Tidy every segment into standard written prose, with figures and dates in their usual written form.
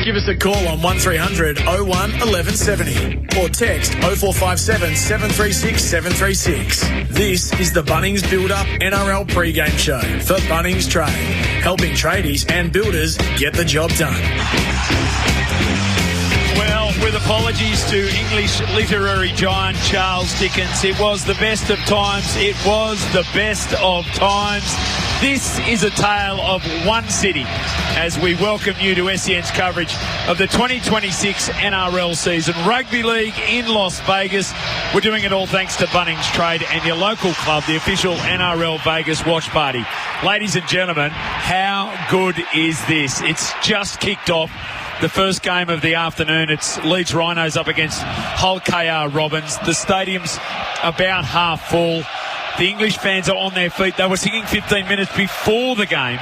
Give us a call on 1300 01 1170 or text 0457 736 736. This is the Bunnings Build-Up NRL pre-game show for Bunnings Trade, helping tradies and builders get the job done. Well, with apologies to English literary giant Charles Dickens, it was the best of times. It was the best of times. This is a tale of one city as we welcome you to SEN's coverage of the 2026 NRL season. Rugby League in Las Vegas. We're doing it all thanks to Bunnings Trade and your local club, the official NRL Vegas watch party. Ladies and gentlemen, how good is this? It's just kicked off. The first game of the afternoon, it's Leeds Rhinos up against Hull KR Robins. The stadium's about half full. The English fans are on their feet. They were singing 15 minutes before the game.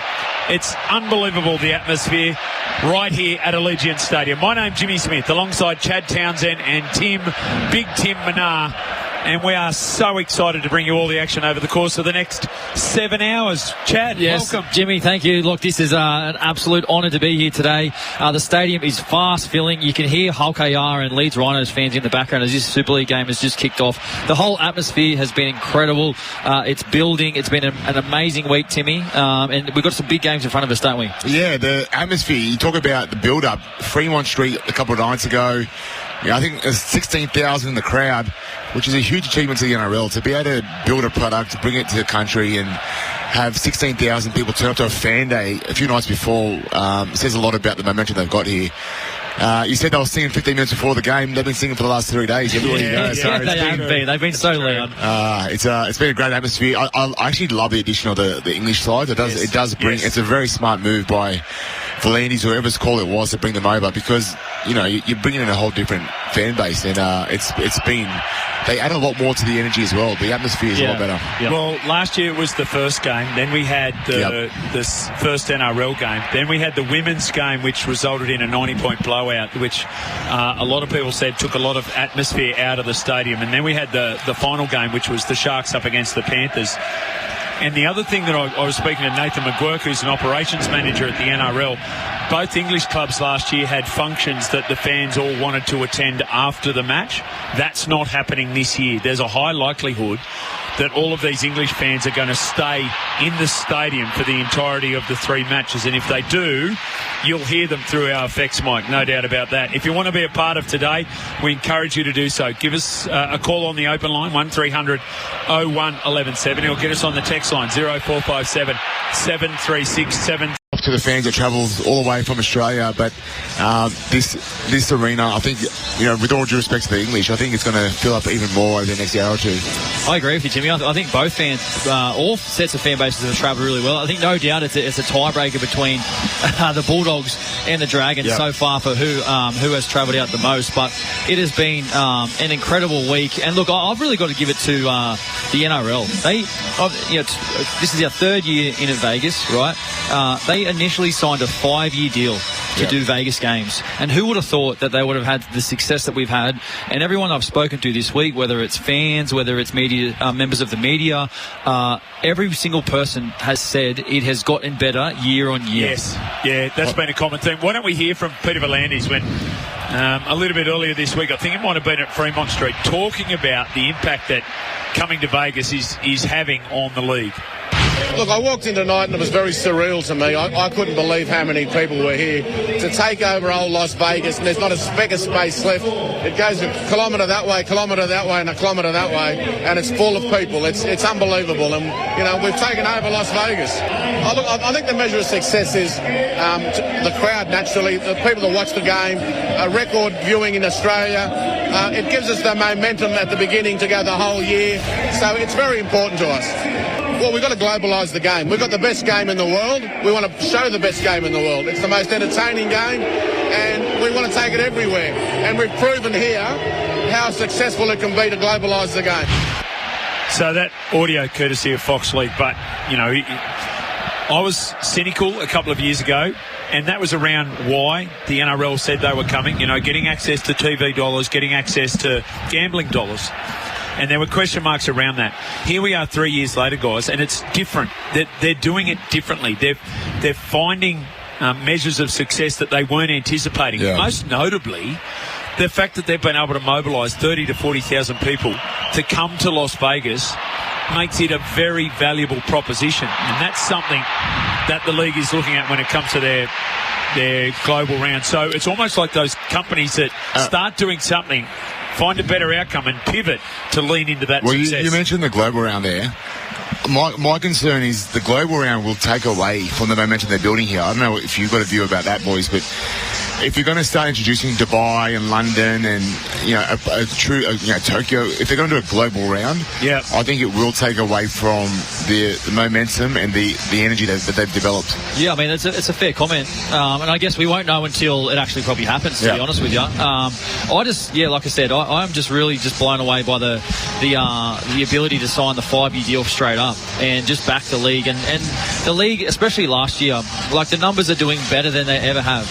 It's unbelievable, the atmosphere right here at Allegiant Stadium. My name's Jimmy Smith, alongside Chad Townsend and Big Tim Manar. And we are so excited to bring you all the action over the course of the next 7 hours. Chad, yes, welcome. Jimmy, thank you. Look, this is an absolute honour to be here today. The stadium is fast filling. You can hear Hull KR and Leeds Rhinos fans in the background as this Super League game has just kicked off. The whole atmosphere has been incredible. It's building. It's been an amazing week, Timmy. And we've got some big games in front of us, don't we? Yeah, the atmosphere. You talk about the build-up. Fremont Street a couple of nights ago. Yeah, I think there's 16,000 in the crowd, which is a huge achievement to the NRL. To be able to build a product, bring it to the country and have 16,000 people turn up to a fan day a few nights before says a lot about the momentum they've got here. You said they were singing 15 minutes before the game. They've been singing for the last 3 days. Everywhere you go. So they have been. They've been so loud. It's been a great atmosphere. I actually love the addition of the English side. It does bring. Yes. It's a very smart move by Volandis, whoever's call it was, to bring them over, because you're bringing in a whole different fan base, and it's been. They add a lot more to the energy as well. The atmosphere is a lot better. Yep. Well, last year it was the first game. Then we had this first NRL game. Then we had the women's game, which resulted in a 90-point blowout, which a lot of people said took a lot of atmosphere out of the stadium. And then we had the final game, which was the Sharks up against the Panthers. And the other thing that I was speaking to Nathan McGuirk, who's an operations manager at the NRL, both English clubs last year had functions that the fans all wanted to attend after the match. That's not happening this year. There's a high likelihood that all of these English fans are going to stay in the stadium for the entirety of the 3 matches. And if they do, you'll hear them through our effects mic, no doubt about that. If you want to be a part of today, we encourage you to do so. Give us a call on the open line, 1300 01 1170, or get us on the text line, 0457 736 7. To the fans that travels all the way from Australia, but this arena, I think, with all due respect to the English, I think it's going to fill up even more over the next hour or two. I agree with you, Jimmy. I think both fans, all sets of fan bases have travelled really well. I think no doubt it's a tiebreaker between the Bulldogs and the Dragons so far for who has travelled out the most. But it has been an incredible week. And look, I've really got to give it to the NRL. This is their 3rd year in at Vegas, right? They initially signed a 5-year deal to do Vegas games, and who would have thought that they would have had the success that we've had? And everyone I've spoken to this week, whether it's fans, whether it's media, members of the media, every single person has said it has gotten better year on year. Yes, that's been a common theme. Why don't we hear from Peter Volandis when a little bit earlier this week, I think it might have been at Fremont Street, talking about the impact that coming to Vegas is having on the league. Look, I walked in tonight and it was very surreal to me. I couldn't believe how many people were here to take over old Las Vegas, and there's not a speck of space left. It goes a kilometre that way, and a kilometre that way, and it's full of people. It's unbelievable, and we've taken over Las Vegas. I think the measure of success is the crowd, naturally, the people that watch the game, record viewing in Australia. It gives us the momentum at the beginning to go the whole year, so it's very important to us. Well, we've got to globalise the game. We've got the best game in the world. We want to show the best game in the world. It's the most entertaining game, and we want to take it everywhere. And we've proven here how successful it can be to globalise the game. So that audio courtesy of Fox League, but, I was cynical a couple of years ago, and that was around why the NRL said they were coming, getting access to TV dollars, getting access to gambling dollars. And there were question marks around that. Here we are 3 years later, guys, and it's different. They're doing it differently. They're finding measures of success that they weren't anticipating. Yeah. Most notably, the fact that they've been able to mobilise 30 to 40,000 people to come to Las Vegas makes it a very valuable proposition. And that's something that the league is looking at when it comes to their global round. So it's almost like those companies that start doing something, find a better outcome and pivot to lean into that success. You mentioned the global round there. My concern is the global round will take away from the momentum they're building here. I don't know if you've got a view about that, boys, but if you're going to start introducing Dubai and London and Tokyo, if they're going to do a global round, I think it will take away from the momentum and the energy that they've developed. Yeah, I mean it's a fair comment, and I guess we won't know until it actually probably happens. To be honest with you, like I said, I'm just really blown away by the ability to sign the 5-year deal straight up and just back the league and the league, especially last year. Like the numbers are doing better than they ever have.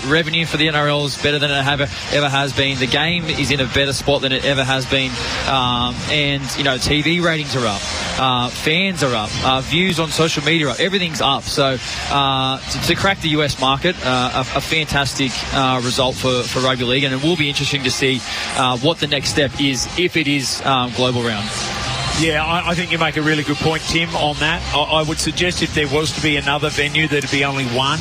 Revenue for the NRL is better than it ever has been. The game is in a better spot than it ever has been. And TV ratings are up. Fans are up. Views on social media are up. Everything's up. So to crack the US market, a fantastic result for rugby league. And it will be interesting to see what the next step is if it is global round. Yeah, I think you make a really good point, Tim, on that. I would suggest if there was to be another venue, there'd be only one.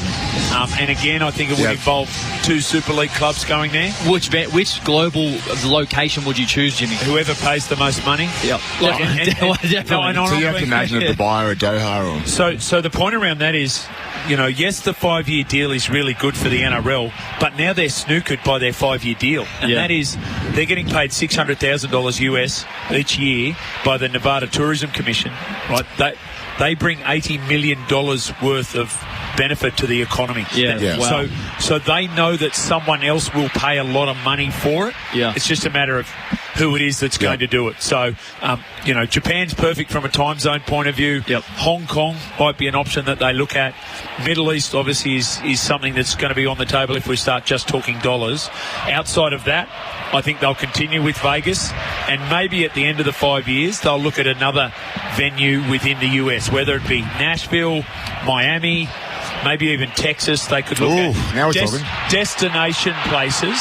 And again, I think it would involve 2 Super League clubs going there. Which global location would you choose, Jimmy? Whoever pays the most money. Yep. Definitely. So you have to imagine a Dubai or a Doha. So the point around that is, yes, the 5-year deal is really good for the NRL, but now they're snookered by their 5-year deal. And that is, they're getting paid $600,000 US each year by the Nevada Tourism Commission. Right? They bring $80 million worth of benefit to the economy. Wow. So they know that someone else will pay a lot of money for it. It's just a matter of who it is that's going to do it. So, Japan's perfect from a time zone point of view. Hong Kong might be an option that they look at. Middle East obviously is something that's going to be on the table if we start just talking dollars. Outside of that, I think they'll continue with Vegas, and maybe at the end of the 5 years they'll look at another venue within the US, whether it be Nashville, Miami, maybe even Texas. They could look at now we're talking. Destination places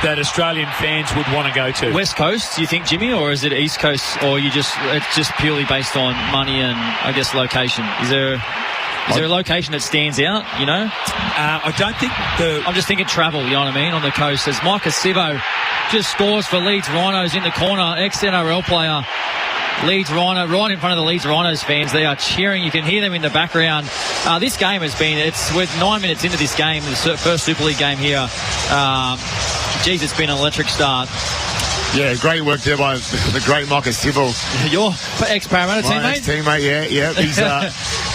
that Australian fans would want to go to. West Coast, do you think, Jimmy, or is it East Coast, or it's just purely based on money and I guess location? Is there a location that stands out, I don't think I'm just thinking travel, you know what I mean, on the coast. As Micah Sivo just scores for Leeds Rhinos in the corner, ex-NRL player. Leeds Rhino, right in front of the Leeds Rhinos fans. They are cheering. You can hear them in the background. This game we're 9 minutes into this game, the first Super League game here. It's been an electric start. Yeah, great work there by the great Micah Sivo. Your ex-Parramatta teammate? Ex-teammate, yeah. He's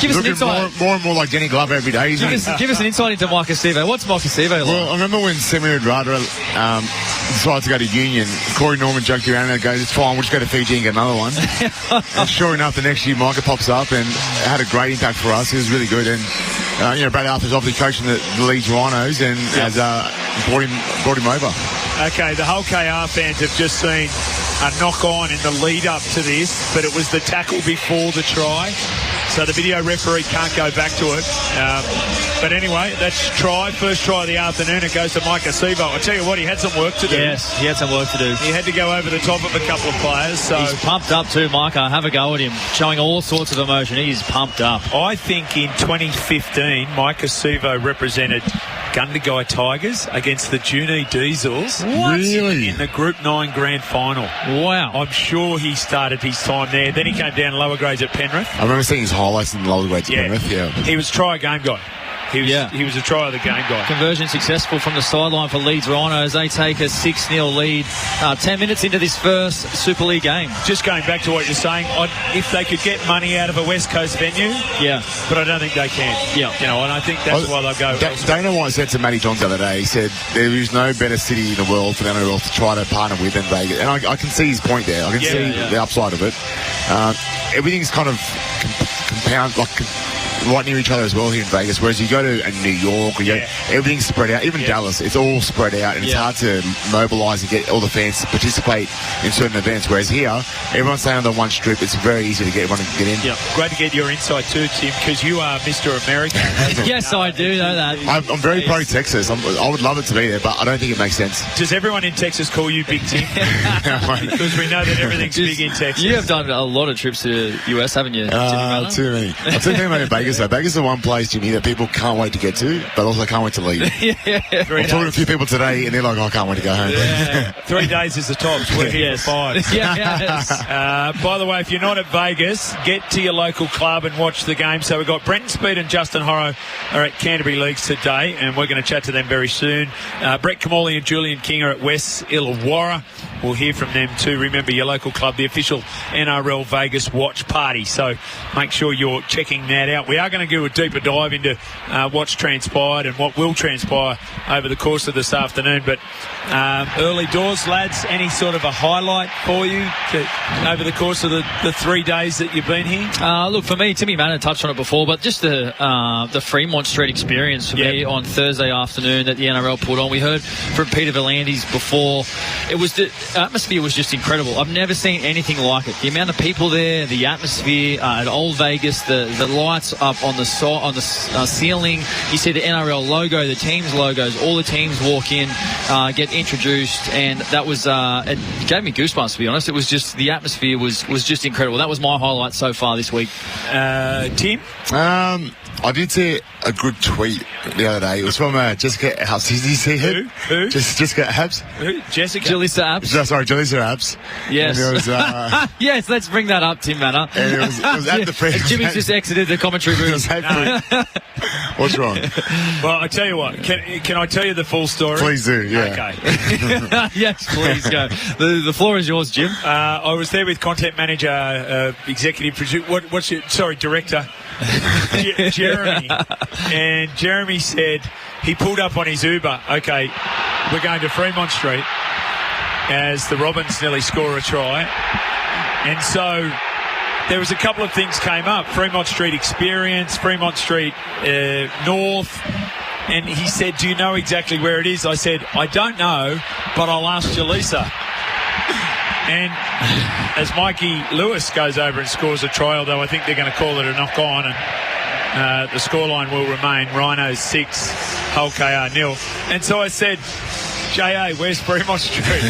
give us an insight. More and more like Denny Glover every day. Give us an insight into Micah Sivo. What's Micah Sivo like? Well, I remember when Semi Radra decided to go to Union, Corey Norman joked around and goes, it's fine, we'll just go to Fiji and get another one. And sure enough, the next year Micah pops up and had a great impact for us. He was really good. And Brad Arthur's obviously coaching the Leeds Rhinos and has brought him over. Okay, the whole KR fans have just seen a knock-on in the lead-up to this, but it was the tackle before the try. So the video referee can't go back to it. But anyway, that's first try of the afternoon. It goes to Micah Sivo. I tell you what, he had some work to do. Yes, he had some work to do. He had to go over the top of a couple of players. So he's pumped up too, Micah. Have a go at him, showing all sorts of emotion. He's pumped up. I think in 2015, Micah Sivo represented Gundagai Tigers against the Junee Diesels. What? Really? In the Group 9 Grand Final. Wow. I'm sure he started his time there. Then he came down lower grades at Penrith. I remember seeing his highlights in the lower grades at Penrith. Yeah. He was try game guy. He was a try of the game guy. Conversion successful from the sideline for Leeds Rhinos. They take a 6-0 lead 10 minutes into this first Super League game. Just going back to what you're saying, if they could get money out of a West Coast venue, but I don't think they can. And I think that's why they'll go. Dana White said to Matty Johns the other day, he said there is no better city in the world for the NRL to try to partner with than Vegas. And I can see his point there. I can see the upside of it. Everything's kind of right near each other as well here in Vegas, whereas you go to New York, everything's spread out. Even Dallas, it's all spread out, and it's hard to mobilise and get all the fans to participate in certain events, whereas here, everyone's staying on the one strip. It's very easy to get everyone to get in. Yeah, great to get your insight too, Tim, because you are Mr. America. Yes, I do know that. I'm very pro-Texas. I would love it to be there, but I don't think it makes sense. Does everyone in Texas call you Big Tim? Because we know that everything's big in Texas. You have done a lot of trips to the US, haven't you? Too many. I'm too many in Vegas, though. Vegas is the one place, Jimmy, that people can't wait to get to, but also can't wait to leave. I'm talking to a few people today, and they're like, I can't wait to go home. Yeah. 3 days is the tops. We're here for 5. By the way, if you're not at Vegas, get to your local club and watch the game. So we've got Brenton Speed and Justin Horrow are at Canterbury Leagues today, and we're going to chat to them very soon. Brett Kamali and Julian King are at West Illawarra. We'll hear from them too. Remember, your local club, the official NRL Vegas watch party. So make sure you're checking that out. We are going to do a deeper dive into what's transpired and what will transpire over the course of this afternoon. But early doors, lads, any sort of a highlight for you over the course of the 3 days that you've been here? Look, for me, Timmy Mann touched on it before, but just the Fremont Street experience for me on Thursday afternoon that the NRL put on. We heard from Peter V'landys before. It was the atmosphere was just incredible. I've never seen anything like it. The amount of people there, the atmosphere at Old Vegas, the lights up on the ceiling. You see the NRL logo, the teams' logos. All the teams walk in, get introduced, and that was it gave me goosebumps, to be honest. It was just the atmosphere was just incredible. That was my highlight so far this week. Tim? I did see a good tweet the other day. It was from Jessica Abs. Did you see it? Who? Jessica Abs. Who? Jessica? Jalissa Abs. Sorry, Jalissa Abs. Yes. And it was, yes, let's bring that up, Tim Manor. And it was at the press. Jimmy's just exited the commentary booth. What's wrong? Well, I tell you what. Can I tell you the full story? Please do, yeah. Okay. Yes, please go. The floor is yours, Jim. I was there with content manager, executive producer, director, Jeremy. And Jeremy said he pulled up on his Uber. Okay, we're going to Fremont Street as the Robins nearly score a try. And so there was a couple of things came up. Fremont Street experience, Fremont Street North. And he said, do you know exactly where it is? I said, I don't know, but I'll ask Jalissa. And as Mikey Lewis goes over and scores a try, although I think they're going to call it a knock-on, and the scoreline will remain Rhinos 6, Hull KR 0. And so I said, J.A., where's Fremont Street?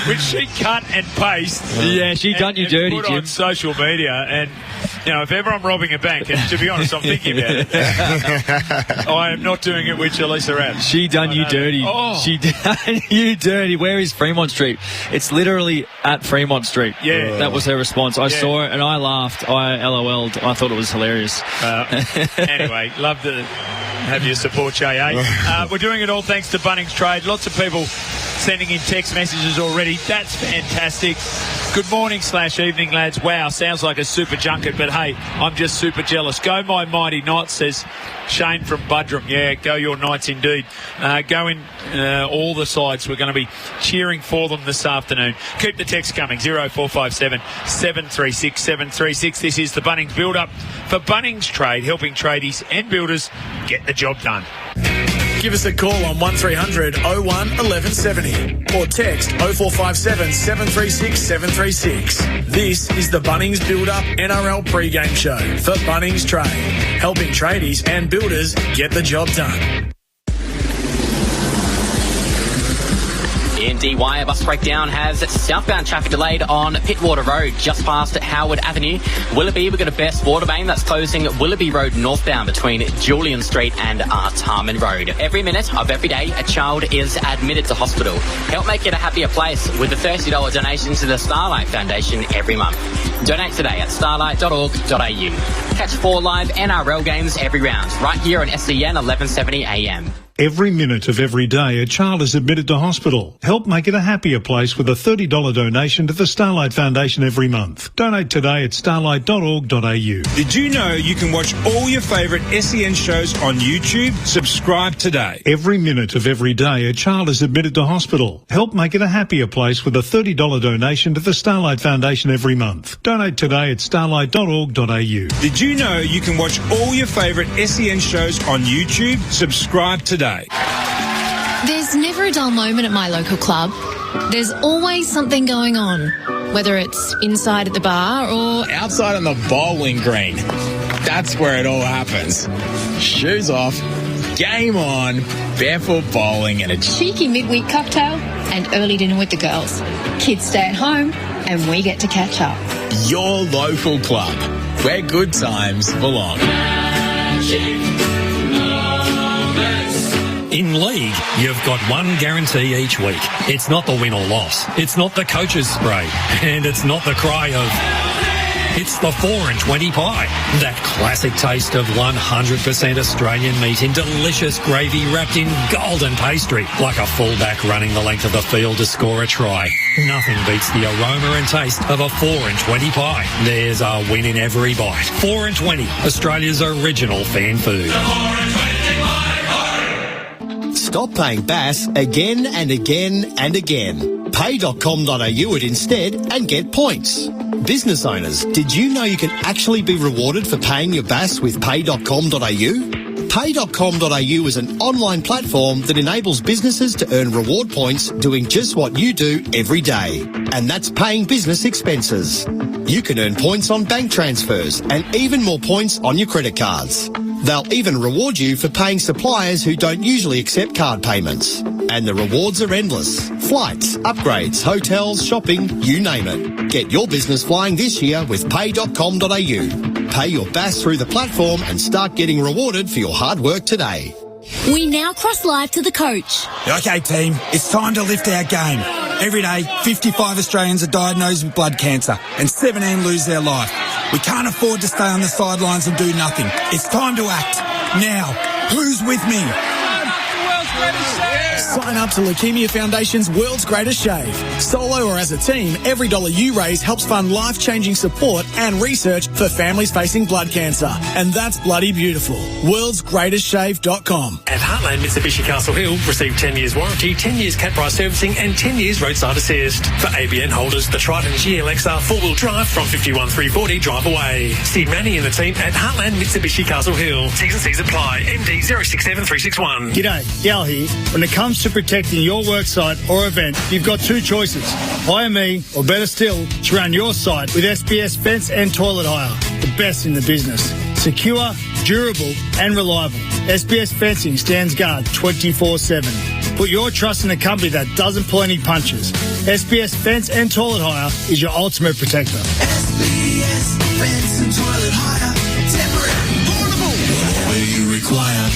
Which she cut and pasted. Yeah, she done you dirty, put Jim. On social media, and if ever I'm robbing a bank, and to be honest, I'm thinking about it, I am not doing it with Jalissa Abs. She done you dirty. Oh. She done you dirty. Where is Fremont Street? It's literally at Fremont Street. Yeah. That was her response. I saw it and I laughed. I LOL'd. I thought it was hilarious. Anyway, love to have your support, J.A. We're doing it all thanks to Bunnings Trade. Lots of people sending in text messages already. That's fantastic. Good morning / evening, lads. Wow, sounds like a super junket, but hey, I'm just super jealous. Go my mighty Knights, says Shane from Budrum. Yeah, go your Knights indeed. Go in all the sides. We're going to be cheering for them this afternoon. Keep the text coming, 0457 736 736. This is the Bunnings build-up for Bunnings Trade, helping tradies and builders get the job done. Give us a call on 1300 01 1170 or text 0457 736 736. This is the Bunnings Build-Up NRL pre-game show for Bunnings Trade, helping tradies and builders get the job done. In DY, a bus breakdown has southbound traffic delayed on Pittwater Road, just past Howard Avenue. Willoughby, we've got a best water main that's closing Willoughby Road northbound between Julian Street and Artarmon Road. Every minute of every day, a child is admitted to hospital. Help make it a happier place with a $30 donation to the Starlight Foundation every month. Donate today at starlight.org.au. Catch 4 live NRL games every round, right here on SEN 1170 AM. Every minute of every day, a child is admitted to hospital. Help make it a happier place with a $30 donation to the Starlight Foundation every month. Donate today at starlight.org.au. Did you know you can watch all your favourite SEN shows on YouTube? Subscribe today. Every minute of every day, a child is admitted to hospital. Help make it a happier place with a $30 donation to the Starlight Foundation every month. Donate today at starlight.org.au. Did you know you can watch all your favourite SEN shows on YouTube? Subscribe today. There's never a dull moment at my local club. There's always something going on, whether it's inside at the bar or outside on the bowling green. That's where it all happens. Shoes off, game on, barefoot bowling and a cheeky midweek cocktail and early dinner with the girls. Kids stay at home and we get to catch up. Your local club, where good times belong. In League, you've got one guarantee each week. It's not the win or loss. It's not the coach's spray. And it's not the cry of... It's the 4 and 20 pie. That classic taste of 100% Australian meat in delicious gravy wrapped in golden pastry. Like a fullback running the length of the field to score a try. Nothing beats the aroma and taste of a 4 and 20 pie. There's a win in every bite. 4 and 20, Australia's original fan food. Stop paying BAS again and again and again. Pay.com.au it instead and get points. Business owners, did you know you can actually be rewarded for paying your BAS with pay.com.au? Pay.com.au is an online platform that enables businesses to earn reward points doing just what you do every day. And that's paying business expenses. You can earn points on bank transfers and even more points on your credit cards. They'll even reward you for paying suppliers who don't usually accept card payments. And the rewards are endless. Flights, upgrades, hotels, shopping, you name it. Get your business flying this year with pay.com.au. Pay your BAS through the platform and start getting rewarded for your hard work today. We now cross live to the coach. Okay, team, it's time to lift our game. Every day, 55 Australians are diagnosed with blood cancer and 17 lose their life. We can't afford to stay on the sidelines and do nothing. It's time to act. Now, who's with me? Sign up to Leukemia Foundation's World's Greatest Shave. Solo or as a team, every dollar you raise helps fund life-changing support and research for families facing blood cancer. And that's bloody beautiful. worldsgreatestshave.com. At Heartland Mitsubishi Castle Hill, receive 10 years warranty, 10 years cat price servicing and 10 years roadside assist. For ABN holders, the Triton GLXR 4-wheel drive from 51,340 drive away. See Manny and the team at Heartland Mitsubishi Castle Hill. T's and C's apply. MD 067361. G'day, Yal here. When it comes to protecting your worksite or event, you've got two choices. Hire me, or better still, surround your site with SBS Fence and Toilet Hire, the best in the business. Secure, durable and reliable. SBS Fencing stands guard 24/7. Put your trust in a company that doesn't pull any punches. SBS Fence and Toilet Hire is your ultimate protector. SBS Fence and Toilet Hire. Temporary, portable, whatever you require.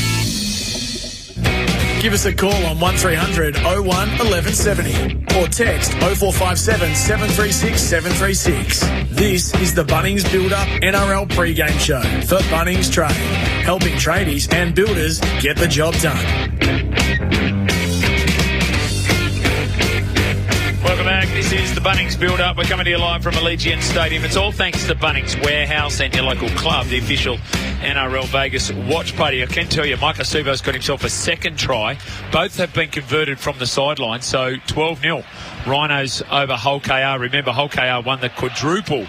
Give us a call on 1300 01 1170 or text 0457 736 736. This is the Bunnings Build-Up NRL pre-game show for Bunnings Trade, helping tradies and builders get the job done. Welcome back. This is the Bunnings Build-Up. We're coming to you live from Allegiant Stadium. It's all thanks to Bunnings Warehouse and your local club, the official NRL Vegas watch party. I can tell you, Mike Asubo's got himself a second try. Both have been converted from the sideline, so 12-0. Rhinos over Hull KR. Remember, Hull KR won the quadruple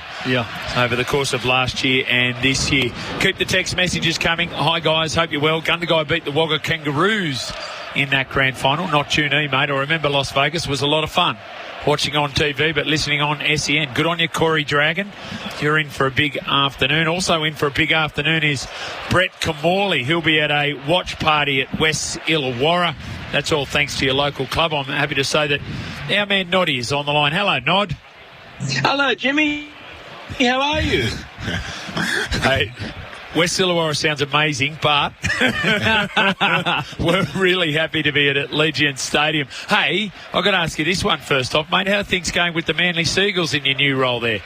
over the course of last year and this year. Keep the text messages coming. Hi, guys. Hope you're well. Gundagai beat the Wagga Kangaroos in that grand final. Not tunee, mate. I remember Las Vegas was a lot of fun. Watching on TV, but listening on SEN. Good on you, Corey Dragon. You're in for a big afternoon. Also in for a big afternoon is Brett Kamorley. He'll be at a watch party at West Illawarra. That's all thanks to your local club. I'm happy to say that our man Noddy is on the line. Hello, Nod. Hello, Jimmy. How are you? Hey, West Illawarra sounds amazing, but we're really happy to be at Allegiant Stadium. Hey, I've got to ask you this one first off, mate. How are things going with the Manly Seagulls in your new role there?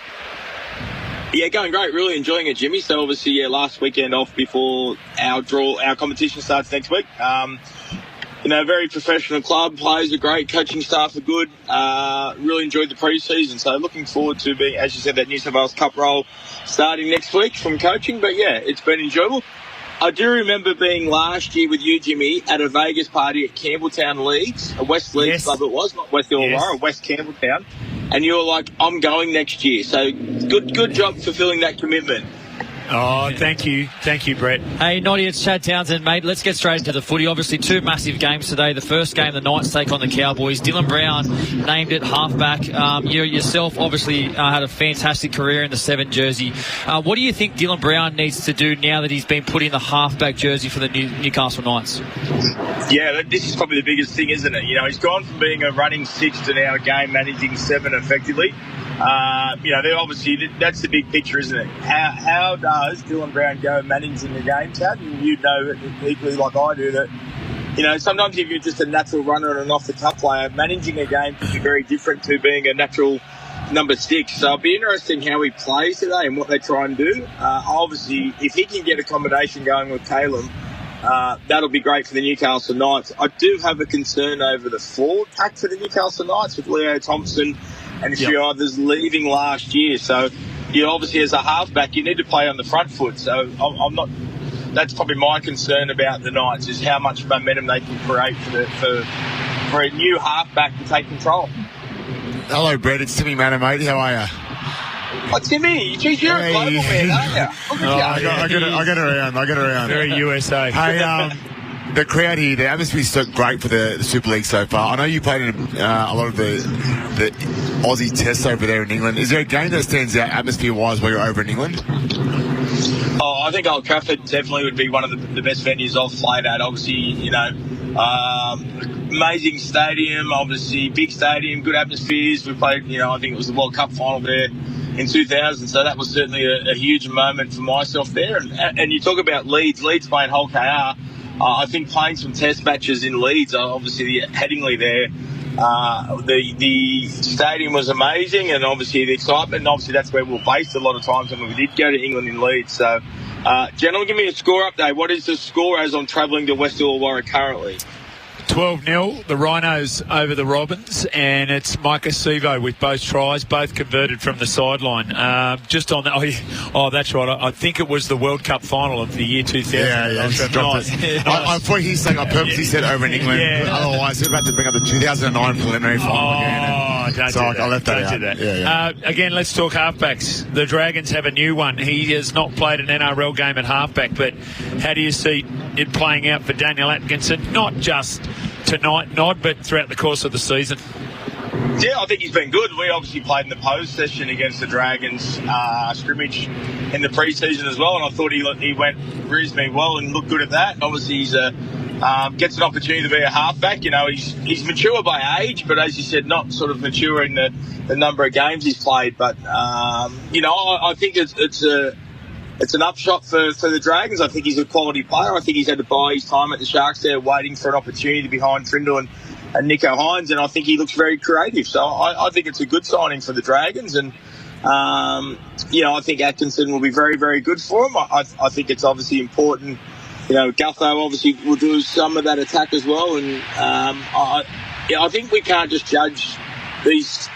Yeah, going great. Really enjoying it, Jimmy. So obviously, last weekend off before our competition starts next week. very professional club. Players are great. Coaching staff are good. Really enjoyed the pre-season. So looking forward to being, as you said, that New South Wales Cup role starting next week from coaching. But yeah, it's been enjoyable. I do remember being last year with you, Jimmy, at a Vegas party at Campbelltown Leeds, a West Leeds club it was, not West Illawarra, West Campbelltown. And you were like, I'm going next year. So good job fulfilling that commitment. Oh, thank you, Brett. Hey, Noddy, it's Chad Townsend, mate. Let's get straight into the footy. Obviously, two massive games today. The first game, the Knights take on the Cowboys. Dylan Brown named it halfback. You yourself obviously had a fantastic career in the 7 jersey. What do you think Dylan Brown needs to do now that he's been put in the halfback jersey for the Newcastle Knights? Yeah, this is probably the biggest thing, isn't it? He's gone from being a running 6 to now a game managing 7 effectively. They're obviously, that's the big picture, isn't it? How does Dylan Brown go managing the game, Chad? You know equally like I do that, sometimes if you're just a natural runner and an off-the-cuff player, managing a game can be very different to being a natural number 6. So it'll be interesting how he plays today and what they try and do. Obviously, if he can get a combination going with Caleb, that'll be great for the Newcastle Knights. I do have a concern over the forward pack for the Newcastle Knights with Leo Thompson and a few others leaving last year. So, obviously as a halfback, you need to play on the front foot. So I'm not. That's probably my concern about the Knights, is how much momentum they can create for a new halfback to take control. Hello, Brett. It's Timmy Manor, mate. How are you? Oh, Timmy, geez, you're a global man, aren't you? I get around. Very USA. Hey, the crowd here, the atmosphere's so great for the Super League so far. I know you played in a lot of the Aussie tests over there in England. Is there a game that stands out atmosphere-wise while you're over in England? I think Old Trafford definitely would be one of the best venues I've played at. Obviously, amazing stadium, obviously big stadium, good atmospheres. We played, I think it was the World Cup final there in 2000, so that was certainly a huge moment for myself there. And you talk about Leeds playing whole KR. I think playing some test matches in Leeds, obviously Headingley there, the stadium was amazing, and obviously the excitement, and obviously that's where we're based a lot of times when we did go to England in Leeds. So, gentlemen, give me a score update. What is the score as I'm travelling to West Illawarra currently? 12-0, the Rhinos over the Robins, and it's Micah Sivo with both tries, both converted from the sideline. Just on that, oh, that's right. I think it was the World Cup final of the year 2000. Yeah, I thought he said I purposely said over in England. Yeah. Otherwise, we're about to bring up the 2009 preliminary final again. So I left that out. Yeah. Again, let's talk halfbacks. The Dragons have a new one. He has not played an NRL game at halfback, but how do you see it playing out for Daniel Atkinson? Not just tonight, Nod, but throughout the course of the season. Yeah, I think he's been good. We obviously played in the post session against the Dragons scrimmage in the pre-season as well, and I thought he went reasonably well and looked good at that. Obviously, he's gets an opportunity to be a halfback. He's mature by age, but as you said, not sort of mature in the number of games he's played. But I think it's an upshot for the Dragons. I think he's a quality player. I think he's had to buy his time at the Sharks there, waiting for an opportunity behind Trindle and Nico Hines, and I think he looks very creative. So I think it's a good signing for the Dragons, and I think Atkinson will be very, very good for him. I think it's obviously important. Gutho obviously will do some of that attack as well, and I think we can't just judge these,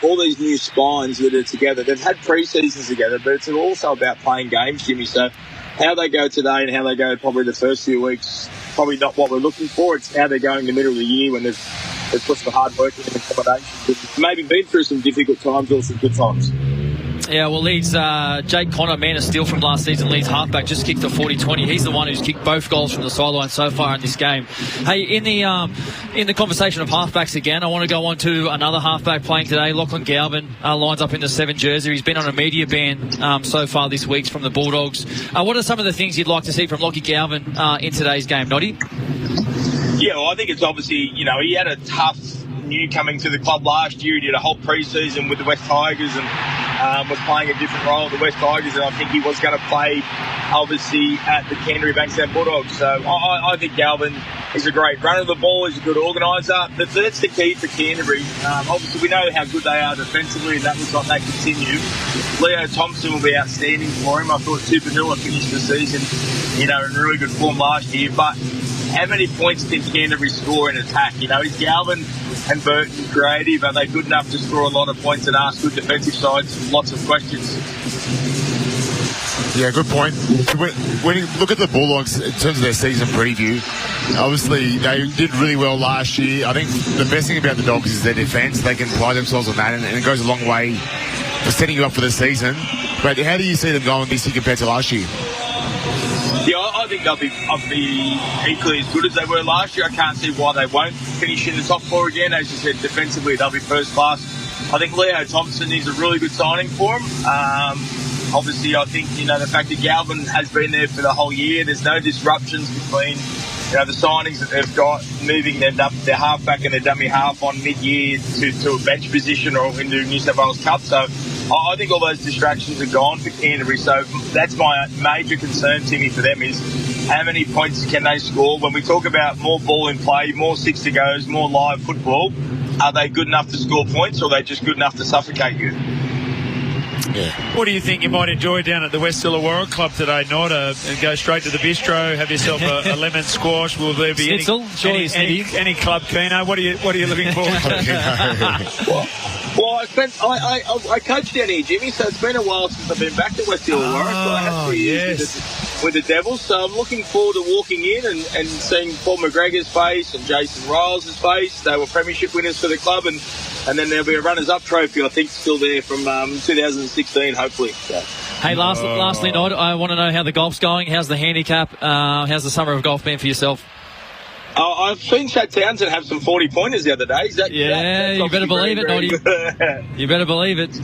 all these new spines that are together. They've had pre-seasons together, but it's also about playing games, Jimmy. So how they go today and how they go probably the first few weeks, probably not what we're looking for. It's how they're going in the middle of the year when they've put some hard work in accommodation. Maybe been through some difficult times or some good times. Yeah, well, Leeds, Jake Connor, man of steel from last season, Leeds halfback, just kicked the 40-20. He's the one who's kicked both goals from the sideline so far in this game. Hey, in the conversation of halfbacks again, I want to go on to another halfback playing today. Lachlan Galvin lines up in the 7 jersey. He's been on a media ban so far this week from the Bulldogs. What are some of the things you'd like to see from Lockie Galvin in today's game, Noddy? Yeah, well, I think it's obviously, he had a tough new coming to the club last year. He did a whole pre-season with the West Tigers and was playing a different role at the West Tigers, and I think he was going to play, obviously, at the Canterbury Bankstown Bulldogs. So I think Galvin is a great runner of the ball. He's a good organiser. That's the key for Canterbury. Obviously, we know how good they are defensively, and that looks like they continue. Leo Thompson will be outstanding for him. I thought Tupanua finished the season, in really good form last year. But how many points can Canterbury score in attack? You know, is Galvin and Burton creative? Are they good enough to score a lot of points and ask good defensive sides lots of questions? Yeah, good point. When you look at the Bulldogs in terms of their season preview, obviously they did really well last year. I think the best thing about the Dogs is their defence. They can pride themselves on that, and it goes a long way for setting you up for the season. But how do you see them going this year compared to last year? Yeah, I think they'll be equally as good as they were last year. I can't see why they won't finish in the top four again. As you said, defensively they'll be first class. I think Leo Thompson is a really good signing for them. Obviously, I think, you know, the fact that Galvin has been there for the whole year, there's no disruptions between, you know, the signings that they've got, moving their halfback and their dummy half on mid-year to a bench position or into New South Wales Cup. So I think all those distractions are gone for Canterbury. So that's my major concern, Timmy, for them is how many points can they score? When we talk about more ball in play, more 60-goes, more live football, are they good enough to score points or are they just good enough to suffocate you? Yeah. What do you think you might enjoy down at the West Illawarra Club today, Nod? And go straight to the bistro, have yourself a lemon squash. Will there be any club keno? What are you looking for? Well, I coached down here, Jimmy, so it's been a while since I've been back to West Illawarra. So I had 3 years with the Devils, so I'm looking forward to walking in and seeing Paul McGregor's face and Jason Riles' face. They were premiership winners for the club, and then there'll be a runners-up trophy, I think, still there from 2016, hopefully. So. Hey, lastly, Nod, I want to know how the golf's going. How's the handicap? How's the summer of golf been for yourself? I've seen Chad Townsend have some 40-pointers the other day. You better believe it, Noddy. You better believe it.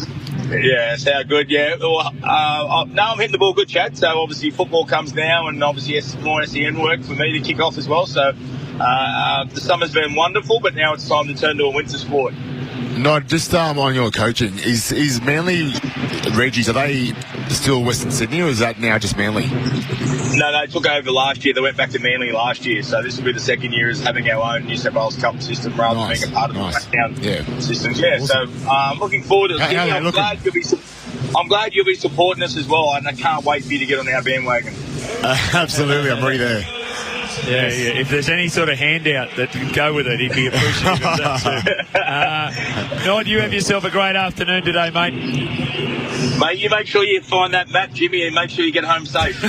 Yeah, it's how good, yeah. Well, now I'm hitting the ball good, Chad. So obviously football comes now, and obviously more SEN work for me to kick off as well. So the summer's been wonderful, but now it's time to turn to a winter sport. No, just on your coaching, is Manly Reggie's, are they still Western Sydney or is that now just Manly? No, they took over last year. They went back to Manly last year. So this will be the second year as having our own New South Wales Cup system rather than being a part of the backdown systems. Yeah, awesome. So I'm looking forward to it. I'm glad you'll be supporting us as well, and I can't wait for you to get on our bandwagon. Absolutely, I'm already there. Yeah. If there's any sort of handout that can go with it, he'd be appreciative of that too. Nod, you have yourself a great afternoon today, mate. Mate, you make sure you find that map, Jimmy, and make sure you get home safe.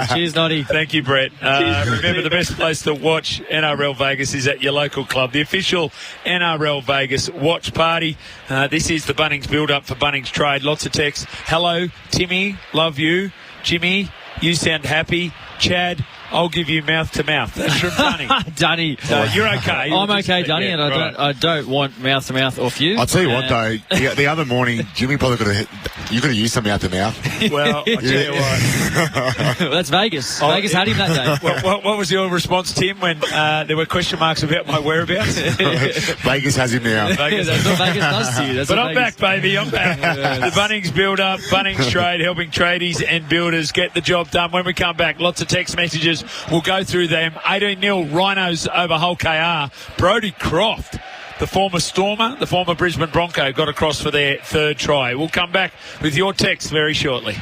Cheers, Noddy. Thank you, Brett. Remember, the best place to watch NRL Vegas is at your local club. The official NRL Vegas watch party. This is the Bunnings build-up for Bunnings Trade. Lots of texts. Hello, Timmy. Love you. Jimmy, you sound happy. Chad, I'll give you mouth to mouth. That's from Dunny. Dunny. You're okay. I'm okay, Dunny, and I don't want mouth to mouth off you. I'll tell you what, though. The other morning, Jimmy probably could have used some mouth to mouth. Well, I'll tell you what. Well, that's Vegas. Vegas had him that day. What was your response, Tim, when there were question marks about my whereabouts? Vegas has him now. That's what Vegas does to you. But I'm back, baby. I'm back. The Bunnings build-up, Bunnings Trade, helping tradies and builders get the job done. When we come back, lots of text messages. We'll go through them. 18-0 Rhinos over Hull KR. Brodie Croft, the former Stormer, the former Brisbane Bronco, got across for their third try. We'll come back with your text very shortly.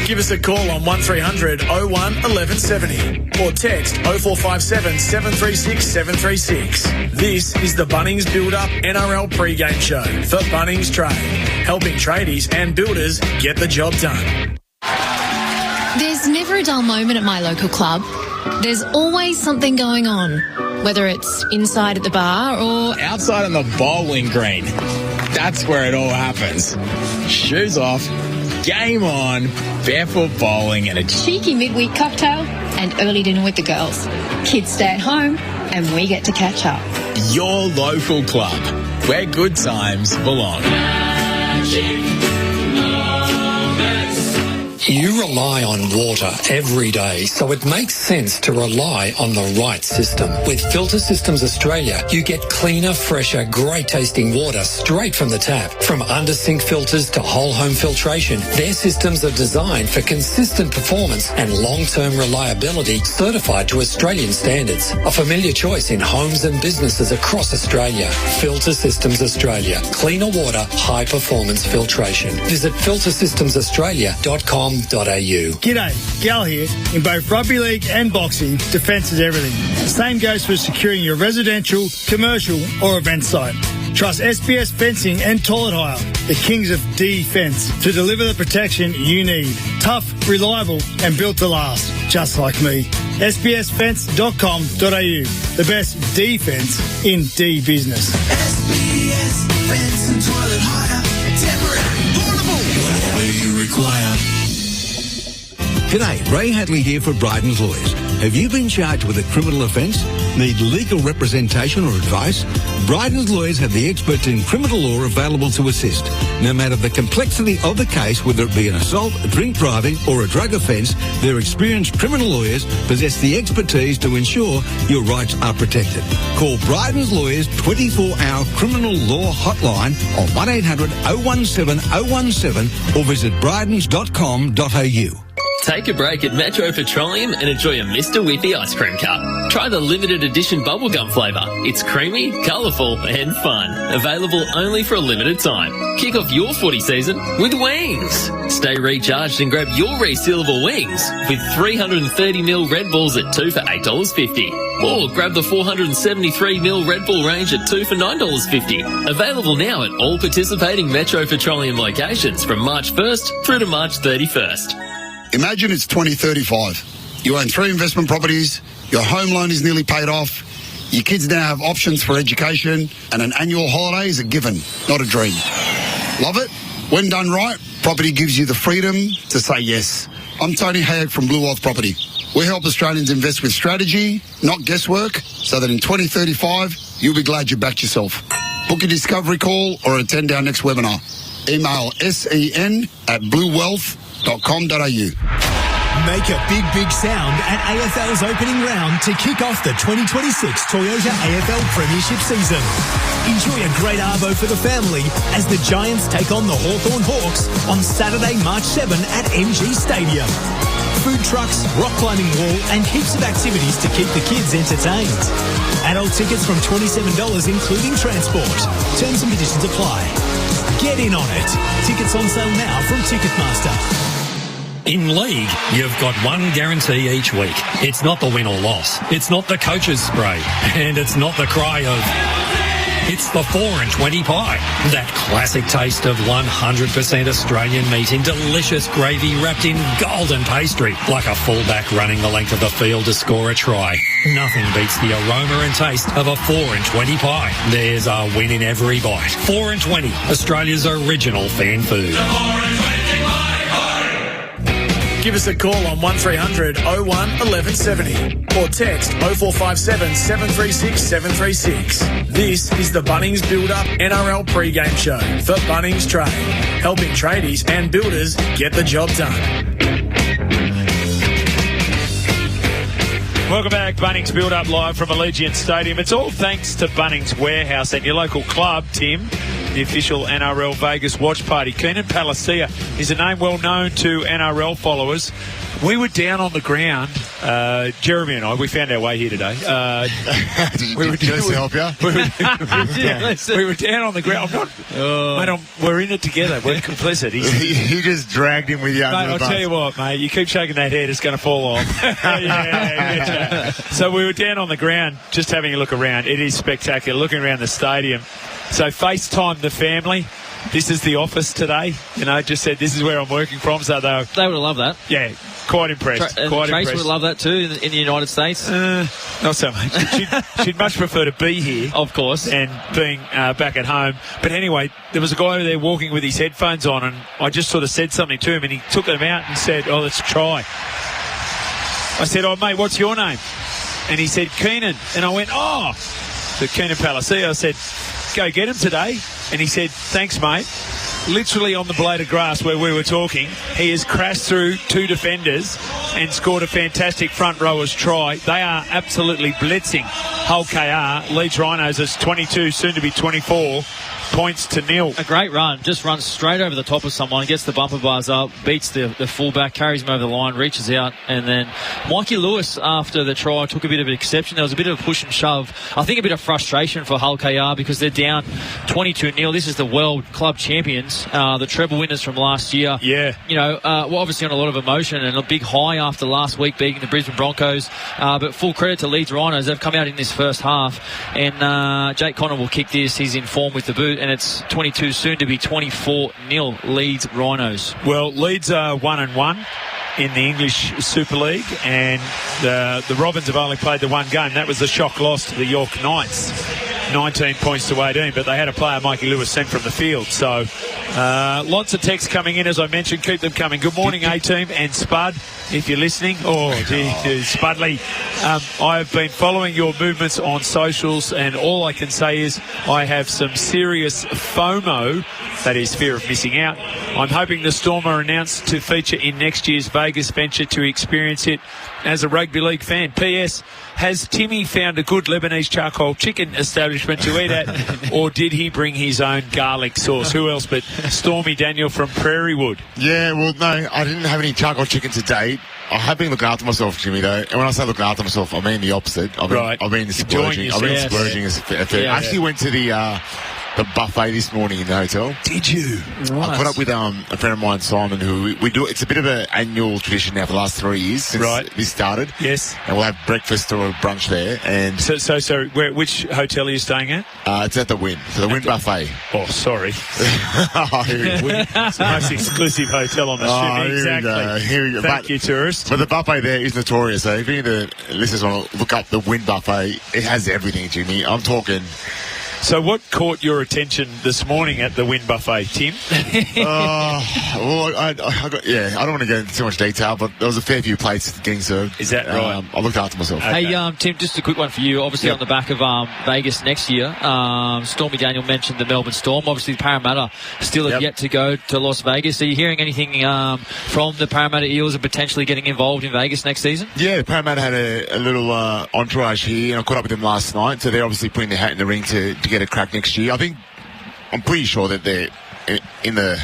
Give us a call on 1300 01 1170 or text 0457 736 736. This is the Bunnings Build-Up NRL pre-game show for Bunnings Trade, helping tradies and builders get the job done. There's never a dull moment at my local club. There's always something going on, whether it's inside at the bar or outside on the bowling green. That's where it all happens. Shoes off, game on, barefoot bowling and a cheeky midweek cocktail and early dinner with the girls. Kids stay at home and we get to catch up. Your local club, where good times belong. You rely on water every day, so it makes sense to rely on the right system. With Filter Systems Australia, you get cleaner, fresher, great-tasting water straight from the tap. From under-sink filters to whole-home filtration, their systems are designed for consistent performance and long-term reliability, certified to Australian standards. A familiar choice in homes and businesses across Australia. Filter Systems Australia. Cleaner water, high-performance filtration. Visit filtersystemsaustralia.com G'day, Gal here. In both rugby league and boxing, defence is everything. The same goes for securing your residential, commercial or event site. Trust SBS Fencing and Toilet Hire, the kings of defence, to deliver the protection you need. Tough, reliable and built to last, just like me. sbsfence.com.au, the best defence in D-business. SBS Fence and Toilet Hire. Temporary, portable, whatever you require. G'day, Ray Hadley here for Bryden's Lawyers. Have you been charged with a criminal offence? Need legal representation or advice? Bryden's Lawyers have the experts in criminal law available to assist. No matter the complexity of the case, whether it be an assault, drink driving or a drug offence, their experienced criminal lawyers possess the expertise to ensure your rights are protected. Call Bryden's Lawyers 24-hour criminal law hotline on 1800 017 017 or visit brydens.com.au. Take a break at Metro Petroleum and enjoy a Mr. Whippy ice cream cup. Try the limited edition bubblegum flavour. It's creamy, colourful and fun. Available only for a limited time. Kick off your footy season with wings. Stay recharged and grab your resealable wings with 330ml Red Bulls at 2 for $8.50. Or grab the 473ml Red Bull range at 2 for $9.50. Available now at all participating Metro Petroleum locations from March 1st through to March 31st. Imagine it's 2035. You own 3 investment properties, your home loan is nearly paid off, your kids now have options for education, and an annual holiday is a given, not a dream. Love it? When done right, property gives you the freedom to say yes. I'm Tony Hayek from Blue Wealth Property. We help Australians invest with strategy, not guesswork, so that in 2035, you'll be glad you backed yourself. Book a discovery call or attend our next webinar. Email sen@bluewealth.com.au. Make a big sound at AFL's opening round to kick off the 2026 Toyota AFL Premiership season. Enjoy a great arvo for the family as the Giants take on the Hawthorn Hawks on Saturday, March 7 at MG Stadium. Food trucks, rock climbing wall and heaps of activities to keep the kids entertained. Adult tickets from $27 including transport. Terms and conditions apply. Get in on it. Tickets on sale now from Ticketmaster. In league, you've got one guarantee each week. It's not the win or loss. It's not the coach's spray. And it's not the cry of... It's the 4 and 20 pie. That classic taste of 100% Australian meat in delicious gravy wrapped in golden pastry, like a fullback running the length of the field to score a try. Nothing beats the aroma and taste of a 4 and 20 pie. There's a win in every bite. 4 and 20, Australia's original fan food. Give us a call on 1300 01 1170 or text 0457 736 736. This is the Bunnings Build-Up NRL pre-game show for Bunnings Trade, helping tradies and builders get the job done. Welcome back, Bunnings Build-Up live from Allegiant Stadium. It's all thanks to Bunnings Warehouse and your local club, Tim, the official NRL Vegas watch party. Keenan Palacia is a name well known to NRL followers. We were down on the ground, Jeremy and I, we found our way here today. We were down on the ground. We're in it together. We're complicit. You just dragged him with you. Mate, I'll tell you what, mate, you keep shaking that head, it's going to fall off. So we were down on the ground just having a look around. It is spectacular, looking around the stadium. So FaceTime the family. This is the office today. You know, just said this is where I'm working from. So they would have loved that. Yeah, quite impressed. Trace would love that too in the United States. Not so much. She'd much prefer to be here, of course, and being back at home. But anyway, there was a guy over there walking with his headphones on, and I just sort of said something to him, and he took them out and said, "Oh, let's try." I said, "Oh, mate, what's your name?" And he said, "Keenan." And I went, "Oh." To Keenan Palacia, I said, "Go get him today." And he said, "Thanks, mate." Literally on the blade of grass where we were talking, he has crashed through 2 defenders and scored a fantastic front rower's try. They are absolutely blitzing Hull KR. Leeds Rhinos is 22, soon to be 24 points to nil. A great run. Just runs straight over the top of someone, gets the bumper bars up, beats the fullback, carries him over the line, reaches out, and then Mikey Lewis, after the try, took a bit of an exception. There was a bit of a push and shove. I think a bit of frustration for Hull KR because they're down 22-0. This is the World Club Champions, the treble winners from last year. Yeah. You know, we're obviously on a lot of emotion and a big high after last week beating the Brisbane Broncos. But full credit to Leeds Rhinos. They've come out in this first half, and Jake Connor will kick this. He's in form with the boot, and it's 22, soon to be 24-0 Leeds Rhinos. Well, Leeds are 1-1 in the English Super League, and the Robins have only played the one game. That was the shock loss to the York Knights, 19 points to 18, but they had a player, Mikey Lewis, sent from the field. So lots of texts coming in, as I mentioned. Keep them coming. Good morning, A-Team and Spud, if you're listening. Oh, dear, Spudley. I have been following your movements on socials, and all I can say is I have some serious FOMO, that is fear of missing out. I'm hoping the Storm are announced to feature in next year's Vegas venture to experience it as a rugby league fan. P.S. Has Timmy found a good Lebanese charcoal chicken establishment to eat at, or did he bring his own garlic sauce? Who else but Stormy Daniel from Prairie Wood? Yeah, well, no, I didn't have any charcoal chicken to date. I have been looking after myself, Jimmy, though. And when I say looking after myself, I mean the opposite. I've been splurging. I actually went to the buffet this morning in the hotel. Did you? Nice. I caught up with a friend of mine, Simon, who we do. It's a bit of an annual tradition now for the last 3 years since this started. Yes. And we'll have breakfast or brunch there. And so which hotel are you staying at? It's at the Wynn. So the Wynn Buffet. Oh, sorry. It's the most exclusive hotel on the ship. Exactly. Here we go. Thank you, tourist. But the buffet there is notorious. So if any of the listeners want to look up the Wynn Buffet, it has everything, Jimmy. I'm talking. So what caught your attention this morning at the Wynn Buffet, Tim? I don't want to go into too much detail, but there was a fair few plates getting served. Is that right? I looked after myself. Okay. Hey, Tim, just a quick one for you. Obviously, on the back of Vegas next year, Stormy Daniel mentioned the Melbourne Storm. Obviously, the Parramatta still have yet to go to Las Vegas. Are you hearing anything from the Parramatta Eels of potentially getting involved in Vegas next season? Yeah, the Parramatta had a little entourage here, and I caught up with them last night. So they're obviously putting their hat in the ring to get a crack next year. I'm pretty sure that they're in the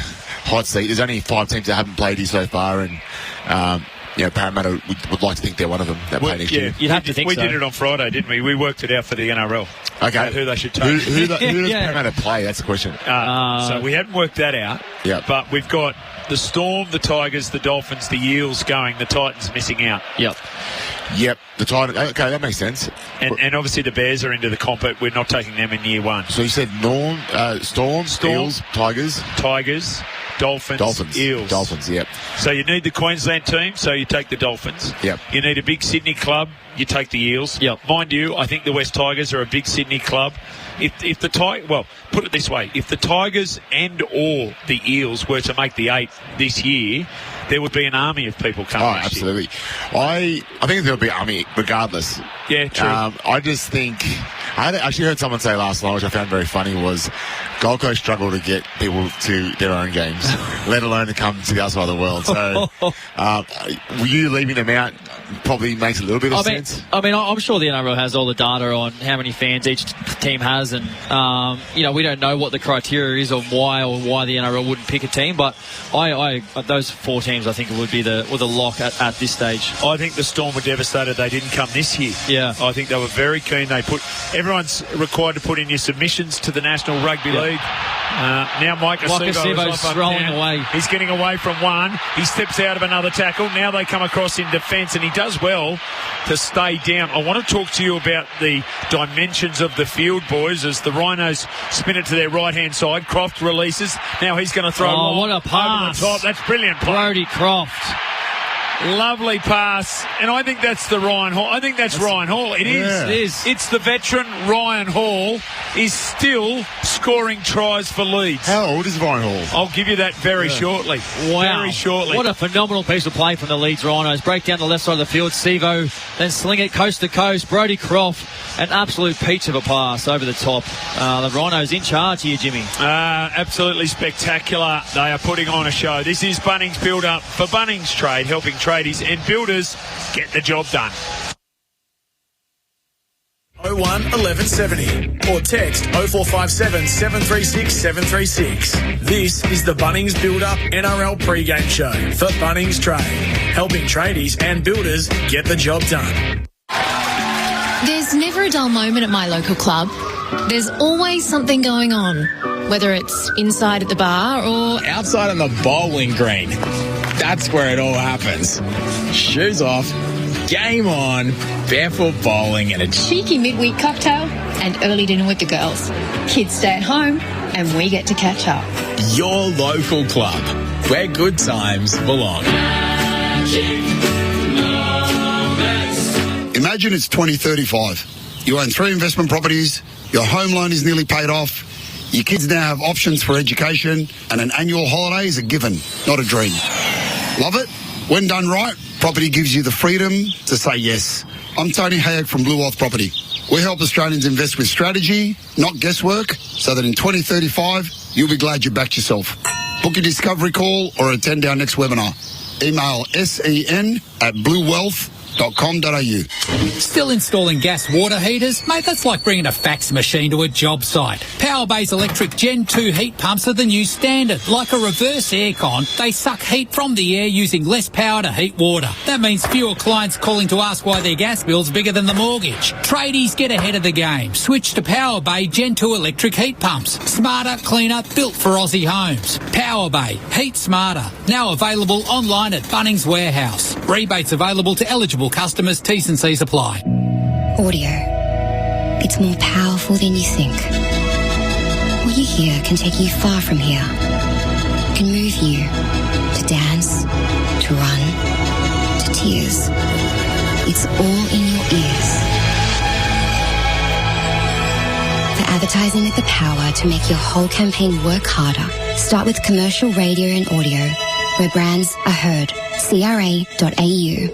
hot seat. There's only 5 teams that haven't played here so far, and Parramatta would like to think they're one of them that play next year. You'd have to think we so. did it on Friday, didn't we? We worked it out for the NRL. Okay. Who they should take. Who does Parramatta play? That's the question. So we haven't worked that out. Yeah. But we've got the Storm, the Tigers, the Dolphins, the Eels going. The Titans missing out. Yep, the Titans. Okay, that makes sense. And obviously the Bears are into the comp, but we're not taking them in year one. So you said Storm, Eels, Tigers, Dolphins, Eels. Dolphins, yep. So you need the Queensland team, so you take the Dolphins. Yep. You need a big Sydney club, you take the Eels. Yep. Mind you, I think the West Tigers are a big Sydney club. If the put it this way, if the Tigers and or the Eels were to make the 8 this year, there would be an army of people coming. Oh, absolutely. I think there'll be an army regardless. Yeah, true. I just think I actually heard someone say last night, which I found very funny, was Gold Coast struggle to get people to their own games, let alone to come to the other side of the world. So, you leaving them out probably makes a little bit of sense. I'm sure the NRL has all the data on how many fans each team has, and we don't know what the criteria is on why the NRL wouldn't pick a team. But those 4 teams, I think, would be the lock at this stage. I think the Storm were devastated they didn't come this year. Yeah, I think they were very keen. Everyone's required to put in your submissions to the National Rugby League. Now Mike Acevo's rolling away. He's getting away from one. He steps out of another tackle. Now they come across in defence, and he does well to stay down. I want to talk to you about the dimensions of the field, boys, as the Rhinos spin it to their right-hand side. Croft releases. Now he's going to throw what a pass. over the top. That's brilliant play. Brodie Croft. Lovely pass, and I think that's the Ryan Hall. I think that's Ryan Hall. It is. It's the veteran Ryan Hall is still scoring tries for Leeds. How old is Ryan Hall? I'll give you that very shortly. Wow. Very shortly. What a phenomenal piece of play from the Leeds Rhinos. Break down the left side of the field. Sevo, then sling it coast to coast. Brodie Croft, an absolute peach of a pass over the top. The Rhinos in charge here, Jimmy. Absolutely spectacular. They are putting on a show. This is Bunnings Build-Up for Bunnings Trade, helping tradies and builders get the job done. 01 1170 or text 0457 736 736. This is the Bunnings Build-Up NRL pre-game show for Bunnings Trade, helping tradies and builders get the job done. There's never a dull moment at my local club. There's always something going on, whether it's inside at the bar or outside on the bowling green. That's where it all happens. Shoes off, game on, barefoot bowling and a cheeky midweek cocktail and early dinner with the girls. Kids stay at home and we get to catch up. Your local club, where good times belong. Imagine it's 2035. You own 3 investment properties, your home loan is nearly paid off, your kids now have options for education, and an annual holiday is a given, not a dream. Love it? When done right, property gives you the freedom to say yes. I'm Tony Hayek from Blue Wealth Property. We help Australians invest with strategy, not guesswork, so that in 2035, you'll be glad you backed yourself. Book a discovery call or attend our next webinar. Email sen@bluewealth.com.au. Still installing gas water heaters? Mate, that's like bringing a fax machine to a job site. Powerbay's electric Gen 2 heat pumps are the new standard. Like a reverse aircon, they suck heat from the air using less power to heat water. That means fewer clients calling to ask why their gas bill's bigger than the mortgage. Tradies, get ahead of the game. Switch to Powerbay Gen 2 electric heat pumps. Smarter, cleaner, built for Aussie homes. Powerbay, heat smarter. Now available online at Bunnings Warehouse. Rebates available to eligible customers. T's and C's apply. Audio. It's more powerful than you think. What you hear can take you far from here. Can move you to dance, to run, to tears. It's all in your ears. For advertising with the power to make your whole campaign work harder, start with commercial radio and audio, where brands are heard. CRA.au.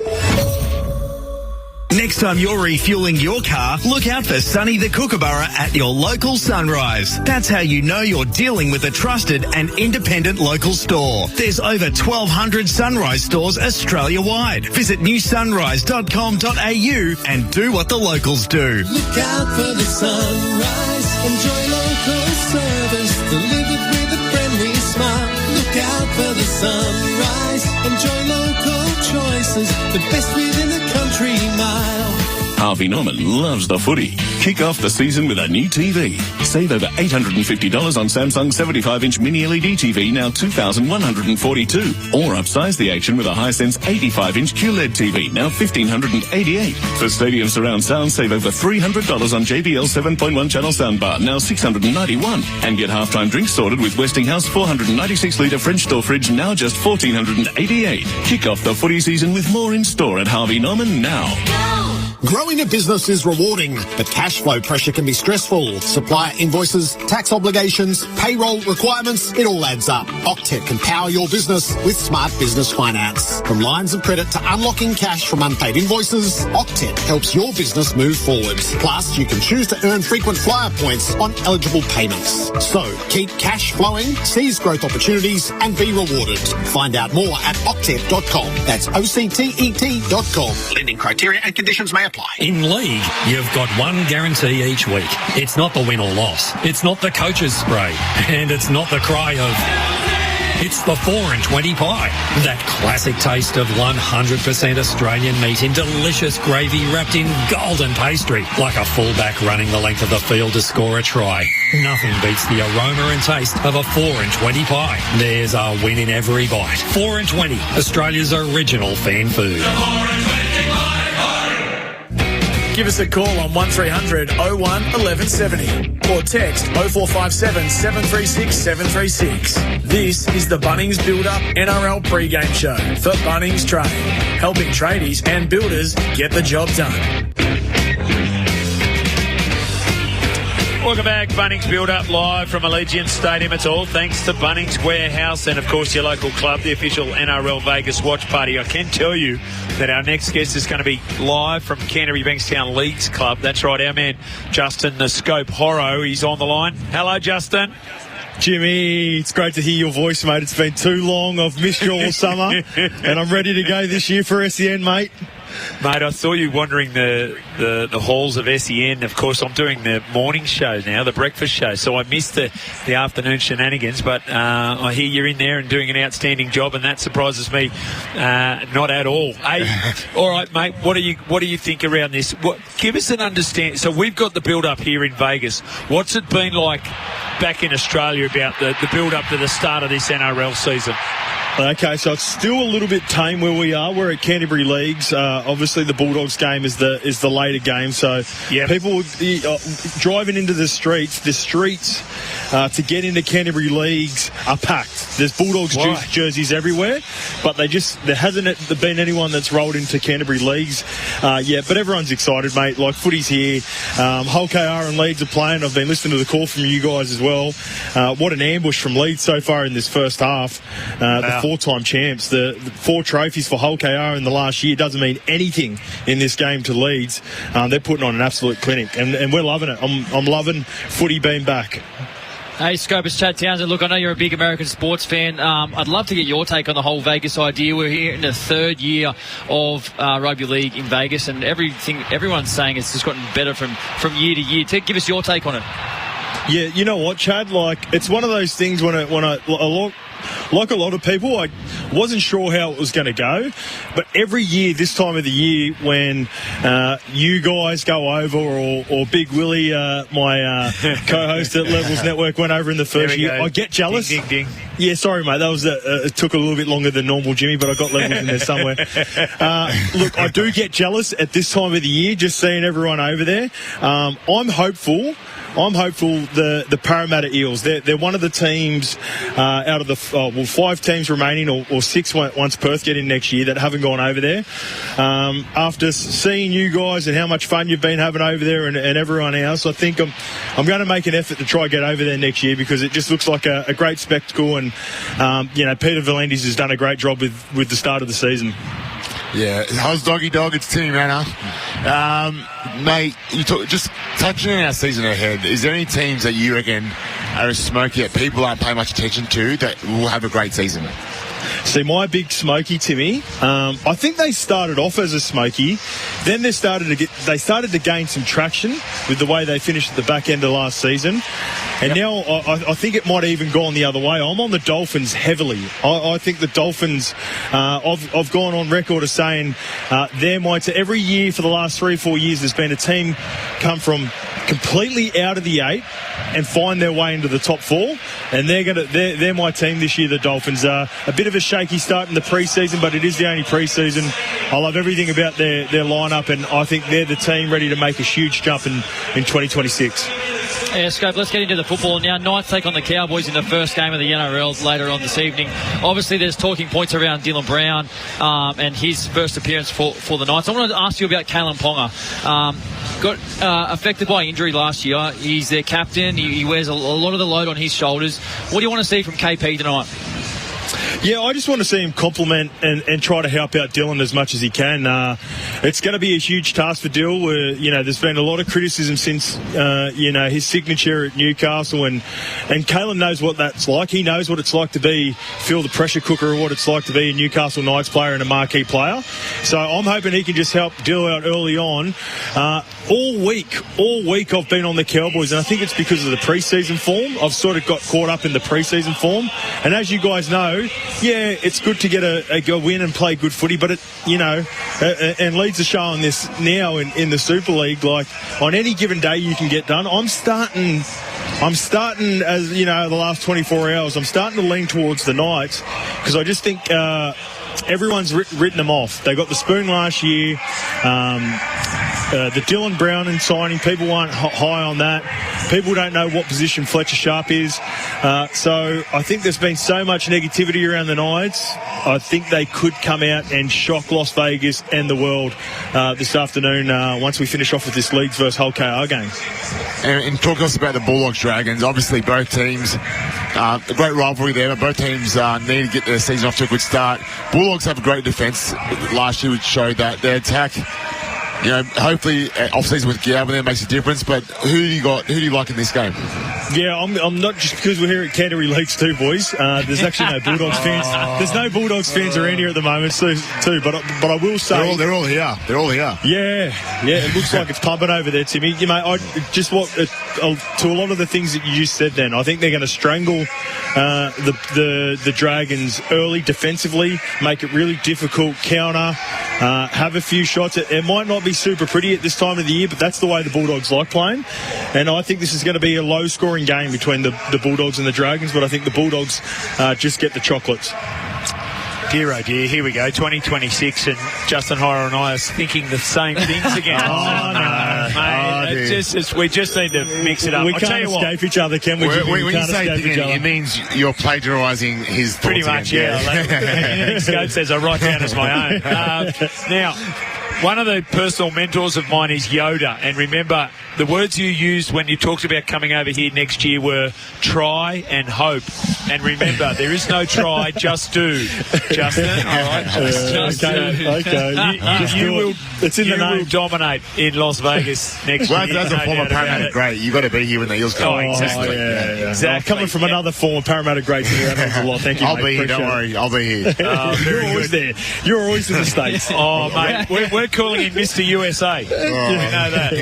Next time you're refueling your car, look out for Sonny the Kookaburra at your local Sunrise. That's how you know you're dealing with a trusted and independent local store. There's over 1,200 Sunrise stores Australia-wide. Visit newsunrise.com.au and do what the locals do. Look out for the Sunrise. Enjoy local service delivered with a friendly smile. Look out for the Sunrise. Enjoy local choices, the best within the country mile. Harvey Norman loves the footy. Kick off the season with a new TV. Save over $850 on Samsung 75-inch mini LED TV, now $2,142. Or upsize the action with a Hisense 85-inch QLED TV, now $1,588. For stadium surround sound, save over $300 on JBL 7.1 channel soundbar, now $691. And get halftime drinks sorted with Westinghouse 496-litre French door fridge, now just $1,488. Kick off the footy season with more in store at Harvey Norman now. Growing a business is rewarding, but cash flow pressure can be stressful. Supplier invoices, tax obligations, payroll requirements, it all adds up. Octet can power your business with smart business finance. From lines of credit to unlocking cash from unpaid invoices, Octet helps your business move forward. Plus, you can choose to earn frequent flyer points on eligible payments. So, keep cash flowing, seize growth opportunities, and be rewarded. Find out more at octet.com. That's OCTET.com. Lending criteria and conditions may apply. In league, you've got one guarantee each week. It's not the win or loss. It's not the coach's spray. And it's not the cry of... It's the 4 and 20 pie. That classic taste of 100% Australian meat in delicious gravy wrapped in golden pastry. Like a fullback running the length of the field to score a try. Nothing beats the aroma and taste of a 4 and 20 pie. There's a win in every bite. 4 and 20, Australia's original fan food. Give us a call on 1300 01 1170 or text 0457 736 736. This is the Bunnings Build-Up NRL pre-game show for Bunnings Trade, helping tradies and builders get the job done. Welcome back, Bunnings Build-Up live from Allegiant Stadium. It's all thanks to Bunnings Warehouse and, of course, your local club, the official NRL Vegas watch party. I can tell you that our next guest is going to be live from Canterbury Bankstown Leagues Club. That's right, our man Justin the Scope Horro. He's on the line. Hello, Justin. Jimmy, it's great to hear your voice, mate. It's been too long. I've missed you all summer, and I'm ready to go this year for SEN, mate. Mate, I saw you wandering the halls of SEN. Of course, I'm doing the morning show now, the breakfast show, so I missed the afternoon shenanigans, but I hear you're in there and doing an outstanding job, and that surprises me not at all. Hey, all right, mate, what do you think around this? Give us an understanding. So we've got the build-up here in Vegas. What's it been like back in Australia about the build-up to the start of this NRL season? Okay, so it's still a little bit tame where we are. We're at Canterbury Leagues. Obviously, the Bulldogs game is the later game. So people driving into the streets to get into Canterbury Leagues are packed. There's Bulldogs jerseys everywhere, but there hasn't been anyone that's rolled into Canterbury Leagues yet. But everyone's excited, mate. Like, footy's here. Hull KR and Leeds are playing. I've been listening to the call from you guys as well. What an ambush from Leeds so far in this first half. The 4-time champs, the 4 trophies for Hull KR in the last year doesn't mean anything in this game to Leeds. They're putting on an absolute clinic, and we're loving it. I'm loving footy being back. Hey, Scope, it's Chad Townsend. Look, I know you're a big American sports fan. I'd love to get your take on the whole Vegas idea. We're here in the 3rd year of rugby league in Vegas, and everyone's saying it's just gotten better from year to year. Give us your take on it. Yeah, you know what, Chad? Like, it's one of those things like a lot of people, I wasn't sure how it was going to go, but every year, this time of the year, when you guys go over, or Big Willie, my co-host at Levels Network, went over in the first year, I get jealous. Ding, ding, ding. Yeah, sorry, mate. That was it took a little bit longer than normal, Jimmy, but I got Levels in there somewhere. Look, I do get jealous at this time of the year, just seeing everyone over there. I'm hopeful the Parramatta Eels, they're one of the teams out of the 5 teams remaining, or 6 once Perth get in next year, that haven't gone over there. After seeing you guys and how much fun you've been having over there, and everyone else, I think I'm going to make an effort to try get over there next year, because it just looks like a great spectacle, and Peter V'landys has done a great job with the start of the season. Yeah, how's Doggy Dog? It's Timmy Manor. Mate, just touching on our season ahead, is there any teams that you reckon are a smoky that people aren't paying much attention to that will have a great season? See, my big smoky, Timmy, I think they started off as a smoky, then they started to gain some traction with the way they finished at the back end of last season, and now I think it might have even gone the other way. I'm on the Dolphins heavily. I think the Dolphins, I've gone on record as saying they're my team. Every year for the last 3 or 4 years, there's been a team come from completely out of the 8 and find their way into the top 4, and they're my team this year, the Dolphins. A bit of a shaky start in the pre-season, but it is the only pre-season. I love everything about their lineup, and I think they're the team ready to make a huge jump in 2026. Yeah, Scope, let's get into the football now. Knights take on the Cowboys in the first game of the NRL later on this evening. Obviously, there's talking points around Dylan Brown and his first appearance for the Knights. I want to ask you about Kalen Ponga. Got affected by injury last year. He's their captain. He wears a lot of the load on his shoulders. What do you want to see from KP tonight? Yeah, I just want to see him compliment and try to help out Dylan as much as he can. It's going to be a huge task for Dill. There's been a lot of criticism since his signature at Newcastle, and Kalen knows what that's like. He knows what it's like to feel the pressure cooker of what it's like to be a Newcastle Knights player and a marquee player. So I'm hoping he can just help Dill out early on. All week I've been on the Cowboys, and I think it's because of the pre-season form. I've sort of got caught up in the pre-season form, and as you guys know, yeah, it's good to get a win and play good footy, but and Leeds are showing this now in the Super League. Like, on any given day you can get done. I'm starting as the last 24 hours. I'm starting to lean towards the Knights, because I just think everyone's written them off. They got the spoon last year. The Dylan Brown and signing, people aren't high on that. People don't know what position Fletcher Sharp is. So I think there's been so much negativity around the Knights. I think they could come out and shock Las Vegas and the world this afternoon once we finish off with this Leeds versus Hull KR game. And talk to us about the Bulldogs Dragons. Obviously, both teams, a great rivalry there, but both teams need to get their season off to a good start. Bulldogs have a great defence last year, which showed that their attack hopefully off-season with Gavin there makes a difference. But who do you like in this game? Yeah, I'm not just because we're here at Canterbury Leagues too, boys. There's actually no Bulldogs fans. There's no Bulldogs fans around here at the moment too. But I will say they're all here. They're all here. Yeah. It looks like it's pumping over there, Timmy. I just to a lot of the things that you just said. Then I think they're going to strangle the Dragons early defensively, make it really difficult, counter, have a few shots. It might not be super pretty at this time of the year, but that's the way the Bulldogs like playing. And I think this is going to be a low-scoring game between the Bulldogs and the Dragons, but I think the Bulldogs just get the chocolates. Dear, oh dear, here we go, 2026, and Justin Hira and I are thinking the same things again. Mate, we just need to mix it up. We can't escape each other, can we? When you say it means you're plagiarising his thoughts. Pretty much, again. Anything Scope says I write down as my own. Now, one of the personal mentors of mine is Yoda, and remember, the words you used when you talked about coming over here next year were try and hope. And remember, there is no try, just do. Justin, all right? Just do. Okay. You will dominate in Las Vegas next year. Well, as a former Parramatta great, you've got to be here when the Eels come. Oh, exactly. Exactly. Coming from another former Parramatta great, that means a lot. Thank you, I'll be here, don't worry. I'll be here. You're always there. You're always in the States. Oh, mate, we're calling him Mr. USA. You know that.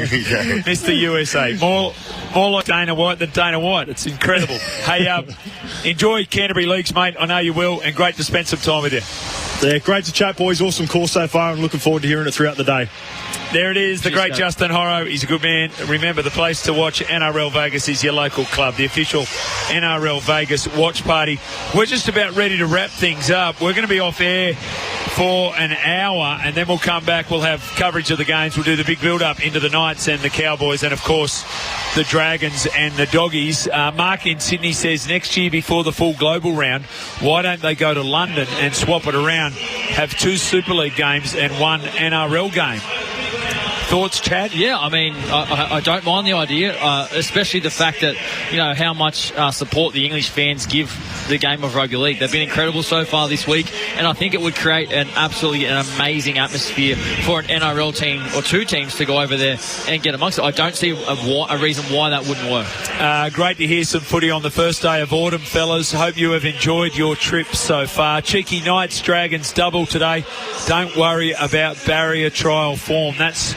Mr. USA. More like Dana White than Dana White. It's incredible. Hey, enjoy Canterbury Leagues, mate. I know you will, and great to spend some time with you. Yeah, great to chat, boys. Awesome call so far. I'm looking forward to hearing it throughout the day. There it is, the great Justin Hiro. He's a good man. Remember, the place to watch NRL Vegas is your local club, the official NRL Vegas watch party. We're just about ready to wrap things up. We're going to be off air for an hour, and then we'll come back. We'll have coverage of the games. We'll do the big build-up into the Knights and the Cowboys, and, of course, the Dragons and the Doggies. Mark in Sydney says next year before the full global round, why don't they go to London and swap it around, have 2 Super League games and 1 NRL game? Thoughts, Chad? Yeah, I mean, I don't mind the idea, especially the fact that, how much support the English fans give the game of rugby league. They've been incredible so far this week, and I think it would create an amazing atmosphere for an NRL team or 2 teams to go over there and get amongst it. I don't see a reason why that wouldn't work. Great to hear some footy on the first day of autumn, fellas. Hope you have enjoyed your trip so far. Cheeky Knights, Dragons double today. Don't worry about barrier trial form. That's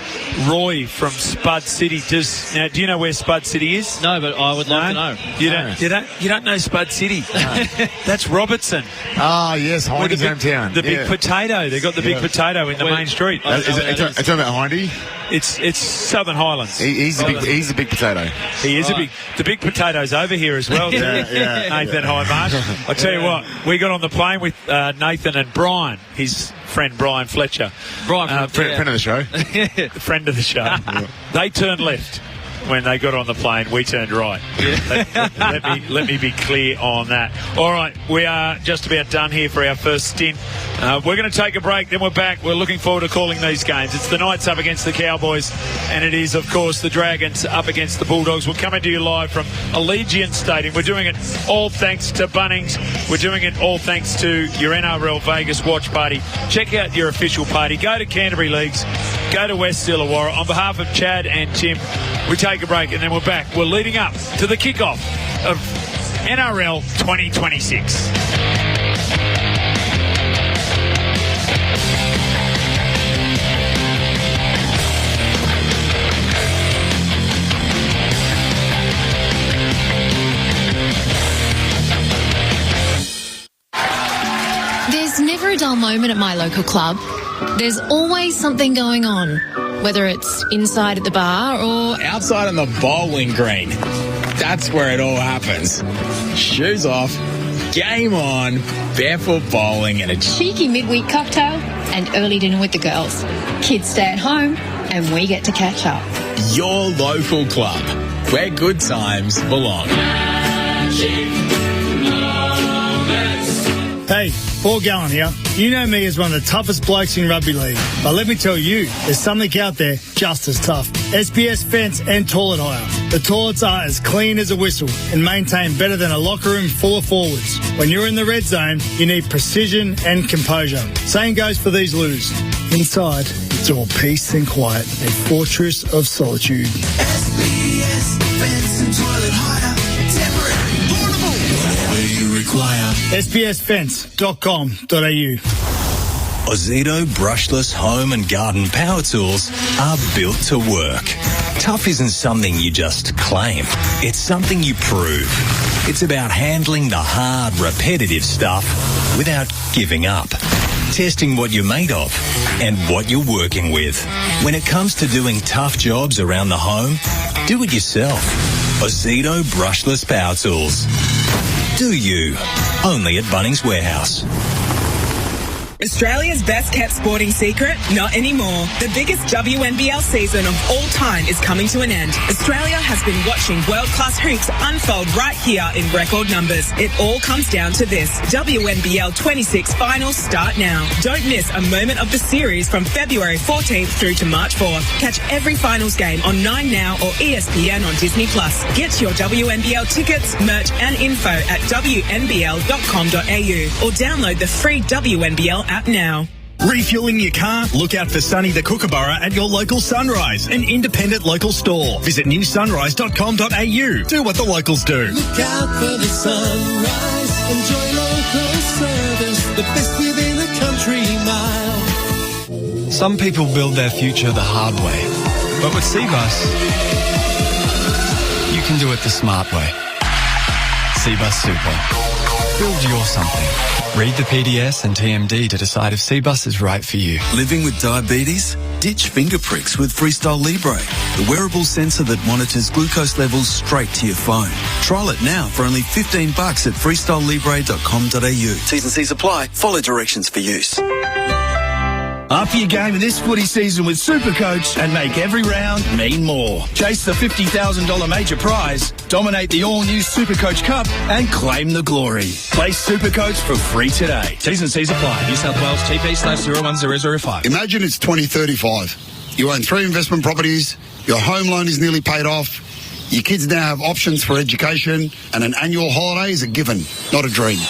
Roy from Spud City. Do you know where Spud City is? No, but I would like to know. You don't know Spud City. That's Robertson. Ah, yes, Hindy's hometown. The big potato. They've got the big potato in the main street. It's talking about Hindy? It's Southern Highlands. He's the big potato. He is the big potato's over here as well. Nathan Highmarsh. I tell you what, we got on the plane with Nathan and Brian, his friend Brian Fletcher. Brian, friend of the show. Friend of the show. They turned left when they got on the plane. We turned right. Let me be clear on that. All right, we are just about done here for our first stint. We're going to take a break, then we're back. We're looking forward to calling these games. It's the Knights up against the Cowboys, and it is, of course, the Dragons up against the Bulldogs. We're coming to you live from Allegiant Stadium. We're doing it all thanks to Bunnings. We're doing it all thanks to your NRL Vegas watch party. Check out your official party. Go to Canterbury Leagues. Go to West Illawarra. On behalf of Chad and Tim, we take a break and then we're back. We're leading up to the kickoff of NRL 2026. There's never a dull moment at my local club. There's always something going on, whether it's inside at the bar or outside on the bowling green. That's where it all happens. Shoes off, game on, barefoot bowling and a cheeky midweek cocktail and early dinner with the girls. Kids stay at home and we get to catch up. Your local club, where good times belong. Hey, Paul Gallen here. You know me as one of the toughest blokes in rugby league. But let me tell you, there's something out there just as tough. SPS Fence and Toilet Hire. The toilets are as clean as a whistle and maintain better than a locker room full of forwards. When you're in the red zone, you need precision and composure. Same goes for these loos. Inside, It's all peace and quiet, a fortress of solitude. SBS Fence and Toilet Hire. Temporary, portable, whatever you require. sbsfence.com.au. Ozito brushless home and garden power tools are built to work. Tough isn't something you just claim. It's something you prove. It's about handling the hard, repetitive stuff without giving up. Testing what you're made of and what you're working with. When it comes to doing tough jobs around the home, do it yourself. Ozito brushless power tools. Do you? Only at Bunnings Warehouse. Australia's best kept sporting secret? Not anymore. The biggest WNBL season of all time is coming to an end. Australia has been watching world-class hoops unfold right here in record numbers. It all comes down to this. WNBL 26 finals start now. Don't miss a moment of the series from February 14th through to March 4th. Catch every finals game on 9Now or ESPN on Disney+. Get your WNBL tickets, merch and info at wnbl.com.au or download the free WNBL app now. Refueling your car? Look out for Sunny the Kookaburra at your local Sunrise, an independent local store. Visit newsunrise.com.au. Do what the locals do. Look out for the sunrise. Enjoy local service. The best within a country mile. Some people build their future the hard way. But with CBus, you can do it the smart way. CBus Super. Build your something. Read the PDS and TMD to decide if CBus is right for you. Living with diabetes? Ditch finger pricks with Freestyle Libre, the wearable sensor that monitors glucose levels straight to your phone. Trial it now for only $15 at freestylelibre.com.au. T's and C's apply. Follow directions for use. Up your game this footy season with Supercoach and make every round mean more. Chase the $50,000 major prize, dominate the all-new Supercoach Cup and claim the glory. Play Supercoach for free today. T's and C's apply. New South Wales TP/01005. Imagine it's 2035. You own 3 investment properties, your home loan is nearly paid off, your kids now have options for education, and an annual holiday is a given, not a dream.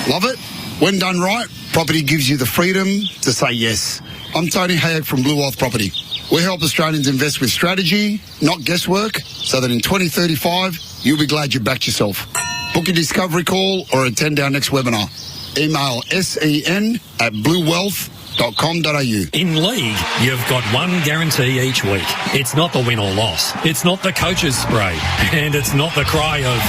Love it? When done right, property gives you the freedom to say yes. I'm Tony Hayek from Blue Wealth Property. We help Australians invest with strategy, not guesswork, so that in 2035, you'll be glad you backed yourself. Book a discovery call or attend our next webinar. Email sen@bluewealth.com.au. In league, you've got one guarantee each week. It's not the win or loss. It's not the coach's spray. And it's not the cry of...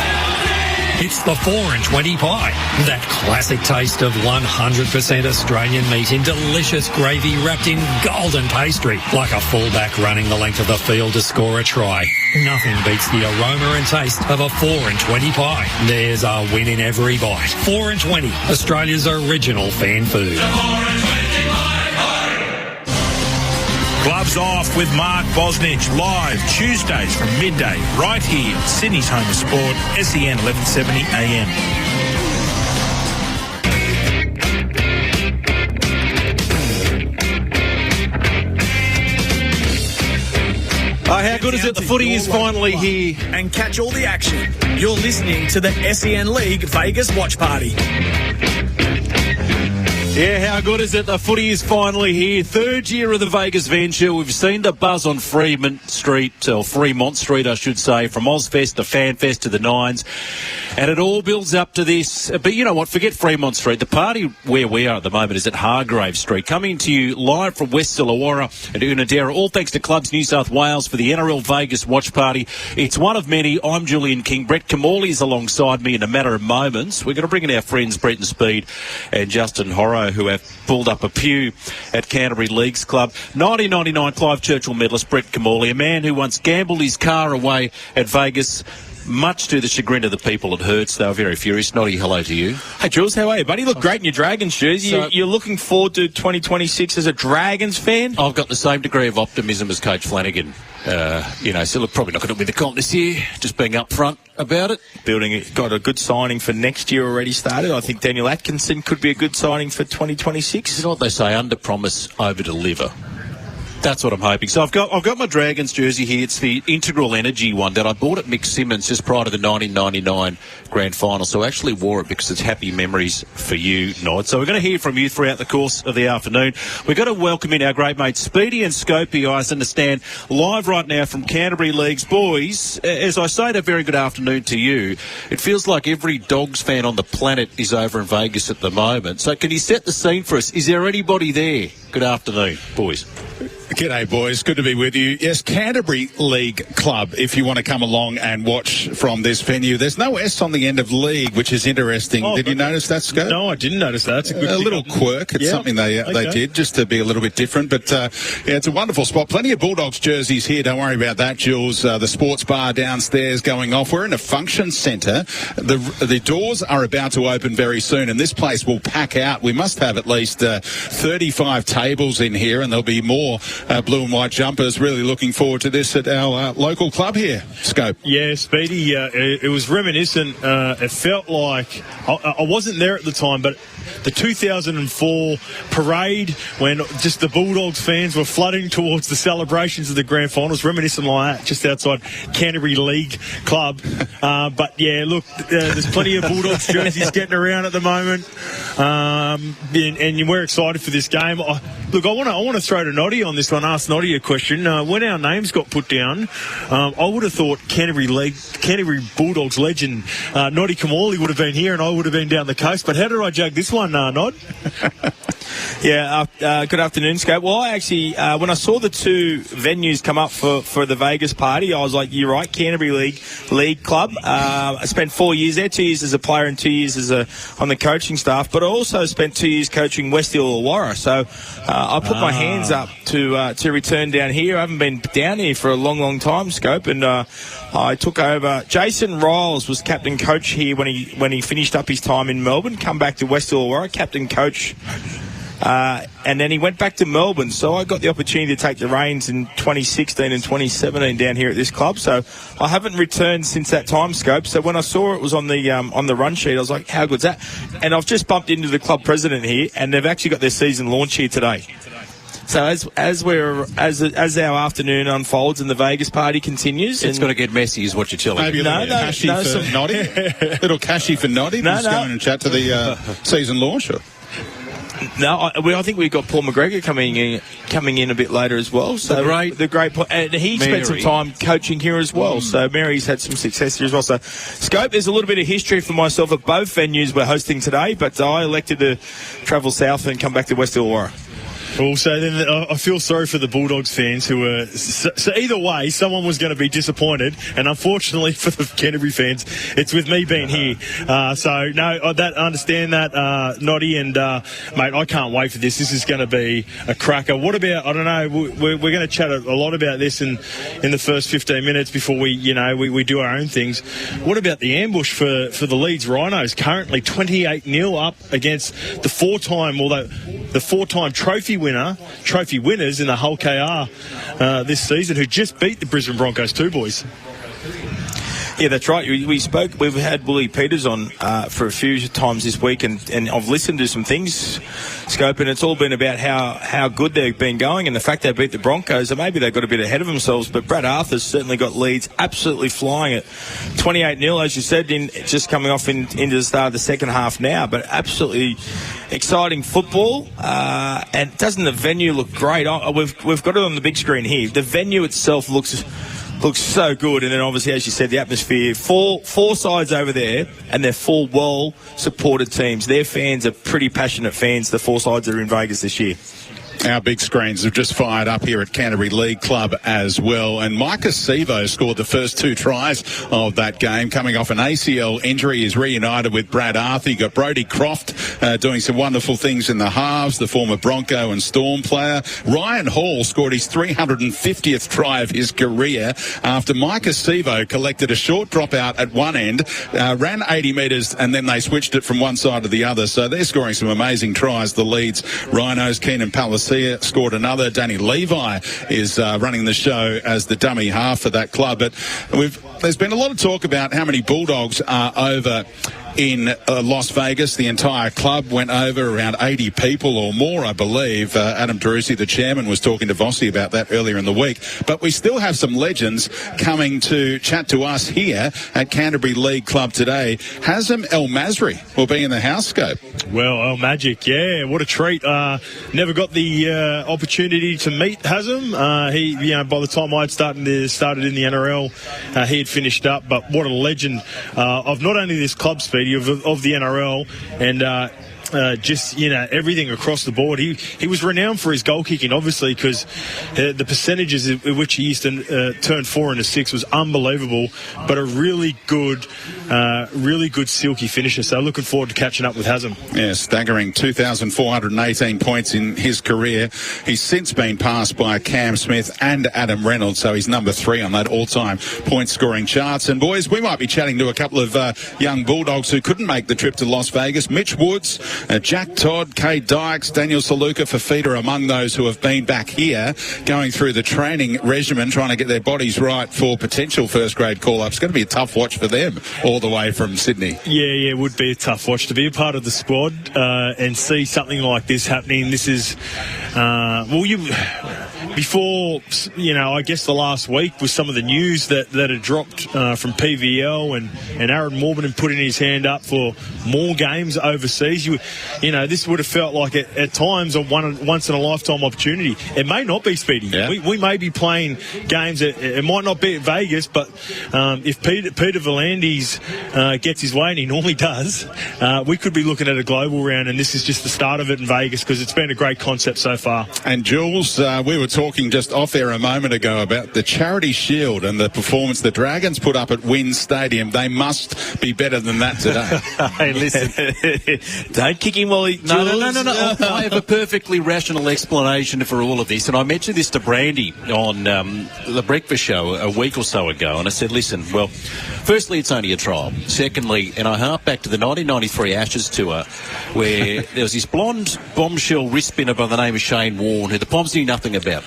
It's the 4 and 20 pie. That classic taste of 100% Australian meat in delicious gravy wrapped in golden pastry. Like a fullback running the length of the field to score a try. Nothing beats the aroma and taste of a 4 and 20 pie. There's a win in every bite. 4 and 20, Australia's original fan food. Gloves Off with Mark Bosnich, live Tuesdays from midday, right here, Sydney's home of sport, SEN 1170 AM. How good is it? The footy is finally here. And catch all the action. You're listening to the SEN League Vegas Watch Party. Yeah, how good is it? The footy is finally here. 3rd year of the Vegas venture. We've seen the buzz on Fremont Street, I should say, from Ozfest to FanFest to the Nines. And it all builds up to this. But you know what? Forget Fremont Street. The party where we are at the moment is at Hargrave Street. Coming to you live from West Illawarra and Unadera. All thanks to Clubs New South Wales for the NRL Vegas Watch Party. It's one of many. I'm Julian King. Brett Camorley is alongside me in a matter of moments. We're going to bring in our friends Brett and Speed and Justin Horro, who have pulled up a pew at Canterbury Leagues Club. 1999 Clive Churchill medalist Brett Camorley, a man who once gambled his car away at Vegas, much to the chagrin of the people at Hertz. They were very furious. Noddy, hello to you. Hey, Jules, how are you, buddy? You look great in your Dragons shoes. You're looking forward to 2026 as a Dragons fan? I've got the same degree of optimism as Coach Flanagan. So look, probably not going to win the comp this year, just being upfront about it. Got a good signing for next year already started. I think Daniel Atkinson could be a good signing for 2026. You know what they say, under promise, over deliver. That's what I'm hoping. So I've got my Dragons jersey here. It's the Integral Energy one that I bought at Mick Simmons just prior to the 1999 Grand Final. So I actually wore it because it's happy memories for you, Nod. So we're going to hear from you throughout the course of the afternoon. We're going to welcome in our great mates Speedy and Scopey, I understand, live right now from Canterbury Leagues. Boys, as I say, a very good afternoon to you. It feels like every Dogs fan on the planet is over in Vegas at the moment. So can you set the scene for us? Is there anybody there? Good afternoon, boys. G'day, boys. Good to be with you. Yes, Canterbury League Club, if you want to come along and watch from this venue. There's no S on the end of league, which is interesting. Did you notice that, Scott? No, I didn't notice that. It's a little quirk. It's something they did just to be a little bit different. But, it's a wonderful spot. Plenty of Bulldogs jerseys here. Don't worry about that, Jules. The sports bar downstairs going off. We're in a function centre. The doors are about to open very soon, and this place will pack out. We must have at least 35 tables in here, and there'll be more blue and white jumpers. Really looking forward to this at our local club here, Scope. Yeah, Speedy, it was reminiscent. It felt like, I wasn't there at the time, but the 2004 parade when just the Bulldogs fans were flooding towards the celebrations of the grand finals, reminiscent like that, just outside Canterbury League Club. But yeah, look, there's plenty of Bulldogs jerseys getting around at the moment, and we're excited for this game. Look, I want to throw to Noddy on this one. Ask Noddy a question. When our names got put down, I would have thought Canterbury Bulldogs legend Noddy Kamali would have been here, and I would have been down the coast. But how did I jug this one, Nod? Yeah, good afternoon, Scope. Well, I actually, when I saw the two venues come up for the Vegas party, I was like, you're right, Canterbury League Club. I spent 4 years there, 2 years as a player and 2 years as on the coaching staff, but I also spent 2 years coaching West Illawarra. So I put my hands up to return down here. I haven't been down here for a long, long time, Scope, and I took over. Jason Riles was captain coach here when he finished up his time in Melbourne, come back to West Illawarra, captain coach. And then he went back to Melbourne, so I got the opportunity to take the reins in 2016 and 2017 down here at this club. So I haven't returned since that time, Scope. So when I saw it was on the run sheet, I was like, how good's that? And I've just bumped into the club president here, and they've actually got their season launch here today. So as our afternoon unfolds and the Vegas party continues, it's going to get messy, is what you're telling me. Maybe a little cashy for Noddy. Little cashy for Noddy. Just going and chat to the season launch. No, I think we've got Paul McGregor coming in a bit later as well. So the great, and he Mary. spent some time coaching here as well. So Mary's had some success here as well. So Scope, there's a little bit of history for myself at both venues we're hosting today, but I elected to travel south and come back to West Illawarra. Well, so then I feel sorry for the Bulldogs fans who were... So either way, someone was going to be disappointed, and unfortunately for the Canterbury fans, it's with me being here. So, no, I understand that, Noddy, and, mate, I can't wait for this. This is going to be a cracker. What about, I don't know, we're going to chat a lot about this in the first 15 minutes before we do our own things. What about the ambush for the Leeds Rhinos? Currently 28-0 up against the four-time trophy winners in the Hull KR this season, who just beat the Brisbane Broncos too, boys. Yeah, that's right. We've had Willie Peters on for a few times this week, and I've listened to some things, Scope, and it's all been about how good they've been going and the fact they beat the Broncos, and maybe they got a bit ahead of themselves, but Brad Arthur's certainly got Leeds absolutely flying at 28-0, as you said, just coming off into the start of the second half now, but absolutely exciting football. And doesn't the venue look great? We've got it on the big screen here. The venue itself looks so good, and then obviously, as you said, the atmosphere. Four sides over there, and they're four well-supported teams. Their fans are pretty passionate fans, the four sides that are in Vegas this year. Our big screens have just fired up here at Canterbury League Club as well. And Micah Sevo scored the first two tries of that game. Coming off an ACL injury, he's reunited with Brad Arthur. You got Brodie Croft doing some wonderful things in the halves, the former Bronco and Storm player. Ryan Hall scored his 350th try of his career after Micah Sevo collected a short dropout at one end, ran 80 metres, and then they switched it from one side to the other. So they're scoring some amazing tries, the Leeds Rhinos. Keenan Palacia scored another. Danny Levi is running the show as the dummy half for that club. But there's been a lot of talk about how many Bulldogs are over in Las Vegas. The entire club went over, around 80 people or more, I believe. Adam Drusi, the chairman, was talking to Vossi about that earlier in the week. But we still have some legends coming to chat to us here at Canterbury League Club today. Hazem El Masri will be in the house scope. Well, El Magic, yeah, what a treat. Never got the opportunity to meet Hazem. He, by the time I'd started in the NRL, he had finished up. But what a legend of not only this club, Speedy, of the NRL, and just everything across the board. He was renowned for his goal kicking, obviously, because the percentages at which he used to turn 4 into 6 was unbelievable. But a really good silky finisher. So looking forward to catching up with Hazem. Yeah, staggering 2,418 points in his career. He's since been passed by Cam Smith and Adam Reynolds, so he's number 3 on that all-time point-scoring charts. And boys, we might be chatting to a couple of young Bulldogs who couldn't make the trip to Las Vegas. Mitch Woods, Jack Todd, Kay Dykes, Daniel Saluka, Fafita among those who have been back here going through the training regimen, trying to get their bodies right for potential first-grade call-ups. It's going to be a tough watch for them all the way from Sydney. Yeah, it would be a tough watch to be a part of the squad and see something like this happening. This is, before, I guess the last week was some of the news that had dropped from PVL and Aaron Morban putting his hand up for more games overseas. This would have felt like at times a once in a lifetime opportunity. It may not be, Speedy. Yeah. We may be playing games. It might not be at Vegas, but if Peter V'landys gets his way, and he normally does, we could be looking at a global round, and this is just the start of it in Vegas because it's been a great concept so far. And Jules, we were talking just off air a moment ago about the Charity Shield and the performance the Dragons put up at Wynn Stadium. They must be better than that today. Hey, listen, don't kick him while he... No. I have a perfectly rational explanation for all of this, and I mentioned this to Brandy on the breakfast show a week or so ago, and I said, listen, well, firstly, it's only a trial. Secondly, and I hark back to the 1993 Ashes tour, where there was this blonde bombshell wrist spinner by the name of Shane Warne, who the Poms knew nothing about.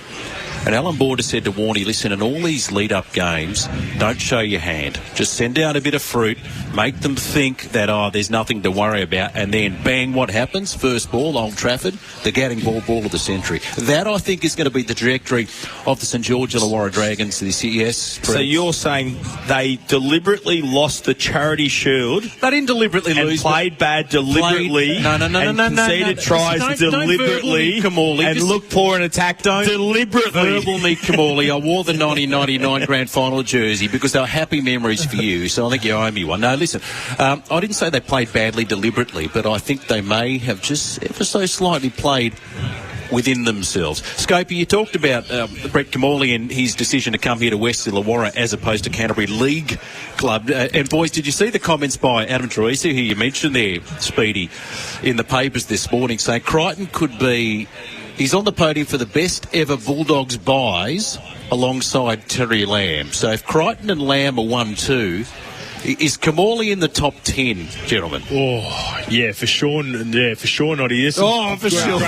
And Alan Border said to Warney, listen, in all these lead-up games, don't show your hand. Just send out a bit of fruit, make them think that, there's nothing to worry about, and then, bang, what happens? First ball, Old Trafford, the Gadding ball of the century. That, I think, is going to be the trajectory of the St George Illawarra Dragons this year. Yes. So you're saying they deliberately lost the Charity Shield? They didn't deliberately lose. Played bad deliberately. No. Conceded tries deliberately. And look poor in attack. Deliberately. Verbal me, Kamali. I wore the 1999 grand final jersey because they were happy memories for you, so I think you owe me one. No, listen, I didn't say they played badly deliberately, but I think they may have just ever so slightly played within themselves. Scopey, you talked about Brett Kamali and his decision to come here to West Illawarra as opposed to Canterbury League Club. And boys, did you see the comments by Adam Troisi, who you mentioned there, Speedy, in the papers this morning, saying Crichton could be... He's on the podium for the best ever Bulldogs buys alongside Terry Lamb. So if Crichton and Lamb are 1-2, is Kamali in the top 10, gentlemen? Oh, yeah, for sure. Yeah, for sure, Noddy. For sure.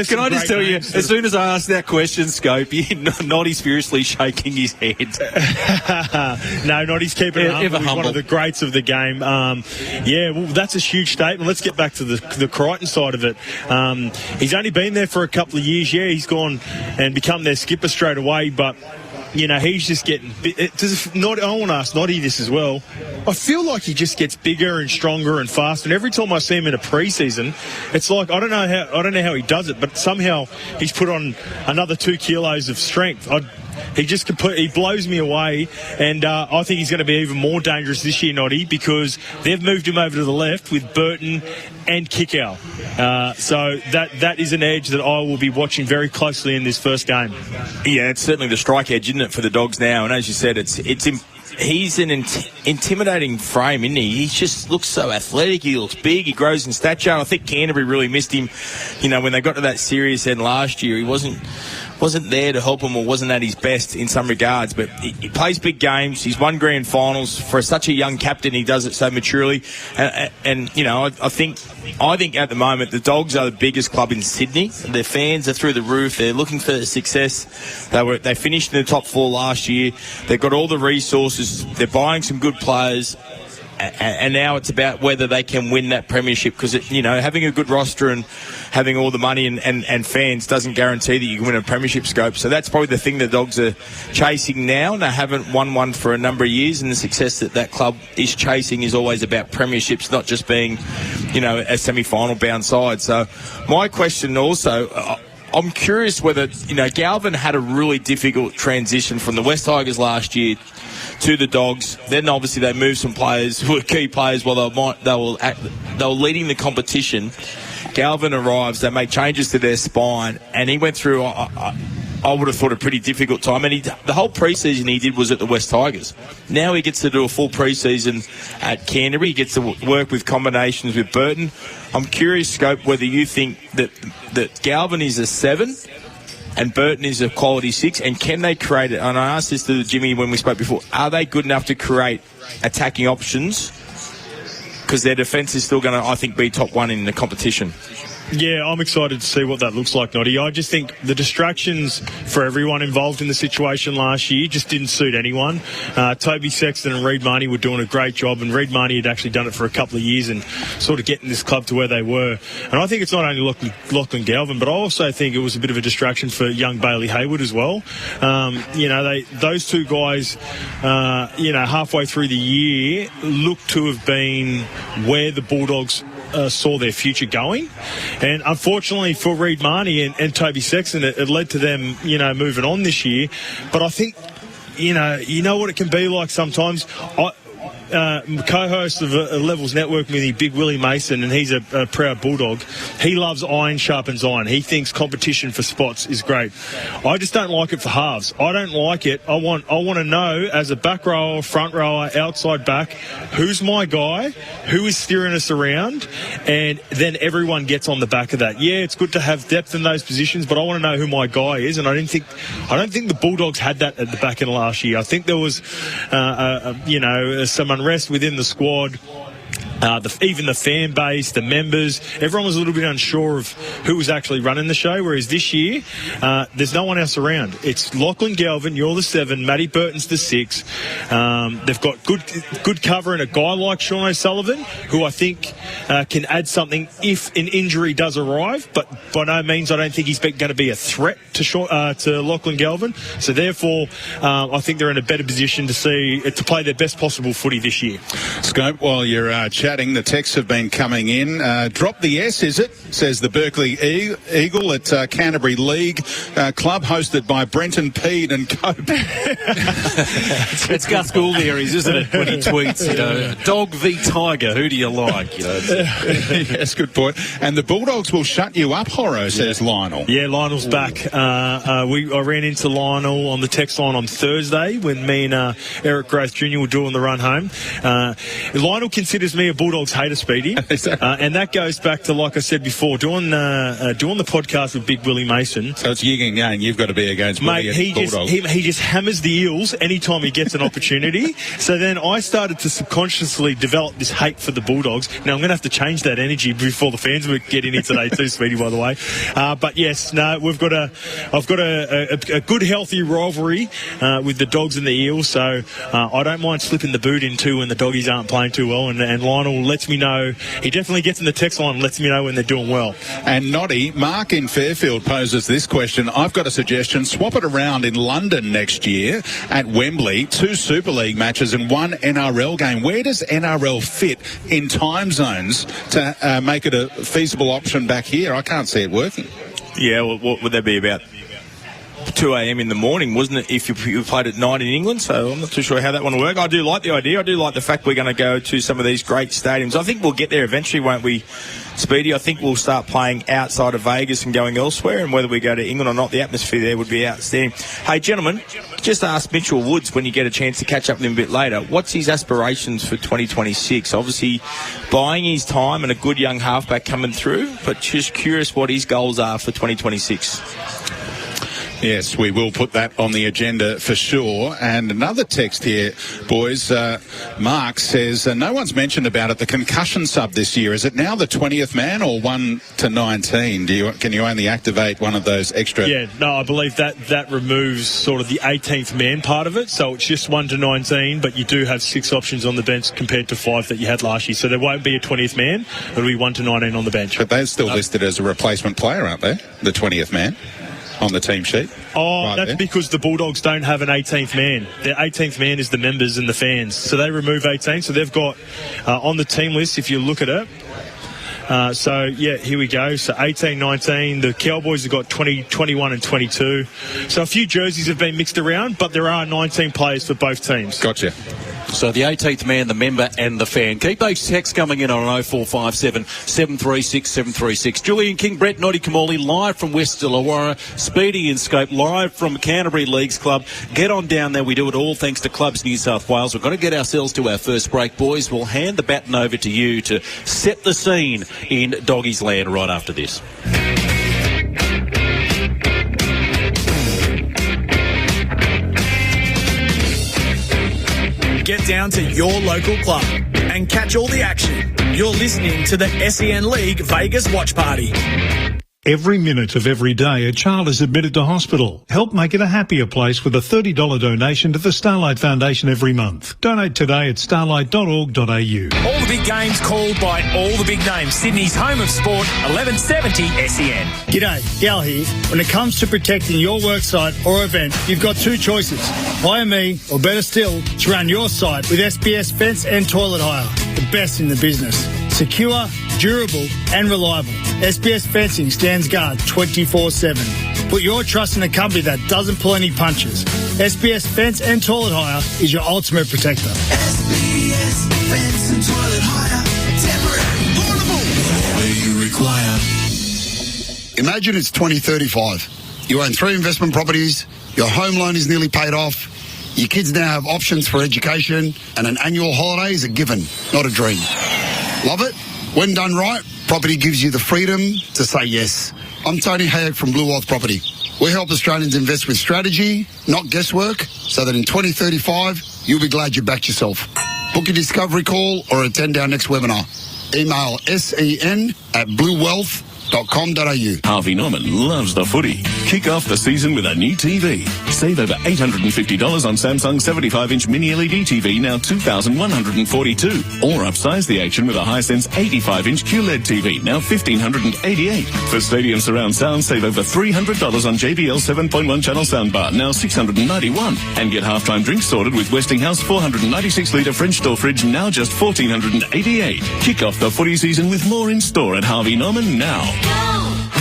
Can I just tell you, as soon as I asked that question, Scopey, Noddy's furiously shaking his head. No, Noddy's keeping it humble. He's one of the greats of the game. That's a huge statement. Let's get back to the Crichton side of it. He's only been there for a couple of years. Yeah, he's gone and become their skipper straight away, but... he's just getting... I want to ask Noddy this as well. I feel like he just gets bigger and stronger and faster. And every time I see him in a pre-season, it's like, I don't know how he does it, but somehow he's put on another 2 kilos of strength. He blows me away, and I think he's going to be even more dangerous this year, Noddy, because they've moved him over to the left with Burton and Kickow. So that is an edge that I will be watching very closely in this first game. Yeah, it's certainly the strike edge, isn't it, for the Dogs now? And as you said, he's an intimidating frame, isn't he? He just looks so athletic. He looks big. He grows in stature. I think Canterbury really missed him. When they got to that serious end last year, he wasn't there to help him or wasn't at his best in some regards, but he plays big games. He's won grand finals. For such a young captain, he does it so maturely. And I think at the moment the Dogs are the biggest club in Sydney. Their fans are through the roof. They're looking for success. They finished in the top 4 last year. They've got all the resources. They're buying some good players. and now it's about whether they can win that premiership, because having a good roster and having all the money and fans doesn't guarantee that you can win a premiership scope. So that's probably the thing the Dogs are chasing now, and they haven't won one for a number of years, and the success that club is chasing is always about premierships, not just being a semi-final bound side. So my question also, I'm curious whether Galvin had a really difficult transition from the West Tigers last year to the Dogs. Then obviously they moved some players who were key players while they were leading the competition. Galvin arrives, they make changes to their spine, and he went through, I would have thought, a pretty difficult time. And the whole pre-season he did was at the West Tigers. Now he gets to do a full pre-season at Canterbury. He gets to work with combinations with Burton. I'm curious, Scope, whether you think that Galvin is a 7 and Burton is a quality 6, and can they create it? And I asked this to Jimmy when we spoke before. Are they good enough to create attacking options? Because their defence is still going to, I think, be top 1 in the competition. Yeah, I'm excited to see what that looks like, Noddy. I just think the distractions for everyone involved in the situation last year just didn't suit anyone. Toby Sexton and Reid Marnie were doing a great job, and Reid Marnie had actually done it for a couple of years and sort of getting this club to where they were. And I think it's not only Lachlan Galvin, but I also think it was a bit of a distraction for young Bailey Hayward as well. Those two guys, halfway through the year, looked to have been where the Bulldogs saw their future going. And unfortunately for Reid Marnie and Toby Sexton, it led to them, moving on this year. But I think, you know what it can be like sometimes. Co-host of Levels Network with me, Big Willie Mason, and he's a proud Bulldog. He loves iron sharpens iron. He thinks competition for spots is great. I just don't like it for halves. I don't like it. I want to know, as a back rower, front rower, outside back, who's my guy, who is steering us around, and then everyone gets on the back of that. Yeah, it's good to have depth in those positions, but I want to know who my guy is, and I don't think the Bulldogs had that at the back end of last year. I think there was, some unrest within the squad. Even the fan base, the members, everyone was a little bit unsure of who was actually running the show, whereas this year, there's no one else around. It's Lachlan Galvin, you're the 7, Matty Burton's the 6. They've got good cover and a guy like Sean O'Sullivan, who I think can add something if an injury does arrive, but by no means I don't think he's going to be a threat to Lachlan Galvin. So therefore, I think they're in a better position to play their best possible footy this year. Scope, while you're chatting, the texts have been coming in. Drop the S, is it? Says the Berkeley Eagle at Canterbury League Club, hosted by Brenton Peed and Cope. It's Gus Gouldiery's, isn't it, when he tweets, dog v tiger, who do you like? Yes, good point. And the Bulldogs will shut you up, Horror, says Lionel. Yeah, Lionel's back. I ran into Lionel on the text line on Thursday when me and Eric Grace Jr. were doing the run home. Lionel considers me a Bulldogs hater, Speedy. And that goes back to, like I said before, doing the podcast with Big Willie Mason. So it's yin and yang. You've got to be against Mate, he just hammers the Eels anytime he gets an opportunity. So then I started to subconsciously develop this hate for the Bulldogs. Now I'm going to have to change that energy before the fans will get in here today too, Speedy, by the way. But yes, no, I've got a good, healthy rivalry with the Dogs and the Eels. So I don't mind slipping the boot in too when the Doggies aren't playing too well. And Lionel lets me know. He definitely gets in the text line and lets me know when they're doing well. And Noddy, Mark in Fairfield poses this question. I've got a suggestion. Swap it around in London next year at Wembley. 2 Super League matches and 1 NRL game. Where does NRL fit in time zones to make it a feasible option back here? I can't see it working. Yeah, well, what would that be about? 2 a.m. in the morning, wasn't it, if you played at night in England? So I'm not too sure how that one will work. I do like the idea. I do like the fact we're going to go to some of these great stadiums. I think we'll get there eventually, won't we, Speedy? I think we'll start playing outside of Vegas and going elsewhere, and whether we go to England or not, the atmosphere there would be outstanding. Hey, gentlemen, just ask Mitchell Woods when you get a chance to catch up with him a bit later. What's his aspirations for 2026? Obviously, buying his time and a good young halfback coming through, but just curious what his goals are for 2026. Yes, we will put that on the agenda for sure. And another text here, boys. Mark says, no one's mentioned about it, the concussion sub this year. Is it now the 20th man or 1 to 19? Can you only activate one of those extra? Yeah, no, I believe that removes sort of the 18th man part of it. So it's just 1 to 19, but you do have 6 options on the bench compared to 5 that you had last year. So there won't be a 20th man. It'll be 1 to 19 on the bench. But they're still listed as a replacement player, aren't they? The 20th man on the team sheet. Oh, right that's there. because the Bulldogs don't have an 18th man. Their 18th man is the members and the fans. So they remove 18. So they've got on the team list, if you look at it, so, yeah, here we go. So 18, 19. The Cowboys have got 20, 21 and 22. So a few jerseys have been mixed around, but there are 19 players for both teams. Gotcha. So the 18th man, the member and the fan. Keep those texts coming in on 0457 736 736. Julian King, Brett Noddy Kamali, live from West Illawarra. Speedy and Scope, live from Canterbury Leagues Club. Get on down there. We do it all thanks to Clubs New South Wales. We're going to get ourselves to our first break, boys. We'll hand the baton over to you to set the scene in Doggies Land right after this. Get down to your local club and catch all the action. You're listening to the SEN League Vegas Watch Party. Every minute of every day, a child is admitted to hospital. Help make it a happier place with a $30 donation to the Starlight Foundation every month. Donate today at starlight.org.au. All the big games called by all the big names. Sydney's home of sport, 1170 SEN. G'day, Gal here. When it comes to protecting your worksite or event, you've got 2 choices. Hire me, or better still, to run your site with SBS Fence and Toilet Hire. The best in the business. Secure, durable and reliable. SBS Fencing stands guard 24/7. Put your trust in a company that doesn't pull any punches. SBS Fence and Toilet Hire is your ultimate protector. SBS Fence and Toilet Hire. Temporary, portable, whatever you require. Imagine it's 2035. You own 3 investment properties, your home loan is nearly paid off, your kids now have options for education, and an annual holiday is a given, not a dream. Love it? When done right, property gives you the freedom to say yes. I'm Tony Hayek from Blue Wealth Property. We help Australians invest with strategy, not guesswork, so that in 2035, you'll be glad you backed yourself. Book a discovery call or attend our next webinar. Email sen@bluewealth.com.au. Harvey Norman loves the footy. Kick off the season with a new TV. Save over $850 on Samsung 75-inch mini LED TV, now $2,142. Or upsize the action with a Hisense 85-inch QLED TV, now $1,588. For stadium surround sound, save over $300 on JBL 7.1 channel soundbar, now $691. And get halftime drinks sorted with Westinghouse 496-litre French door fridge, now just $1,488. Kick off the footy season with more in store at Harvey Norman now.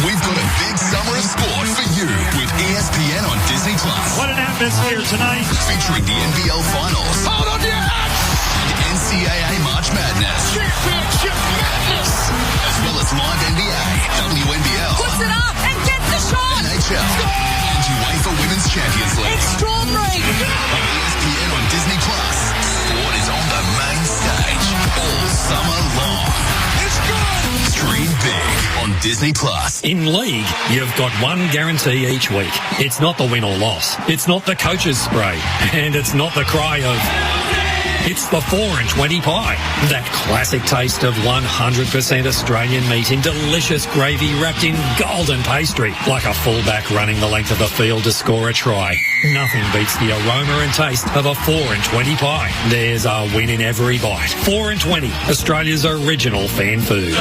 We've got a big summer of sport for you with ESPN on Disney+. What an atmosphere tonight. Featuring the NBL Finals. Hold on to your hat! And NCAA March Madness. Championship madness! As well as live NBA, WNBL. Puts it up and gets the shot! NHL. And UEFA Women's Champions League. Extraordinary! On ESPN on Disney+. Sport is on the main stage all summer long. It's good! Stream big on Disney+. In League, you've got one guarantee each week. It's not the win or loss. It's not the coach's spray. And it's not the cry of... It's the 4 and 20 pie. That classic taste of 100% Australian meat in delicious gravy wrapped in golden pastry. Like a fullback running the length of the field to score a try. Nothing beats the aroma and taste of a 4 and 20 pie. There's a win in every bite. 4 and 20, Australia's original fan food.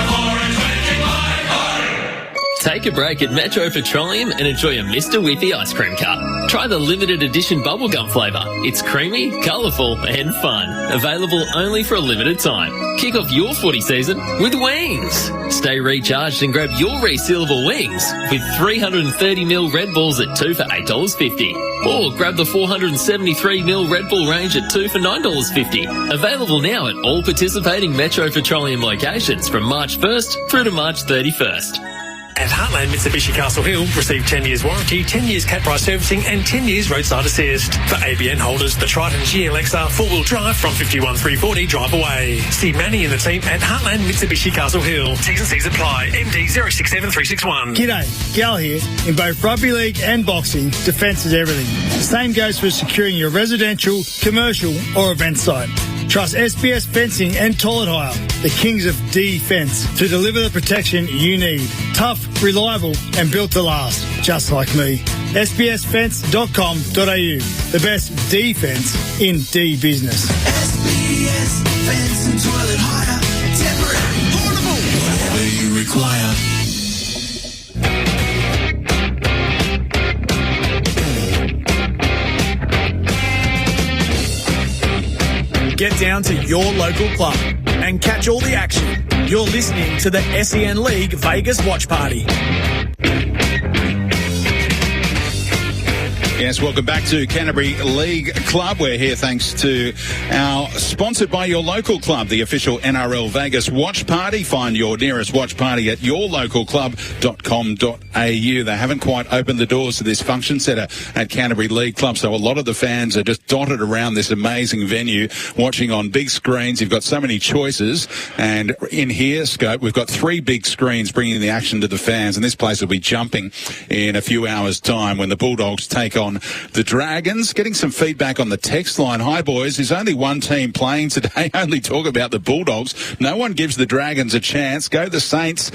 Take a break at Metro Petroleum and enjoy a Mr. Whippy ice cream cup. Try the limited edition bubblegum flavour. It's creamy, colourful and fun. Available only for a limited time. Kick off your footy season with wings. Stay recharged and grab your resealable wings with 330ml Red Bulls at 2 for $8.50. Or grab the 473ml Red Bull range at 2 for $9.50. Available now at all participating Metro Petroleum locations from March 1st through to March 31st. At Heartland Mitsubishi Castle Hill, receive 10 years warranty, 10 years cat price servicing and 10 years roadside assist. For ABN holders, the Triton GLXR 4-wheel drive from 51,340 drive away. See Manny and the team at Heartland Mitsubishi Castle Hill. T's and C's apply. MD 067361. G'day, Gal here. In both rugby league and boxing, defence is everything. The same goes for securing your residential, commercial or event site. Trust SBS Fencing and Toilet Hire, the kings of defence, to deliver the protection you need. Tough, reliable and built to last, just like me. sbsfence.com.au, the best defence in D-business. SBS Fence and Toilet Hire. Temporary, portable, whatever you require. Get down to your local club and catch all the action. You're listening to the SEN League Vegas Watch Party. Yes, welcome back to Canterbury League Club. We're here thanks to our sponsored by your local club, the official NRL Vegas Watch Party. Find your nearest watch party at yourlocalclub.com.au. They haven't quite opened the doors to this function centre at Canterbury League Club, so a lot of the fans are just dotted around this amazing venue, watching on big screens. You've got so many choices, and in here, Scope, we've got 3 big screens bringing the action to the fans, and this place will be jumping in a few hours' time when the Bulldogs take on the Dragons. Getting some feedback on the text line. Hi, boys. There's only one team playing today. Only talk about the Bulldogs. No one gives the Dragons a chance. Go the Saints.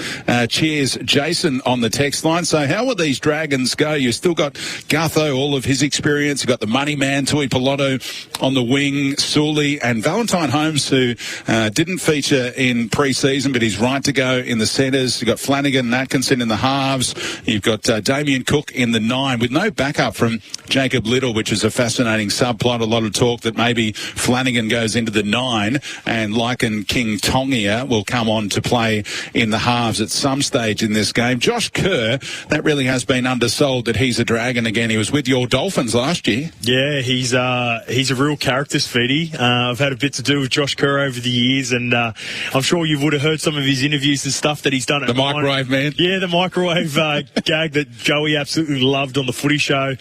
Cheers, Jason, on the text line. So how will these Dragons go? You've still got Gutho, all of his experience. You've got the money man, Tui Piloto on the wing, Sully, and Valentine Holmes, who didn't feature in pre-season, but he's right to go in the centres. You've got Flanagan and Atkinson in the halves. You've got Damien Cook in the 9 with no backup from Jacob Little, which is a fascinating subplot. A lot of talk that maybe Flanagan goes into the 9 and Lycan King Tongia will come on to play in the halves at some stage in this game. Josh Kerr, that really has been undersold that he's a Dragon again. He was with your Dolphins last year. Yeah, he's a real character, Speedy. I've had a bit to do with Josh Kerr over the years, and I'm sure you would have heard some of his interviews and stuff that he's done. The microwave man. Yeah, the microwave gag that Joey absolutely loved on the footy show.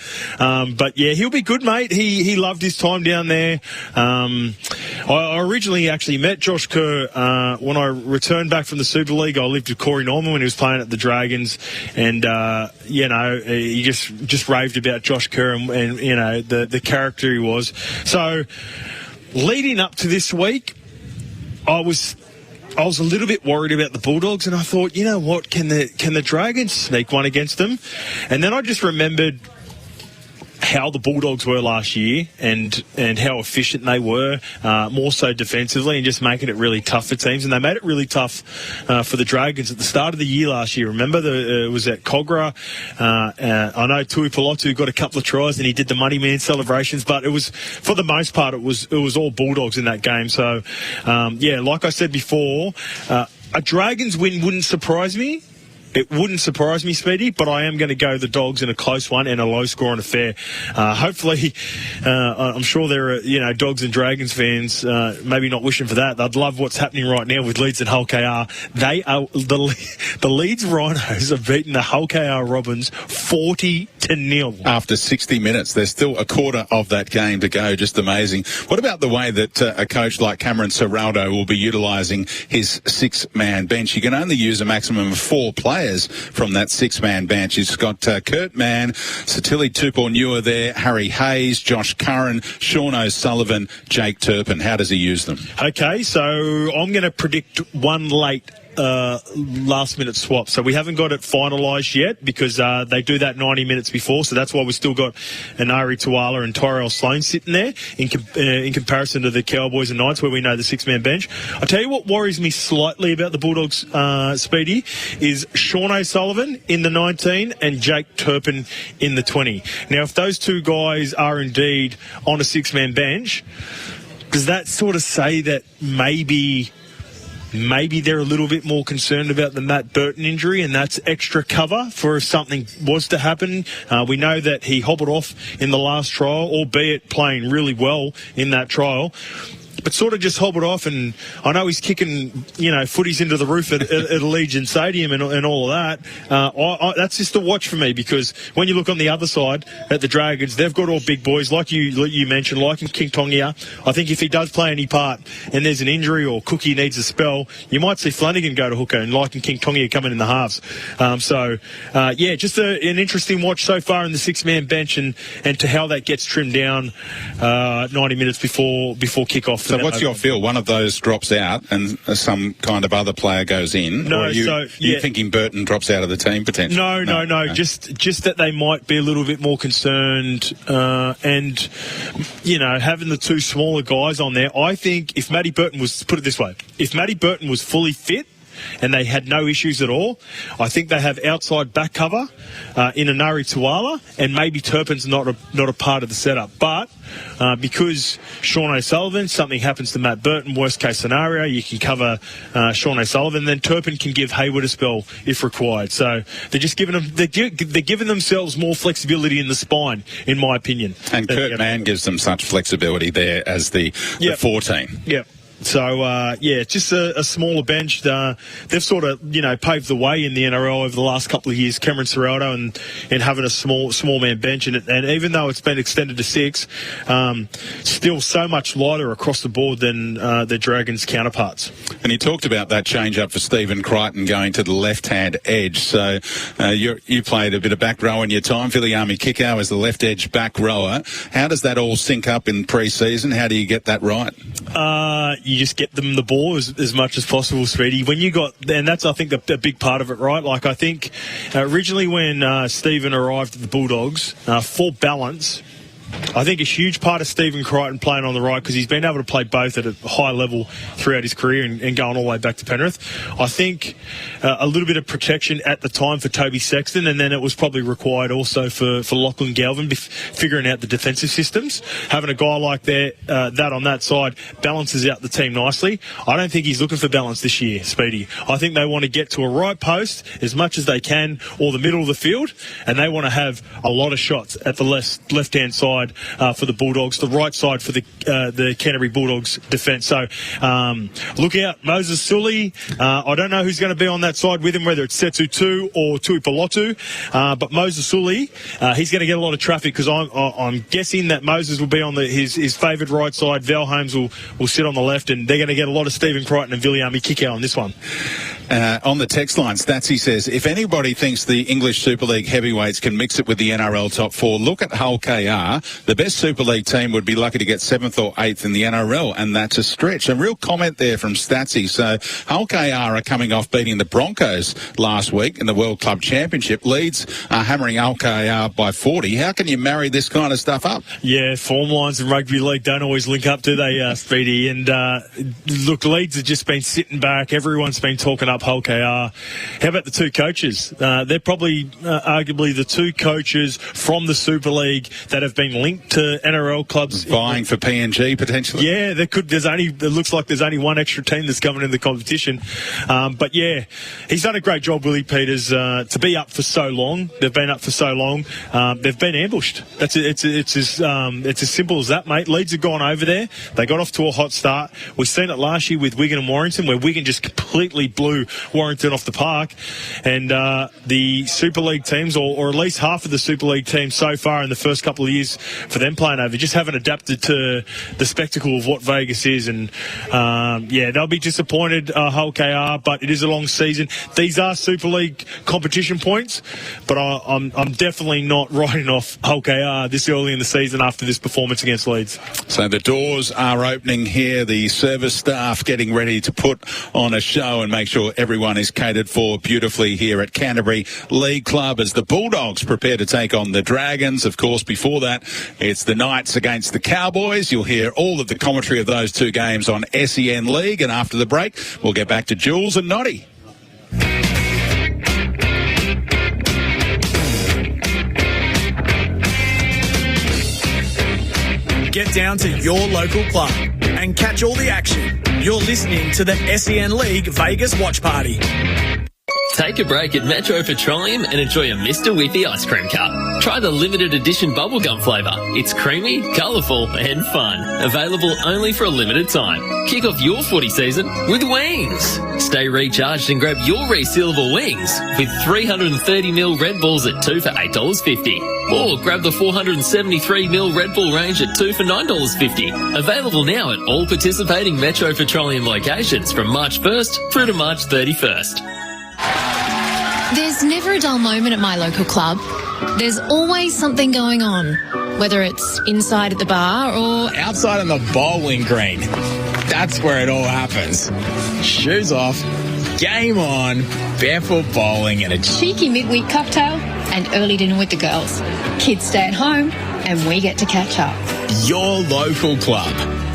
But yeah, he'll be good, mate. He loved his time down there. I originally actually met Josh Kerr when I returned back from the Super League. I lived with Corey Norman when he was playing at the Dragons, and he just raved about Josh Kerr and you know the character he was. So leading up to this week, I was a little bit worried about the Bulldogs, and I thought, you know what, can the Dragons sneak one against them? And then I just remembered how the Bulldogs were last year and how efficient they were, more so defensively, and just making it really tough for teams. And they made it really tough for the Dragons at the start of the year last year. Remember, it was at Cogra. I know Tui Pilotu got a couple of tries and he did the money man celebrations, but it was, for the most part, it was all Bulldogs in that game. So, like I said before, a Dragons win wouldn't surprise me. It wouldn't surprise me, Speedy, but I am going to go the Dogs in a close one and a low-scoring affair. Hopefully, I'm sure there are, Dogs and Dragons fans maybe not wishing for that. They'd love what's happening right now with Leeds and Hull KR. They are the Leeds Rhinos have beaten the Hull KR Robins 40-0 after 60 minutes. There's still a quarter of that game to go. Just amazing. What about the way that a coach like Cameron Serraldo will be utilising his 6-man bench? You can only use a maximum of 4 players from that 6-man bench. He's got Kurt Mann, Satili Tupouniua there, Harry Hayes, Josh Curran, Sean O'Sullivan, Jake Turpin. How does he use them? Okay, so I'm going to predict one late last minute swap. So we haven't got it finalised yet because they do that 90 minutes before. So that's why we've still got an Ari Tuala and Tyrell Sloan sitting there in comparison to the Cowboys and Knights where we know the 6-man bench. I'll tell you what worries me slightly about the Bulldogs, Speedy, is Sean O'Sullivan in the 19 and Jake Turpin in the 20. Now, if those two guys are indeed on a 6-man bench, does that sort of say that maybe they're a little bit more concerned about the Matt Burton injury, and that's extra cover for if something was to happen? We know that he hobbled off in the last trial, albeit playing really well in that trial. but sort of just hobbled off. And I know he's kicking, footies into the roof at Allegiant Stadium and all of that. That's just a watch for me, because when you look on the other side at the Dragons, they've got all big boys, like you mentioned, like in King Tongia. I think if he does play any part and there's an injury or Cookie needs a spell, you might see Flanagan go to hooker, and like in King Tongia coming in the halves. Just an interesting watch so far in the six-man bench, and to how that gets trimmed down 90 minutes before kickoff. So what's your feel? One of those drops out and some kind of other player goes in? No, or are you thinking Burton drops out of the team potentially? No. Just that they might be a little bit more concerned, and having the two smaller guys on there. I think if Matty Burton was, put it this way, if Matty Burton was fully fit and they had no issues at all, I think they have outside back cover in Anari Tuala, and maybe Turpin's not a part of the setup. But because Sean O'Sullivan, something happens to Matt Burton, worst case scenario, you can cover Sean O'Sullivan, then Turpin can give Hayward a spell if required. So they're just they're giving themselves more flexibility in the spine, in my opinion. And Kurt Mann gives them such flexibility there as the 14. Yep. So, just a smaller bench. They've sort of, paved the way in the NRL over the last couple of years, Cameron Serraldo, and having a small man bench. And even though it's been extended to 6, still so much lighter across the board than the Dragons' counterparts. And you talked about that change up for Stephen Crichton going to the left-hand edge. So you played a bit of back row in your time. Viliami Kikau is the left edge back rower. How does that all sync up in pre-season? How do you get that right? You just get them the ball as much as possible, Speedy. When you got, and that's, I think, a big part of it, right? Like, I think originally when Stephen arrived at the Bulldogs, for balance, I think a huge part of Stephen Crichton playing on the right, because he's been able to play both at a high level throughout his career and going all the way back to Penrith. I think a little bit of protection at the time for Toby Sexton, and then it was probably required also for Lachlan Galvin, figuring out the defensive systems. Having a guy like that on that side balances out the team nicely. I don't think he's looking for balance this year, Speedy. I think they want to get to a right post as much as they can, or the middle of the field, and they want to have a lot of shots at the left-hand side for the Bulldogs, the right side for the Canterbury Bulldogs defence. So look out, Moses Sully. I don't know who's going to be on that side with him, whether it's Setsu Tu or Tuipulotu, but Moses Sully, he's going to get a lot of traffic, because I'm guessing that Moses will be on his favoured right side. Val Holmes will sit on the left, and they're going to get a lot of Stephen Crichton and Viliami Kikau on this one. On the text line, Statsy says, if anybody thinks the English Super League heavyweights can mix it with the NRL top 4, look at Hull KR. The best Super League team would be lucky to get 7th or 8th in the NRL, and that's a stretch. A real comment there from Statsy. So Hull KR are coming off beating the Broncos last week in the World Club Championship. Leeds are hammering Hull KR by 40. How can you marry this kind of stuff up? Yeah, form lines in rugby league don't always link up, do they, Speedy? And look, Leeds have just been sitting back. Everyone's been talking up Hull KR. How about the two coaches? They're probably arguably the two coaches from the Super League that have been linked to NRL clubs. Vying for PNG potentially? Yeah, it looks like there's only one extra team that's coming in the competition. But yeah, he's done a great job, Willie Peters, to be up for so long. They've been up for so long. They've been ambushed. It's as simple as that, mate. Leeds have gone over there. They got off to a hot start. We've seen it last year with Wigan and Warrington, where Wigan just completely blew Warrington off the park. And the Super League teams, or at least half of the Super League teams so far in the first couple of years for them playing over, just haven't adapted to the spectacle of what Vegas is. And they'll be disappointed, Hull KR, but it is a long season. These are Super League competition points, but I'm definitely not writing off Hull KR this early in the season after this performance against Leeds. So the doors are opening here. The service staff getting ready to put on a show and make sure everyone is catered for beautifully here at Canterbury League Club as the Bulldogs prepare to take on the Dragons. Of course, before that, it's the Knights against the Cowboys. You'll hear all of the commentary of those two games on SEN League, and after the break, we'll get back to Jules and Noddy. Get down to your local club and catch all the action. You're listening to the SEN League Vegas Watch Party. Take a break at Metro Petroleum and enjoy a Mr. Whippy ice cream cup. Try the limited edition bubblegum flavour. It's creamy, colourful and fun. Available only for a limited time. Kick off your footy season with wings. Stay recharged and grab your resealable wings with 330ml Red Bulls at 2 for $8.50. Or grab the 473ml Red Bull range at 2 for $9.50. Available now at all participating Metro Petroleum locations from March 1st through to March 31st. There's never a dull moment at my local club. There's always something going on, whether it's inside at the bar or outside on the bowling green. That's where it all happens. Shoes off, game on, barefoot bowling and a cheeky midweek cocktail and early dinner with the girls. Kids stay at home and we get to catch up. Your local club,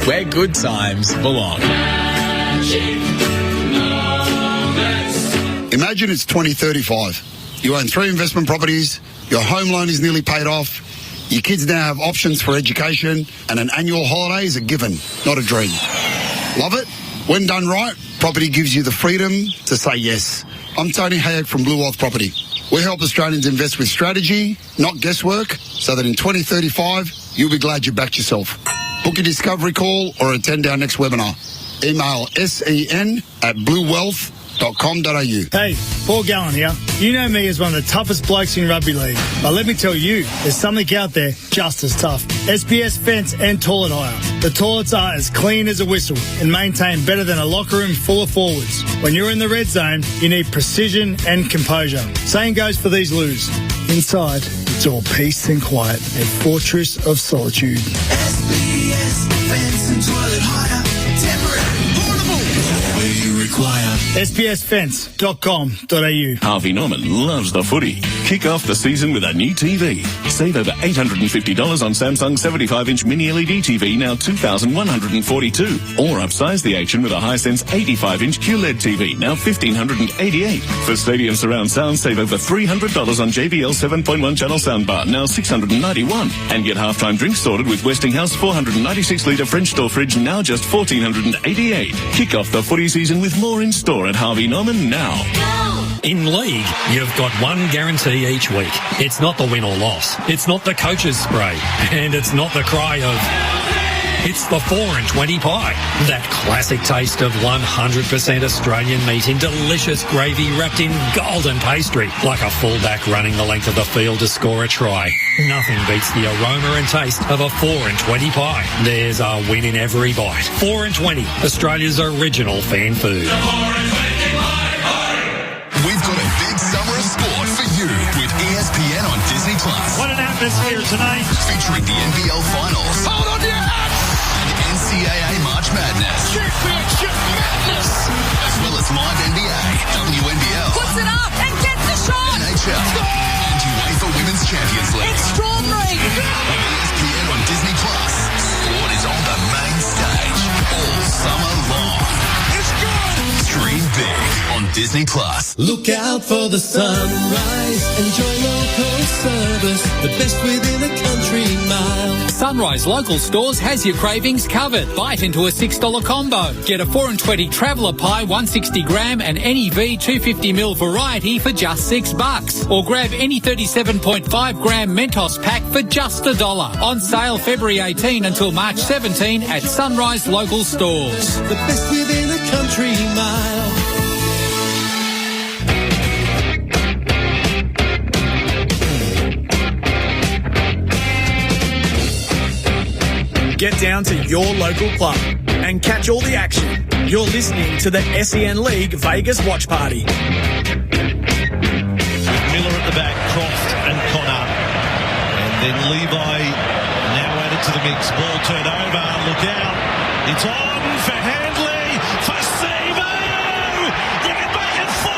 where good times belong. Imagine it's 2035. You own 3 investment properties, your home loan is nearly paid off, your kids now have options for education, and an annual holiday is a given, not a dream. Love it? When done right, property gives you the freedom to say yes. I'm Tony Hayek from Blue Wealth Property. We help Australians invest with strategy, not guesswork, so that in 2035, you'll be glad you backed yourself. Book a discovery call or attend our next webinar. Email sen@bluewealth.com.au. Hey, Paul Gallen here. You know me as one of the toughest blokes in rugby league. But let me tell you, there's something out there just as tough. SPS Fence and Toilet Hire. The toilets are as clean as a whistle and maintain better than a locker room full of forwards. When you're in the red zone, you need precision and composure. Same goes for these loos. Inside, it's all peace and quiet, a fortress of solitude. SPS Fence and Toilet Hire. Temporary, portable, where you require. SPSFence.com.au. Harvey Norman loves the footy. Kick off the season with a new TV. Save over $850 on Samsung 75-inch mini LED TV, now $2,142. Or upsize the action with a Hisense 85-inch QLED TV, now $1,588. For stadium surround sound, save over $300 on JBL 7.1 channel soundbar, now $691. And get halftime drinks sorted with Westinghouse 496-litre French door fridge, now just $1,488. Kick off the footy season with more in store at Harvey Norman now. In league, you've got one guarantee each week. It's not the win or loss. It's not the coach's spray. And it's not the cry of... It's the 4 and 20 pie. That classic taste of 100% Australian meat in delicious gravy wrapped in golden pastry. Like a fullback running the length of the field to score a try. Nothing beats the aroma and taste of a 4 and 20 pie. There's a win in every bite. 4 and 20, Australia's original fan food. We've got a big summer of sport for you with ESPN on Disney+. What an atmosphere tonight. Featuring the NBL Finals. Hold on to your hats! And NCAA March Madness. Madness! As well as live NBA, WNBL. Puts it up and gets the shot! NHL. And UEFA Women's Champions League. Extraordinary! ESPN on Disney+. Sport is on the main stage all summer long. It's good! Stream big on Disney+. Look out for the sunrise. Enjoy local service. The best within a country mile. Sunrise Local Stores has your cravings covered. Bite into a $6 combo. Get a 4 and 20 traveller pie 160 gram and NEV 250ml variety for just $6. Or grab any 37.5 gram Mentos pack for just $1. On sale February 18 until March 17 at Sunrise Local Stores. The best within a country mile. Get down to your local club and catch all the action. You're listening to the SEN League Vegas Watch Party. Miller at the back, Croft and Connor. And then Levi now added to the mix. Ball turned over. Look out. It's on for Handley. For Sivo. You can make it 4.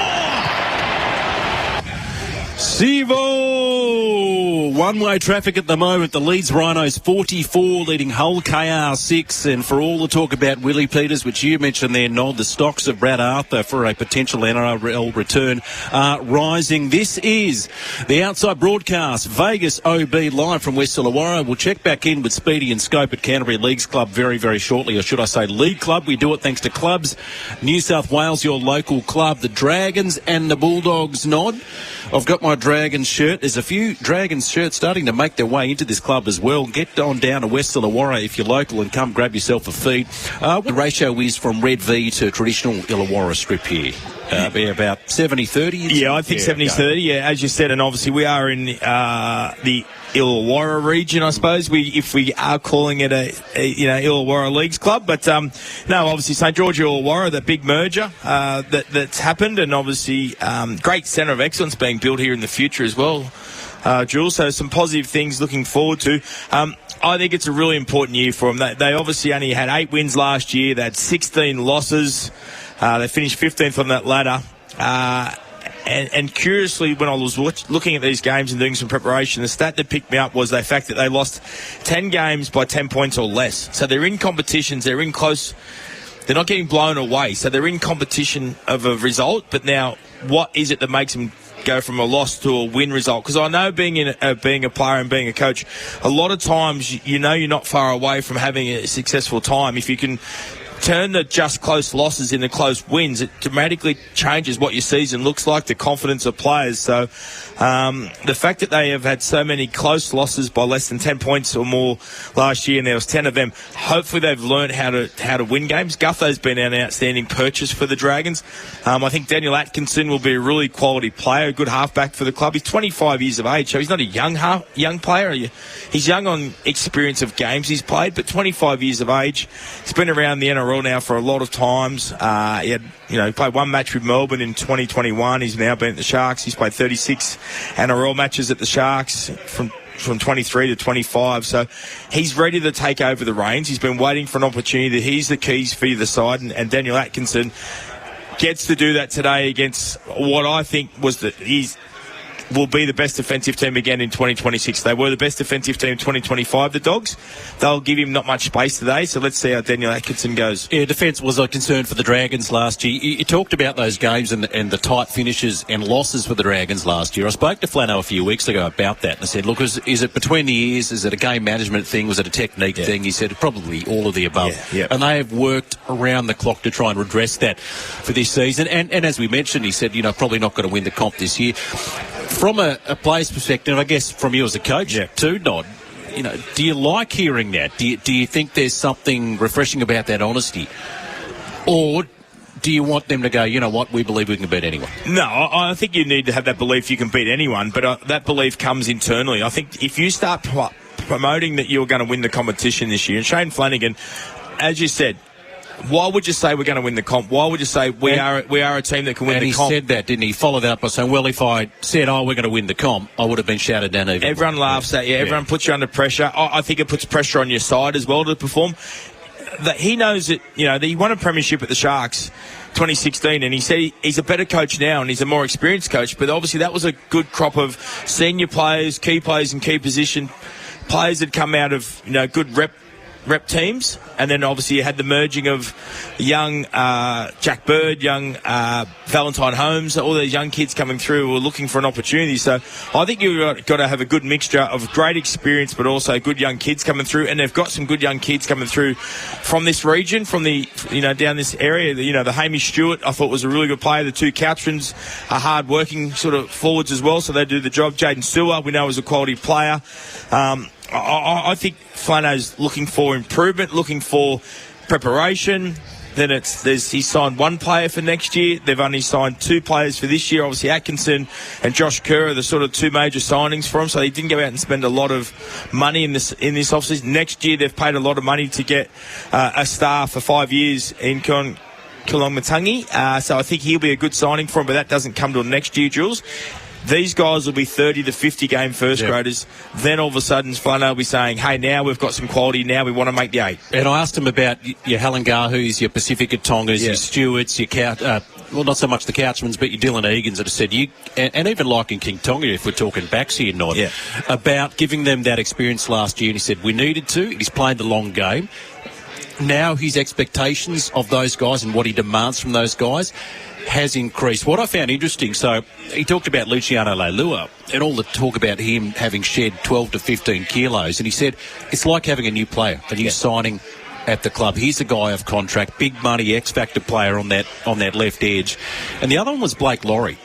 Sivo, one-way traffic at the moment. The Leeds Rhinos 44 leading Hull KR 6. And for all the talk about Willie Peters, which you mentioned there, Nod, the stocks of Brad Arthur for a potential NRL return are rising. This is the Outside Broadcast, Vegas OB live from West Illawarra. We'll check back in with Speedy and Scope at Canterbury Leagues Club very, very shortly, or should I say League Club. We do it thanks to Clubs New South Wales, your local club, the Dragons and the Bulldogs. Nod, I've got my Dragons shirt. There's a few Dragons shirts starting to make their way into this club as well. Get on down to West Illawarra if you're local and come grab yourself a feed. What the ratio is from Red V to traditional Illawarra strip here? Be about 70-30? Yeah, I think 70-30, yeah, as you said, and obviously we are in the Illawarra region, I suppose, if we are calling it a Illawarra Leagues Club. But no, obviously St George Illawarra, the big merger that's happened, and obviously great centre of excellence being built here in the future as well, Jules. So some positive things looking forward to. I think it's a really important year for them. They obviously only had 8 wins last year. They had 16 losses. They finished 15th on that ladder. And curiously, when I was looking at these games and doing some preparation, the stat that picked me up was the fact that they lost 10 games by 10 points or less. So they're in competitions, they're in close, they're not getting blown away. So they're in competition of a result. But now, what is it that makes them go from a loss to a win result? Because I know being a player and being a coach, a lot of times you're not far away from having a successful time. If you can turn the just close losses into close wins, it dramatically changes what your season looks like, the confidence of players. So the fact that they have had so many close losses by less than 10 points or more last year, and there was 10 of them, hopefully they've learned how to win games. Gutho's been an outstanding purchase for the Dragons. I think Daniel Atkinson will be a really quality player, a good halfback for the club. He's 25 years of age, so he's not a young player. He's young on experience of games he's played, but 25 years of age. He's been around the NRL now for a lot of times. He played one match with Melbourne in 2021. He's now been at the Sharks. He's played 36 NRL matches at the Sharks from 23 to 25. So he's ready to take over the reins. He's been waiting for an opportunity. He's the keys for the side, and Daniel Atkinson gets to do that today against what I think will be the best defensive team again in 2026. They were the best defensive team in 2025, the Dogs. They'll give him not much space today, so let's see how Daniel Atkinson goes. Yeah, defence was a concern for the Dragons last year. You talked about those games and the tight finishes and losses for the Dragons last year. I spoke to Flano a few weeks ago about that and I said, look, is it between the ears? Is it a game management thing? Was it a technique thing? He said probably all of the above. Yeah. And they have worked around the clock to try and redress that for this season. And as we mentioned, he said, probably not going to win the comp this year. From a player's perspective, I guess from you as a coach too, Nod, do you like hearing that? Do you think there's something refreshing about that honesty? Or do you want them to go, you know what, we believe we can beat anyone? No, I think you need to have that belief you can beat anyone, but that belief comes internally. I think if you start promoting that you're going to win the competition this year, and Shane Flanagan, as you said, why would you say we're going to win the comp? Why would you say we are a team that can win the comp? And he said that, didn't he? Followed that up by saying, well, if I said, we're going to win the comp, I would have been shouted down even. Everyone laughs at you. Everyone puts you under pressure. I think it puts pressure on your side as well to perform. That he knows that, that he won a premiership at the Sharks 2016, and he said he's a better coach now and he's a more experienced coach, but obviously that was a good crop of senior players, key players in key position, players that come out of, good rep teams, and then obviously you had the merging of young Jack Bird, young Valentine Holmes, all these young kids coming through who are looking for an opportunity. So I think you've got to have a good mixture of great experience but also good young kids coming through, and they've got some good young kids coming through from this region, from the down this area. The Hamish Stewart I thought was a really good player. The two Couchrans are hard working sort of forwards as well, so they do the job. Jaden Stewart we know is a quality player. I think Flano's looking for improvement, looking for preparation. Then he's signed one player for next year. They've only signed 2 players for this year. Obviously, Atkinson and Josh Kerr are the sort of 2 major signings for him. So he didn't go out and spend a lot of money in this offseason. Next year, they've paid a lot of money to get a star for 5 years in Kulongmatangi. So I think he'll be a good signing for him, but that doesn't come till next year, Jules. These guys will be 30 to 50 game first graders. Then all of a sudden, Flano will be saying, hey, now we've got some quality. Now we want to make the 8. And I asked him about your Halangahu's, your Pacifica Tongas, your Stewarts, your well, not so much the Couchmans, but your Dylan Egan's that have said, and even like in King Tonga, if we're talking backs here, Nod, about giving them that experience last year. And he said, we needed to. He's played the long game. Now his expectations of those guys and what he demands from those guys has increased. What I found interesting, so he talked about Luciano Leilua and all the talk about him having shed 12 to 15 kilos, and he said it's like having a new player, a new signing at the club. He's a guy of contract, big money, X-factor player on that left edge. And the other one was Blake Laurie.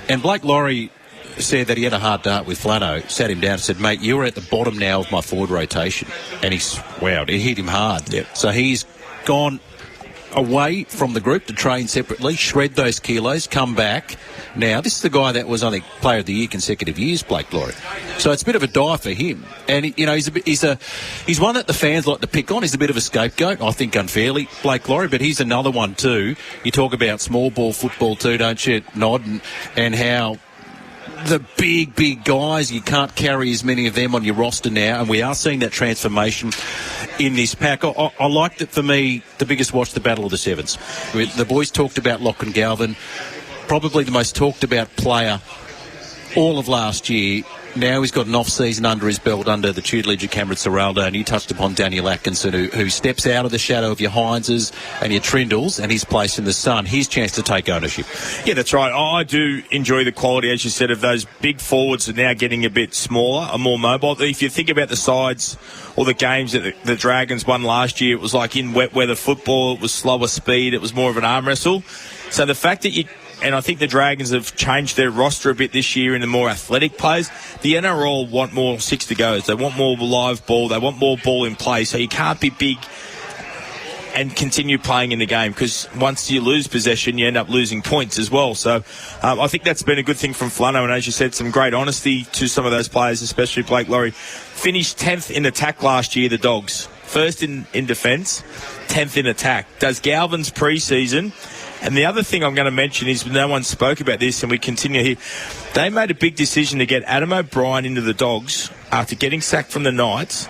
And Blake Laurie said that he had a hard dart with Flano, sat him down and said, mate, you're at the bottom now of my forward rotation. And he swowed. It hit him hard. Yep. So he's gone away from the group to train separately, shred those kilos, come back. Now, this is the guy that was, I think, Player of the Year consecutive years, Blake Laurie. So it's a bit of a die for him. And, you know, he's one that the fans like to pick on. He's a bit of a scapegoat, I think unfairly, Blake Laurie, but he's another one too. You talk about small ball football too, don't you, Nod, and how the big guys, you can't carry as many of them on your roster now, and we are seeing that transformation in this pack. I liked it. For me, the biggest watch, the Battle of the Sevens. The boys talked about Lachlan Galvin, probably the most talked about player all of last year. Now he's got an off-season under his belt under the tutelage of Cameron Serraldo, and you touched upon Daniel Atkinson, who steps out of the shadow of your Hineses and your Trindles, and he's placed in the sun. His chance to take ownership. Yeah, that's right. I do enjoy the quality, as you said, of those big forwards are now getting a bit smaller and more mobile. If you think about the sides or the games that the Dragons won last year, it was like in wet weather football, it was slower speed, it was more of an arm wrestle. So the fact that and I think the Dragons have changed their roster a bit this year into more athletic players. The NRL want more 6-to-goes. They want more live ball. They want more ball in play. So you can't be big and continue playing in the game, because once you lose possession, you end up losing points as well. So I think that's been a good thing from Flano. And as you said, some great honesty to some of those players, especially Blake Laurie. Finished 10th in attack last year, the Dogs. First in defence, 10th in attack. Does Galvin's pre-season. And the other thing I'm going to mention is, no one spoke about this, and we continue here. They made a big decision to get Adam O'Brien into the Dogs after getting sacked from the Knights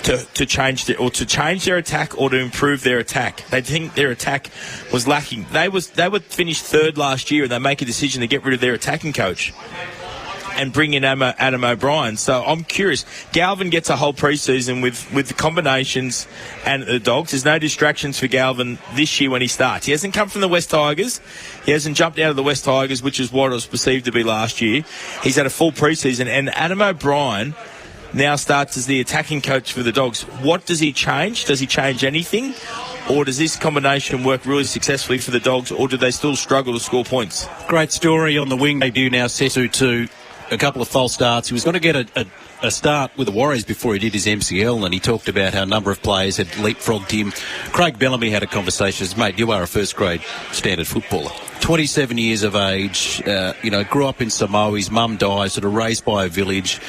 to change their attack or to improve their attack. They think their attack was lacking. They would finish third last year, and they make a decision to get rid of their attacking coach and bring in Adam O'Brien. So I'm curious. Galvin gets a whole pre-season with the combinations and the Dogs. There's no distractions for Galvin this year when he starts. He hasn't come from the West Tigers. He hasn't jumped out of the West Tigers, which is what it was perceived to be last year. He's had a full pre-season, and Adam O'Brien now starts as the attacking coach for the Dogs. What does he change? Does he change anything? Or does this combination work really successfully for the Dogs, or do they still struggle to score points? Great story on the wing debut now, Sesu, to a couple of false starts. He was going to get a start with the Warriors before he did his MCL, and he talked about how a number of players had leapfrogged him. Craig Bellamy had a conversation. He said, mate, you are a first-grade standard footballer. 27 years of age, grew up in Samoa. His mum died, sort of raised by a village,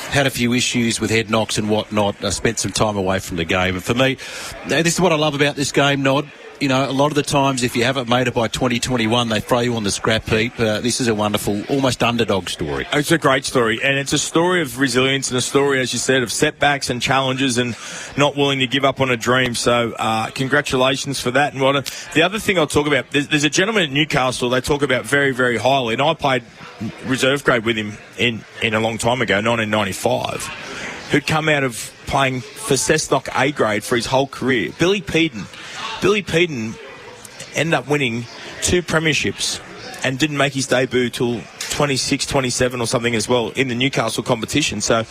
had a few issues with head knocks and whatnot. Spent some time away from the game. And for me, this is what I love about this game, Nod. You know, a lot of the times, if you haven't made it by 2021, they throw you on the scrap heap. This is a wonderful, almost underdog story. It's a great story, and it's a story of resilience and a story, as you said, of setbacks and challenges and not willing to give up on a dream. So congratulations for that. And the other thing I'll talk about, there's a gentleman at Newcastle they talk about very, very highly, and I played reserve grade with him in a long time ago, 1995, who'd come out of playing for Cessnock A grade for his whole career. Billy Peden ended up winning 2 premierships and didn't make his debut till 26, 27 or something as well in the Newcastle competition. So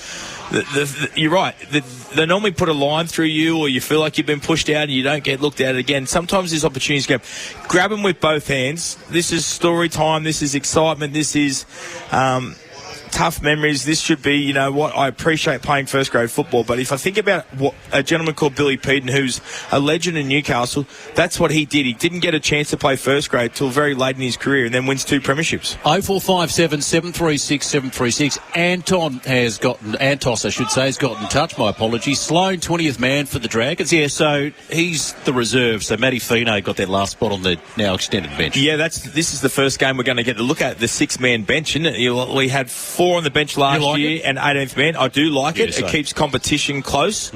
you're right. They normally put a line through you, or you feel like you've been pushed out and you don't get looked at again. Sometimes there's opportunities to grab them with both hands. This is story time. This is excitement. This is tough memories. This should be, you know what, I appreciate playing first grade football, but if I think about what a gentleman called Billy Peden, who's a legend in Newcastle, that's what he did. He didn't get a chance to play first grade till very late in his career, and then wins 2 premierships. 0457 736 736. Antos has gotten in touch. My apologies. Sloan, 20th man for the Dragons. Yeah, so he's the reserve. So Matty Fino got that last spot on the now extended bench. Yeah, this is the first game we're going to get to look at, the 6-man bench, isn't it? We had 4 on the bench last year and 18th man. I do like it. It keeps competition close.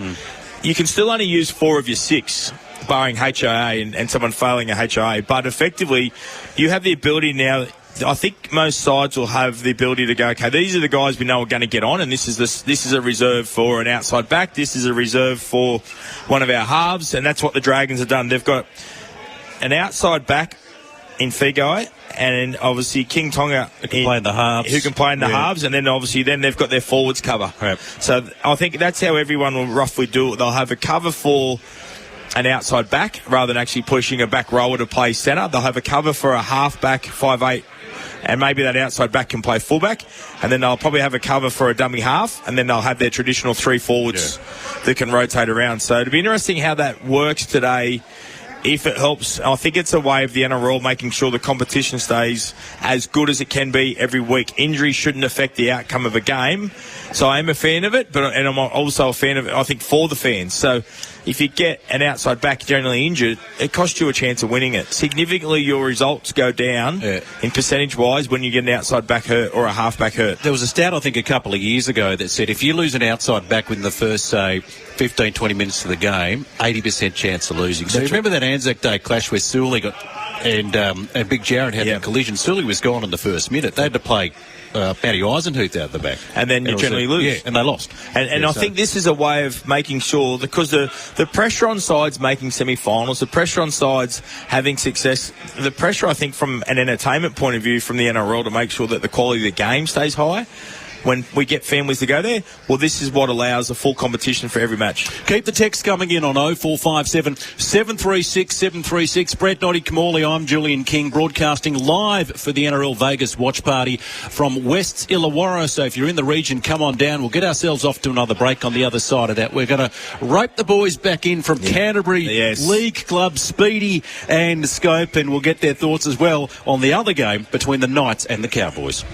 You can still only use 4 of your 6. barring HIA and someone failing a HIA. But effectively, you have the ability now. I think most sides will have the ability to go, okay, these are the guys we know are going to get on, and this is a reserve for an outside back. This is a reserve for one of our halves, and that's what the Dragons have done. They've got an outside back in Figai, and obviously King Tonga who can play in the halves, and then obviously they've got their forwards cover. Right. So I think that's how everyone will roughly do it. They'll have a cover for an outside back rather than actually pushing a back rower to play centre. They'll have a cover for a half back, 5'8", and maybe that outside back can play fullback, and then they'll probably have a cover for a dummy half, and then they'll have their traditional 3 forwards that can rotate around. So it'll be interesting how that works today. If it helps, I think it's a way of the NRL making sure the competition stays as good as it can be every week. Injuries shouldn't affect the outcome of a game. So I am a fan of it, and I'm also a fan of it, I think, for the fans. So if you get an outside back generally injured, it costs you a chance of winning it. Significantly, your results go down in percentage-wise when you get an outside back hurt or a half-back hurt. There was a stat, I think, a couple of years ago that said if you lose an outside back within the first, say, 15, 20 minutes of the game, 80% chance of losing. So you remember that Anzac Day clash where Sully got and Big Jared had that collision. Sully was gone in the first minute. They had to play Matty Eisenhuth out the back. And then you generally lose. Yeah, and they lost. And I think this is a way of making sure, because the pressure on sides making semi-finals, the pressure on sides having success, the pressure, I think, from an entertainment point of view from the NRL to make sure that the quality of the game stays high. When we get families to go there, well, this is what allows a full competition for every match. Keep the text coming in on 0457 736 736. Brett Noddy Kamali, I'm Julian King, broadcasting live for the NRL Vegas watch party from West Illawarra. So if you're in the region, come on down. We'll get ourselves off to another break on the other side of that. We're going to rope the boys back in from Canterbury League Club, Speedy and Scope, and we'll get their thoughts as well on the other game between the Knights and the Cowboys.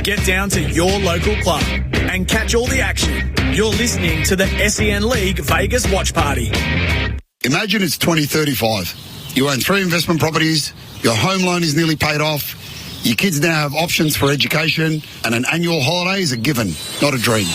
Get down to your local club and catch all the action. You're listening to the SEN League Vegas Watch Party. Imagine it's 2035. You own 3 investment properties, your home loan is nearly paid off, your kids now have options for education, and an annual holiday is a given, not a dream.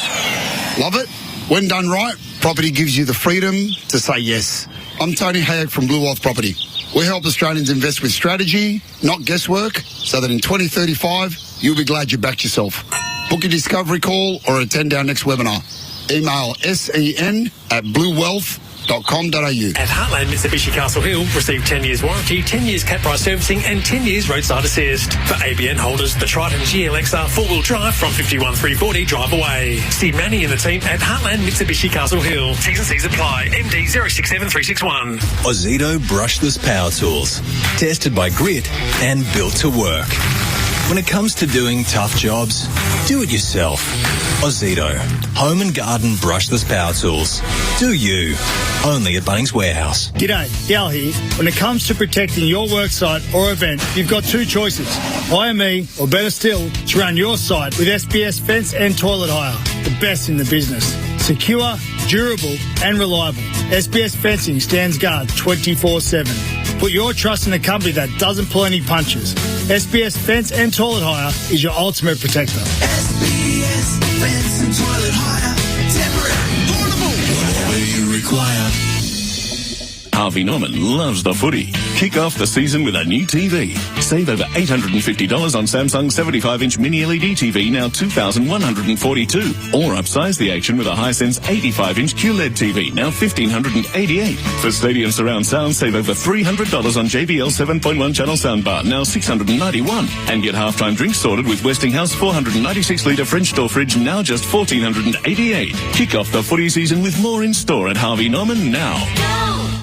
Love it? When done right, property gives you the freedom to say yes. I'm Tony Hayek from Blue Wealth Property. We help Australians invest with strategy, not guesswork, so that in 2035, you'll be glad you backed yourself. Book a discovery call or attend our next webinar. Email sen@bluewealth.com.au. At Heartland Mitsubishi Castle Hill, receive 10 years warranty, 10 years cat price servicing and 10 years roadside assist. For ABN holders, the Triton GLXR 4-wheel drive from 51,340 drive away. See Manny and the team at Heartland Mitsubishi Castle Hill. T's and C's apply. MD 067361. Ozito brushless power tools. Tested by Grit and built to work. When it comes to doing tough jobs, do it yourself. Ozito. Home and garden brushless power tools. Do you. Only at Bunnings Warehouse. G'day, Gal here. When it comes to protecting your worksite or event, you've got 2 choices. Hire me, or better still, surround your site with SBS Fence and Toilet Hire. The best in the business. Secure, durable and reliable. SBS Fencing stands guard 24/7. Put your trust in a company that doesn't pull any punches. SBS Fence and Toilet Hire is your ultimate protector. SBS Fence and Toilet Hire. Temporary, portable, whatever you require. Harvey Norman loves the footy. Kick off the season with a new TV. Save over $850 on Samsung 75-inch mini LED TV, now $2,142. Or upsize the action with a Hisense 85-inch QLED TV, now $1,588. For stadium surround sound, save over $300 on JBL 7.1 channel soundbar, now $691. And get halftime drinks sorted with Westinghouse 496-litre French door fridge, now just $1,488. Kick off the footy season with more in store at Harvey Norman now.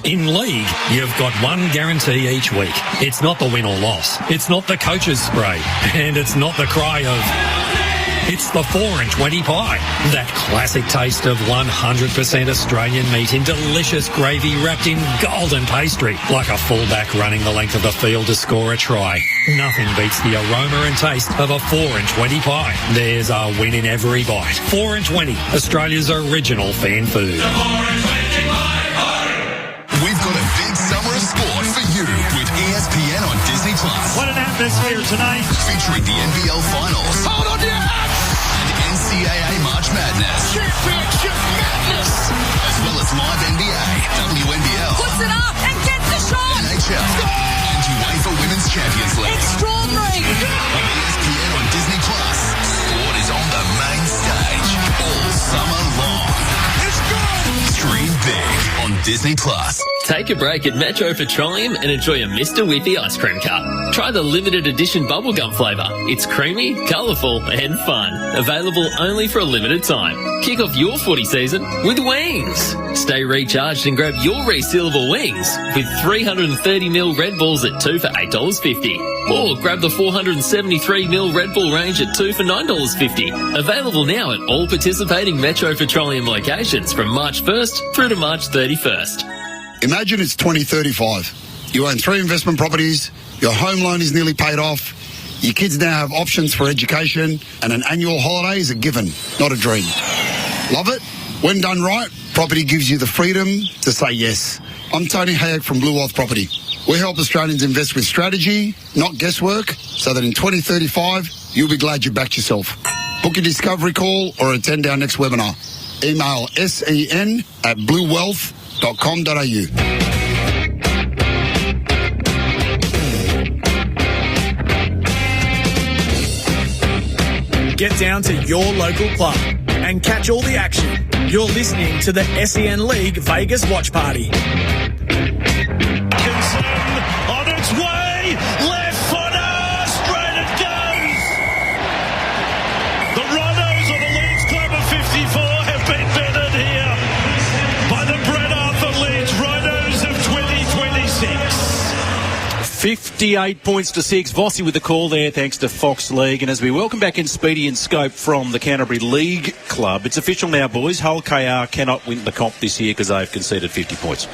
In League, you've got one guarantee each week. It's not the win or loss. It's not the coach's spray. And it's not the cry of... It's the 4 and 20 pie. That classic taste of 100% Australian meat in delicious gravy wrapped in golden pastry. Like a fullback running the length of the field to score a try. Nothing beats the aroma and taste of a 4 and 20 pie. There's a win in every bite. 4 and 20, Australia's original fan food. We've got a big summer of sport for you with ESPN on Disney+. What an atmosphere tonight. Featuring the NBL Finals. Hold on to your hats! Disney Plus. Take a break at Metro Petroleum and enjoy a Mr. Whippy ice cream cup. Try the limited edition bubblegum flavour. It's creamy, colourful and fun. Available only for a limited time. Kick off your footy season with wings. Stay recharged and grab your resealable wings with 330ml Red Bulls at 2 for $8.50. Or grab the 473ml Red Bull range at 2 for $9.50. Available now at all participating Metro Petroleum locations from March 1st through to March 31st. Imagine it's 2035. You own 3 investment properties, your home loan is nearly paid off, your kids now have options for education, and an annual holiday is a given, not a dream. Love it? When done right, property gives you the freedom to say yes. I'm Tony Hayek from Blue Wealth Property. We help Australians invest with strategy, not guesswork, so that in 2035, you'll be glad you backed yourself. Book a discovery call or attend our next webinar. Email sen@bluewealth.com.au. Get down to your local club and catch all the action. You're listening to the SEN League Vegas Watch Party. Atkinson on its way, left footer, straight it goes. The Rhinos of the Leeds Club of 54 have been bettered here by the Brett Arthur Leeds Rhinos of 2026. 58 points to 6. Vossi with the call there, thanks to Fox League. And as we welcome back in Speedy and Scope from the Canterbury League Club, it's official now, boys. Hull KR cannot win the comp this year because they've conceded 50 points.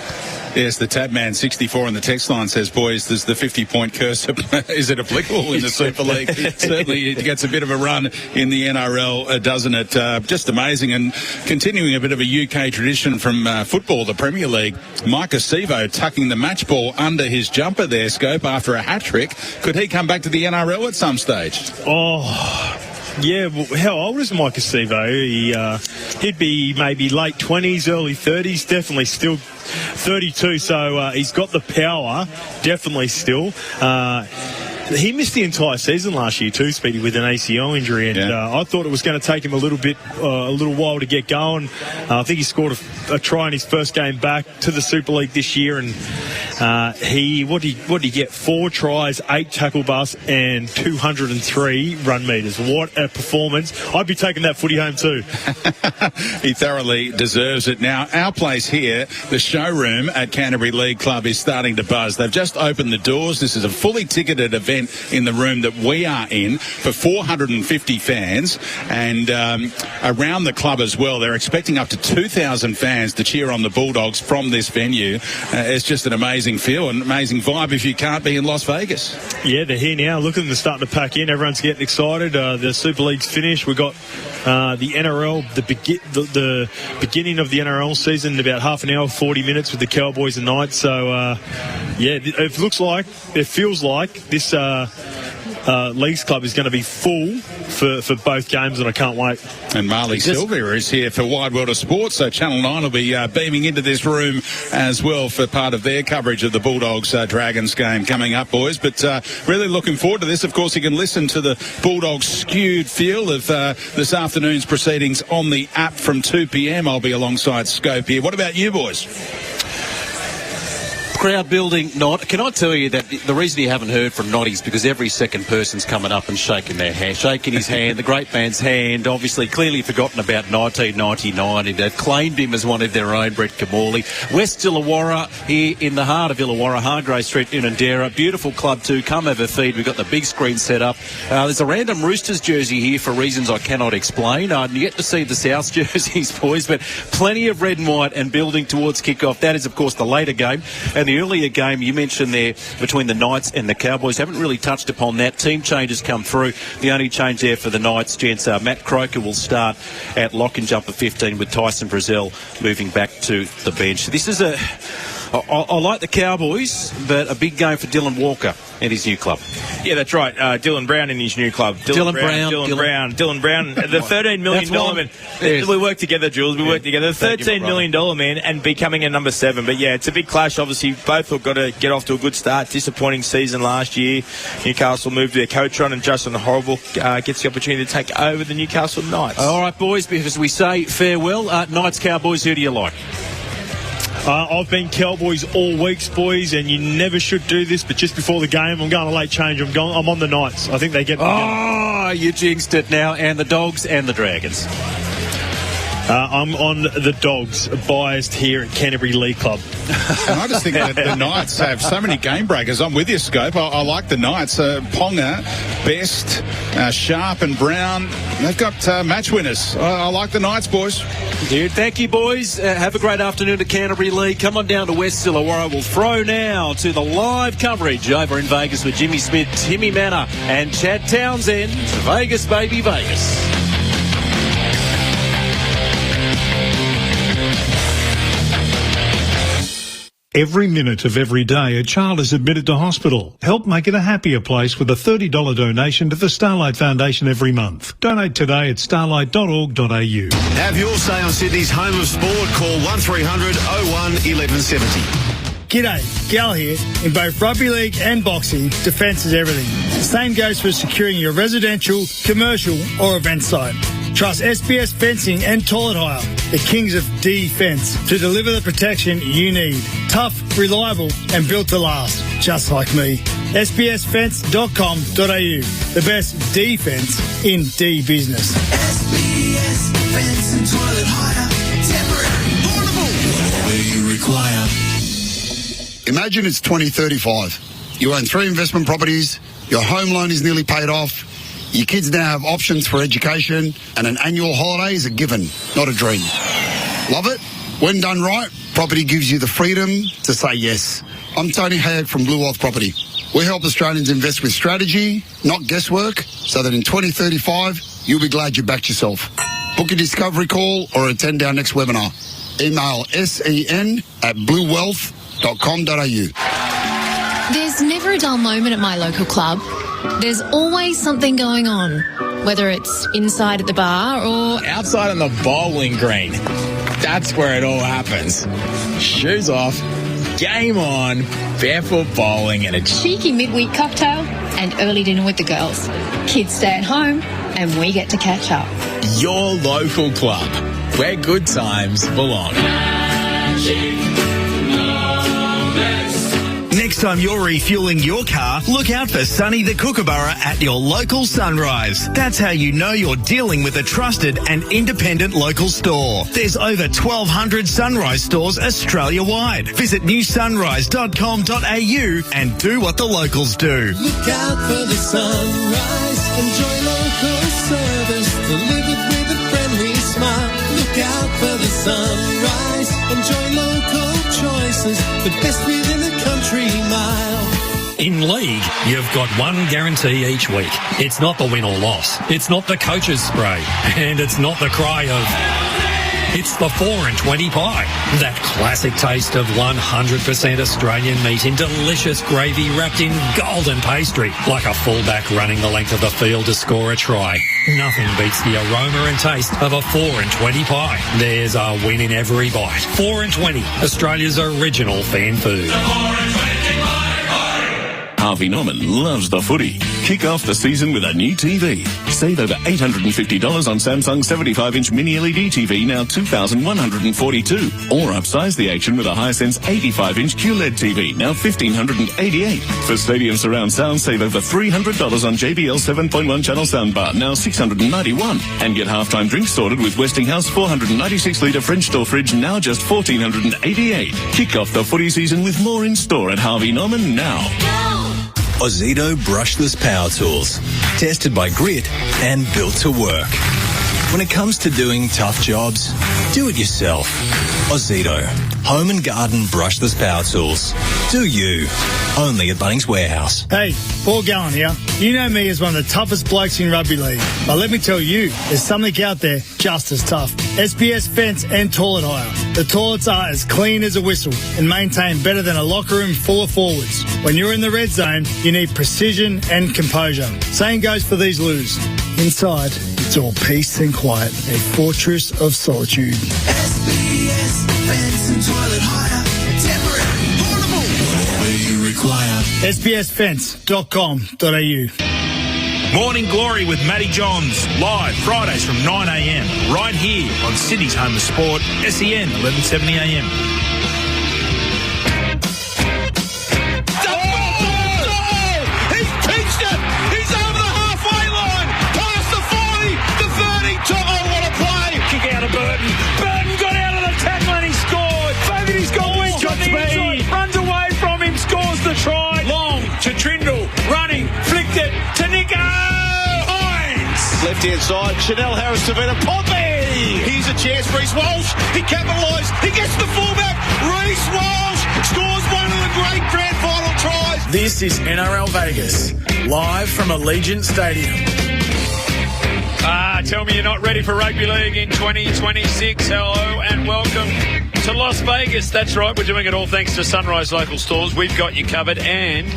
Yes, the Tabman 64 on the text line says, boys, there's the 50-point curse. Is it applicable in the Super League? Certainly it gets a bit of a run in the NRL, doesn't it? Just amazing. And continuing a bit of a UK tradition from football, the Premier League, Micah Sevo tucking the match ball under his jumper there, Scope, after a hat-trick. Could he come back to the NRL at some stage? Yeah, well, how old is Micah Sevo? He'd be maybe late 20s, early 30s, definitely still 32, so he's got the power, definitely still. He missed the entire season last year too, Speedy, with an ACL injury, and I thought it was going to take him a little while to get going. I think he scored a try in his first game back to the Super League this year, and what did he get? 4 tries, 8 tackle busts, and 203 run meters. What a performance! I'd be taking that footy home too. He thoroughly deserves it. Now, our place here, the showroom at Canterbury League Club, is starting to buzz. They've just opened the doors. This is a fully ticketed event in the room that we are in for 450 fans, and around the club as well. They're expecting up to 2,000 fans to cheer on the Bulldogs from this venue. It's just an amazing feel, an amazing vibe if you can't be in Las Vegas. Yeah, they're here now. Look at them, they're starting to pack in. Everyone's getting excited. The Super League's finished. We've got the NRL, the beginning of the NRL season in about half an hour, 40 minutes with the Cowboys and Knights. So, it feels like this Leagues Club is going to be full for both games, and I can't wait. And Marley Sylvia is here for Wide World of Sports, so Channel 9 will be beaming into this room as well for part of their coverage of the Bulldogs Dragons game coming up, boys. But really looking forward to this. Of course, you can listen to the Bulldogs skewed feel of this afternoon's proceedings on the app from 2 p.m. I'll be alongside Scope here. What about you, boys? Crowd building, Nod. Can I tell you that the reason you haven't heard from Noddy is because every second person's coming up and shaking their hand, shaking his hand, the great man's hand, obviously clearly forgotten about 1999, and they've claimed him as one of their own, Brett Kamali. West Illawarra, here in the heart of Illawarra, Hargrave Street, Unanderra. Beautiful club too. Come have a feed. We've got the big screen set up. There's a random Roosters jersey here for reasons I cannot explain. You get to see the South jerseys, boys, but plenty of red and white and building towards kickoff. That is, of course, the later game. And the earlier game you mentioned there between the Knights and the Cowboys, haven't really touched upon that. Team changes come through. The only change there for the Knights, gents, Matt Croker will start at lock and jumper 15 with Tyson Brazil moving back to the bench. This is I like the Cowboys, but a big game for Dylan Walker and his new club. Yeah, that's right. Dylan Brown in his new club. Dylan Brown. The $13 million man. Yes. We work together, Jules. We work together. The $13 million man and becoming a number 7. But yeah, it's a big clash. Obviously, both have got to get off to a good start. Disappointing season last year. Newcastle moved their coach on, and Justin Horrible gets the opportunity to take over the Newcastle Knights. All right, boys, as we say farewell, Knights, Cowboys, who do you like? I've been Cowboys all weeks, boys, and you never should do this, but just before the game, I'm going to late change. I'm on the Knights. I think they get... You jinxed it now. And the Dogs and the Dragons. I'm on the Dogs, biased here at Canterbury League Club. And I just think that the Knights have so many game breakers. I'm with you, Scope. I like the Knights. Ponga, Best, Sharp and Brown. They've got match winners. I like the Knights, boys. Dude, thank you, boys. Have a great afternoon at Canterbury League. Come on down to West Illawarra. We'll throw now to the live coverage over in Vegas with Jimmy Smith, Timmy Manor and Chad Townsend. Vegas, baby, Vegas. Every minute of every day, a child is admitted to hospital. Help make it a happier place with a $30 donation to the Starlight Foundation every month. Donate today at starlight.org.au. Have your say on Sydney's home of sport. Call 1300 01 1170. G'day, Gal here. In both rugby league and boxing, defence is everything. The same goes for securing your residential, commercial or event site. Trust SBS Fencing and Toilet Hire, the kings of defence, to deliver the protection you need. Tough, reliable and built to last, just like me. sbsfence.com.au, the best defence in D-business. SBS Fence and Toilet Hire. Temporary, portable, whatever you require. Imagine it's 2035. You own 3 investment properties, your home loan is nearly paid off, your kids now have options for education, and an annual holiday is a given, not a dream. Love it? When done right, property gives you the freedom to say yes. I'm Tony Hayek from Blue Wealth Property. We help Australians invest with strategy, not guesswork, so that in 2035, you'll be glad you backed yourself. Book a discovery call or attend our next webinar. Email sen@bluewealth.com.au. There's never a dull moment at my local club. There's always something going on, whether it's inside at the bar or outside on the bowling green. That's where it all happens. Shoes off, game on, barefoot bowling and a cheeky midweek cocktail and early dinner with the girls. Kids stay at home and we get to catch up. Your local club, where good times belong. Next time you're refueling your car, look out for Sonny the Kookaburra at your local Sunrise. That's how you know you're dealing with a trusted and independent local store. There's over 1,200 Sunrise stores Australia-wide. Visit newsunrise.com.au and do what the locals do. Look out for the sunrise. Enjoy local service. Delivered with a friendly smile. Look out for the sunrise. Enjoy local choices. The best within the country mile. In league, you've got one guarantee each week. It's not the win or loss. It's not the coach's spray. And it's not the cry of... It's the 4 and 20 pie. That classic taste of 100% Australian meat in delicious gravy wrapped in golden pastry. Like a fullback running the length of the field to score a try. Nothing beats the aroma and taste of a 4 and 20 pie. There's a win in every bite. 4 and 20, Australia's original fan food. Harvey Norman loves the footy. Kick off the season with a new TV. Save over $850 on Samsung 75-inch mini LED TV, now $2,142. Or upsize the action with a Hisense 85-inch QLED TV, now $1,588. For stadium surround sound, save over $300 on JBL 7.1 channel soundbar, now $691. And get halftime drinks sorted with Westinghouse 496-litre French door fridge, now just $1,488. Kick off the footy season with more in store at Harvey Norman now. Ozito brushless power tools, tested by Grit and built to work. When it comes to doing tough jobs, do it yourself. Ozito, home and garden brushless power tools. Do you. Only at Bunnings Warehouse. Hey, Paul Gallen here. You know me as one of the toughest blokes in rugby league. But let me tell you, there's something out there just as tough. SBS Fence and Toilet Hire. The toilets are as clean as a whistle and maintain better than a locker room full of forwards. When you're in the red zone, you need precision and composure. Same goes for these loos. Inside, it's all peace and quiet. A fortress of solitude. SBS Fence and Toilet Hire. Temporary, portable, whatever you require. sbsfence.com.au. Morning Glory with Matty Johns, live Fridays from 9am, right here on Sydney's home of sport, SEN 1170am. left-hand side. Chanel Harris-Tavita. Poppy! Here's a chance. Reece Walsh. He capitalised. He gets the fullback. Reece Walsh scores one of the great grand final tries. This is NRL Vegas, live from Allegiant Stadium. Tell me you're not ready for rugby league in 2026. Hello and welcome to Las Vegas. That's right, we're doing it all thanks to Sunrise Local Stores. We've got you covered, and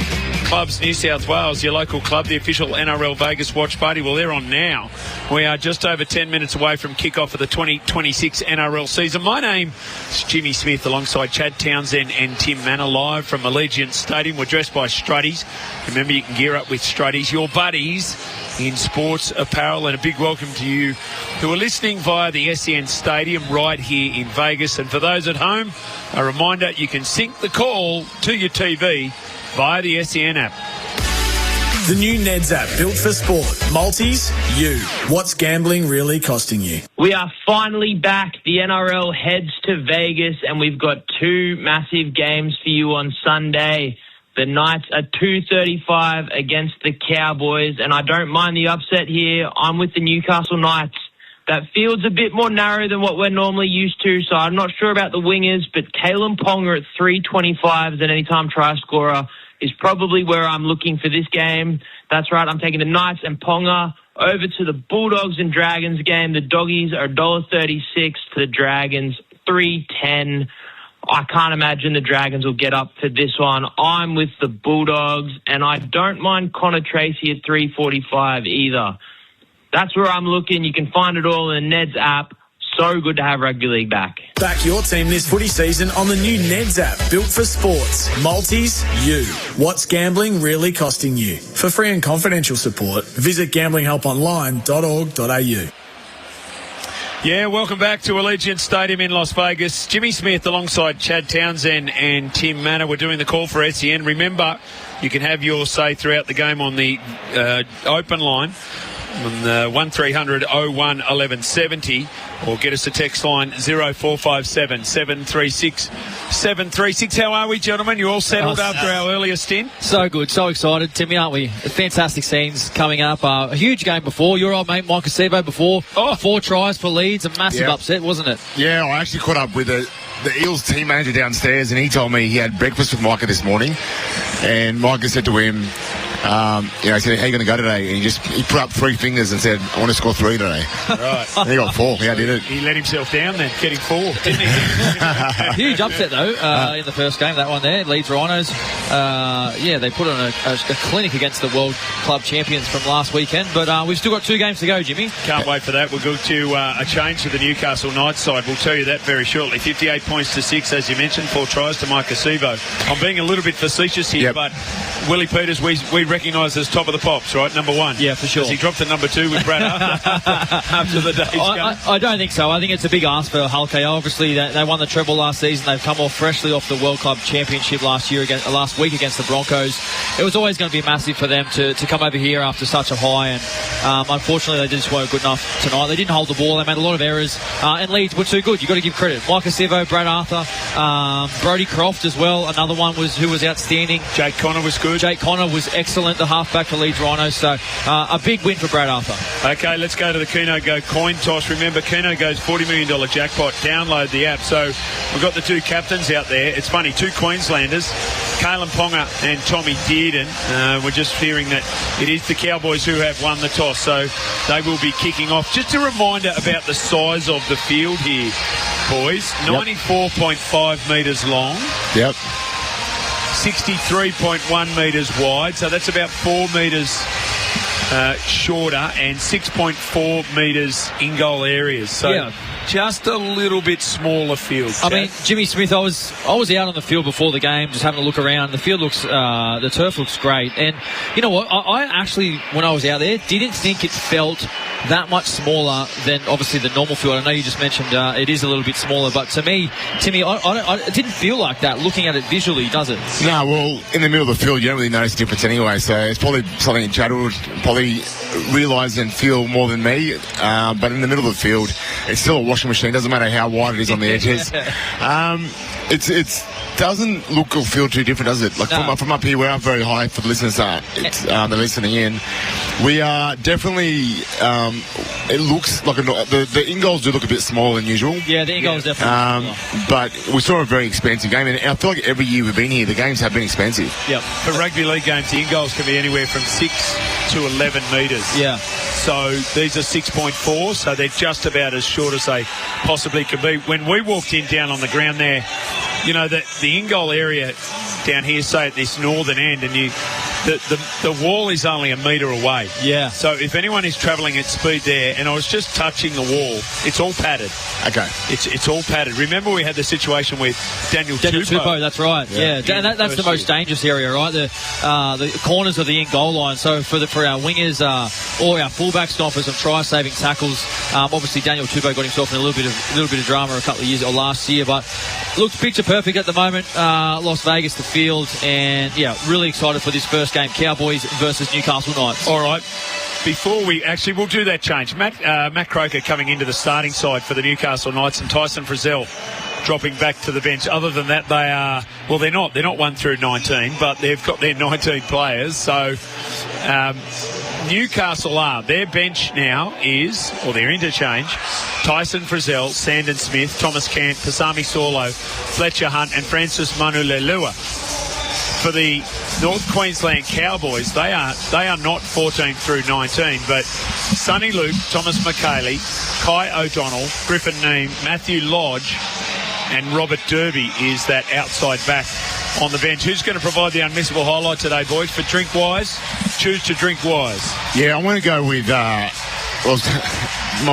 Clubs New South Wales, your local club, the official NRL Vegas watch party. Well, they're on now. We are just over 10 minutes away from kick-off of the 2026 NRL season. My name is Jimmy Smith alongside Chad Townsend and Tim Manor, live from Allegiant Stadium. We're dressed by Struddies. Remember, you can gear up with Struddies, your buddies in sports apparel, and a big welcome to you who are listening via the SEN Stadium right here in Vegas. And for those at home, a reminder, you can sync the call to your TV via the SEN app. The new Neds app, built for sport. Multis, you. What's gambling really costing you? We are finally back. The NRL heads to Vegas, and we've got two massive games for you on Sunday. The Knights are 235 against the Cowboys, and I don't mind the upset here. I'm with the Newcastle Knights. That field's a bit more narrow than what we're normally used to, so I'm not sure about the wingers, but Kalen Ponga at 325 as an anytime try scorer is probably where I'm looking for this game. That's right, I'm taking the Knights and Ponga over to the Bulldogs and Dragons game. The Doggies are $1.36 to the Dragons, $3.10. I can't imagine the Dragons will get up for this one. I'm with the Bulldogs, and I don't mind Connor Tracy at 345 either. That's where I'm looking. You can find it all in the Neds app. So good to have rugby league back. Back your team this footy season on the new Neds app, built for sports. Multis, you. What's gambling really costing you? For free and confidential support, visit gamblinghelponline.org.au. Yeah, welcome back to Allegiant Stadium in Las Vegas. Jimmy Smith alongside Chad Townsend and Tim Manor. We're doing the call for SEN. Remember, you can have your say throughout the game on the open line on the 1300 01 1170, or get us a text line 0457 736 736. How are we, gentlemen? You all settled after our earlier stint? So good, so excited, Timmy, aren't we? Fantastic scenes coming up. A huge game before. Your old mate Mike Acevo before. 4 tries for Leeds. A massive upset, wasn't it? Yeah, I actually caught up with the Eels team manager downstairs, and he told me he had breakfast with Micah this morning, and Micah said to him, he said, how are you going to go today? And he put up 3 fingers and said, I want to score 3 today. Right. And he got 4. Yeah, did it. He let himself down then, getting 4, didn't he? Huge upset, though, in the first game, that one there. Leeds Rhinos, they put on a clinic against the World Club champions from last weekend. But we've still got 2 games to go, Jimmy. Can't wait for that. We'll go to a change to the Newcastle Knights side. We'll tell you that very shortly. 58 points to 6, as you mentioned. 4 tries to Mike Acevo. I'm being a little bit facetious here, but Willie Peters, we recognise as top of the pops, right? Number 1. Yeah, for sure. Has he dropped to number 2 with Brad after the day's game? I don't think so. I think it's a big ask for Hull KO. Obviously, they won the treble last season. They've come freshly off the World Club Championship last week against the Broncos. It was always going to be massive for them to come over here after such a high, and unfortunately they just weren't good enough tonight. They didn't hold the ball. They made a lot of errors, and Leeds were too good. You've got to give credit. Mike Acevo, Brad Arthur, Brodie Croft as well. Another one who was outstanding. Jake Connor was good. Jake Connor was excellent, the halfback for Leeds Rhinos. So a big win for Brad Arthur. Okay, let's go to the Keno Go coin toss. Remember, Keno Go's $40 million jackpot. Download the app. So we've got the 2 captains out there. It's funny, 2 Queenslanders, Kalen Ponga and Tommy Dearden. We're just fearing that it is the Cowboys who have won the toss, so they will be kicking off. Just a reminder about the size of the field here, boys. 94.5 metres long. Yep. 63.1 metres wide, so that's about 4 metres shorter, and 6.4 metres in goal areas. So just a little bit smaller field. I mean, Jimmy Smith, I was out on the field before the game, just having a look around. The field looks, the turf looks great. And you know what? I actually, when I was out there, didn't think it felt that much smaller than obviously the normal field. I know you just mentioned it is a little bit smaller, but to me, Timmy, it didn't feel like that looking at it visually, does it? No, well, in the middle of the field, you don't really notice the difference anyway. So it's probably something Chad would probably realise and feel more than me. But in the middle of the field, it's still a washing machine. Doesn't matter how wide it is on the edges. It's doesn't look or feel too different, does it? Like from up here, where I'm very high for the listeners they're listening in. We are definitely. It looks like the in-goals do look a bit smaller than usual. Yeah, the in-goals definitely. But we saw a very expensive game, and I feel like every year we've been here, the games have been expensive. Yep. For rugby league games, the in-goals can be anywhere from 6 to 11 metres. Yeah. So these are 6.4, so they're just about as short as they possibly could be. When we walked in down on the ground there, you know, the in-goal area down here, say at this northern end, and the wall is only a metre away. Yeah. So if anyone is travelling at speed there, and I was just touching the wall, it's all padded. Okay. It's all padded. Remember we had the situation with Daniel Tupou. That's right. Yeah. That's the most dangerous area, right? The corners of the in-goal line. So for our wingers or our fullbacks gone for some try-saving tackles. Obviously Daniel Tupou got himself in a little bit of drama a couple of years or last year, but looks picture perfect at the moment. Las Vegas, the field, and yeah, really excited for this first game, Cowboys versus Newcastle Knights. All right. Before we'll do that change. Matt Croker coming into the starting side for the Newcastle Knights, and Tyson Frizzell dropping back to the bench. Other than that, they're not 1 through 19, but they've got their 19 players. So Newcastle their bench now is, or their interchange, Tyson Frizzell, Sandon Smith, Thomas Cant, Pasami Saulo, Fletcher Hunt and Francis Manulelua. For the North Queensland Cowboys, they are not 14 through 19, but Sonny Luke, Thomas McKaylee, Kai O'Donnell, Griffin Neame, Matthew Lodge and Robert Derby is that outside back on the bench. Who's going to provide the unmissable highlight today, boys? For Drink Wise, choose to drink wise. Yeah, I want to go with my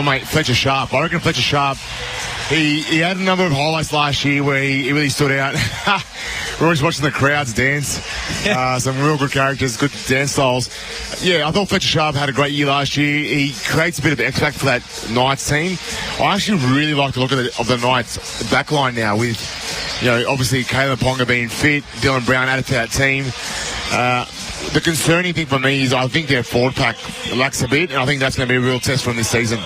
mate Fletcher Sharp. I reckon Fletcher Sharp, he had a number of highlights last year where he really stood out. We're always watching the crowds dance. Some real good characters, good dance styles. Yeah, I thought Fletcher Sharp had a great year last year. He creates a bit of X-Factor for that Knights team. I actually really like the look of the Knights backline now with, obviously Caleb Ponga being fit, Dylan Brown added to that team. The concerning thing for me is I think their forward pack lacks a bit, and I think that's going to be a real test from this season.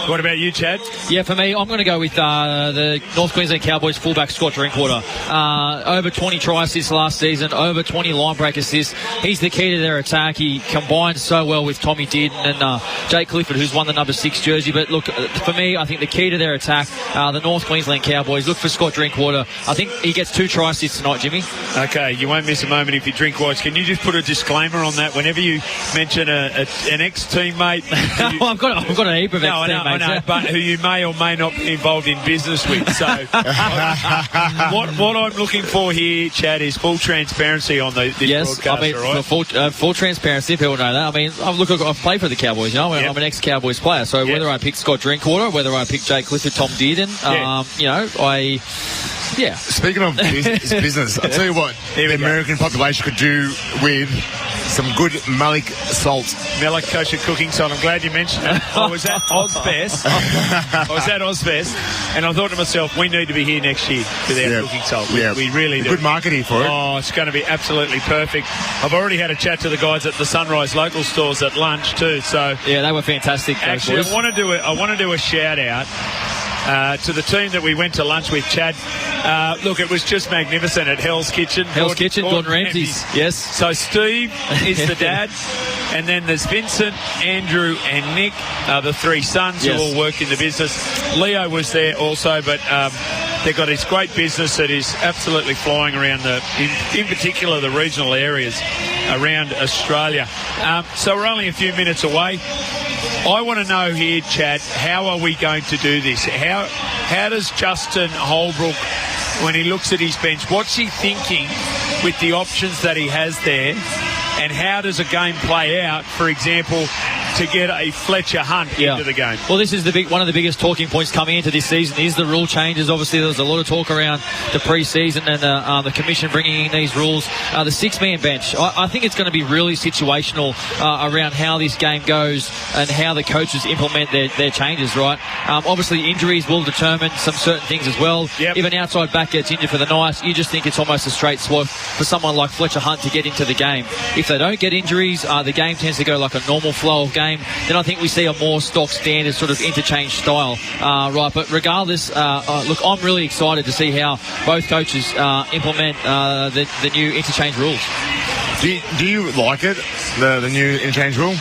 What about you, Chad? Yeah, for me, I'm going to go with the North Queensland Cowboys fullback Scott Drinkwater. Over 20 try assists last season, over 20 line break assists. He's the key to their attack. He combines so well with Tommy Dearden and Jake Clifford, who's won the number 6 jersey. But look, for me, I think the key to their attack, the North Queensland Cowboys, look for Scott Drinkwater. I think he gets 2 try assists tonight, Jimmy. Okay, you won't miss a moment if you drink wise. Can you just put a disclaimer on that whenever you mention an ex-teammate? I've got a heap of ex-teammates. No, but who you may or may not be involved in business with. So what I'm looking for here, Chad, is full transparency on this broadcast. I mean, right? full transparency, people know that. I mean, I've played for the Cowboys, I'm an ex-Cowboys player, so whether I pick Scott Drinkwater, whether I pick Jake Clifford, Tom Dearden, Speaking of business, I'll tell you what the American population could do with some good Malik salt. Malik kosher cooking salt. I'm glad you mentioned that. I was at Ozfest. And I thought to myself, we need to be here next year with our cooking salt. We really do. Good marketing for it. Oh, it's going to be absolutely perfect. I've already had a chat to the guys at the Sunrise local stores at lunch too. So yeah, they were fantastic. Actually, I want to do a shout out to the team that we went to lunch with, Chad. Look, it was just magnificent at Hell's Kitchen. Gordon Ramsay's. Yes. So Steve is the dad, and then there's Vincent, Andrew, and Nick, the 3 sons who all work in the business. Leo was there also, but they've got this great business that is absolutely flying around in particular the regional areas around Australia. So we're only a few minutes away. I want to know here, Chad, how are we going to do this? How does Justin Holbrook, when he looks at his bench, what's he thinking with the options that he has there? And how does a game play out, for example, to get a Fletcher Hunt into the game? Well, this is one of the biggest talking points coming into this season is the rule changes. Obviously, there was a lot of talk around the pre-season and the commission bringing in these rules. The 6-man bench, I think it's going to be really situational around how this game goes and how the coaches implement their changes, right? Obviously, injuries will determine some certain things as well. Yep. If an outside back gets injured for the Knights, you just think it's almost a straight swap for someone like Fletcher Hunt to get into the game. If they don't get injuries, the game tends to go like a normal flow of game. Then I think we see a more stock standard sort of interchange style, right? But regardless, look, I'm really excited to see how both coaches implement the new interchange rules. Do you like it, the new interchange rule?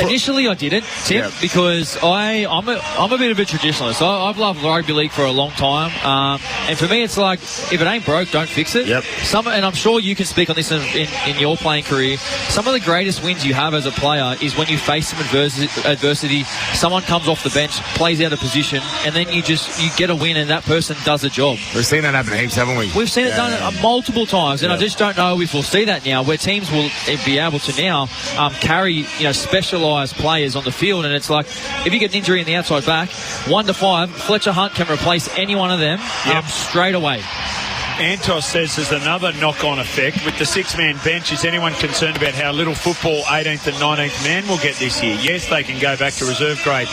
Initially I didn't, Tim, because I'm a bit of a traditionalist. I've loved rugby league for a long time, and for me it's like, if it ain't broke, don't fix it. And I'm sure you can speak on this in your playing career. Some of the greatest wins you have as a player is when you face some adversity, someone comes off the bench, plays out of position, and then you get a win and that person does a job. We've seen that happen heaps, haven't we? We've seen it done multiple times, and I just don't know if we'll see that now, where teams will be able to now carry specialised players on the field. And it's like, if you get an injury in the outside back, 1 to 5, Fletcher Hunt can replace any one of them straight away. Antos says there's another knock-on effect with the 6-man bench. Is anyone concerned about how little football 18th and 19th man will get this year? Yes, they can go back to reserve grade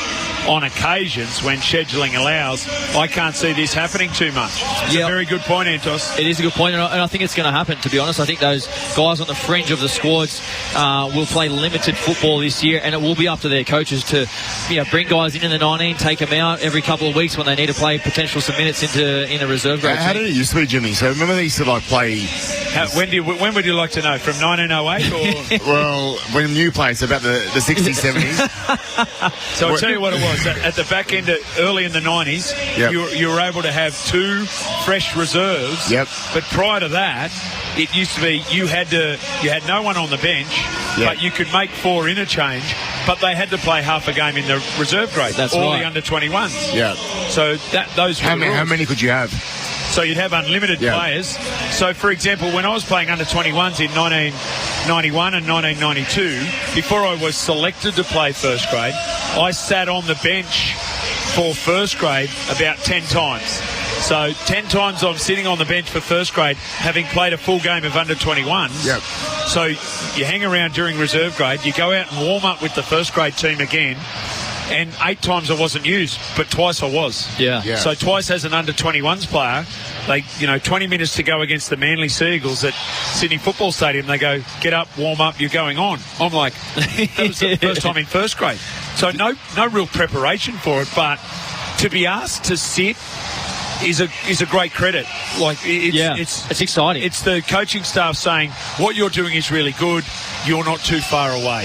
on occasions when scheduling allows. I can't see this happening too much. It's a very good point, Antos. It is a good point, and I think it's going to happen, to be honest. I think those guys on the fringe of the squads will play limited football this year, and it will be up to their coaches to bring guys in the 19, take them out every couple of weeks when they need to play potential some minutes in a reserve grade. How did it used to be, Jimmy? So remember they used to play. When would you like to know? From 1908 or? Well, when you played, so about the 60s, 70s. So I'll tell you what it was. At the back end, early in the 90s, you were able to have 2 fresh reserves. But prior to that, it used to be you had no one on the bench, but you could make 4 interchange. But they had to play half a game in the reserve grade. That's all right. the under 21s. Yeah. So those. How many could you have? So you'd have unlimited players. So, for example, when I was playing under 21s in 1991 and 1992, before I was selected to play first grade, I sat on the bench for first grade about 10 times. So 10 times I'm sitting on the bench for first grade, having played a full game of under 21s. So you hang around during reserve grade, you go out and warm up with the first grade team again. And 8 times I wasn't used, but twice I was. So twice as an under-21s player, 20 minutes to go against the Manly Seagulls at Sydney Football Stadium. They go, get up, warm up, you're going on. I'm like, that was the first time in first grade. So no real preparation for it, but to be asked to sit is a great credit. It's exciting. It's the coaching staff saying, what you're doing is really good, you're not too far away.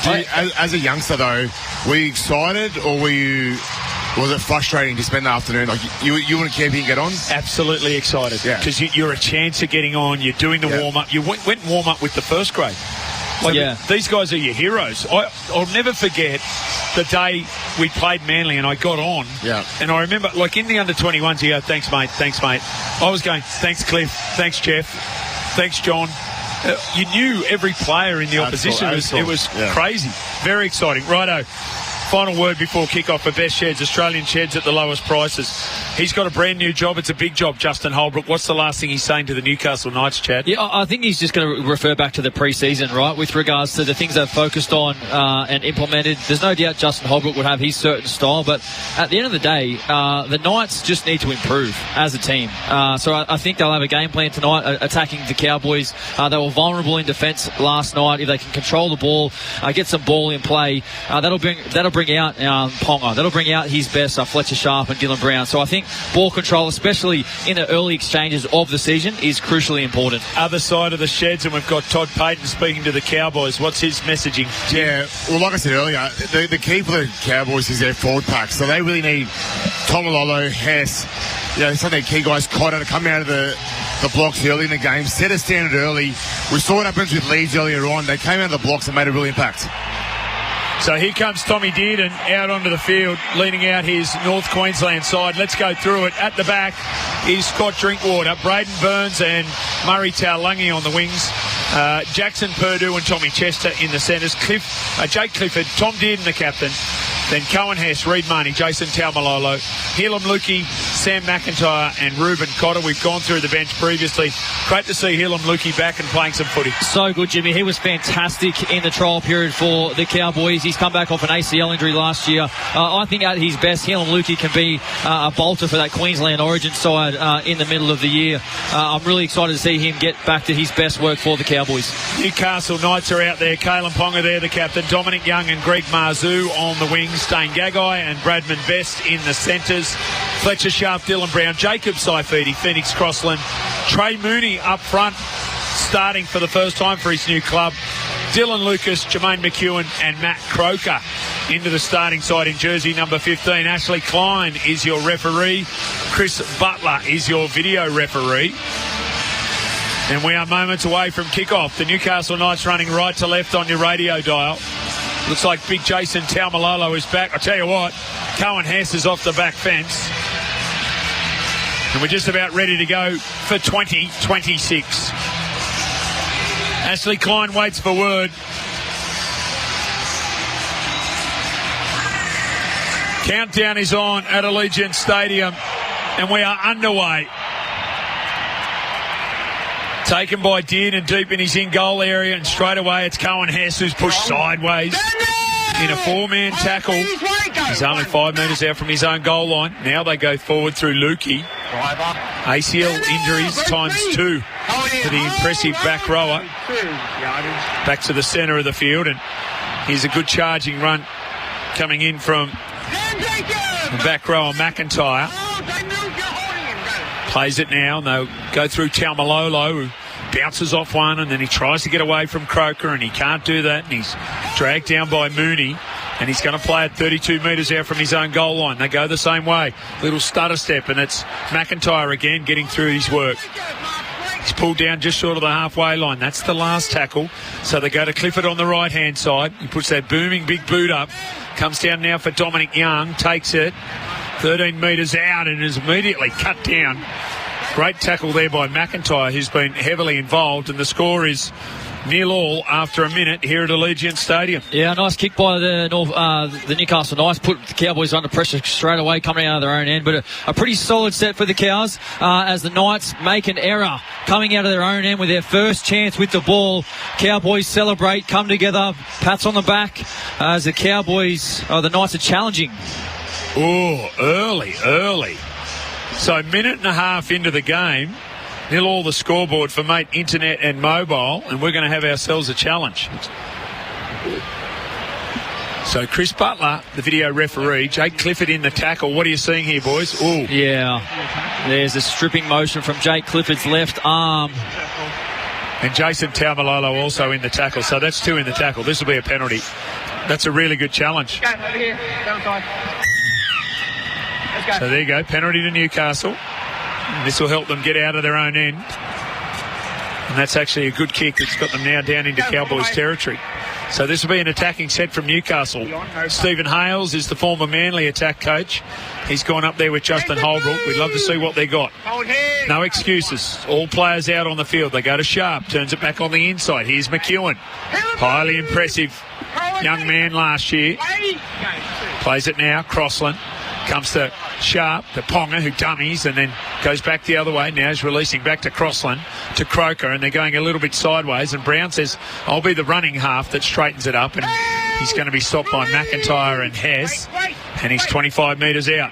As a youngster, though, were you excited or was it frustrating to spend the afternoon? Like you wouldn't care if you can get on? Absolutely excited. Because you're a chance of getting on. You're doing the warm-up. You went and warm up with the first grade. These guys are your heroes. I'll never forget the day we played Manly and I got on. And I remember, in the under-21s, you go, thanks, mate. I was going, thanks, Cliff. Thanks, Jeff. Thanks, John. You knew every player in the opposition. It was crazy. Very exciting. Righto. Final word before kick-off for Best Sheds, Australian sheds at the lowest prices. He's got a brand new job. It's a big job, Justin Holbrook. What's the last thing he's saying to the Newcastle Knights, Chad? I think he's just going to refer back to the pre-season, right, with regards to the things they've focused on and implemented. There's no doubt Justin Holbrook would have his certain style, but at the end of the day, the Knights just need to improve as a team. So I think they'll have a game plan tonight attacking the Cowboys. They were vulnerable in defence last night. If they can control the ball, get some ball in play, that'll bring out Ponga. That'll bring out his best, Fletcher Sharp and Dylan Brown. So I think ball control, especially in the early exchanges of the season, is crucially important. Other side of the sheds, and we've got Todd Payton speaking to the Cowboys. What's his messaging? Well, like I said earlier, the key for the Cowboys is their forward pack. So they really need Tomalolo, Hess, some of their key guys, Cotter, to come out of the blocks early in the game, set a standard early. We saw what happens with Leeds earlier on. They came out of the blocks and made a real impact. So here comes Tommy Dearden out onto the field, leading out his North Queensland side. Let's go through it. At the back is Scott Drinkwater, Braden Burns and Murray Taulagi on the wings. Jackson Purdue and Tommy Chester in the centres. Jake Clifford, Tom Dearden the captain. Then Cohen Hess, Reid Marnie, Jason Taumalolo, Helam Lukey, Sam McIntyre and Ruben Cotter. We've gone through the bench previously. Great to see Helam Lukey back and playing some footy. So good, Jimmy. He was fantastic in the trial period for the Cowboys. He's come back off an ACL injury last year. I think at his best, Helam Lukey can be a bolter for that Queensland Origin side in the middle of the year. I'm really excited to see him get back to his best work for the Cowboys. Newcastle Knights are out there. Kalen Ponga there, the captain. Dominic Young and Greg Marzoo on the wings. Dane Gagai and Bradman Best in the centres. Fletcher Sharp, Dylan Brown, Jacob Saifidi, Phoenix Crossland, Trey Mooney up front starting for the first time for his new club. Dylan Lucas, Jermaine McEwen and Matt Croker into the starting side in jersey number 15. Ashley Klein is your referee. Chris Butler is your video referee. And we are moments away from kickoff. The Newcastle Knights running right to left on your radio dial. Looks like big Jason Taumalolo is back. I tell you what, Cohen Hess is off the back fence. And we're just about ready to go for 2026. Ashley Klein waits for word. Countdown is on at Allegiant Stadium, and we are underway. Taken by Dearden deep in his in-goal area, and straight away it's Cohen Hess who's pushed sideways in a four-man tackle. He's only 5 metres out from his own goal line. Now they go forward through Lukey. ACL injuries ×2 for the impressive back rower. Back to the centre of the field, and here's a good charging run coming in from the back rower McIntyre. Plays it now, and they'll go through Taumalolo, who bounces off one, and then he tries to get away from Croker, and he can't do that, and he's dragged down by Mooney, and he's going to play it 32 metres out from his own goal line. They go the same way. Little stutter step, and it's McIntyre again getting through his work. He's pulled down just short of the halfway line. That's the last tackle. So they go to Clifford on the right-hand side. He puts that booming big boot up. Comes down now for Dominic Young. Takes it 13 metres out and is immediately cut down. Great tackle there by McIntyre, who's been heavily involved. And the score is 0-0 after a minute here at Allegiant Stadium. Yeah, nice kick by the Newcastle Knights. Put the Cowboys under pressure straight away coming out of their own end. But a pretty solid set for the Cows as the Knights make an error coming out of their own end with their first chance with the ball. Cowboys celebrate, come together, pats on the back as the Knights are challenging. Oh, early. So minute and a half into the game, 0-0 the scoreboard for Mate Internet and Mobile, and we're going to have ourselves a challenge. So Chris Butler, the video referee, Jake Clifford in the tackle. What are you seeing here, boys? Ooh. Yeah, there's a stripping motion from Jake Clifford's left arm. And Jason Taumalolo also in the tackle. So that's 2 in the tackle. This will be a penalty. That's a really good challenge. So there you go, penalty to Newcastle. And this will help them get out of their own end. And that's actually a good kick. It's got them now down into Cowboys territory. So this will be an attacking set from Newcastle. Stephen Hales is the former Manly attack coach. He's gone up there with Justin Holbrook. We'd love to see what they got. No excuses. All players out on the field. They go to Sharp. Turns it back on the inside. Here's McEwen. Highly impressive young man last year. Plays it now. Crossland. Comes to Sharp, to Ponga, who dummies, and then goes back the other way. Now he's releasing back to Crossland, to Croker, and they're going a little bit sideways. And Brown says, I'll be the running half that straightens it up. And he's going to be stopped by McIntyre and Hess. And he's 25 metres out.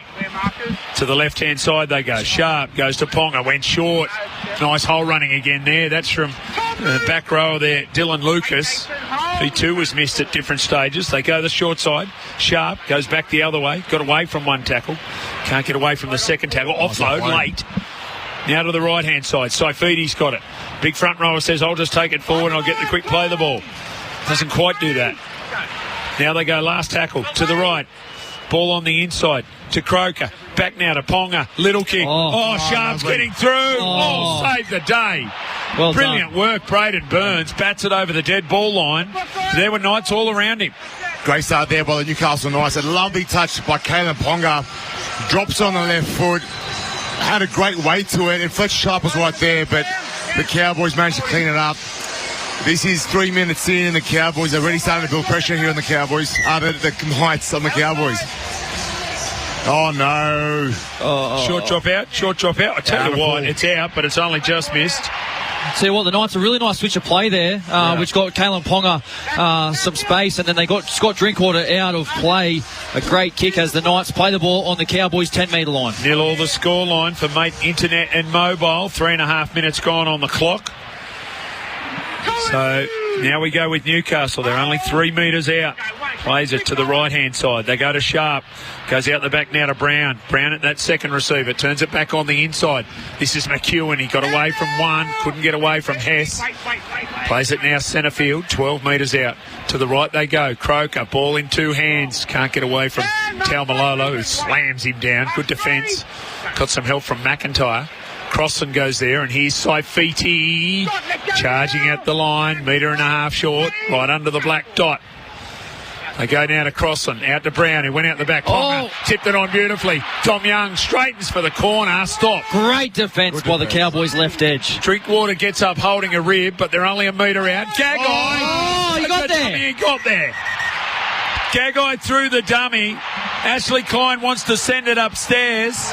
To the left-hand side they go. Sharp goes to Ponga, went short. Nice hole running again there. That's from the back row there, Dylan Lucas. He too was missed at different stages. They go the short side. Sharp goes back the other way. Got away from one tackle. Can't get away from the second tackle. Offload late. Now to the right-hand side. Saifidi's got it. Big front rower says, I'll just take it forward and I'll get the quick play of the ball. Doesn't quite do that. Now they go last tackle to the right. Ball on the inside to Croker. Back now to Ponga. Little kick. Sharp's getting through. Save the day. Well Brilliant done. work. Braden Burns bats it over the dead ball line. There were Knights all around him. Great start there by the Newcastle Knights. A lovely touch by Kalen Ponga. Drops on the left foot. Had a great weight to it. And Fletcher Sharp was right there, but the Cowboys managed to clean it up. This is 3 minutes in, and the Cowboys are already starting to build pressure here on the Cowboys. The Knights on the Cowboys. Oh, no. Short drop out. I tell you what, it's out, but it's only just missed. See what, the Knights, a really nice switch of play there, which got Kalen Ponga some space, and then they got Scott Drinkwater out of play. A great kick as the Knights play the ball on the Cowboys' 10-metre line. 0-0 the scoreline for Mate Internet and Mobile. 3.5 minutes gone on the clock. So Now we go with Newcastle. They're only 3 metres out. Plays it to the right-hand side. They go to Sharp. Goes out the back now to Brown. Brown at that second receiver. Turns it back on the inside. This is McEwen. He got away from one. Couldn't get away from Hess. Plays it now centre field. 12 metres out. To the right they go. Croker. Ball in 2 hands. Can't get away from Taumalolo, who slams him down. Good defence. Got some help from McIntyre. Crossan goes there, and here's Saifiti charging at the line, 1.5 metres short, right under the black dot. They go now to Crossan, out to Brown, who went out the back. Ponga tipped it on beautifully. Tom Young straightens for the corner. Stop. Great defence by the Cowboys left edge. Drinkwater gets up holding a rib, but they're only 1 metre out. Gagai! Oh, he got there. He got there. Gagai threw the dummy. Ashley Klein wants to send it upstairs.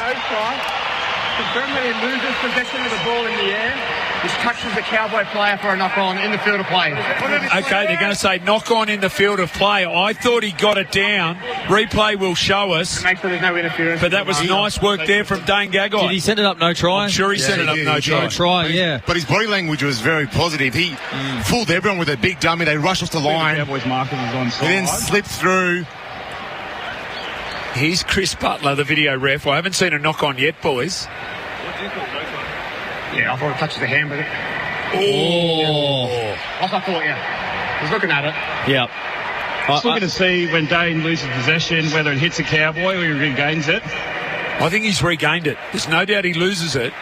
Confirm that he loses possession of the ball in the air, which touches the Cowboy player for a knock-on in the field of play. Okay, they're going to say knock-on in the field of play. I thought he got it down. Replay will show us. Make sure there's no interference. But that was nice work there from Dane Gagai. Did he send it up no try? I'm sure he sent it up no try. No try, yeah. But his body language was very positive. He fooled everyone with a big dummy. They rushed off the line. Cowboys marker was onside. He then slipped through. Here's Chris Butler, the video ref. I haven't seen a knock-on yet, boys. Yeah, I thought it touches the hand, but I thought, yeah. I was looking at it. Yeah. Just looking to see when Dane loses possession, whether it hits a Cowboy or he regains it. I think he's regained it. There's no doubt he loses it.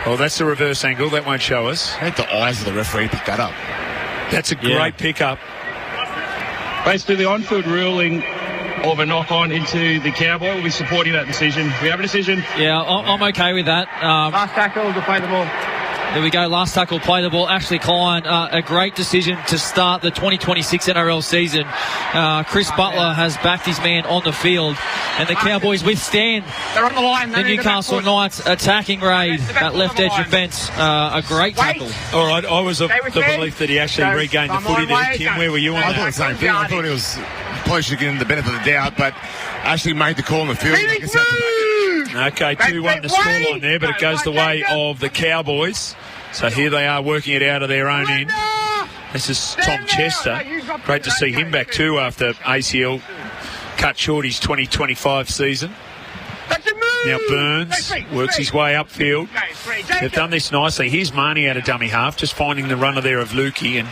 Oh, that's the reverse angle. That won't show us. I think the eyes of the referee picked that up. That's a great pickup. Basically, the on-field ruling of a knock-on into the Cowboy will be supporting that decision. We have a decision. Yeah, I'm okay with that. Last tackle to play the ball. There we go. Last tackle, play the ball. Ashley Klein, a great decision to start the 2026 NRL season. Chris Butler has backed his man on the field, and the Cowboys withstand the Newcastle Knights attacking raid. That left edge defence, a great tackle. All right, I was of the belief that he actually regained the footy there. Tim, where were you on that? I thought the same thing. I thought he was probably should give him the benefit of the doubt, but actually made the call in the field. Okay, 2-1 the scoreline there, but it goes the way of the Cowboys. So here they are working it out of their own end. This is Tom Chester. Great to see him back too after ACL cut short his 2025 season. Now Burns works his way upfield. They've done this nicely. Here's Marnie out of dummy half, just finding the runner there of Lukey, and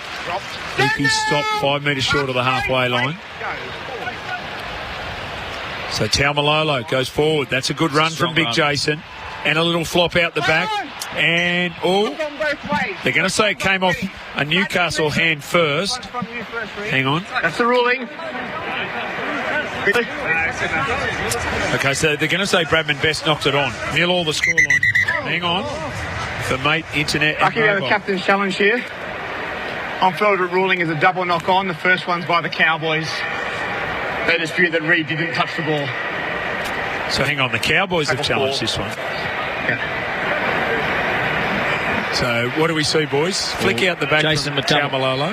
Lukey stopped 5 metres short of the halfway line. So Taumalolo goes forward. That's a good run from Big Jason. And a little flop out the back. And, they're going to say it came off a Newcastle hand first. Hang on. That's the ruling. Okay, so they're going to say Bradman Best knocked it on. 0 all the scoreline. Hang on. For Mate Internet and Lucky we have a Mobile. captain's challenge here. On-field ruling is a double knock-on. The first one's by the Cowboys. They dispute that Reid didn't touch the ball. So hang on, the Cowboys have challenged this one. Yeah. So what do we see, boys? Flick out the back Jason from Taumalolo.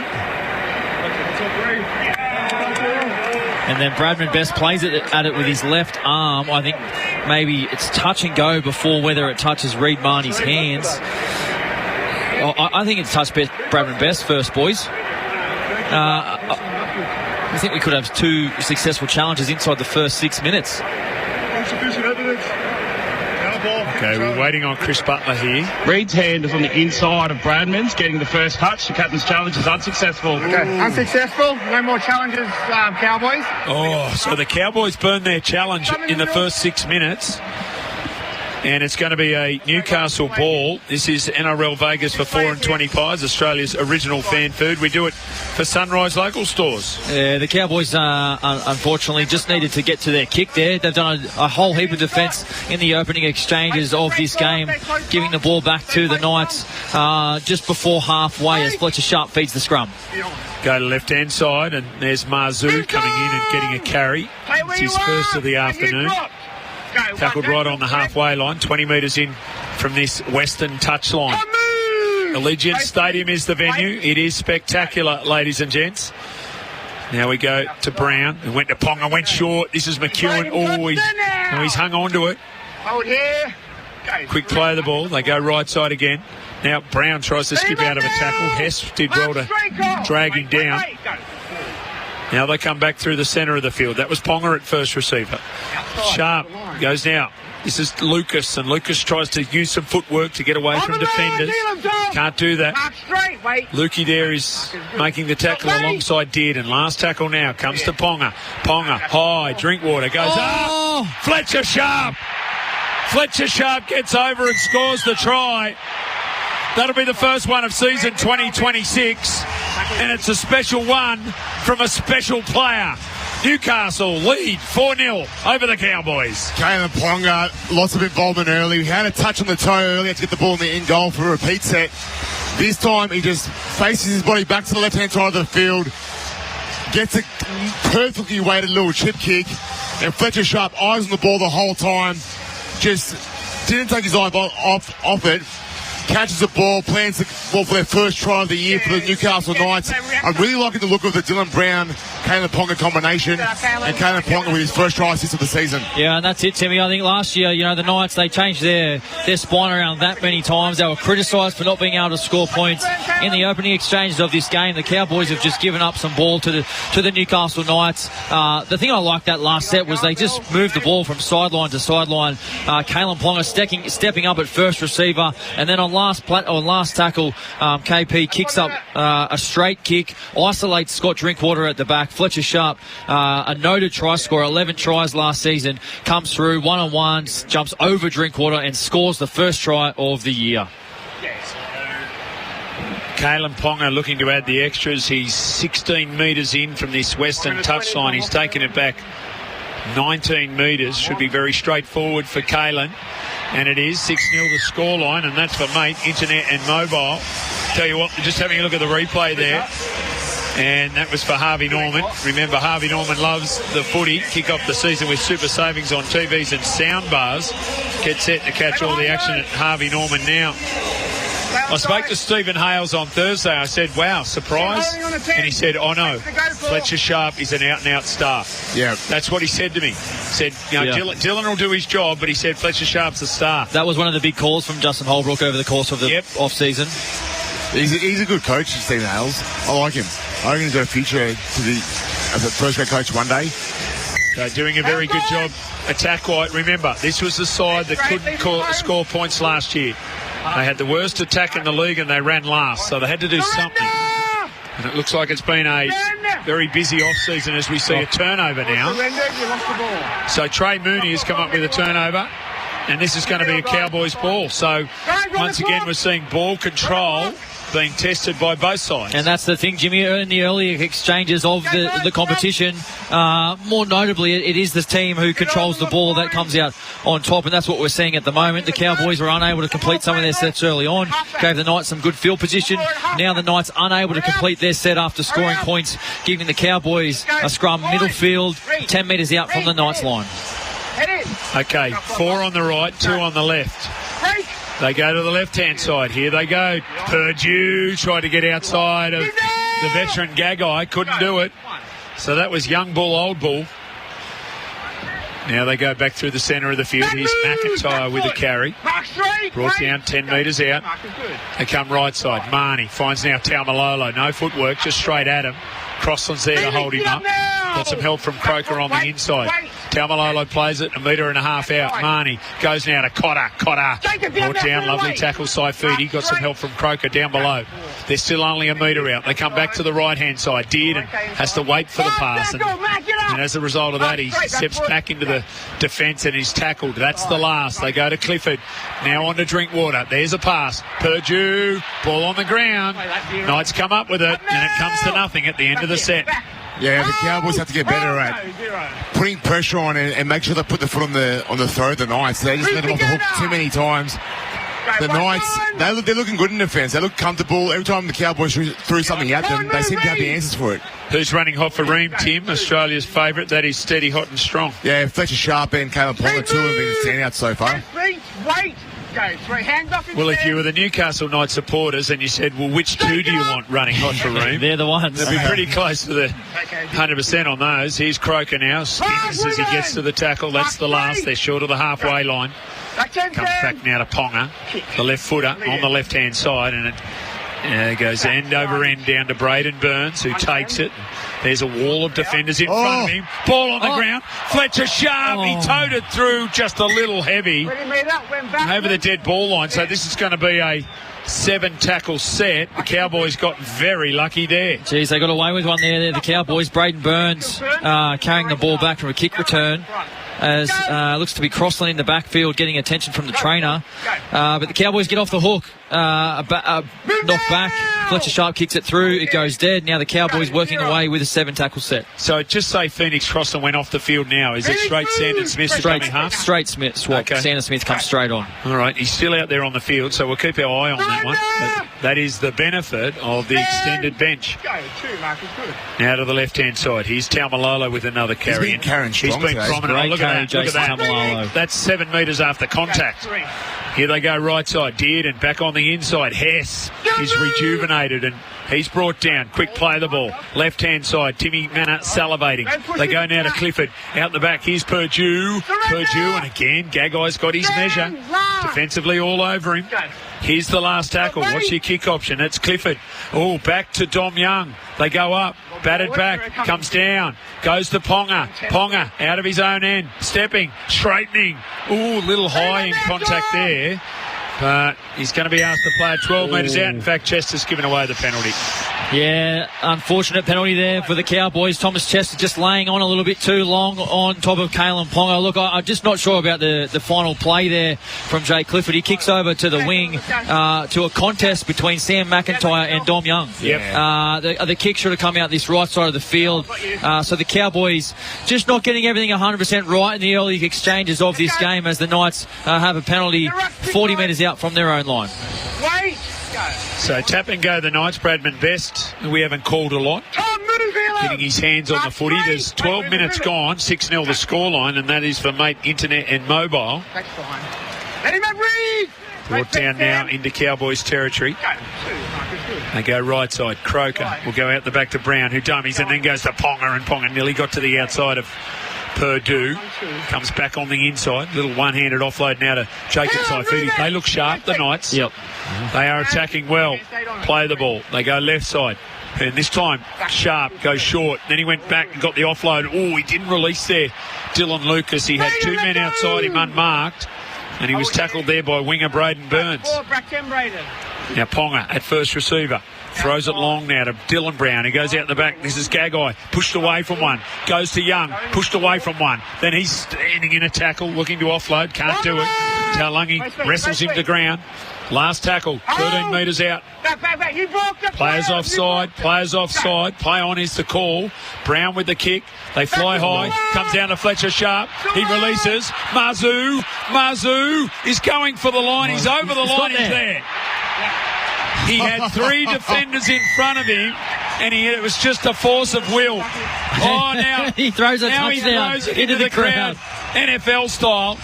And then Bradman Best plays at it with his left arm. I think maybe it's touch and go before whether it touches Reid Marnie's hands. I think it's touched Bradman Best first, boys. I think we could have 2 successful challenges inside the first 6 minutes. Okay, we're waiting on Chris Butler here. Reid's hand is on the inside of Bradman's, getting the first touch. The captain's challenge is unsuccessful. Okay, unsuccessful. No more challenges, Cowboys. Oh, so the Cowboys burned their challenge in the first 6 minutes. And it's going to be a Newcastle ball. This is NRL Vegas for 4 and 20 pies, Australia's original fan food. We do it for Sunrise Local Stores. Yeah, the Cowboys, unfortunately, just needed to get to their kick there. They've done a whole heap of defence in the opening exchanges of this game, giving the ball back to the Knights just before halfway as Fletcher Sharp feeds the scrum. Go to left-hand side, and there's Marzu coming in and getting a carry. It's his first of the afternoon. Tackled right on the halfway line, 20 metres in from this western touchline. Allegiant Stadium is the venue. It is spectacular, ladies and gents. Now we go to Brown, who went to Ponga, went short. This is McEwen. He's hung on to it. Hold here. Quick play of the ball. They go right side again. Now Brown tries to skip out of a tackle. Hess did well to drag him down. Now they come back through the centre of the field. That was Ponga at first receiver. Sharp goes now. This is Lucas, and Lucas tries to use some footwork to get away from defenders. Can't do that. Lukey there is making the tackle alongside Dearden. Last tackle now comes to Ponga. Ponga, high, Drinkwater goes up. Fletcher Sharp. Fletcher Sharp gets over and scores the try. That'll be the first one of season 2026, and it's a special one from a special player. Newcastle lead 4-0 over the Cowboys. Caleb Ponga, lots of involvement early. He had a touch on the toe earlier to get the ball in the end goal for a repeat set. This time he just faces his body back to the left-hand side of the field, gets a perfectly weighted little chip kick, and Fletcher Sharp eyes on the ball the whole time. Just didn't take his eye off it. Catches the ball, plans the ball for their first try of the year for the Newcastle Knights. I'm really liking the look of the Dylan Brown, Caleb Ponga combination, and Caleb Ponga with his first try assist of the season. Yeah, and that's it, Timmy. I think last year, the Knights, they changed their spine around that many times. They were criticised for not being able to score points in the opening exchanges of this game. The Cowboys have just given up some ball to the Newcastle Knights. The thing I liked that last set was they just moved the ball from sideline to sideline. Caleb Ponga stepping up at first receiver, and then on last tackle, KP kicks up a straight kick, isolates Scott Drinkwater at the back. Fletcher Sharp, a noted try scorer, 11 tries last season, comes through one-on-ones, jumps over Drinkwater and scores the first try of the year. Caleb Ponga looking to add the extras. He's 16 metres in from this western touchline. He's taken it back 19 metres. Should be very straightforward for Kalen. And it is 6-0 the scoreline, and that's for Mate, Internet and Mobile. Tell you what, just having a look at the replay there. And that was for Harvey Norman. Remember, Harvey Norman loves the footy. Kick off the season with super savings on TVs and sound bars. Get set to catch all the action at Harvey Norman now. I spoke to Stephen Hales on Thursday. I said, wow, surprise? And he said, oh no, Fletcher Sharp is an out-and-out star. Yeah. That's what he said to me. He said, Dylan will do his job, but he said Fletcher Sharp's a star. That was one of the big calls from Justin Holbrook over the course of the off-season. He's a good coach, Stephen Hales. I like him. I think he's got a future as a first-grade coach one day. They're doing a very good job attack-wise. Remember, this was the side that couldn't score points last year. They had the worst attack in the league and they ran last, so they had to do something. And it looks like it's been a very busy off-season as we see a turnover now. So Trey Mooney has come up with a turnover, and this is going to be a Cowboys ball. So once again, we're seeing ball control being tested by both sides. And that's the thing, Jimmy, in the earlier exchanges of the competition, more notably, it is the team who controls the ball that comes out on top, and that's what we're seeing at the moment. The Cowboys were unable to complete some of their sets early on, gave the Knights some good field position. Now the Knights unable to complete their set after scoring points, giving the Cowboys a scrum middle field, 10 metres out from the Knights line. Okay, 4 on the right, 2 on the left. They go to the left-hand side. Here they go. Purdue tried to get outside of the veteran Gagai. Couldn't do it. So that was young bull, old bull. Now they go back through the centre of the field. Here's McIntyre with a carry. Brought down 10 metres out. They come right side. Marnie finds now Taumalolo. No footwork, just straight at him. Crossland's there to hold him up. Got some help from Croker on the inside. Taumalolo plays it 1.5 metres out. Marnie goes now to Cotter. Brought down, lovely tackle, Saifidi. Got some help from Croker down below. They're still only 1 metre out. They come back to the right-hand side. Dearden has to wait for the pass. And as a result of that, he steps back into the defence and he's tackled. That's the last. They go to Clifford. Now on to Drinkwater. There's a pass. Purdue, ball on the ground. Knights come up with it, and it comes to nothing at the end of the set. Yeah, the Cowboys have to get better at putting pressure on and make sure they put the foot on the throat of the Knights. They just let them off the hook too many times. The Knights, they're looking good in defence. They look comfortable. Every time the Cowboys threw something at them, they seem to have the answers for it. Who's running hot for Ream, Tim? Australia's favourite. That is steady, hot and strong. Yeah, Fletcher Sharp and Caleb Ponga, two have been the standouts so far. Go, 3 hands off. Well, if you were the Newcastle Knights supporters and you said, well, which two do you want running on Faroon? They're the ones. They'll be pretty close to the 100% on those. Here's Croker now. Skins as he gets to the tackle. That's the last. They're short of the halfway line. Comes back now to Ponga, the left footer on the left-hand side, and it goes end over end down to Braden Burns, who takes it. There's a wall of defenders in front of him. Ball on the ground. Fletcher Sharp. He towed it through just a little heavy over the dead ball line. So this is going to be a 7-tackle set. The Cowboys got very lucky there. Jeez, they got away with one there. The Cowboys. Braden Burns carrying the ball back from a kick return. As looks to be Crossland in the backfield getting attention from the trainer. But the Cowboys get off the hook. Knocked back. Fletcher Sharp kicks it through. It goes dead. Now the Cowboys working away with a 7-tackle set. So just say Phoenix Crossland went off the field now. Is it straight Sandon Smith coming half? Straight Smith swap. Okay. Sandon Smith comes straight on. All right. He's still out there on the field, so we'll keep our eye on that one. But that is the benefit of the extended bench. Now to the left-hand side. Here's Taumalolo with another carry. He's been prominent. Look at that. That's 7 metres after contact. Here they go right side. Dearden back on the inside. Hess is rejuvenated and he's brought down. Quick play the ball. Left-hand side. Timmy Manor salivating. They go now to Clifford. Out the back. Here's Purdue. And again, Gagai's got his measure. Defensively all over him. Here's the last tackle. What's your kick option? It's Clifford. Oh, back to Dom Young. They go up. Batted back. Comes down. Goes to Ponga. Ponga out of his own end. Stepping. Straightening. Ooh, little high in contact there. But he's going to be asked to play 12 metres out. In fact, Chester's given away the penalty. Yeah, unfortunate penalty there for the Cowboys. Thomas Chester just laying on a little bit too long on top of Kalen Ponga. Look, I'm just not sure about the final play there from Jay Clifford. He kicks over to the wing to a contest between Sam McIntyre and Dom Young. Yep. The kick should have come out this right side of the field. So the Cowboys just not getting everything 100% right in the early exchanges of this game as the Knights have a penalty 40 metres out from their own line. So tap and go the Knights. Bradman Best, we haven't called a lot, getting his hands on the footy. There's 12 minutes gone, 6-0 the scoreline, and that is for Mate Internet and Mobile. Brought down now into Cowboys territory. They go right side. Croker will go out the back to Brown, who dummies and then goes to Ponga, and Ponga nearly got to the outside of Purdue. Comes back on the inside. Little one-handed offload now to Jacob Saifidi. They look sharp, the Knights. Yep. They are attacking well. Play the ball. They go left side. And this time, Sharp goes short. Then he went back and got the offload. Oh, he didn't release there. Dylan Lucas. He had 2 men outside him unmarked. And he was tackled there by winger Braden Burns. Now Ponga at first receiver. Throws it long now to Dylan Brown. He goes out the back. This is Gagai. Pushed away from one. Goes to Young. Pushed away from one. Then he's standing in a tackle, looking to offload. Can't do it. Taulungi wrestles him to ground. Last tackle. 13 metres out. Players offside. Players offside. Play on is the call. Brown with the kick. They fly high. Comes down to Fletcher Sharp. He releases. Mazu is going for the line. He's over the line. He's there. He had 3 defenders in front of him, and it was just a force of will. Oh, now he throws a touchdown into the crowd, NFL style.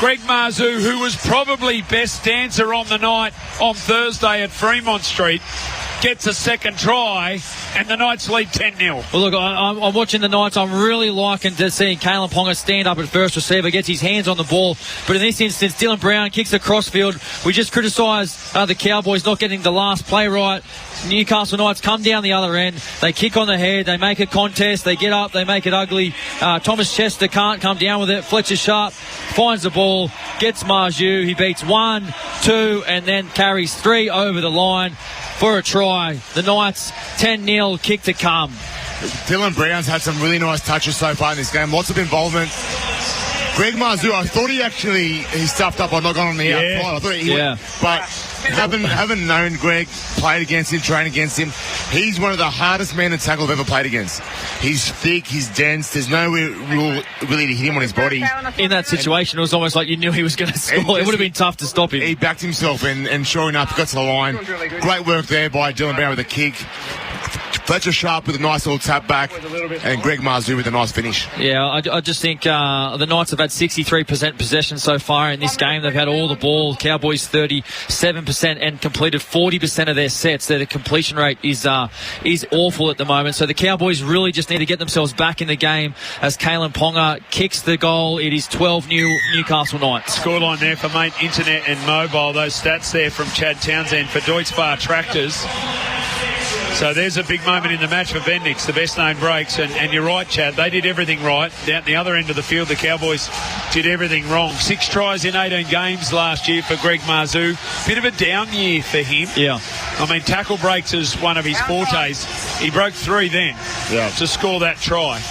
Greg Mazu, who was probably best dancer on the night on Thursday at Fremont Street, gets a second try, and the Knights lead 10-0. Well, look, I'm watching the Knights. I'm really liking to see Kalen Ponga stand up at first receiver, gets his hands on the ball. But in this instance, Dylan Brown kicks the crossfield. We just criticised the Cowboys not getting the last play right. Newcastle Knights come down the other end. They kick on the head. They make a contest. They get up. They make it ugly. Thomas Chester can't come down with it. Fletcher Sharp finds the ball, gets Marju. He beats 1, 2, and then carries 3 over the line for a try. The Knights 10-0, kick to come. Dylan Brown's had some really nice touches so far in this game. Lots of involvement. Greg Mazu, I thought he stuffed up by not going on the outside. I thought he went, but haven't known Greg, played against him, trained against him. He's one of the hardest men to tackle I've ever played against. He's thick, he's dense. There's no rule really to hit him on his body. In that situation, it was almost like you knew he was going to score. It would have been tough to stop him. He backed himself, and sure enough, got to the line. Great work there by Dylan Brown with a kick. Fletcher Sharp with a nice little tap back, and Greg Marzoo with a nice finish. Yeah, I just think the Knights have had 63% possession so far in this game. They've had all the ball. Cowboys 37% and completed 40% of their sets. Their completion rate is awful at the moment. So the Cowboys really just need to get themselves back in the game as Kalen Ponga kicks the goal. It is 12 Newcastle Knights. Scoreline there for Mate Internet and Mobile. Those stats there from Chad Townsend for Deutsche Bar Tractors. So there's a big moment in the match for Bendix, the best known breaks. And you're right, Chad, they did everything right. Down the other end of the field, the Cowboys did everything wrong. 6 tries in 18 games last year for Greg Marzoo. Bit of a down year for him. Yeah. I mean, tackle breaks is one of his fortes. He broke 3 then to score that try.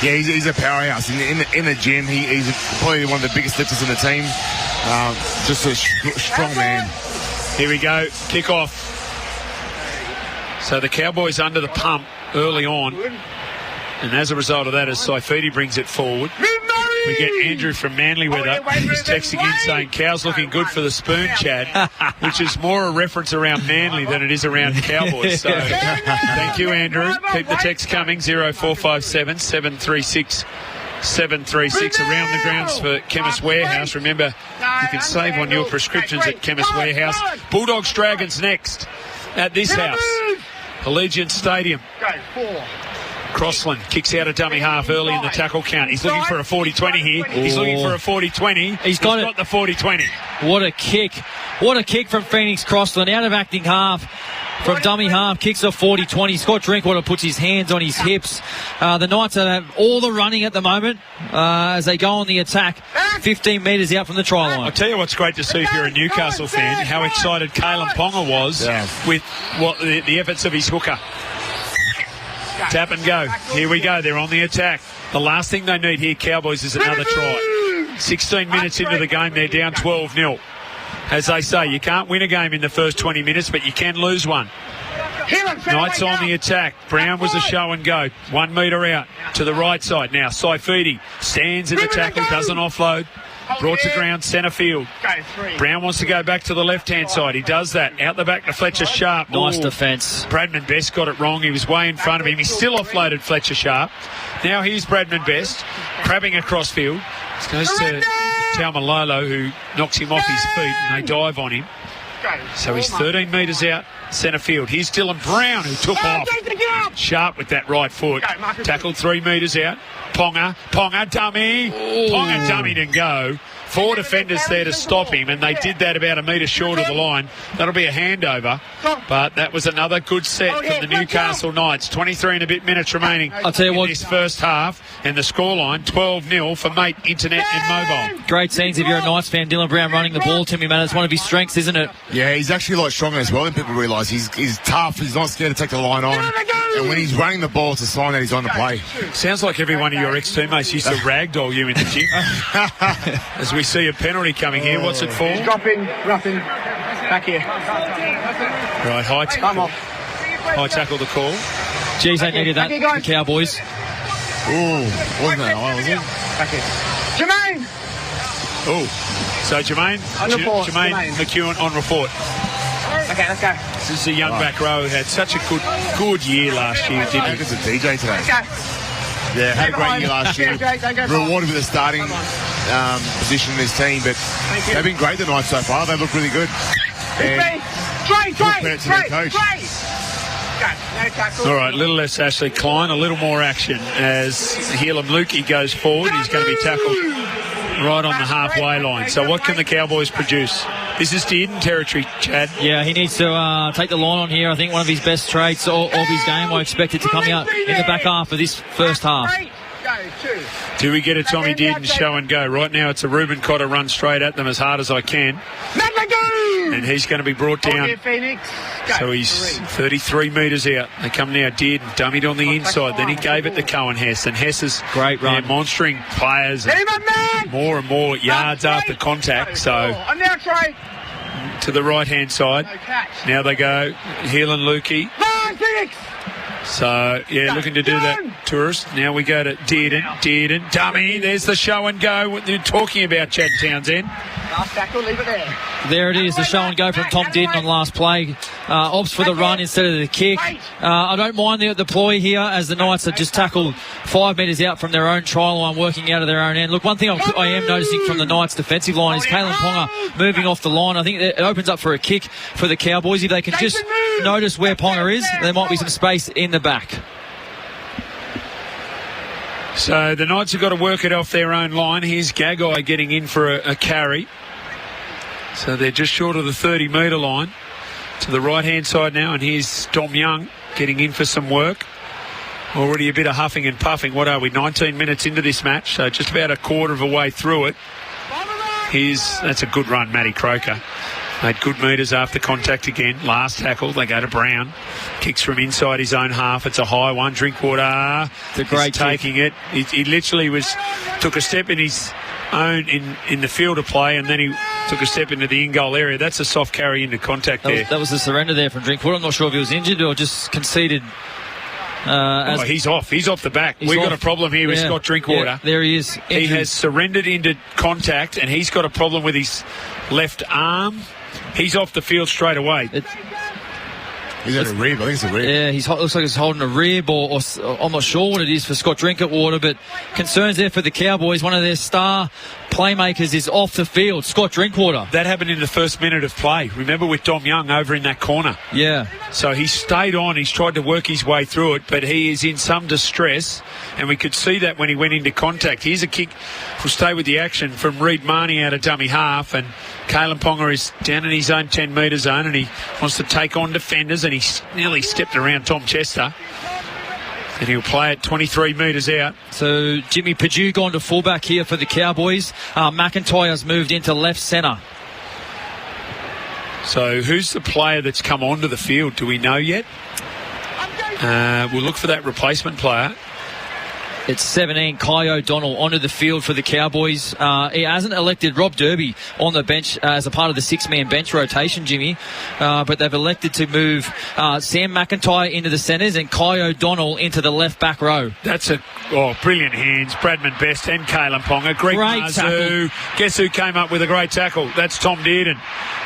Yeah, he's a powerhouse. In the gym, he's probably one of the biggest lifters in the team. Just a strong man. Here we go, kick off. So the Cowboys under the pump early on, and as a result of that, as Saifidi brings it forward, we get Andrew from Manly with it. He's texting in saying, Cow's looking good for the spoon, Chad, which is more a reference around Manly than it is around Cowboys. So thank you, Andrew. Keep the text coming, 0457 736 736 around the grounds for Chemist Warehouse. Remember, you can save on your prescriptions at Chemist Warehouse. Bulldogs Dragons next at this house, Allegiant Stadium. Crossland kicks out a dummy half early in the tackle count. He's looking for a 40-20 here. He's looking for a 40-20. He's got the 40-20. What a kick. What a kick from Phoenix Crossland. Out of acting half. From dummy half, kicks a 40-20. Scott Drinkwater puts his hands on his hips. The Knights have all the running at the moment as they go on the attack. 15 metres out from the try line. I'll tell you what's great to see if you're a Newcastle fan, how excited Kalen Ponga was with what the efforts of his hooker. Tap and go. Here we go. They're on the attack. The last thing they need here, Cowboys, is another try. 16 minutes into the game, they're down 12-0. As they say, you can't win a game in the first 20 minutes, but you can lose one. Knights on the attack. Brown was a show and go. 1 metre out to the right side. Now, Saifidi stands in the tackle, doesn't offload. Brought to ground, centre field. Brown wants to go back to the left-hand side. He does that. Out the back to Fletcher Sharp. Nice defence. Bradman Best got it wrong. He was way in front of him. He still offloaded Fletcher Sharp. Now here's Bradman Best, crabbing across field. This goes to Taumalolo, who knocks him off his feet, and they dive on him. So he's 13 metres out, centre field. Here's Dylan Brown, who took off. Sharp with that right foot. Tackled 3 metres out. Ponga dummy. Ponga dummy to go. 4 defenders there to stop him, and they did that about a metre short of the line. That'll be a handover, but that was another good set from the Newcastle Knights. 23 and a bit minutes remaining. I'll tell you what, this first half, and the scoreline 12-0 for Mate Internet and Mobile. Great scenes if you're a Knights fan. Dylan Brown running the ball, Timmy Manners, one of his strengths, isn't it? Yeah, he's actually a lot stronger as well than people realise. He's tough, he's not scared to take the line on, and when he's running the ball, it's a sign that he's on the play. Sounds like every one of your ex-teammates used to ragdoll you in the gym. As we see a penalty coming here. What's it for? He's dropping, roughing, back here. Right, high tackle. High tackle the call. Geez, they needed that, the Cowboys. Ooh, wasn't that high, was it? Back here. Jermaine! Oh, so Jermaine McEwen on report. Okay, let's go. This is a young back row who had such a good year last year, didn't he? It's a DJ today. Let's go. Yeah, had a great year last year. Rewarded with a starting position in this team, but they've been great the night so far. They look really good. And credit to their coach. All right, a little less Ashley Klein, a little more action as Helam Lukey goes forward. He's going to be tackled right on the halfway line. So what can the Cowboys produce? This is Dearden territory, Chad. Yeah, he needs to take the line on here. I think one of his best traits of his game. I expect it to come out in the back half of this first half. Do we get a Tommy Dearden show and go? Right now it's a Ruben Cotter run straight at them as hard as I can. And he's going to be brought down. So he's 33 metres out. They come now, Dearden, dummied on the inside. Then he gave it to Cohen Hess. And Hess is great run. Monstering players. More and more yards after contact. So to the right-hand side. Now they go, Helan Lukey. So, yeah, looking to do that, Tourist. Now we go to Dearden, dummy. There's the show and go. We're talking about Chad Townsend. Last tackle, leave it there. There it is, the show and go from Tom Dearden on last play. Opts for the run instead of the kick. I don't mind the ploy here as the Knights have just tackled 5 metres out from their own try line, working out of their own end. Look, one thing I am noticing from the Knights' defensive line is Kalen Ponga moving off the line. I think it opens up for a kick for the Cowboys. If they can just notice where Ponga is, there might be some space in the back. So the Knights have got to work it off their own line. Here's Gagai getting in for a carry. So they're just short of the 30-metre line. To the right-hand side now, and here's Dom Young getting in for some work. Already a bit of huffing and puffing. What are we, 19 minutes into this match? So just about a quarter of a way through it. That's a good run, Matty Croker. Made good metres after contact again. Last tackle, they go to Brown. Kicks from inside his own half. It's a high one. Drinkwater. It's a great taking it. He literally took a step in his own in the field of play, and then he took a step into the in-goal area. That's a soft carry into contact there. That was the surrender there from Drinkwater. I'm not sure if he was injured or just conceded. He's off. He's off the back. We've got a problem here with Scott Drinkwater. Yeah, there he is. He has surrendered into contact, and he's got a problem with his left arm. He's off the field straight away. He's got a rib. I think it's a rib. Yeah, looks like he's holding a rib, or I'm not sure what it is for Scott Drinkwater, but concerns there for the Cowboys. One of their star playmakers is off the field, Scott Drinkwater. That happened in the first minute of play. Remember with Dom Young over in that corner? Yeah. So he stayed on. He's tried to work his way through it, but he is in some distress, and we could see that when he went into contact. Here's a kick. We'll stay with the action from Reid Marnie out of dummy half, and Kalen Ponga is down in his own 10-metre zone, and he wants to take on defenders, and he nearly stepped around Tom Chester. And he'll play it 23 metres out. So Jimmy Perdue gone to fullback here for the Cowboys. McIntyre's moved into left centre. So who's the player that's come onto the field? Do we know yet? We'll look for that replacement player. It's 17, Kai O'Donnell onto the field for the Cowboys. He hasn't elected Rob Derby on the bench as a part of the six-man bench rotation, Jimmy. But they've elected to move Sam McIntyre into the centres and Kai O'Donnell into the left back row. That's brilliant hands. Bradman Best and Kalen Ponga. Great Mazu. Guess who came up with a great tackle? That's Tom Dearden,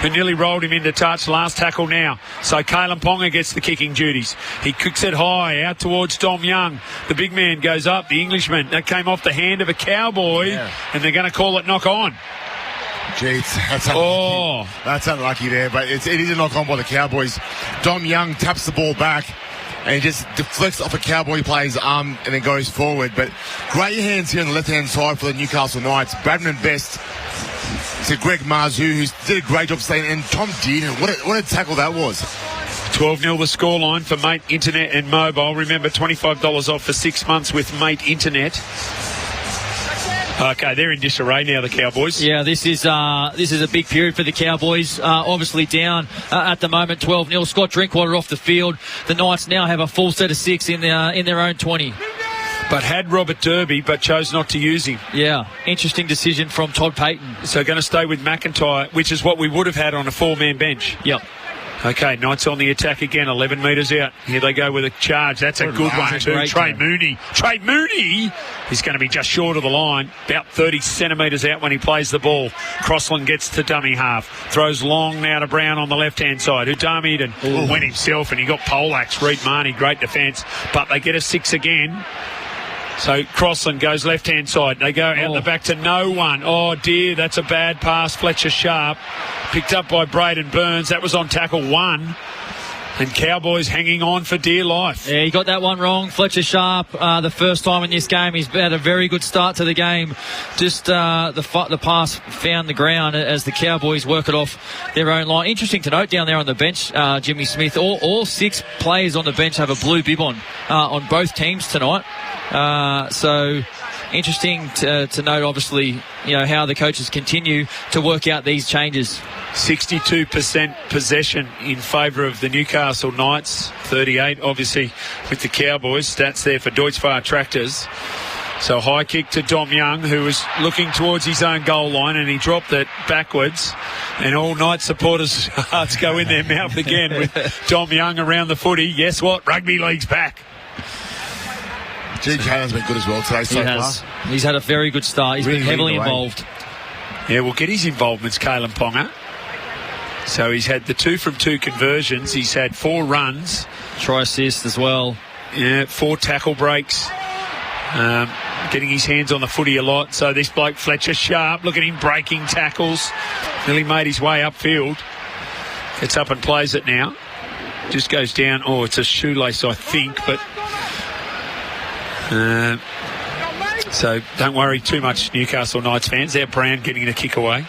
who nearly rolled him into touch. Last tackle now. So Kalen Ponga gets the kicking duties. He kicks it high out towards Dom Young. The big man goes up. The Englishman, that came off the hand of a Cowboy, and they're going to call it knock on. Jeez, that's unlucky. That's unlucky there, but it is a knock on by the Cowboys. Dom Young taps the ball back, and he just deflects off a Cowboy player's arm and then goes forward. But great hands here on the left-hand side for the Newcastle Knights. Bradman Best to Greg Mazu, who did a great job staying, and Tom Dearden. What a tackle that was. 12-0 the scoreline for Mate Internet and Mobile. Remember, $25 off for 6 months with Mate Internet. Okay, they're in disarray now, the Cowboys. Yeah, this is a big period for the Cowboys. Obviously down at the moment, 12-0. Scott Drinkwater off the field. The Knights now have a full set of 6 in their own 20. But had Robert Derby, but chose not to use him. Yeah, interesting decision from Todd Payton. So going to stay with McIntyre, which is what we would have had on a 4-man bench. Yep. Okay, Knights on the attack again, 11 metres out. Here they go with a charge. That's a good one too. Trey Mooney. Trey Mooney is going to be just short of the line, about 30 centimetres out when he plays the ball. Crossland gets to dummy half. Throws long now to Brown on the left-hand side, who dummied and went himself, and he got poleaxed. Reid Marnie, great defence. But they get a 6 again. So Crossland goes left-hand side. They go out the back to no one. Oh, dear, that's a bad pass. Fletcher Sharp picked up by Braden Burns. That was on tackle 1. And Cowboys hanging on for dear life. Yeah, he got that one wrong. Fletcher Sharp, the first time in this game, he's had a very good start to the game. Just the pass found the ground as the Cowboys work it off their own line. Interesting to note down there on the bench, Jimmy Smith, all 6 players on the bench have a blue bib on both teams tonight. So interesting to note, obviously, how the coaches continue to work out these changes. 62% possession in favour of the Newcastle Knights, 38 obviously with the Cowboys. Stats there for Deutz-Fahr Tractors. So high kick to Dom Young, who was looking towards his own goal line, and he dropped it backwards. And all Knights supporters' hearts go in their mouth again with Dom Young around the footy. Guess what? Rugby league's back. Gene Caden's been good as well today so far. He's had a very good start. He's been heavily involved. Yeah, we'll get his involvements, Kalen Ponga. So he's had the 2 from 2 conversions. He's had 4 runs. Try assist as well. Yeah, 4 tackle breaks. Getting his hands on the footy a lot. So this bloke, Fletcher Sharp, look at him breaking tackles. Nearly made his way upfield. Gets up and plays it now. Just goes down. Oh, it's a shoelace, I think. But so don't worry too much, Newcastle Knights fans. They're Brown getting the kick away.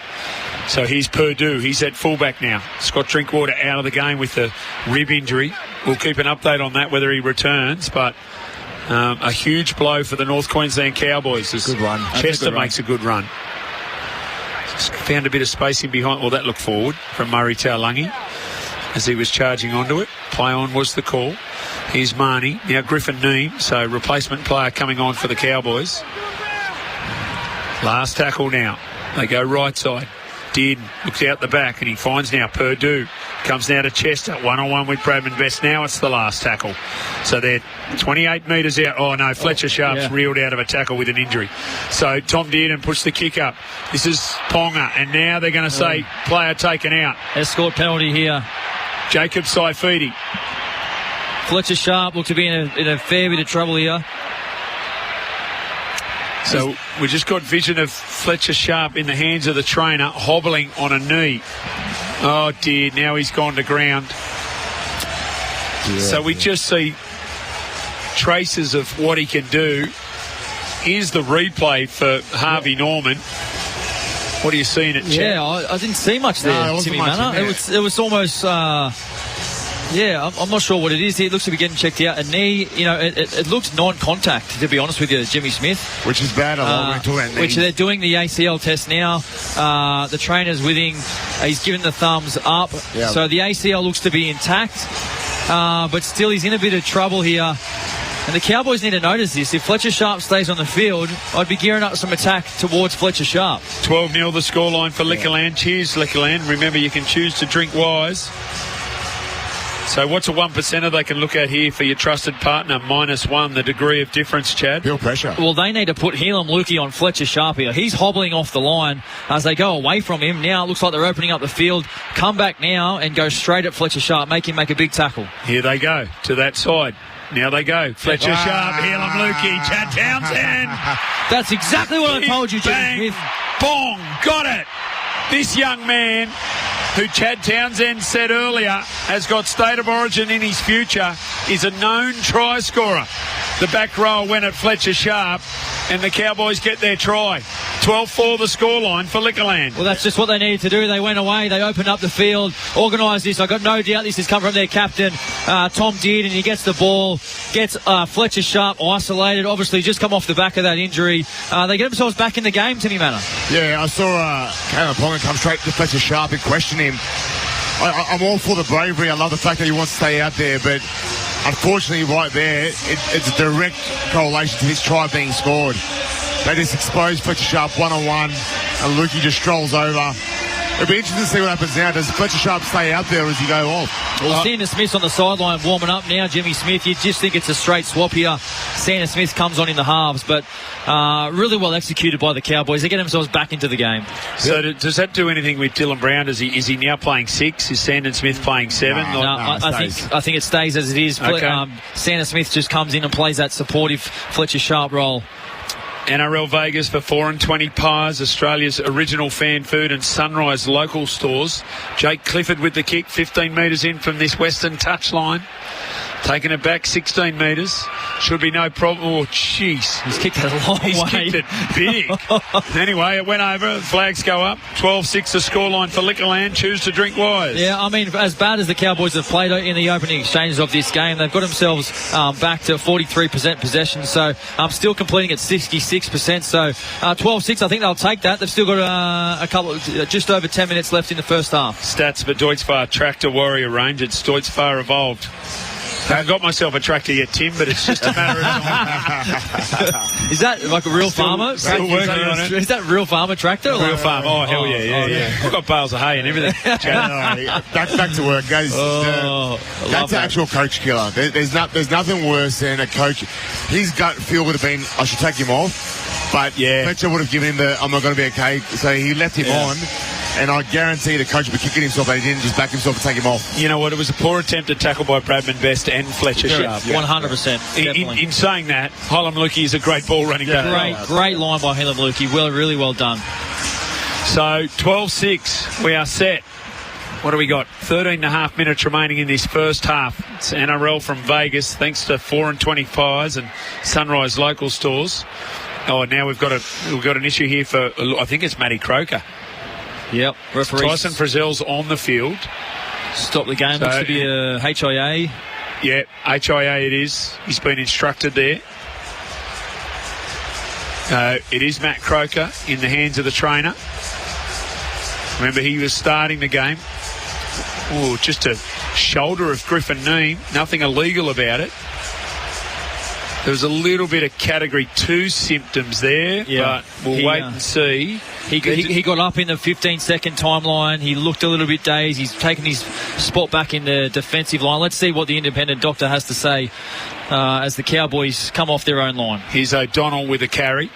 So here's Purdue. He's at fullback now. Scott Drinkwater out of the game with the rib injury. We'll keep an update on that, whether he returns. But a huge blow for the North Queensland Cowboys. Good run. Chester makes a good run. Just found a bit of space in behind. Well, that looked forward from Murray Taulagi as he was charging onto it. Play on was the call. Here's Marnie. Now Griffin Neem, so replacement player coming on for the Cowboys. Last tackle now. They go right side. Dearden looks out the back and he finds now Purdue. Comes now to Chester. 1-on-1 with Bradman Best. Now it's the last tackle. So they're 28 metres out. Oh, no, Fletcher Sharp's reeled out of a tackle with an injury. So Tom Dearden puts the kick up. This is Ponga. And now they're going to say player taken out. Escort penalty here. Jacob Saifidi. Fletcher Sharp looked to be in a fair bit of trouble here. So we just got vision of Fletcher Sharp in the hands of the trainer, hobbling on a knee. Oh, dear. Now he's gone to ground. Yeah, so we just see traces of what he can do. Here's the replay for Harvey Norman. What are you seeing at Chad? Yeah, I didn't see much there, Timmy Manor. It was almost... I'm not sure what it is. It looks to be getting checked out. A knee, it looks non-contact, to be honest with you, Jimmy Smith. Which is bad. Which they're doing the ACL test now. The trainer's with him. He's given the thumbs up. Yep. So the ACL looks to be intact. But still, he's in a bit of trouble here. And the Cowboys need to notice this. If Fletcher Sharp stays on the field, I'd be gearing up some attack towards Fletcher Sharp. 12-0 the scoreline for Liquorland. Cheers, Liquorland. Remember, you can choose to drink wise. So what's a 1%er they can look at here for your trusted partner? -1, the degree of difference, Chad. Pure pressure. Well, they need to put Helam Lukey on Fletcher Sharp here. He's hobbling off the line as they go away from him. Now it looks like they're opening up the field. Come back now and go straight at Fletcher Sharp. Make him make a big tackle. Here they go to that side. Now they go. Fletcher Sharp, Helam Lukey, Chad Townsend. That's exactly what I told you, Jimmy Smith. Bong, got it. This young man, who Chad Townsend said earlier has got state of origin in his future, is a known try scorer. The back row went at Fletcher Sharp, and the Cowboys get their try. 12-4 the scoreline for Liquorland. Well, that's just what they needed to do. They went away, they opened up the field, organised this. I've got no doubt this has come from their captain, Tom Dearden. He gets the ball, gets Fletcher Sharp isolated, obviously just come off the back of that injury. They get themselves back in the game, Timmy Manor. Yeah, I saw Kalen Ponga come straight to Fletcher Sharp and question him. I'm all for the bravery. I love the fact that he wants to stay out there, but unfortunately right there, it's a direct correlation to this try being scored. They just expose Fletcher Sharp 1-on-1, and Lukey just strolls over. It'll be interesting to see what happens now. Does Fletcher Sharp stay out there or does he go off? Well, Santa Smith's on the sideline warming up now, Jimmy Smith. You just think it's a straight swap here. Santa Smith comes on in the halves, but really well executed by the Cowboys. They get themselves back into the game. So does that do anything with Dylan Brown? Is he now playing 6? Is Sandon Smith playing 7? No, I think it stays as it is. Okay. Santa Smith just comes in and plays that supportive Fletcher Sharp role. NRL Vegas for 4.20 pies, Australia's original fan food and Sunrise local stores. Jake Clifford with the kick, 15 metres in from this western touchline. Taking it back 16 metres. Should be no problem. Oh, jeez. He's kicked it a long way. He's kicked it big. Anyway, it went over. Flags go up. 12-6 the scoreline for Liquorland. Choose to drink wise. Yeah, I mean, as bad as the Cowboys have played in the opening exchanges of this game, they've got themselves back to 43% possession. So still completing at 66%. So 12-6, I think they'll take that. They've still got just over 10 minutes left in the first half. Stats for Deutzfahr Tractor Warrior range. It's Deutzfahr Evolved. I haven't got myself a tractor yet, Tim, but it's just a matter of time. Is that like a real farmer? Still working on it. Is that real farmer tractor? Real farm. Oh, hell yeah. I've got bales of hay and everything. Back to work, guys. That's an actual coach killer. There's nothing worse than a coach. His gut feel would have been, I should take him off. But Fletcher would have given him the, I'm not going to be okay. So he left him on. And I guarantee the coach would be kicking himself that he didn't just back himself and take him off. You know what? It was a poor attempted tackle by Bradman Best and Fletcher Sharp. 100%. In saying that, Hylam Lukey is a great ball running back. Great line by Hylam Lukey. Really well done. So 12-6, we are set. What do we got? 13 and a half minutes remaining in this first half. It's NRL from Vegas, thanks to 4 Pies and Sunrise Local Stores. Oh, now we've got an issue here for, I think it's Matty Croker. Yep, referee. Tyson Frizzell's on the field. Stop the game. Looks to be a HIA. Yeah, HIA it is. He's been instructed there. It is Matt Croker in the hands of the trainer. Remember, he was starting the game. Oh, just a shoulder of Griffin Neame. Nothing illegal about it. There was a little bit of Category 2 symptoms there, but we'll wait and see. He got up in the 15-second timeline. He looked a little bit dazed. He's taken his spot back in the defensive line. Let's see what the independent doctor has to say as the Cowboys come off their own line. Here's O'Donnell with a carry.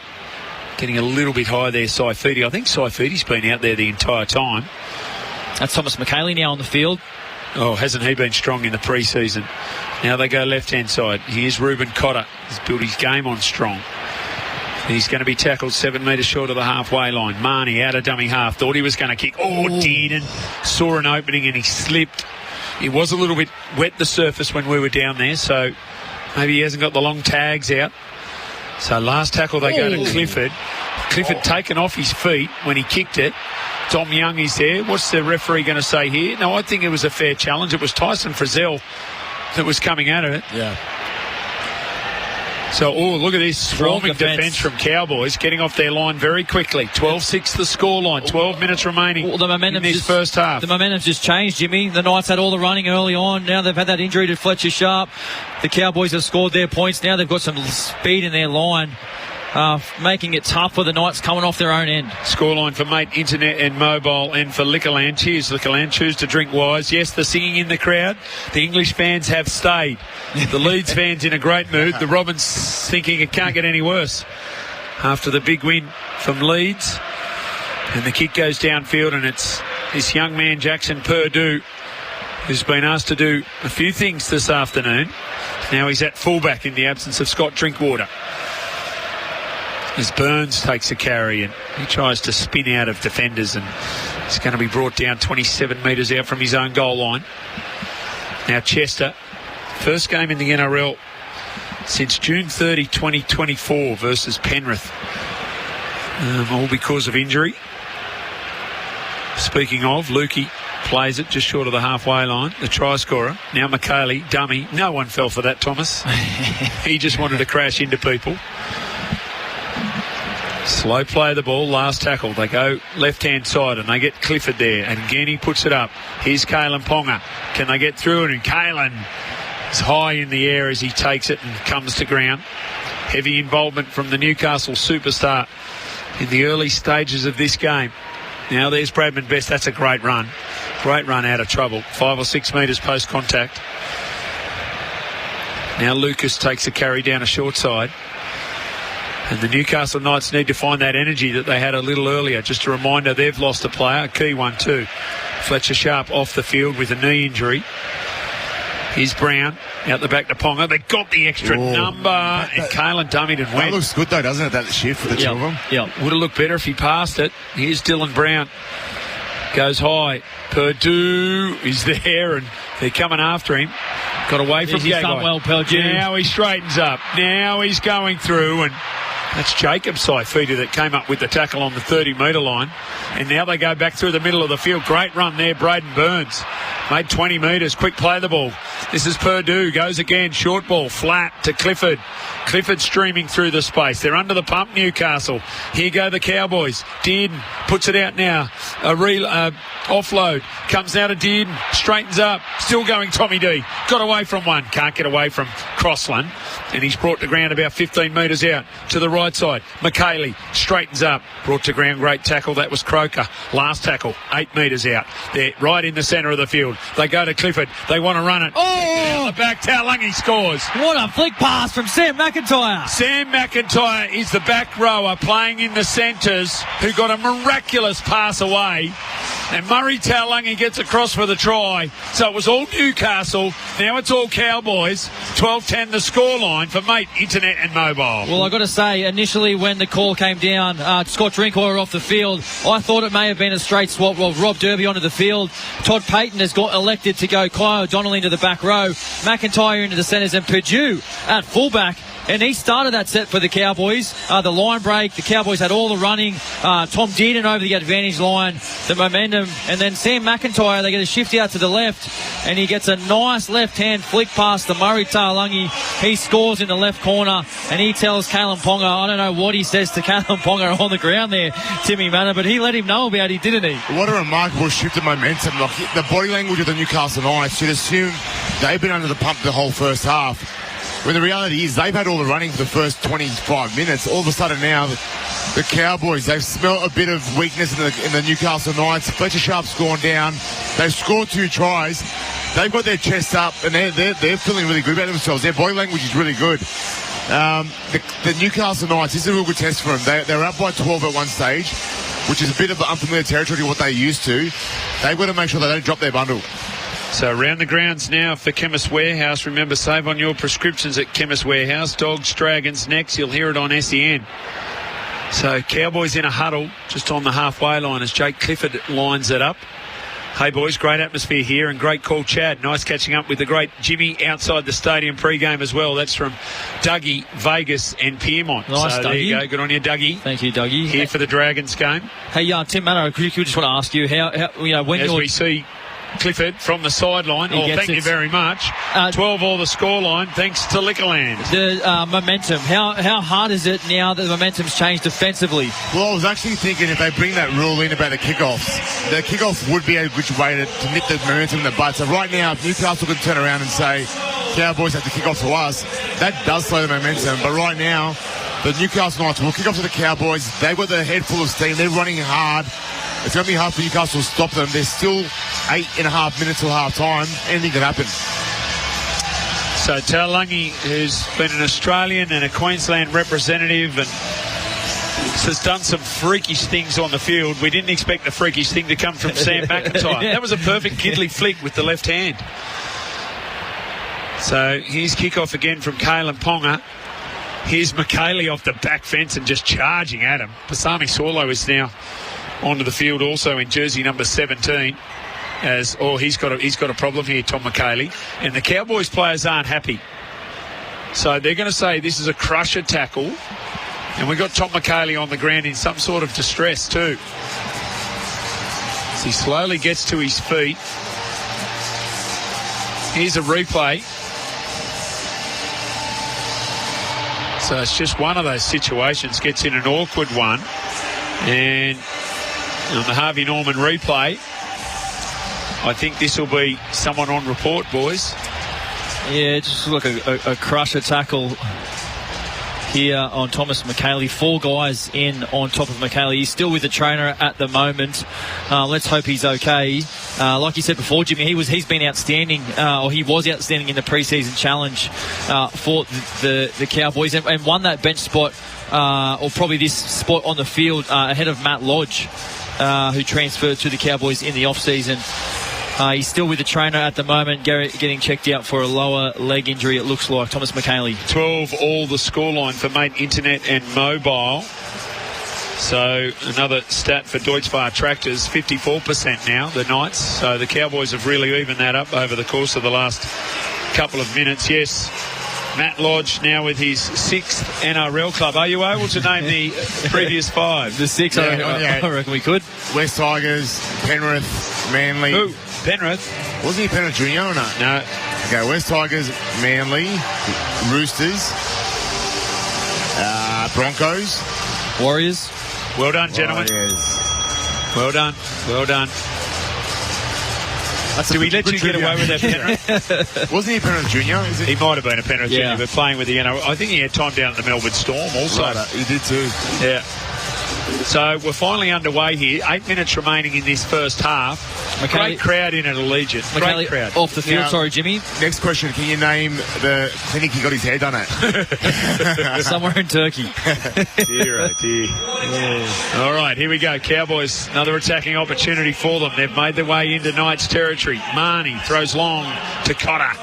Getting a little bit high there, Saifidi. I think Saifidi's been out there the entire time. That's Thomas McKaylee now on the field. Oh, hasn't he been strong in the pre-season? Now they go left-hand side. Here's Ruben Cotter. He's built his game on strong. He's going to be tackled 7 metres short of the halfway line. Marnie out of dummy half. Thought he was going to kick. Did, and saw an opening and he slipped. It was a little bit wet, the surface, when we were down there, so maybe he hasn't got the long tags out. So last tackle they go to Clifford. Clifford taken off his feet when he kicked it. Tom Young is there. What's the referee going to say here? No, I think it was a fair challenge. It was Tyson Frizzell that was coming at it. Yeah. So, look at this swarming defence from Cowboys, getting off their line very quickly. 12-6 the scoreline, 12 minutes remaining in this first half. The momentum's just changed, Jimmy. The Knights had all the running early on. Now they've had that injury to Fletcher Sharp. The Cowboys have scored their points. Now they've got some speed in their line. Making it tough for the Knights coming off their own end. Scoreline for Mate Internet and Mobile and for Liquorland. Cheers, Liquorland. Choose to drink wise. Yes, the singing in the crowd. The English fans have stayed. The Leeds fans in a great mood. The Robins thinking it can't get any worse after the big win from Leeds. And the kick goes downfield, and it's this young man, Jackson Purdue, who's been asked to do a few things this afternoon. Now he's at fullback in the absence of Scott Drinkwater. As Burns takes a carry and he tries to spin out of defenders, and he's going to be brought down 27 metres out from his own goal line. Now Chester, first game in the NRL since June 30, 2024 versus Penrith, all because of injury. Speaking of, Lukey plays it just short of the halfway line, the try scorer. Now McKaylee, dummy. No one fell for that, Thomas. He just wanted to crash into people. Slow play of the ball, last tackle. They go left-hand side and they get Clifford there. And again, he puts it up. Here's Kalen Ponga. Can they get through it? And Kalen is high in the air as he takes it and comes to ground. Heavy involvement from the Newcastle superstar in the early stages of this game. Now there's Bradman Best. That's a great run. Great run out of trouble. 5 or 6 metres post-contact. Now Lucas takes a carry down a short side. And the Newcastle Knights need to find that energy that they had a little earlier. Just a reminder, they've lost a player, a key one too. Fletcher Sharp off the field with a knee injury. Here's Brown out the back to Ponga. They got the extra number, and Kalen dummied and went. That looks good though, doesn't it, that shift for the two of them? Yeah, would have looked better if he passed it. Here's Dylan Brown. Goes high. Purdue is there, and they're coming after him. Got away from Gagai. Now he straightens up. Now he's going through, and that's Jacob Saifidi that came up with the tackle on the 30-metre line. And now they go back through the middle of the field. Great run there, Braden Burns. Made 20 metres. Quick play the ball. This is Purdue. Goes again. Short ball. Flat to Clifford. Clifford streaming through the space. They're under the pump, Newcastle. Here go the Cowboys. Dearden puts it out now. Offload. Comes now to Dearden. Straightens up. Still going Tommy D. Got away from one. Can't get away from Crossland. And he's brought to ground about 15 metres out to the right side. McKaylee straightens up. Brought to ground. Great tackle. That was Croker. Last tackle. 8 metres out. They're right in the centre of the field. They go to Clifford. They want to run it. Oh! The back. Taulagi scores. What a flick pass from Sam McIntyre. Sam McIntyre is the back rower playing in the centres who got a miraculous pass away. And Murray Taulagi gets across for the try. So it was all Newcastle. Now it's all Cowboys. 12-10 the scoreline for Mate Internet and Mobile. Well, I've got to say, initially when the call came down, Scott Drinkwater off the field, I thought it may have been a straight swap. Well, Rob Derby onto the field. Todd Payton has got elected to go Kai O'Donnell into the back row. McIntyre into the centres and Purdue at fullback. And he started that set for the Cowboys. The line break, the Cowboys had all the running. Tom Dearden over the advantage line, the momentum. And then Sam McIntyre, they get a shift out to the left. And he gets a nice left-hand flick pass to Murray Taulagi. He scores in the left corner. And he tells Kalen Ponga, I don't know what he says to Kalen Ponga on the ground there, Timmy Manor, but he let him know about it, didn't he? What a remarkable shift of momentum. Like, the body language of the Newcastle Knights, you'd assume they've been under the pump the whole first half. When the reality is they've had all the running for the first 25 minutes. All of a sudden now, the Cowboys, they've smelt a bit of weakness in the Newcastle Knights. Fletcher Sharp's gone down. They've scored 2 tries. They've got their chests up, and they're feeling really good about themselves. Their body language is really good. The Newcastle Knights, this is a real good test for them. They're up by 12 at one stage, which is a bit of unfamiliar territory to what they used to. They've got to make sure they don't drop their bundle. So around the grounds now for Chemist Warehouse. Remember, save on your prescriptions at Chemist Warehouse. Dogs, Dragons next. You'll hear it on SEN. So Cowboys in a huddle just on the halfway line as Jake Clifford lines it up. Hey boys, great atmosphere here and great call, Chad. Nice catching up with the great Jimmy outside the stadium pre-game as well. That's from Dougie, Vegas and Piermont. Nice, so Dougie. There you go. Good on you, Dougie. Thank you, Dougie. Here for the Dragons game. Hey, Tim Manor, I just want to ask you how when as we see Clifford from the sideline. Thank you very much. 12 all the scoreline, thanks to Liquorland. The momentum. How hard is it now that the momentum's changed defensively? Well, I was actually thinking if they bring that rule in about the kickoff would be a good way to nip the momentum in the butt. So right now, if Newcastle could turn around and say, Cowboys have to kick off to us, that does slow the momentum. But right now, the Newcastle Knights will kick off to the Cowboys. They've got their head full of steam. They're running hard. It's going to be hard for Newcastle to stop them. There's still 8.5 minutes till half time. Anything can happen. So Taulagi, who's been an Australian and a Queensland representative and has done some freakish things on the field. We didn't expect the freakish thing to come from Sam McIntyre. That was a perfect Gidley flick with the left hand. So here's kickoff again from Kalen Ponga. Here's McKaylee off the back fence and just charging at him. Pasami Saulo is now onto the field also in jersey number 17. He's got a problem here, Tom McKaylee. And the Cowboys players aren't happy. So they're going to say this is a crusher tackle. And we've got Tom McKaylee on the ground in some sort of distress too. As he slowly gets to his feet. Here's a replay. So it's just one of those situations, gets in an awkward one. And on the Harvey Norman replay, I think this will be someone on report, boys. Yeah, just like a crusher tackle here on Thomas McKaylee. 4 guys in on top of McKaylee. He's still with the trainer at the moment. Let's hope he's okay. Like you said before, Jimmy, he's been outstanding, or he was outstanding in the pre-season challenge for the Cowboys and won that bench spot, or probably this spot on the field ahead of Matt Lodge, who transferred to the Cowboys in the off-season. He's still with the trainer at the moment, getting checked out for a lower leg injury, it looks like. Thomas McKaylee. 12 all the scoreline for Mate Internet and Mobile. So another stat for Deutz-Fahr Tractors, 54% now, the Knights. So the Cowboys have really evened that up over the course of the last couple of minutes. Yes, Matt Lodge now with his 6th NRL club. Are you able to name the previous 5? The 6, I reckon we could. West Tigers, Penrith, Manly. Who? Penrith? Wasn't he Penrith Junior or not? No. Okay, West Tigers, Manly, Roosters, Broncos. Warriors. Well done, gentlemen. Warriors. Well done. Well done. Did we let you get away with that, Penrith? Wasn't he Penrith Junior? He might have been a Penrith Junior, but playing with the NRL. I think he had time down at the Melbourne Storm also. Right, he did too. Yeah. So we're finally underway here. 8 minutes remaining in this first half. Great crowd in at Allegiant. Great crowd. Off the field, sorry, Jimmy. Next question, can you name the clinic he got his hair done at? Somewhere in Turkey. Dear, oh dear. Yeah. All right, here we go. Cowboys, another attacking opportunity for them. They've made their way into Knights territory. Marnie throws long to Cotter.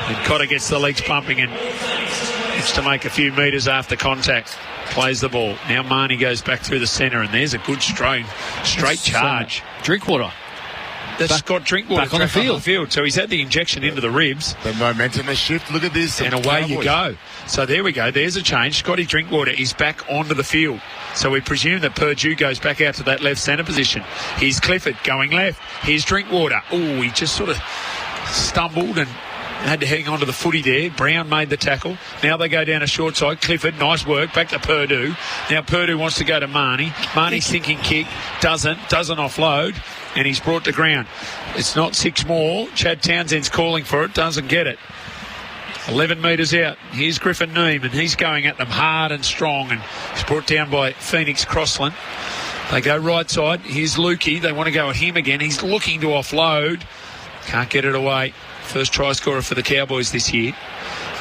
And Cotter gets the legs pumping and gets to make a few metres after contact. Plays the ball. Now Marnie goes back through the centre, and there's a good straight charge. Drinkwater. That's Scott Drinkwater back on the field. So he's had the injection into the ribs. The momentum has shifted. Look at this. And away you go. So there we go. There's a change. Scotty Drinkwater is back onto the field. So we presume that Purdue goes back out to that left centre position. Here's Clifford going left. Here's Drinkwater. Oh, he just sort of stumbled and had to hang on to the footy there. Brown made the tackle. Now they go down a short side. Clifford, nice work. Back to Purdue. Now Purdue wants to go to Marnie. Marnie's thinking kick. Doesn't offload. And he's brought to ground. It's not 6 more. Chad Townsend's calling for it. Doesn't get it. 11 metres out. Here's Griffin Neem, and he's going at them hard and strong. And he's brought down by Phoenix Crossland. They go right side. Here's Lukey. They want to go at him again. He's looking to offload. Can't get it away. First try scorer for the Cowboys this year.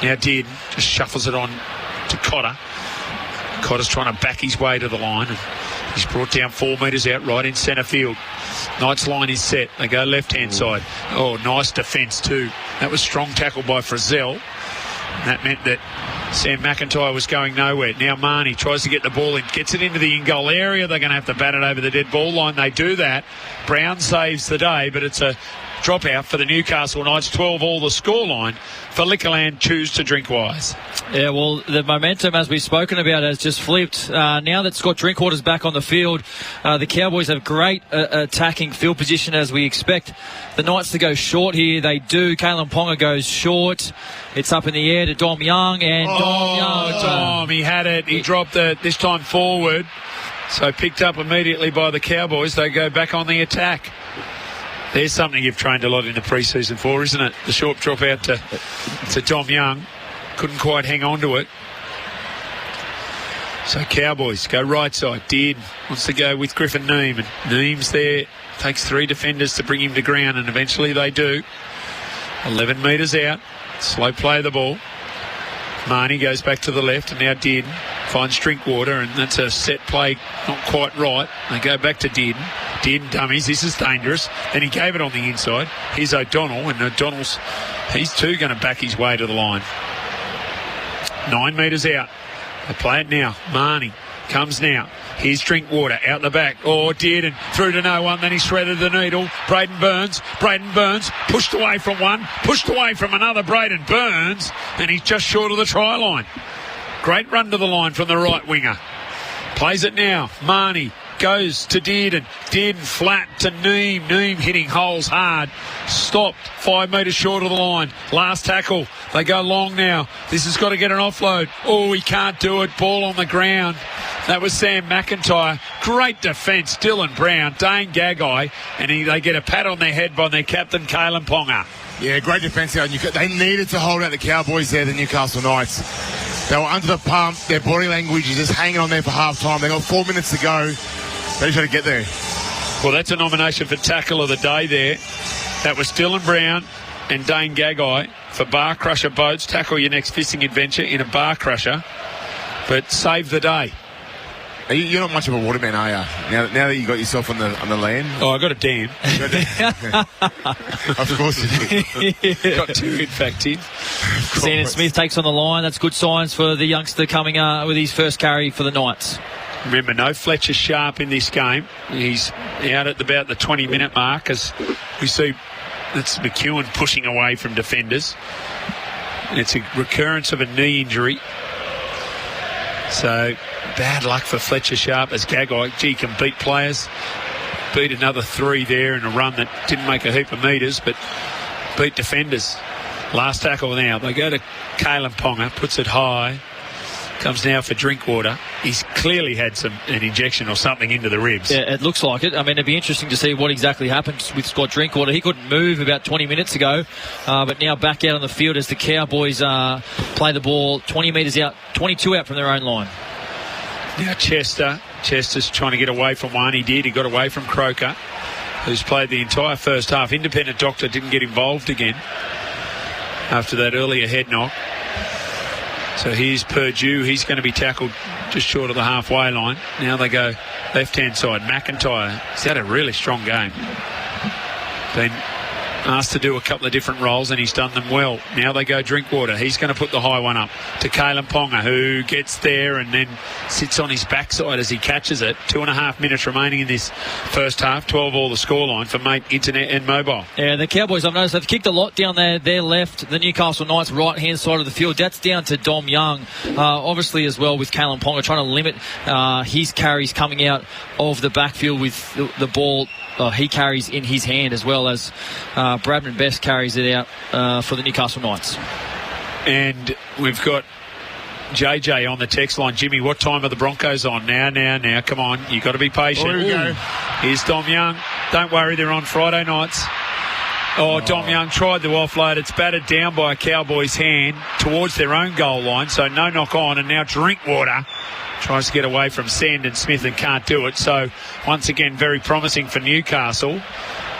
Now Dearden just shuffles it on to Cotter. Cotter's trying to back his way to the line. And he's brought down 4 metres out right in centre field. Knight's line is set. They go left-hand side. Oh, nice defence too. That was strong tackle by Frizzell. That meant that Sam McIntyre was going nowhere. Now Marnie tries to get the ball in. Gets it into the in-goal area. They're going to have to bat it over the dead ball line. They do that. Brown saves the day, but it's a dropout for the Newcastle Knights. 12-all the scoreline for Liquorland. Choose to drink wise. Yeah, well, the momentum, as we've spoken about, has just flipped. Now that Scott Drinkwater's back on the field, the Cowboys have great attacking field position as we expect the Knights to go short here. They do. Kalen Ponga goes short. It's up in the air to Dom Young, and Dom Young. Dom, he had it. He dropped it, this time forward. So picked up immediately by the Cowboys. They go back on the attack. There's something you've trained a lot in the pre-season for, isn't it? The short drop out to Dom Young. Couldn't quite hang on to it. So Cowboys go right side. Dearden wants to go with Griffin Neem. And Neem's there. Takes 3 defenders to bring him to ground, and eventually they do. 11 metres out. Slow play of the ball. Marnie goes back to the left, and now Dearden finds Drinkwater, and that's a set play not quite right. They go back to Dearden. Dearden dummies. This is dangerous. And he gave it on the inside. Here's O'Donnell, and he's too going to back his way to the line. 9 metres out. They play it now. Marnie comes now. Here's Drinkwater out the back. Oh, Dearden through to no one. Then he shredded the needle. Braden Burns pushed away from one, pushed away from another. Braden Burns, and he's just short of the try line. Great run to the line from the right winger. Plays it now. Marnie goes to Dearden. Dearden flat to Neem. Neem hitting holes hard. Stopped 5 metres short of the line. Last tackle. They go long now. This has got to get an offload. Oh, he can't do it. Ball on the ground. That was Sam McIntyre. Great defence. Dylan Brown, Dane Gagai, and they get a pat on their head by their captain, Kalen Ponga. Yeah, great defence there. They needed to hold out the Cowboys there, the Newcastle Knights. They were under the pump. Their body language is just hanging on there for half time. They got 4 minutes to go. They just got to get there. Well, that's a nomination for tackle of the day there. That was Dylan Brown and Dane Gagai for Bar Crusher Boats. Tackle your next fishing adventure in a bar crusher. But save the day. You're not much of a waterman, are you? Now that you got yourself on the land. Oh, I got a dam. Of course you did. Got 2, in fact, Tim. Sandon Smith takes on the line. That's good signs for the youngster coming with his first carry for the Knights. Remember, no Fletcher Sharp in this game. He's out at about the 20-minute mark as we see that's McEwen pushing away from defenders. It's a recurrence of a knee injury. So, bad luck for Fletcher Sharp as Gagai. Gee, can beat players. Beat another 3 there in a run that didn't make a heap of metres, but beat defenders. Last tackle now. They go to Kalen Ponga, puts it high. Comes now for Drinkwater. He's clearly had an injection or something into the ribs. Yeah, it looks like it. I mean, it'd be interesting to see what exactly happened with Scott Drinkwater. He couldn't move about 20 minutes ago, but now back out on the field as the Cowboys play the ball 20 metres out, 22 out from their own line. Now Chester's trying to get away from one. He did. He got away from Croker, who's played the entire first half. Independent Doctor didn't get involved again after that earlier head knock. So here's Purdue. He's going to be tackled just short of the halfway line. Now they go left-hand side. McIntyre. He's had a really strong game. Been asked to do a couple of different roles, and he's done them well. Now they go Drinkwater. He's going to put the high one up to Kalen Ponga, who gets there and then sits on his backside as he catches it. 2.5 minutes remaining in this first half. 12-all the scoreline for Mate Internet and Mobile. Yeah, the Cowboys, I've noticed, they've kicked a lot down their left. The Newcastle Knights right-hand side of the field. That's down to Dom Young. Obviously, as well, with Kalen Ponga trying to limit his carries coming out of the backfield with the ball he carries in his hand, as well as Bradman Best carries it out for the Newcastle Knights. And we've got JJ on the text line. Jimmy, what time are the Broncos on? Now. Come on. You've got to be patient. Here we go. Here's Dom Young. Don't worry, they're on Friday nights. Dom Young tried to offload. It's battered down by a Cowboys hand towards their own goal line, so no knock on. And now Drinkwater tries to get away from Send and Smith and can't do it. So, once again, very promising for Newcastle,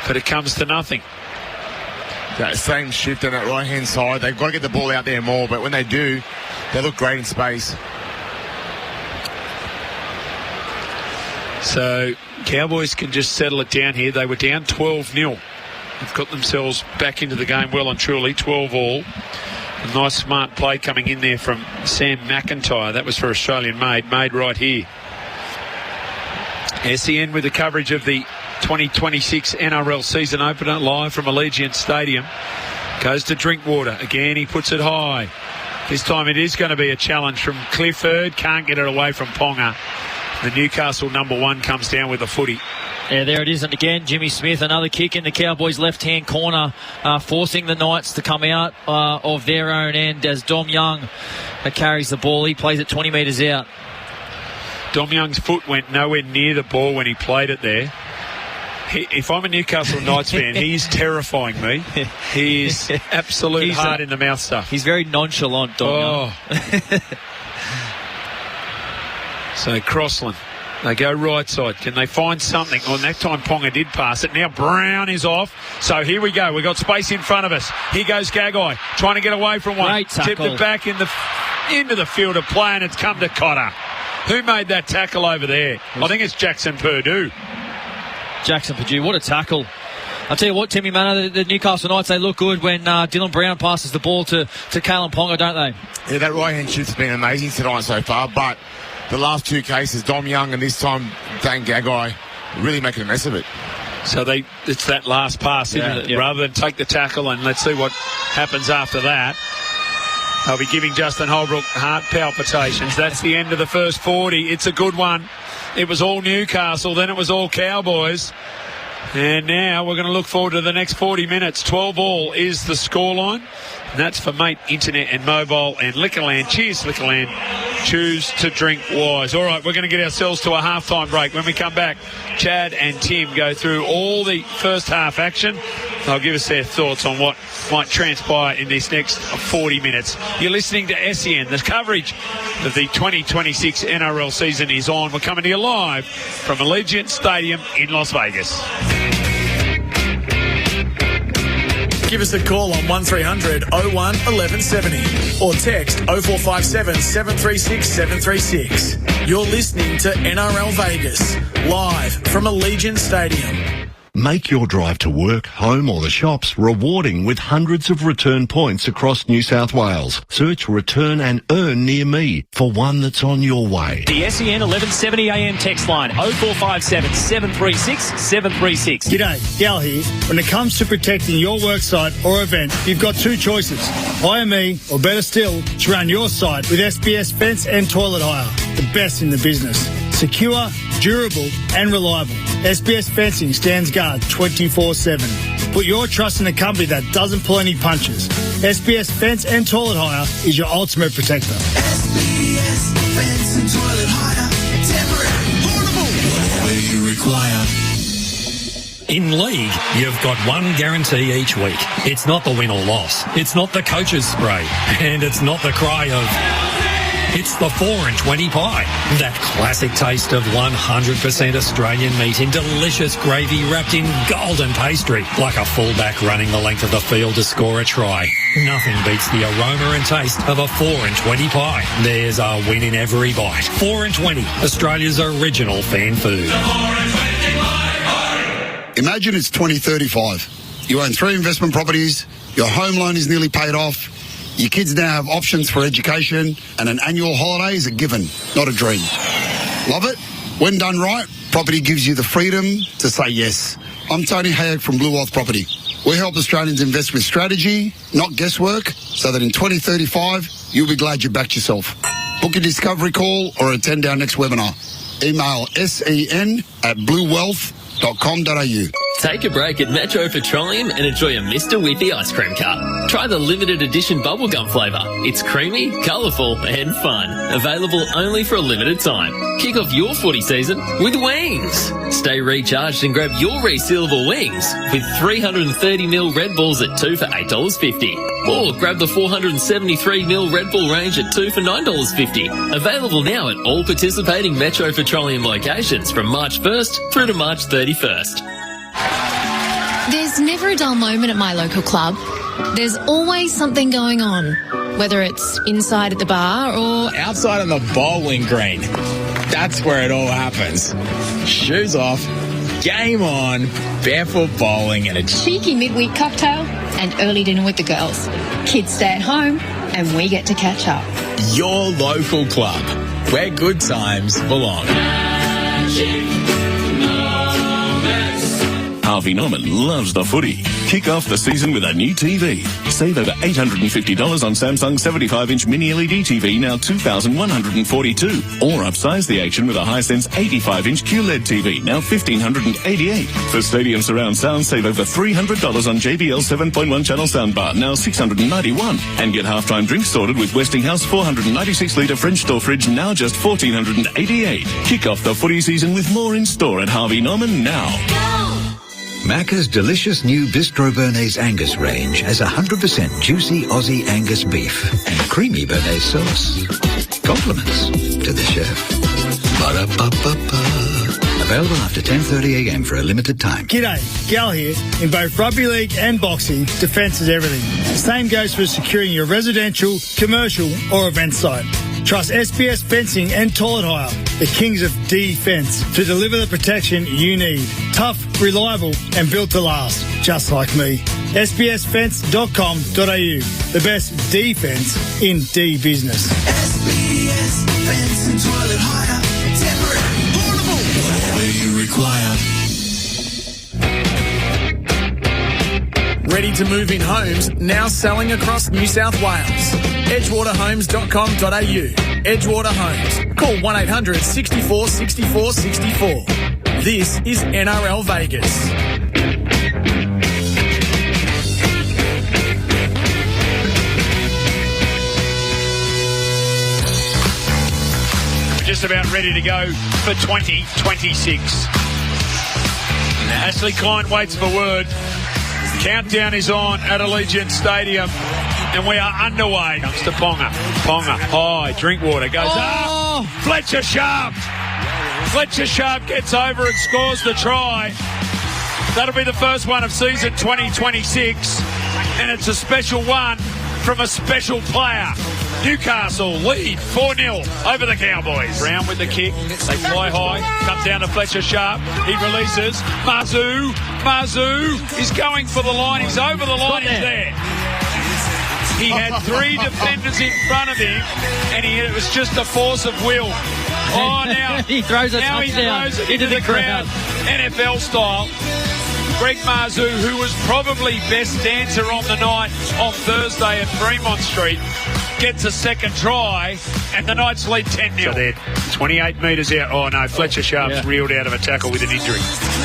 but it comes to nothing. That same shift on that right-hand side. They've got to get the ball out there more, but when they do, they look great in space. So, Cowboys can just settle it down here. They were down 12-0. They've got themselves back into the game well and truly, 12-all. A nice smart play coming in there from Sam McIntyre. That was for Australian made right here. SEN with the coverage of the 2026 NRL season opener live from Allegiant Stadium. Goes to Drinkwater. Again, he puts it high. This time it is going to be a challenge from Clifford. Can't get it away from Ponga. The Newcastle number 1 comes down with a footy. Yeah, there it is. And again, Jimmy Smith, another kick in the Cowboys' left-hand corner, forcing the Knights to come out of their own end as Dom Young carries the ball. He plays it 20 metres out. Dom Young's foot went nowhere near the ball when he played it there. If I'm a Newcastle Knights fan, he's terrifying me. He is absolute hard-in-the-mouth stuff. He's very nonchalant, Dom Young. So, Crossland. They go right side. Can they find something? Well, that time Ponga did pass it. Now Brown is off. So here we go. We've got space in front of us. Here goes Gagai trying to get away from one. Great tackle. Tipped it back into the field of play, and it's come to Cotter. Who made that tackle over there? I think it's Jackson Purdue. Jackson Purdue, what a tackle. I'll tell you what, Timmy Manor, the Newcastle Knights, they look good when Dylan Brown passes the ball to Kalen Ponga, don't they? Yeah, that right-hand shoot's been amazing tonight so far, but the last 2 cases, Dom Young and this time Dane Gagai, really making a mess of it. So it's that last pass, isn't it? Yeah. Rather than take the tackle and let's see what happens after that. They'll be giving Justin Holbrook heart palpitations. That's the end of the first 40. It's a good one. It was all Newcastle, then it was all Cowboys. And now we're going to look forward to the next 40 minutes. 12-all is the scoreline. And that's for Mate Internet and Mobile and Liquorland. Cheers, Liquorland. Choose to drink wise. All right, we're going to get ourselves to a halftime break. When we come back, Chad and Tim go through all the first half action. They'll give us their thoughts on what might transpire in this next 40 minutes. You're listening to SEN. The coverage of the 2026 NRL season is on. We're coming to you live from Allegiant Stadium in Las Vegas. Give us a call on 1300 01 1170 or text 0457 736 736. You're listening to NRL Vegas, live from Allegiant Stadium. Make your drive to work, home or the shops rewarding with hundreds of return points across New South Wales. Search Return and Earn near me for one that's on your way. The SEN 1170am text line 0457 736 736. G'day, Gal here. When it comes to protecting your worksite or event, you've got two choices. Hire me, or better still, surround your site with SBS Fence and Toilet Hire. The best in the business. Secure, durable and reliable. SBS Fencing stands guard 24/7. Put your trust in a company that doesn't pull any punches. SBS Fence and Toilet Hire is your ultimate protector. SBS Fence and Toilet Hire. Temporary, portable, whatever you require. In League, you've got one guarantee each week. It's not the win or loss. It's not the coach's spray. And it's not the cry of... It's the 4 and 20 pie. That classic taste of 100% Australian meat in delicious gravy wrapped in golden pastry. Like a fullback running the length of the field to score a try. Nothing beats the aroma and taste of a 4 and 20 pie. There's a win in every bite. 4 and 20, Australia's original fan food. Imagine it's 2035. You own 3 investment properties, your home loan is nearly paid off, your kids now have options for education, and an annual holiday is a given, not a dream. Love it? When done right, property gives you the freedom to say yes. I'm Tony Hayek from Blue Wealth Property. We help Australians invest with strategy, not guesswork, so that in 2035, you'll be glad you backed yourself. Book a discovery call or attend our next webinar. Email sen@bluewealth.com.au. Take a break at Metro Petroleum and enjoy a Mr. Whippy ice cream cup. Try the limited edition bubblegum flavour. It's creamy, colourful and fun. Available only for a limited time. Kick off your footy season with wings. Stay recharged and grab your resealable wings with 330ml Red Bulls at 2 for $8.50. Or grab the 473ml Red Bull range at 2 for $9.50. Available now at all participating Metro Petroleum locations from March 1st through to March 31st. There's never a dull moment at my local club. There's always something going on, whether it's inside at the bar or outside on the bowling green. That's where it all happens. Shoes off, game on, barefoot bowling and a cheeky midweek cocktail and early dinner with the girls. Kids stay at home and we get to catch up. Your local club, where good times belong. Harvey Norman loves the footy. Kick off the season with a new TV. Save over $850 on Samsung 75-inch mini LED TV, now $2,142. Or upsize the action with a Hisense 85-inch QLED TV, now $1,588. For stadium surround sound, save over $300 on JBL 7.1 channel soundbar, now $691. And get halftime drinks sorted with Westinghouse 496-litre French door fridge, now just $1,488. Kick off the footy season with more in store at Harvey Norman now. Macca's delicious new Bistro Bernays Angus range has 100% juicy Aussie Angus beef and creamy Bernays sauce. Compliments to the chef. Ba-da-ba-ba-ba. Available after 10:30am for a limited time. G'day, Gal here. In both rugby league and boxing, defence is everything. The same goes for securing your residential, commercial or event site. Trust SBS Fencing and Toilet Hire, the kings of defence, to deliver the protection you need. Tough, reliable and built to last, just like me. sbsfence.com.au, the best defence in D-business. SBS Fence and Toilet Hire. Temporary, portable, whatever you require. Ready to move in homes, now selling across New South Wales. edgewaterhomes.com.au. Edgewater Homes. Call 1-800 64 64 64. This is NRL Vegas. We're just about ready to go for 2026. Ashley Klein waits for word. Countdown is on at Allegiant Stadium, and we are underway. Comes to Ponga. Ponga, high, Drinkwater goes up. Fletcher Sharp. Fletcher Sharp gets over and scores the try. That'll be the first one of season 2026, and it's a special one from a special player. Newcastle lead 4-0 over the Cowboys. Brown with the kick. They fly high. Comes down to Fletcher Sharp. He releases. Mazu Mazu is going for the line. He's over the line. He's there. He had 3 defenders in front of him, and it was just a force of will. Oh, now he throws it into the crowd, NFL style. Greg Mazu, who was probably best dancer on the night on Thursday at Fremont Street, gets a second try, and the Knights lead 10-0. So they're 28 metres out. Oh, no, Fletcher Sharp's reeled out of a tackle with an injury.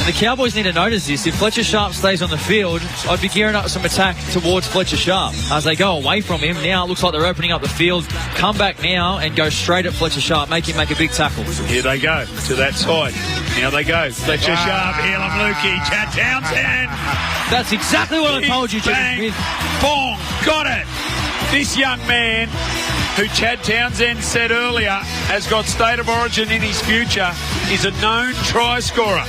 The Cowboys need to notice this. If Fletcher Sharp stays on the field, I'd be gearing up some attack towards Fletcher Sharp. As they go away from him, now it looks like they're opening up the field. Come back now and go straight at Fletcher Sharp. Make him make a big tackle. Here they go to that side. Now they go. Fletcher Sharp, Helam Lukey, Chad Townsend. That's exactly what I told you, Jimmy. Bong, got it. This young man, who Chad Townsend said earlier has got State of Origin in his future, is a known try scorer.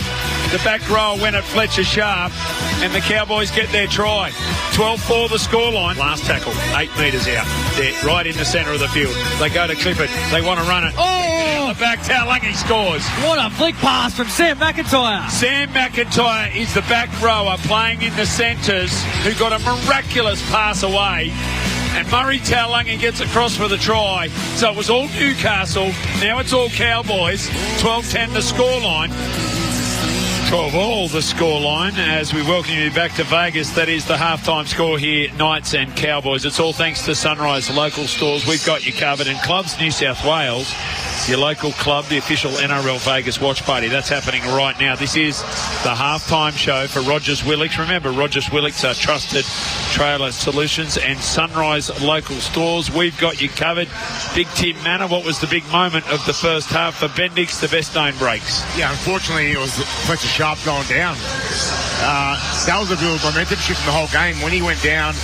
The back row went at Fletcher Sharp, and the Cowboys get their try. 12-4 the scoreline. Last tackle, 8 metres out. They're right in the centre of the field. They go to clip it. They want to run it. Oh! The back, Taulagi scores. What a flick pass from Sam McIntyre. Sam McIntyre is the back rower playing in the centres who got a miraculous pass away. And Murray Taulagi gets across for the try. So it was all Newcastle. Now it's all Cowboys. 12-10 the scoreline. 12-all the scoreline as we welcome you back to Vegas. That is the halftime score here, Knights and Cowboys. It's all thanks to Sunrise Local Stores. We've got you covered. And Clubs New South Wales, your local club, the official NRL Vegas watch party. That's happening right now. This is the halftime show for Rogers Willicks. Remember, Rogers Willicks are trusted trailer solutions and Sunrise Local Stores. We've got you covered. Big Tim Manor, what was the big moment of the first half for Bendix, the best known breaks? Yeah, unfortunately it was Fletcher Sharp going down. That was a real momentum shift in the whole game. When he went down,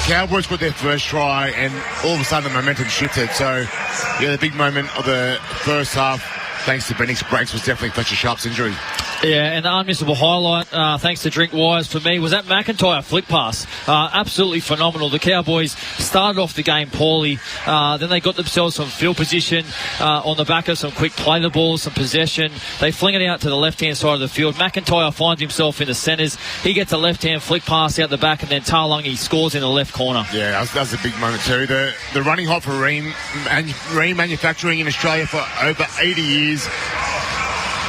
Cowboys got their first try and all of a sudden the momentum shifted. So, yeah, the big moment of the first half, thanks to Bendix breaks, was definitely Fletcher Sharp's injury. Yeah, and the unmissable highlight, thanks to Drink Wires for me, was that McIntyre flick pass. Absolutely phenomenal. The Cowboys started off the game poorly. Then they got themselves some field position on the back of some quick play the ball, some possession. They fling it out to the left-hand side of the field. McIntyre finds himself in the centres. He gets a left-hand flick pass out the back, and then Taulagi scores in the left corner. Yeah, that was a big moment too. The running hot for Ream manufacturing in Australia for over 80 years.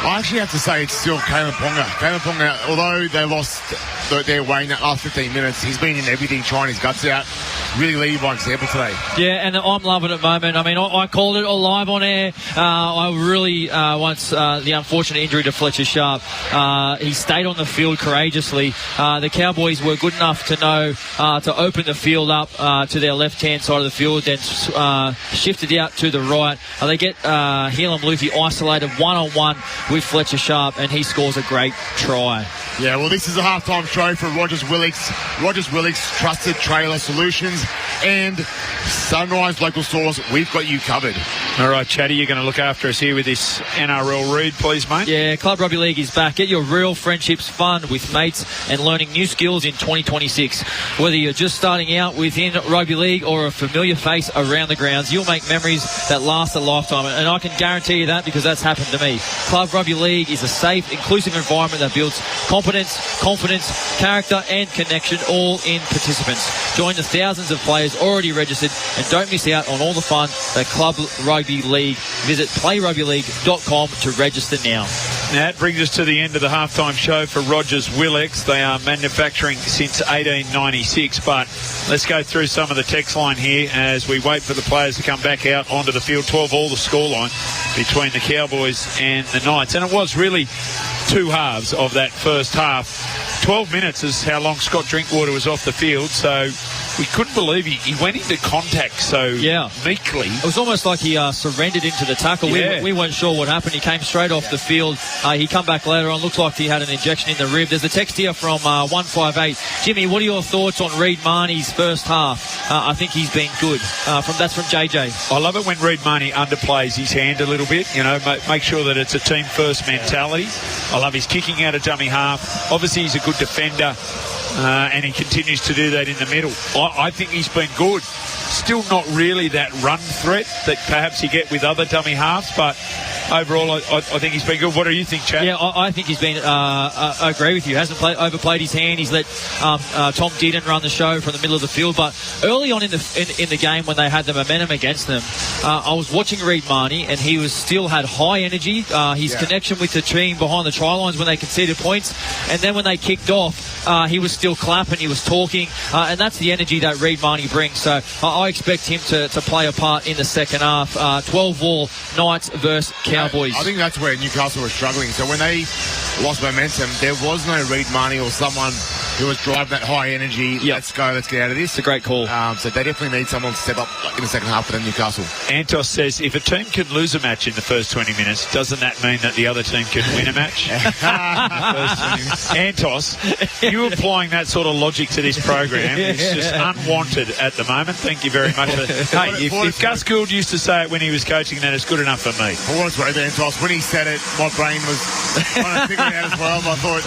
I actually have to say it's still Kalen Ponga. Kalen Ponga, although they lost their way in that last 15 minutes, he's been in everything, trying his guts out. Really leading by example today. Yeah, and I'm loving it at the moment. I mean, I called it all live on air. I really, once the unfortunate injury to Fletcher Sharp, he stayed on the field courageously. The Cowboys were good enough to know to open the field up to their left-hand side of the field, then shifted out to the right. They get Helam Lukey isolated one-on-one with Fletcher Sharp, and he scores a great try. Yeah, well, this is a halftime show for Rogers Willicks. Rogers Willicks, trusted trailer solutions and Sunrise Local Stores. We've got you covered. All right, Chatty, you're going to look after us here with this NRL read, please, mate. Yeah, Club Rugby League is back. Get your real friendships fun with mates and learning new skills in 2026. Whether you're just starting out within Rugby League or a familiar face around the grounds, you'll make memories that last a lifetime. And I can guarantee you that because that's happened to me. Club Rugby League is a safe, inclusive environment that builds competence, confidence, character and connection all in participants. Join the thousands of players already registered and don't miss out on all the fun at Club Rugby League. Visit playRugbyLeague.com to register now. Now that brings us to the end of the halftime show for Rogers Willicks. They are manufacturing since 1896, but let's go through some of the text line here as we wait for the players to come back out onto the field. 12-all the scoreline between the Cowboys and the Knights, and it was really two halves of that first half. 12 minutes is how long Scott Drinkwater was off the field, so we couldn't believe he went into contact so meekly. It was almost like he surrendered into the tackle. Yeah. We weren't sure what happened. He came straight off the field. He come back later on. Looks like he had an injection in the rib. There's a text here from 158. Jimmy, what are your thoughts on Reid Marnie's first half? I think he's been good. That's from JJ. I love it when Reid Marnie underplays his hand a little bit. You know, make sure that it's a team first mentality. I love his kicking out of dummy half. Obviously, he's a good defender. And he continues to do that in the middle. I think he's been good. Still not really that run threat that perhaps you get with other dummy halves, but overall, I think he's been good. What do you think, Chad? Yeah, I think he's been. I agree with you. Hasn't overplayed his hand. He's let Tom Dearden run the show from the middle of the field. But early on in the game, when they had the momentum against them, I was watching Reid Marnie, and he still had high energy. His connection with the team behind the try lines when they conceded points, and then when they kicked off, he was still clapping. He was talking, and that's the energy that Reid Marnie brings. So I expect him to play a part in the second half. 12-all Knights versus Cowboys. I think that's where Newcastle was struggling. So when they lost momentum, there was no Reid Marnie or someone who was driving that high energy. Yep. Let's go, let's get out of this. It's a great call. So they definitely need someone to step up in the second half for them, Newcastle. Antos says, if a team can lose a match in the first 20 minutes, doesn't that mean that the other team can win a match? Antos, you applying that sort of logic to this program is just unwanted at the moment. Thank you very much. Hey, if Gus Gould used to say it when he was coaching, then it's good enough for me. For what it's worth, Antos, when he said it, my brain was trying to figure it out as well. I thought,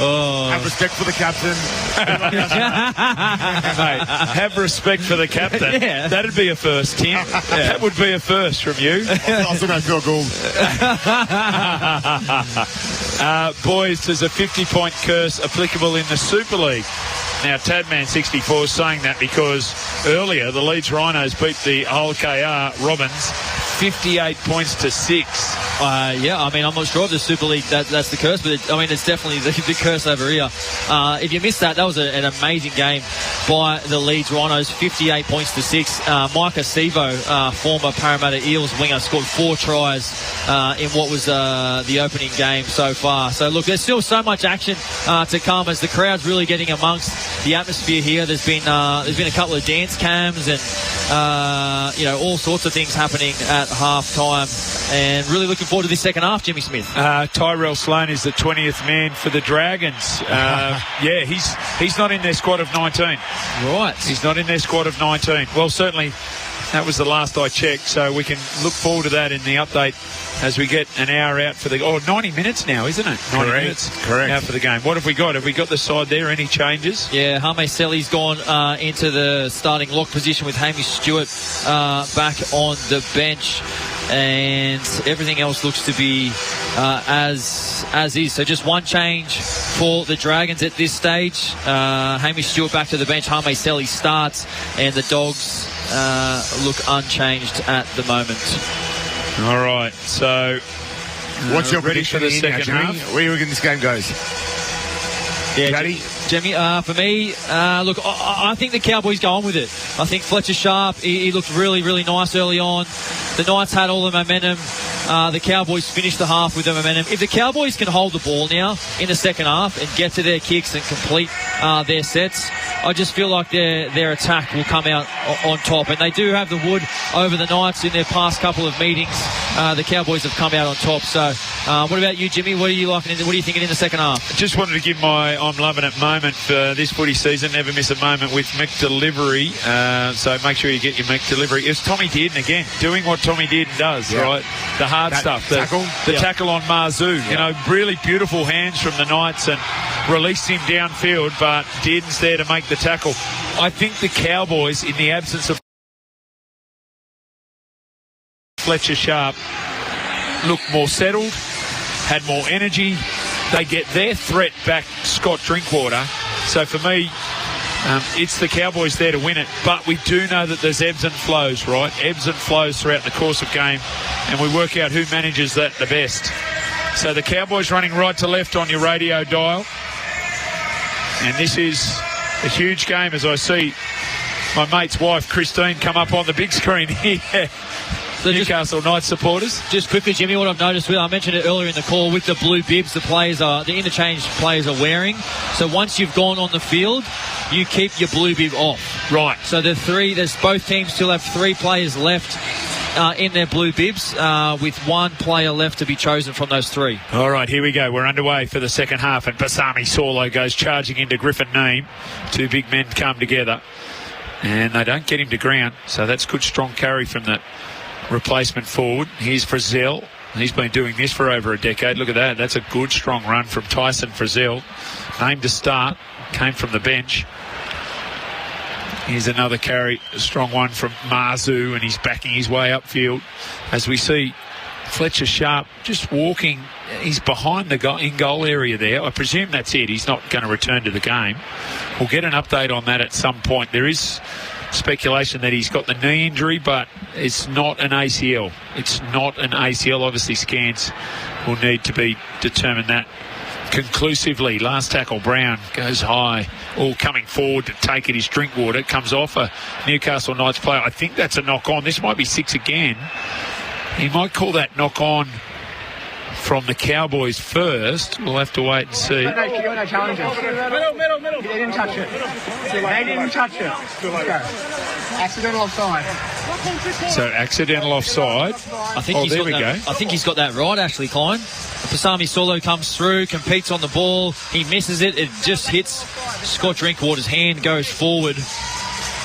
have respect for the captain. Mate, have respect for the captain. Yeah. That'd be a first, Tim. Yeah. That would be a first from you. I'll still go Phil Gould. Boys, there's a 50-point curse applicable in the Super League. Now, Tadman64 is saying that because earlier the Leeds Rhinos beat the OKR Robins 58 points to 6. Yeah, I mean, I'm not sure of the Super League that's the curse, but it's definitely the curse over here. If you missed that was an amazing game by the Leeds Rhinos, 58 points to 6. Micah Sevo, former Parramatta Eels winger, scored 4 tries in what was the opening game so far. So look, there's still so much action to come as the crowd's really getting amongst the atmosphere here. There's been a couple of dance cams and all sorts of things happening at half time, and really looking forward to this second half. Jimmy Smith. Tyrell Sloan is the 20th man for the Dragons. Yeah, he's not in their squad of 19. Right, he's not in their squad of 19. Well, certainly that was the last I checked, so we can look forward to that in the update as we get an hour out for the 90 minutes now, isn't it? 90 minutes out for the game. What have we got? Have we got the side there? Any changes? Yeah, Hame Selly's gone into the starting lock position with Hamish Stewart back on the bench, and everything else looks to be as is. So just one change for the Dragons at this stage. Hamish Stewart back to the bench. Hame Selly starts, and the Dogs look unchanged at the moment. All right, so what's your prediction for the second half? Where do you reckon this game goes? Yeah, Jimmy, for me, look, I think the Cowboys go on with it. I think Fletcher Sharp, he looked really, really nice early on. The Knights had all the momentum. The Cowboys finished the half with the momentum. If the Cowboys can hold the ball now in the second half and get to their kicks and complete their sets, I just feel like their attack will come out on top. And they do have the wood over the Knights in their past couple of meetings. The Cowboys have come out on top. So what about you, Jimmy? What are you liking? What are you thinking in the second half? Just wanted to give my I'm loving it moment for this footy season. Never miss a moment with McDelivery. So make sure you get your McDelivery. It's Tommy Dearden again, doing what Tommy Dearden does, right? The hard stuff. The tackle on Marzu. You know, really beautiful hands from the Knights and released him downfield, but Dearden's there to make the tackle. I think the Cowboys, in the absence of Fletcher Sharp, look more settled, had more energy. They get their threat back, Scott Drinkwater. So for me, it's the Cowboys there to win it. But we do know that there's ebbs and flows, right? Ebbs and flows throughout the course of game. And we work out who manages that the best. So the Cowboys running right to left on your radio dial. And this is a huge game as I see my mate's wife, Christine, come up on the big screen here. The Newcastle Knights supporters. Just quickly, Jimmy, what I've noticed, I mentioned it earlier in the call, with the blue bibs the interchange players are wearing. So once you've gone on the field, you keep your blue bib off. Right. So both teams still have 3 players left in their blue bibs, with 1 player left to be chosen from those 3. All right, here we go. We're underway for the second half, and Basami Saulo goes charging into Griffin Neame. 2 big men come together, and they don't get him to ground. So that's good, strong carry from that replacement forward. Here's Frizzell. He's been doing this for over a decade. Look at that. That's a good, strong run from Tyson Frizzell. Named to start. Came from the bench. Here's another carry. A strong one from Marzu, and he's backing his way upfield. As we see Fletcher Sharp just walking. He's behind the in-goal area there. I presume that's it. He's not going to return to the game. We'll get an update on that at some point. There is speculation that he's got the knee injury, but it's not an ACL. It's not an ACL. Obviously, scans will need to be determined that conclusively. Last tackle, Brown goes high, all coming forward to take it. His Drinkwater comes off a Newcastle Knights player. I think that's a knock-on. This might be 6 again. He might call that knock-on from the Cowboys first. We'll have to wait and see. No challenges. Middle. They didn't touch it. Okay. Accidental offside. So accidental offside. I think I think he's got that right, actually, Klein. Pasami Solo comes through, competes on the ball. He misses it. It just hits Scott Drinkwater's hand, goes forward.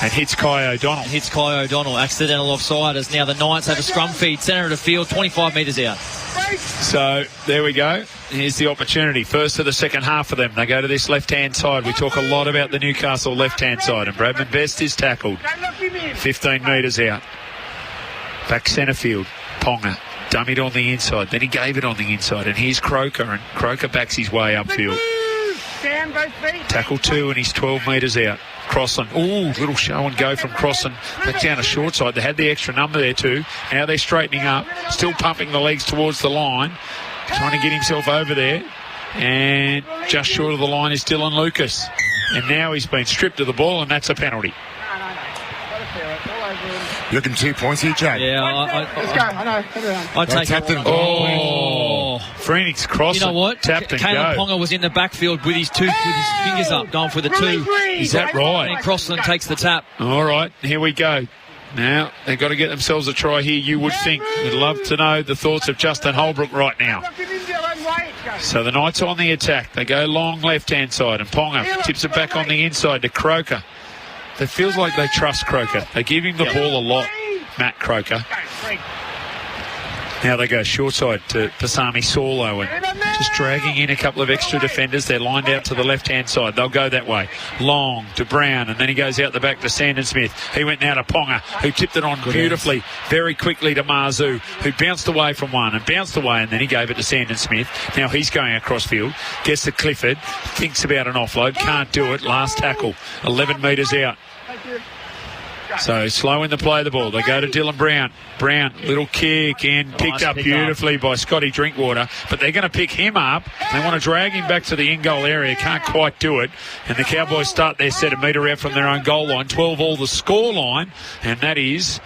And hits Kai O'Donnell. Accidental offside as now the Knights have a scrum feed. Centre of the field, 25 metres out. So there we go. Here's the opportunity. First of the second half for them. They go to this left-hand side. We talk a lot about the Newcastle left-hand side. And Bradman Best is tackled. 15 metres out. Back centre field. Ponga. Dummied on the inside. Then he gave it on the inside. And here's Croker. And Croker backs his way upfield. Tackle 2 and he's 12 metres out. Crossland. Ooh, little show and go from Crossland. Back down a short side. They had the extra number there too. Now they're straightening up. Still pumping the legs towards the line. Trying to get himself over there. And just short of the line is Dylan Lucas. And now he's been stripped of the ball and that's a penalty. You're looking 2 points here, Chad. Yeah, let's go. I know. I'd take it. Oh, Phoenix Crossland. You know what? Tapped and Caleb go. Ponga was in the backfield with his fingers up, going for the 2. Is that right? And Crossland takes the tap. All right, here we go. Now, they've got to get themselves a try here, you would think. We'd love to know the thoughts of Justin Holbrook right now. So the Knights on the attack. They go long left-hand side, and Ponga tips it back on the inside to Croker. It feels like they trust Croker. They give him the ball a lot, Matt Croker. Now they go short side to Pasami Solo and just dragging in a couple of extra defenders. They're lined out to the left-hand side. They'll go that way. Long to Brown, and then he goes out the back to Sandon Smith. He went now to Ponga, who tipped it on beautifully, very quickly to Marzu, who bounced away from one and bounced away, and then he gave it to Sandon Smith. Now he's going across field, gets to Clifford, thinks about an offload, can't do it. Last tackle, 11 metres out. So slowing the play of the ball. They go to Dylan Brown. Brown, little kick and picked up beautifully by Scotty Drinkwater. But they're going to pick him up. They want to drag him back to the in-goal area. Can't quite do it. And the Cowboys start their set a metre out from their own goal line. 12 all the score line. And that is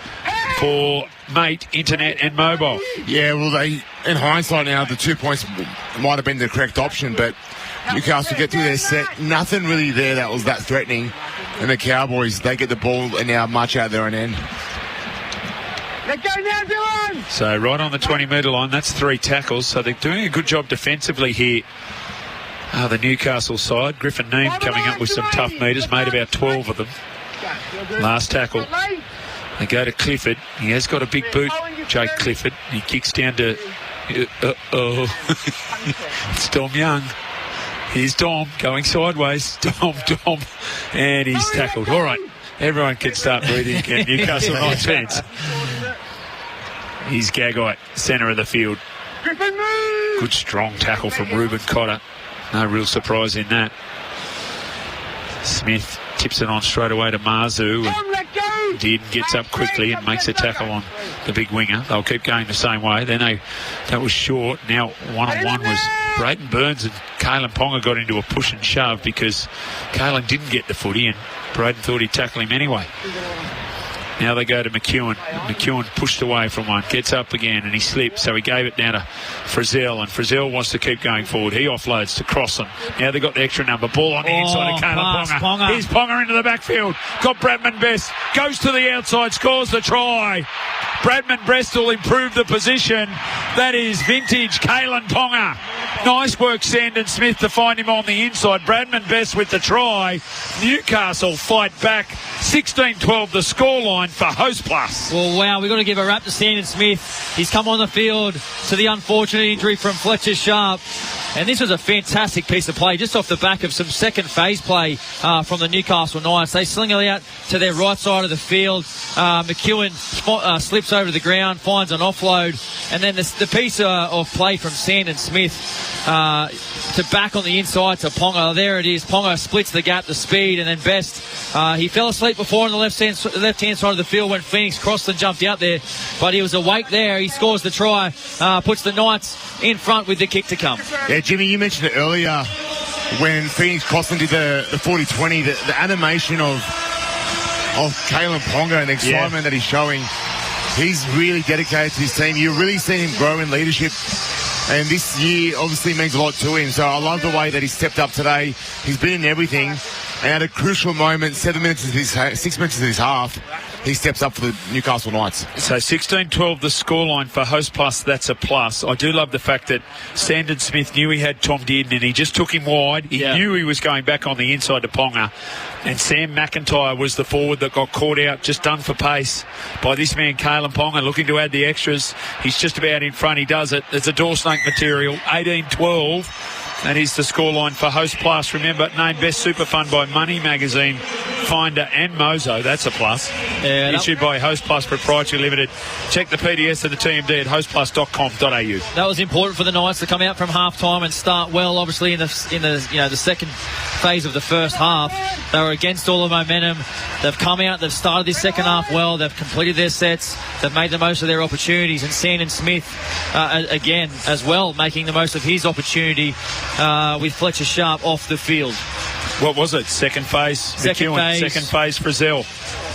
for Mate, Internet and Mobile. Yeah, well, they, in hindsight now, the 2 points might have been the correct option, but Newcastle get through their set. Nothing really there that was that threatening. And the Cowboys, they get the ball and now march out their own end. Let go now, Dylan! So right on the 20-metre line, that's 3 tackles. So they're doing a good job defensively here. The Newcastle side. Griffin Neame coming up with some tough metres, made about 12 of them. Last tackle. They go to Clifford. He has got a big boot, Jake Clifford. He kicks down to... it's Dom Young. Here's Dom going sideways. Dom. And he's tackled. All right. Everyone can start breathing again. Newcastle Knights fans. He's Gagai, centre of the field. Good strong tackle from Ruben Cotter. No real surprise in that. Smith tips it on straight away to Marzu. And Dearden gets up quickly and makes a tackle on the big winger. They'll keep going the same way. Then that was short. Now one-on-one was Braden Burns and Kalen Ponga got into a push and shove because Kalen didn't get the footy and Braden thought he'd tackle him anyway. Now they go to McEwen. McEwen pushed away from one, gets up again, and he slipped, so he gave it down to Frizzell, and Frizzell wants to keep going forward. He offloads to Crossland. Now they've got the extra number. Ball on the inside of Kalen Ponga. Here's Ponga into the backfield. Got Bradman Best. Goes to the outside, scores the try. Bradman Best will improve the position. That is vintage Kalen Ponga. Nice work, Sandon Smith, to find him on the inside. Bradman Best with the try. Newcastle fight back. 16-12 the scoreline. scoreline for Host Plus. Well, wow, we've got to give a wrap to Sandon Smith. He's come on the field to the unfortunate injury from Fletcher Sharp. And this was a fantastic piece of play, just off the back of some second phase play from the Newcastle Knights. They sling it out to their right side of the field. McEwen slips over the ground, finds an offload. And then the piece of play from Sandon Smith to back on the inside to Ponga. There it is. Ponga splits the gap, the speed, and then Best. He fell asleep before on the left-hand side of the field when Phoenix crossed and jumped out there. But he was awake there. He scores the try, puts the Knights in front with the kick to come. Yeah, Jimmy, you mentioned it earlier when Phoenix Crossland did the 40-20, the animation of Kalen Ponga and the excitement that he's showing. He's really dedicated to his team. You've really seen him grow in leadership. And this year obviously means a lot to him. So I love the way that he stepped up today. He's been in everything. And at a crucial moment, 6 minutes of his half, he steps up for the Newcastle Knights. So 16-12 the scoreline for Host Plus. That's a plus. I do love the fact that Sandon Smith knew he had Tom Dearden and he just took him wide. He knew he was going back on the inside to Ponga. And Sam McIntyre was the forward that got caught out, just done for pace by this man, Kalen Ponga, looking to add the extras. He's just about in front. He does it. It's a door snake material. 18-12. That is the scoreline for Host Plus. Remember, named Best Super Fund by Money Magazine, Finder and Mozo. That's a plus. Yeah, issued by Host Plus Proprietary Limited. Check the PDS of the TMD at hostplus.com.au. That was important for the Knights to come out from half time and start well. Obviously, in the second phase of the first half, they were against all the momentum. They've come out. They've started this second half well. They've completed their sets. They've made the most of their opportunities. And Sandon Smith, again, as well, making the most of his opportunity. With Fletcher Sharp off the field. What was it? Second phase? Second phase Frizzell.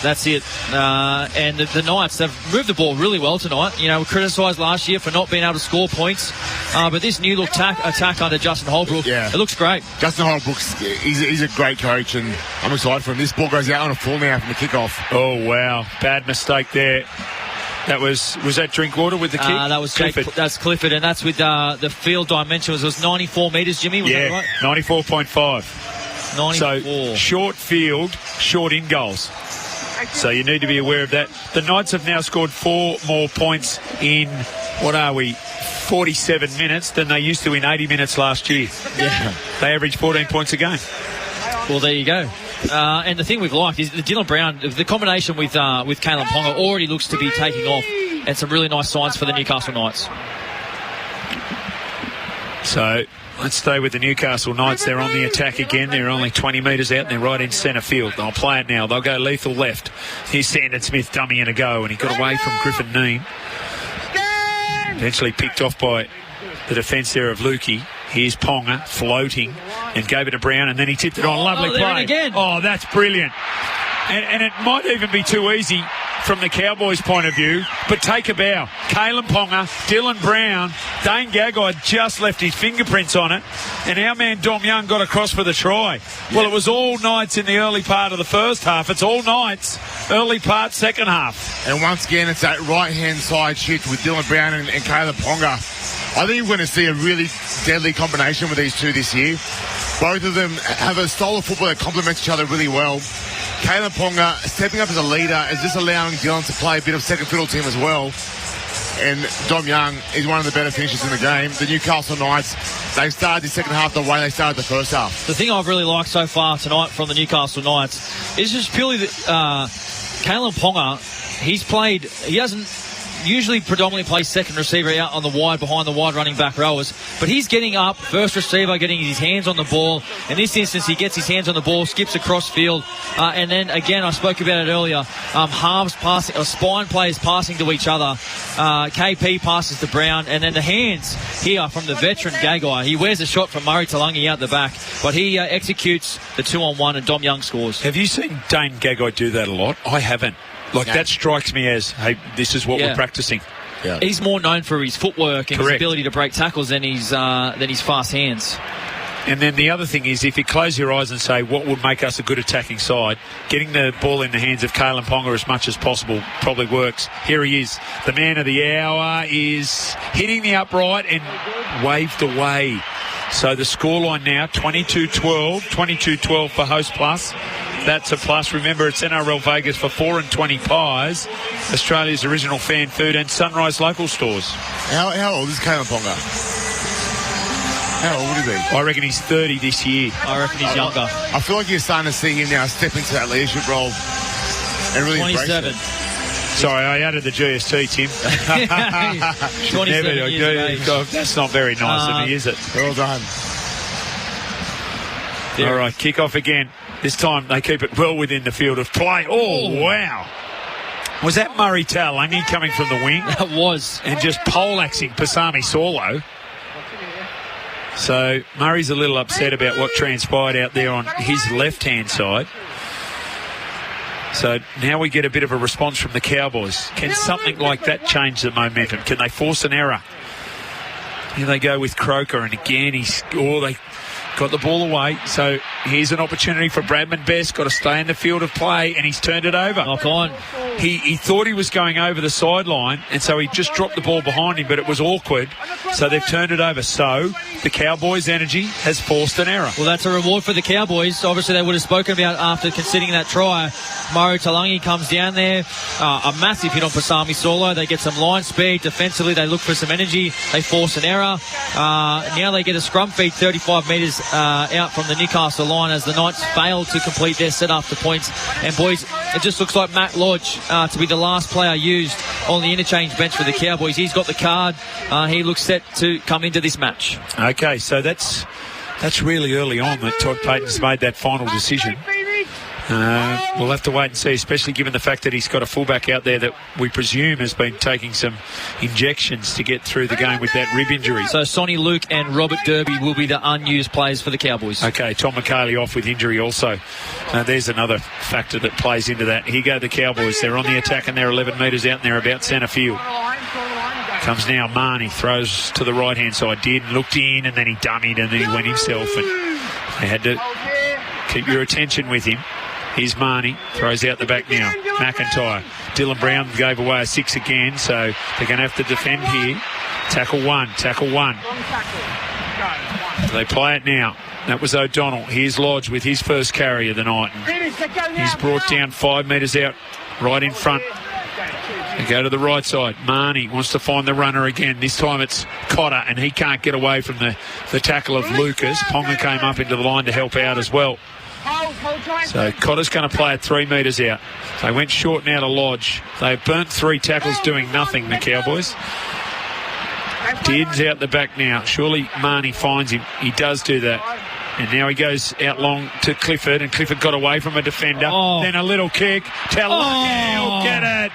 That's it. And the Knights, they've moved the ball really well tonight. You know, we criticised last year for not being able to score points. But this new look attack under Justin Holbrook, it looks great. Justin Holbrook, he's a great coach, and I'm excited for him. This ball goes out on a full now from the kickoff. Oh, wow. Bad mistake there. That was that Drinkwater with the kick? That was Clifford. That's Clifford, and that's with the field dimension. It was 94 metres, Jimmy, was that right? 94.5. 94. So, short field, short in goals. So you need to be aware of that. The Knights have now scored 4 more points in, 47 minutes than they used to in 80 minutes last year. Yeah. They averaged 14 points a game. Well, there you go. And the thing we've liked is the Dylan Brown, the combination with Kalen Ponga already looks to be taking off, and some really nice signs for the Newcastle Knights. So let's stay with the Newcastle Knights. They're on the attack again. They're only 20 metres out and they're right in centre field. They'll play it now. They'll go lethal left. Here's Sandon Smith dummy in a go, and he got away from Griffin Neen. Eventually picked off by the defence there of Lukey. Here's Ponga floating and gave it to Brown, and then he tipped it on. Lovely play. Again. Oh, that's brilliant. And it might even be too easy from the Cowboys' point of view, but take a bow. Kalen Ponga, Dylan Brown, Dane Gagai just left his fingerprints on it, and our man Dom Young got across for the try. Well, it was all Knights in the early part of the first half. It's all Knights early part second half. And once again, it's that right-hand side shift with Dylan Brown and Kalen Ponga. I think we're going to see a really deadly combination with these two this year. Both of them have a style of football that complements each other really well. Kalen Ponga stepping up as a leader is just allowing Dylan to play a bit of second fiddle to him as well. And Dom Young is one of the better finishers in the game. The Newcastle Knights, they started the second half the way they started the first half. The thing I've really liked so far tonight from the Newcastle Knights is just purely that Kalen Ponga, he hasn't usually predominantly plays second receiver out on the wide, behind the wide running back rowers, but he's getting up, first receiver, getting his hands on the ball. In this instance, he gets his hands on the ball, skips across field, and then again, I spoke about it earlier, halves passing, or spine players passing to each other. KP passes to Brown, and then the hands here from the veteran Gagai. He wears a shot from Murray Talangi out the back, but he executes the 2-on-1, and Dom Young scores. Have you seen Dane Gagai do that a lot? I haven't. That strikes me as, hey, this is what we're practicing. Yeah. He's more known for his footwork and his ability to break tackles than his fast hands. And then the other thing is, if you close your eyes and say what would make us a good attacking side, getting the ball in the hands of Kalen Ponga as much as possible probably works. Here he is. The man of the hour is hitting the upright and waved away. So the scoreline now, 22-12 for Host Plus. That's a plus. Remember, it's NRL Vegas for 4 and 20 pies, Australia's original fan food, and Sunrise local stores. How old is Kalen Ponga? How old would he be? I reckon he's 30 this year. I reckon he's younger. I feel like you're starting to see him now step into that leadership role and really 27. embrace it. Sorry, I added the GST, Tim. 27 years of age. God, that's not very nice of me, is it? Well done. All right, kick off again. This time they keep it well within the field of play. Oh, wow. Was that Murray Taulagi coming from the wing? That was. And just poleaxing Pasami Saulo. So Murray's a little upset about what transpired out there on his left-hand side. So now we get a bit of a response from the Cowboys. Can something like that change the momentum? Can they force an error? Here they go with Croker, and again they got the ball away. So here's an opportunity for Bradman Best. Got to stay in the field of play, and he's turned it over. Knock on. He thought he was going over the sideline, and so he just dropped the ball behind him, but it was awkward. So they've turned it over. So the Cowboys' energy has forced an error. Well, that's a reward for the Cowboys. Obviously, they would have spoken about after conceding that try. Murray Taulagi comes down there. A massive hit on Pasami Saulo. They get some line speed. Defensively, they look for some energy. They force an error. Now they get a scrum feed 35 metres out from the Newcastle line as the Knights fail to complete their set after points. And, boys, it just looks like Matt Lodge to be the last player used on the interchange bench for the Cowboys. He's got the card. He looks set to come into this match. Okay, so that's really early on that Todd Payton's made that final decision. We'll have to wait and see, especially given the fact that he's got a fullback out there that we presume has been taking some injections to get through the game with that rib injury. So Sonny Luke and Robert Derby will be the unused players for the Cowboys. Okay, Tom McHaley off with injury also. There's another factor that plays into that. Here go the Cowboys. They're on the attack and they're 11 metres out and they're about centre field. Comes now Marnie, throws to the right-hand side. Looked in and then he dummied and then he went himself. And they had to keep your attention with him. Here's Marnie, throws out the back now. McIntyre. Dylan Brown gave away a 6 again, so they're going to have to defend here. Tackle one. They play it now. That was O'Donnell. Here's Lodge with his first carry of the night. He's brought down 5 metres out, right in front. They go to the right side. Marnie wants to find the runner again. This time it's Cotter, and he can't get away from the tackle of Lucas. Ponga came up into the line to help out as well. So Cotter's going to play it 3 metres out. They went short now to Lodge. They've burnt 3 tackles doing nothing, the Cowboys. Dearden's out the back now. Surely Marnie finds him. He does do that. And now he goes out long to Clifford, and Clifford got away from a defender. Then a little kick. Taulagi will get it.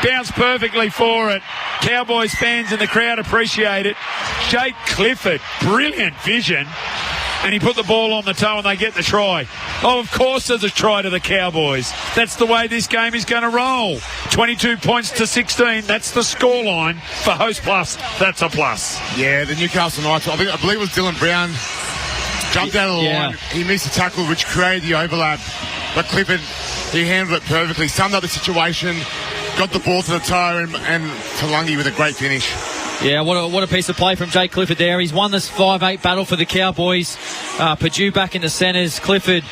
Bounced perfectly for it. Cowboys fans and the crowd appreciate it. Jake Clifford, brilliant vision. And he put the ball on the toe and they get the try. Oh, of course there's a try to the Cowboys. That's the way this game is going to roll. 22 points to 16. That's the scoreline for Host Plus. That's a plus. Yeah, the Newcastle Knights, I believe it was Dylan Brown, jumped out of the line. He missed the tackle, which created the overlap. But Clifford, he handled it perfectly. Summed up the situation, got the ball to the toe, and Taulagi with a great finish. Yeah, what a piece of play from Jake Clifford there. He's won this 5-8 battle for the Cowboys. Purdue back in the centres. Clifford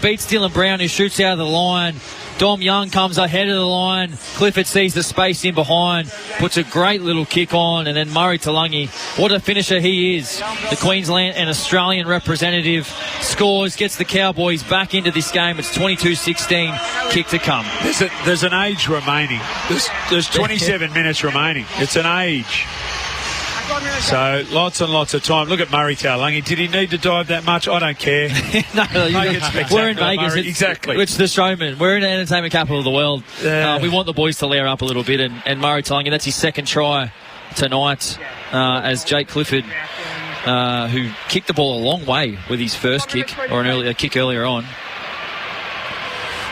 beats Dylan Brown, who shoots out of the line. Dom Young comes ahead of the line. Clifford sees the space in behind, puts a great little kick on, and then Murray Taulagi, what a finisher he is. The Queensland and Australian representative scores, gets the Cowboys back into this game. It's 22-16, kick to come. There's an age remaining. There's 27 minutes remaining. It's an age. So lots and lots of time. Look at Murray Taulagi. Did he need to dive that much? I don't care. We're in Vegas. Exactly. It's the showman. We're in the entertainment capital of the world. We want the boys to layer up a little bit. And Murray Taulagi, that's his second try tonight as Jake Clifford, who kicked the ball a long way with his first kick, or a kick earlier on.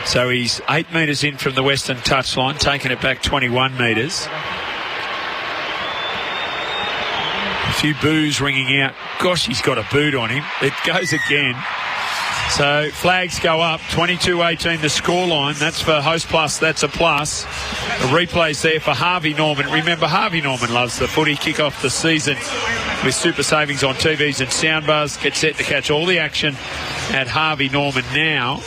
So he's 8 metres in from the western touchline, taking it back 21 metres. A few boos ringing out. Gosh, he's got a boot on him. It goes again. So flags go up. 22-18 the scoreline. That's for Host Plus. That's a plus. The replay's there for Harvey Norman. Remember, Harvey Norman loves the footy. Kick off the season with super savings on TVs and soundbars. Get set to catch all the action at Harvey Norman now.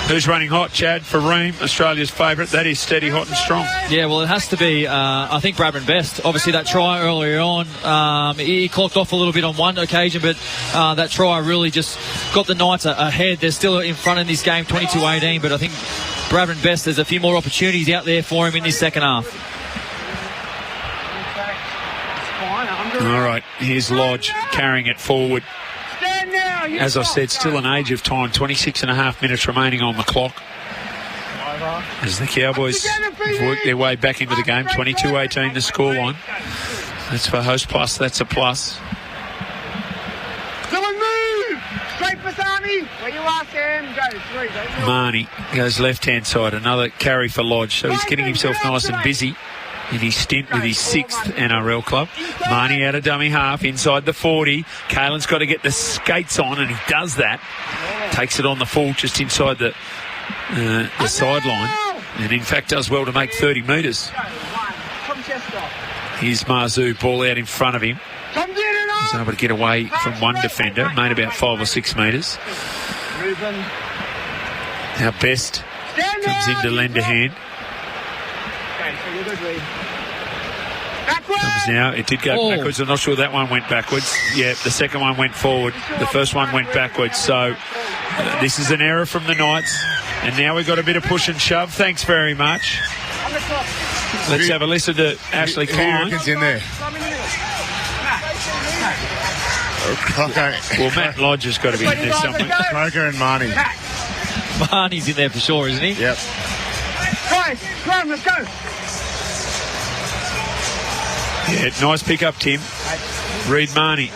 Who's running hot, Chad? For Ream, Australia's favourite. That is steady, hot and strong. Yeah, well, it has to be, I think, Bradman Best. Obviously, that try earlier on, he clocked off a little bit on one occasion, but that try really just got the Knights ahead. They're still in front in this game, 22-18, but I think Bradman Best, there's a few more opportunities out there for him in this second half. All right, here's Lodge carrying it forward. As I said, still an age of time, 26.5 minutes remaining on the clock. As the Cowboys have worked their way back into the game, 22-18 the scoreline. That's for Host Plus, that's a plus. Someone move! Straight for Sami! Where you are, Sam? Go, 3, go. Marnie goes left-hand side, another carry for Lodge, so he's getting himself nice and busy in his stint with his 6th NRL club. Marnie out of dummy half, inside the 40. Kalen's got to get the skates on, and he does that. Takes it on the full, just inside the sideline, and in fact does well to make 30 metres. Here's Marzu, ball out in front of him. He's able to get away from one defender, made about 5 or 6 metres. Now Best comes in to lend a hand. Comes now. It did go backwards. I'm not sure that one went backwards. Yeah, the second one went forward. The first one went backwards. So this is an error from the Knights. And now we've got a bit of push and shove. Thanks very much. Let's have a listen to Ashley Klein. Who's in there? Okay. Well, Matt Lodge has got to be in there somewhere. Croker and Marnie. Marnie's in there for sure, isn't he? Yep. Guys, come on, let's go. Yeah, nice pick up, Tim. Read Marnie.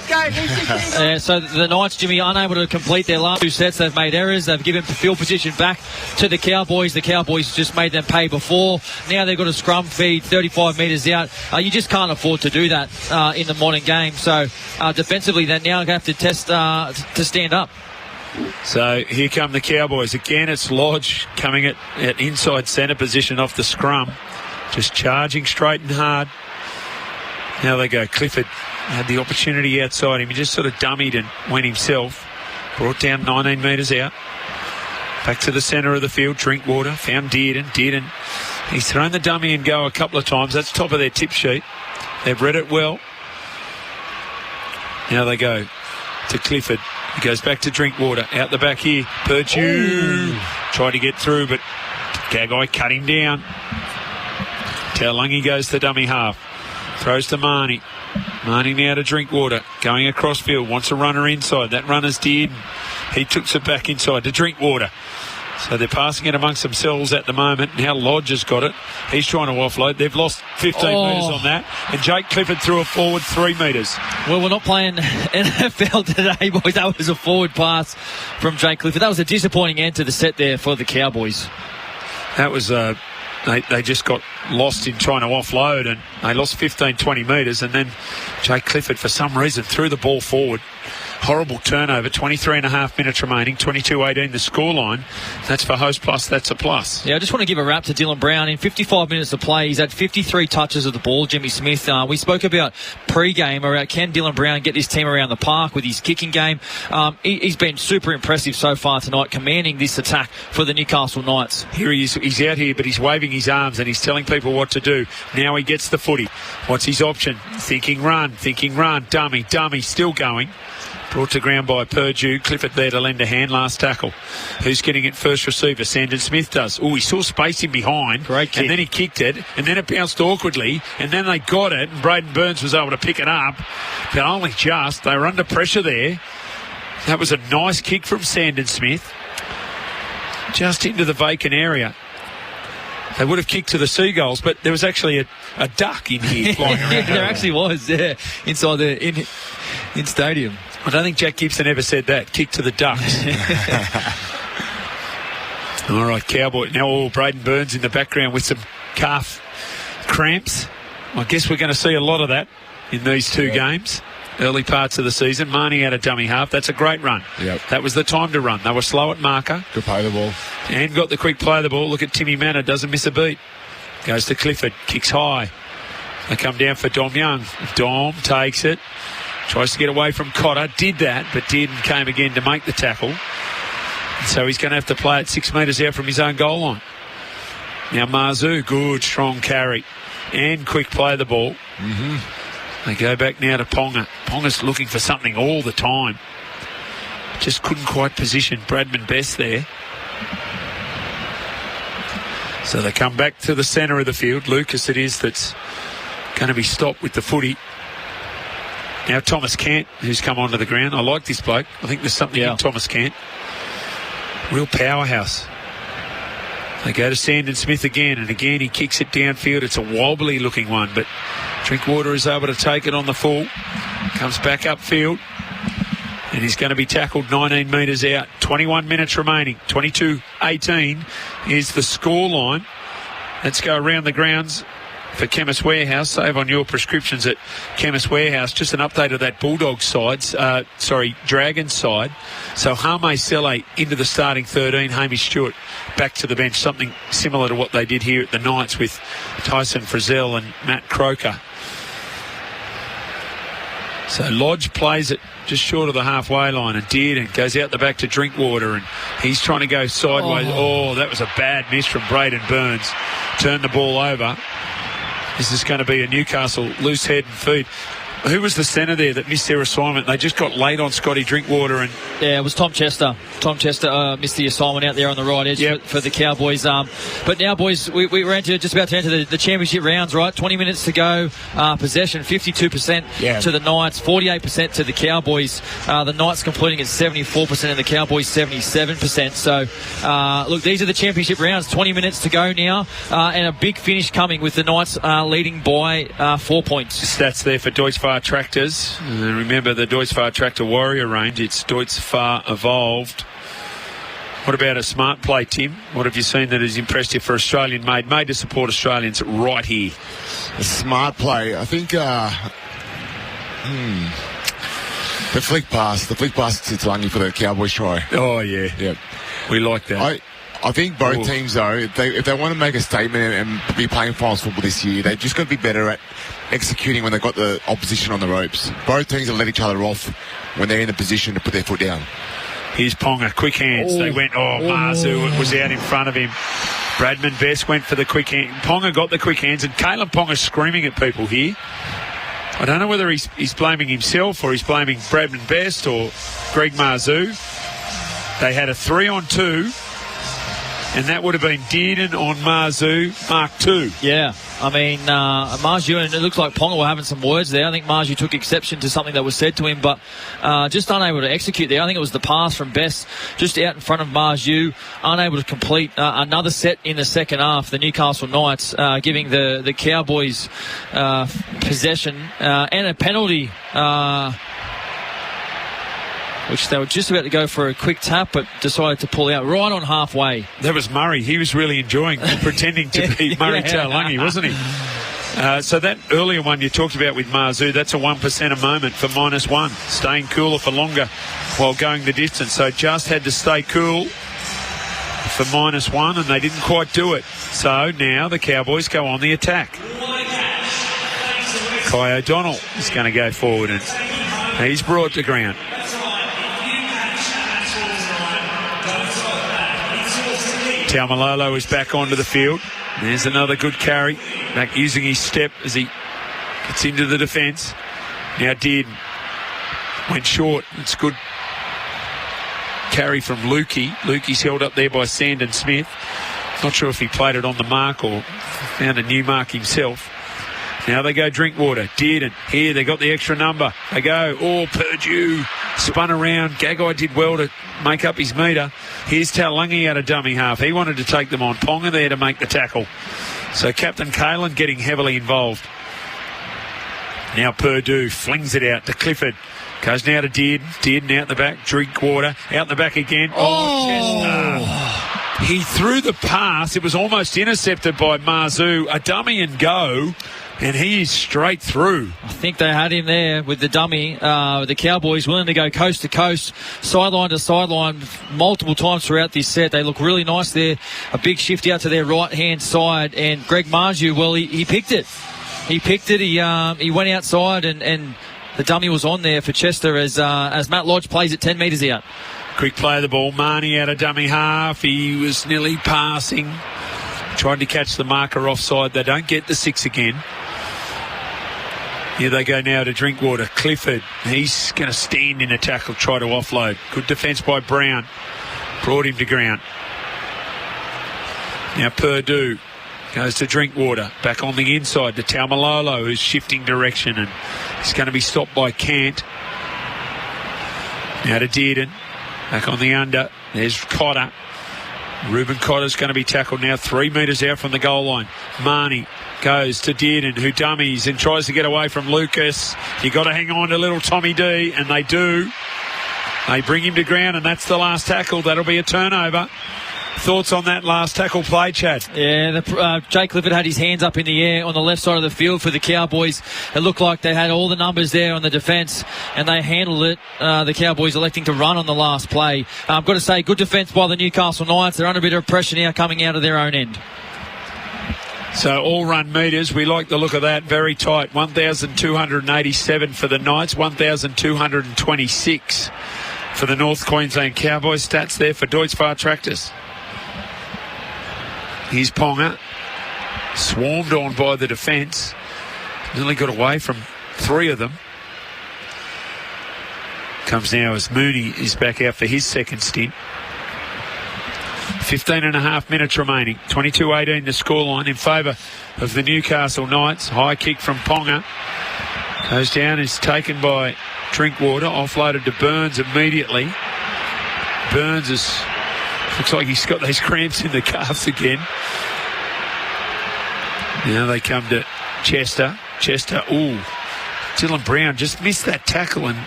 So the Knights, Jimmy, unable to complete their last 2 sets. They've made errors. They've given field position back to the Cowboys. The Cowboys just made them pay before. Now they've got a scrum feed 35 metres out. You just can't afford to do that in the modern game. So defensively, they're now going to have to test to stand up. So here come the Cowboys. Again, it's Lodge coming at inside centre position off the scrum. Just charging straight and hard. Now they go. Clifford had the opportunity outside him. He just sort of dummied and went himself. Brought down 19 metres out. Back to the centre of the field. Drinkwater. Found Dearden. He's thrown the dummy and go a couple of times. That's top of their tip sheet. They've read it well. Now they go to Clifford. He goes back to Drinkwater. Out the back here. Purdue. Tried to get through, but Gagai cut him down. Taulungi goes to dummy half. Throws to Marnie. Marnie now to Drinkwater. Going across field. Wants a runner inside. That runner's Dearden. He took it back inside to Drinkwater. So they're passing it amongst themselves at the moment. Now Lodge has got it. He's trying to offload. They've lost 15 metres on that. And Jake Clifford threw it forward 3 metres. Well, we're not playing NFL today, boys. That was a forward pass from Jake Clifford. That was a disappointing end to the set there for the Cowboys. That was They just got lost in trying to offload, and they lost 15, 20 metres, and then Jake Clifford, for some reason, threw the ball forward. Horrible turnover, 23.5 minutes remaining, 22-18 the scoreline. That's for Host Plus, that's a plus. Yeah, I just want to give a wrap to Dylan Brown. In 55 minutes of play, he's had 53 touches of the ball, Jimmy Smith. We spoke about pre-game, about can Dylan Brown get his team around the park with his kicking game. He's been super impressive so far tonight, commanding this attack for the Newcastle Knights. Here he is, he's out here, but he's waving his arms and he's telling people what to do. Now he gets the footy. What's his option? Thinking run, dummy, still going. Brought to ground by Purdue. Clifford there to lend a hand. Last tackle. Who's getting it first receiver? Sandon Smith does. Oh, he saw space in behind. Great kick. And then he kicked it. And then it bounced awkwardly. And then they got it. And Braden Burns was able to pick it up. But only just. They were under pressure there. That was a nice kick from Sandon Smith. Just into the vacant area. They would have kicked to the Seagulls, but there was actually a duck in here flying around. There actually was, inside the in stadium. I don't think Jack Gibson ever said that. Kick to the Ducks. All right, Cowboy. Now Braden Burns in the background with some calf cramps. I guess we're going to see a lot of that in these two games. Early parts of the season. Marnie out of dummy half. That's a great run. Yep. That was the time to run. They were slow at marker. Good play the ball. And got the quick play of the ball. Look at Timmy Manor. Doesn't miss a beat. Goes to Clifford. Kicks high. They come down for Dom Young. Dom takes it. Tries to get away from Cotter. Did that, but Dearden came again to make the tackle. So he's going to have to play it 6 metres out from his own goal line. Now Marzu, good, strong carry. And quick play of the ball. They go back now to Ponga. Ponga's looking for something all the time. Just couldn't quite position Bradman Best there. So they come back to the centre of the field. Lucas it is that's going to be stopped with the footy. Now Thomas Cant, who's come onto the ground. I like this bloke. I think there's something in Thomas Cant. Real powerhouse. They go to Sandon Smith again, and again he kicks it downfield. It's a wobbly looking one, but Drinkwater is able to take it on the full. Comes back upfield, and he's going to be tackled 19 metres out. 21 minutes remaining. 22-18 is the score line. Let's go around the grounds for Chemist Warehouse. Save on your prescriptions at Chemist Warehouse. Just an update of that Bulldogs side, Dragons side. So Hame Sele into the starting 13, Hamish Stewart back to the bench. Something similar to what they did here at the Knights with Tyson Frizzell and Matt Croker. So Lodge plays it just short of the halfway line, and Dearden goes out the back to Drinkwater, and he's trying to go sideways. Oh, that was a bad miss from Braden Burns. Turned the ball over. This is going to be a Newcastle loose head and feed. Who was the centre there that missed their assignment? They just got late on Scotty Drinkwater. And yeah, it was Tom Chester. Tom Chester missed the assignment out there on the right edge for the Cowboys. But now, boys, we're just about to enter the championship rounds, right? 20 minutes to go. Possession, 52% to the Knights, 48% to the Cowboys. The Knights completing at 74% and the Cowboys 77%. So, look, these are the championship rounds. 20 minutes to go now. And a big finish coming with the Knights leading by 4 points. Stats there for Deutsche Fahr tractors. Remember the Deutsche Fahr Tractor Warrior range. It's Deutsche Fahr Evolved. What about a smart play, Tim? What have you seen that has impressed you for Australian made to support Australians right here? A smart play. I think the flick pass to Langi for the Cowboys try. Oh yeah. Yep. We like that. I think both teams, though, if they want to make a statement and be playing finals football this year, they've just got to be better at executing when they've got the opposition on the ropes. Both teams have let each other off when they're in the position to put their foot down. Here's Ponga, quick hands. They went, Marzu was out in front of him. Bradman Best went for the quick hand. Ponga got the quick hands, and Caleb Ponga screaming at people here. I don't know whether he's blaming himself or he's blaming Bradman Best or Greg Marzu. They had a 3-on-2. And that would have been Dearden on Marzu, Mark 2. Yeah, I mean, Marzu, and it looks like Ponga were having some words there. I think Marzu took exception to something that was said to him, but just unable to execute there. I think it was the pass from Best just out in front of Marzu, unable to complete another set in the second half. The Newcastle Knights giving the Cowboys possession and a penalty. Which they were just about to go for a quick tap, but decided to pull out right on halfway. That was Murray. He was really enjoying pretending to be Murray Taulagi, wasn't he? So that earlier one you talked about with Marzu, that's a 1% a moment for -1. Staying cooler for longer while going the distance. So just had to stay cool for -1, and they didn't quite do it. So now the Cowboys go on the attack. Kai O'Donnell is going to go forward, and he's brought to ground. Taumalolo is back onto the field. There's another good carry. Back using his step as he gets into the defence. Now Dearden went short. It's good carry from Lukey. Lukey's held up there by Sandon Smith. Not sure if he played it on the mark or found a new mark himself. Now they go Drinkwater. Dearden. Here, they got the extra number. They go. Purdue spun around. Gagai did well to make up his metre. Here's Taulagi out of dummy half. He wanted to take them on. Ponga there to make the tackle. So Captain Kalen getting heavily involved. Now Purdue flings it out to Clifford. Goes now to Dearden. Dearden out the back. Drinkwater out the back again. Chester. He threw the pass. It was almost intercepted by Marzu. A dummy and go. And he is straight through. I think they had him there with the dummy. The Cowboys willing to go coast to coast, sideline to sideline, multiple times throughout this set. They look really nice there. A big shift out to their right-hand side. And Greg Marzu, well, he picked it. He picked it. He went outside and the dummy was on there for Chester as Matt Lodge plays it 10 metres out. Quick play of the ball. Marnie out of dummy half. He was nearly passing. Tried to catch the marker offside. They don't get the 6 again. Here they go now to Drinkwater. Clifford. He's going to stand in a tackle, try to offload. Good defence by Brown. Brought him to ground. Now Purdue goes to Drinkwater. Back on the inside to Taumalolo, who's shifting direction, and he's going to be stopped by Cant. Now to Dearden. Back on the under. There's Cotter. Ruben Cotter's going to be tackled now 3 metres out from the goal line. Marnie goes to Dearden, who dummies and tries to get away from Lucas. You got to hang on to little Tommy D, and they do. They bring him to ground, and that's the last tackle. That'll be a turnover. Thoughts on that last tackle play, Chad? Yeah, Jake Clifford had his hands up in the air on the left side of the field for the Cowboys. It looked like they had all the numbers there on the defence, and they handled it. The Cowboys electing to run on the last play. I've got to say, good defence by the Newcastle Knights. They're under a bit of pressure now coming out of their own end. So all run metres, we like the look of that. Very tight. 1,287 for the Knights, 1,226 for the North Queensland Cowboys. Stats there for Deutz Far Tractors. Here's Ponga. Swarmed on by the defence. Nearly got away from 3 of them. Comes now as Mooney is back out for his second stint. 15 and a half minutes remaining. 22-18 the scoreline in favour of the Newcastle Knights. High kick from Ponga. Goes down, is taken by Drinkwater. Offloaded to Burns immediately. Burns looks like he's got those cramps in the calves again. Now they come to Chester. Dylan Brown just missed that tackle and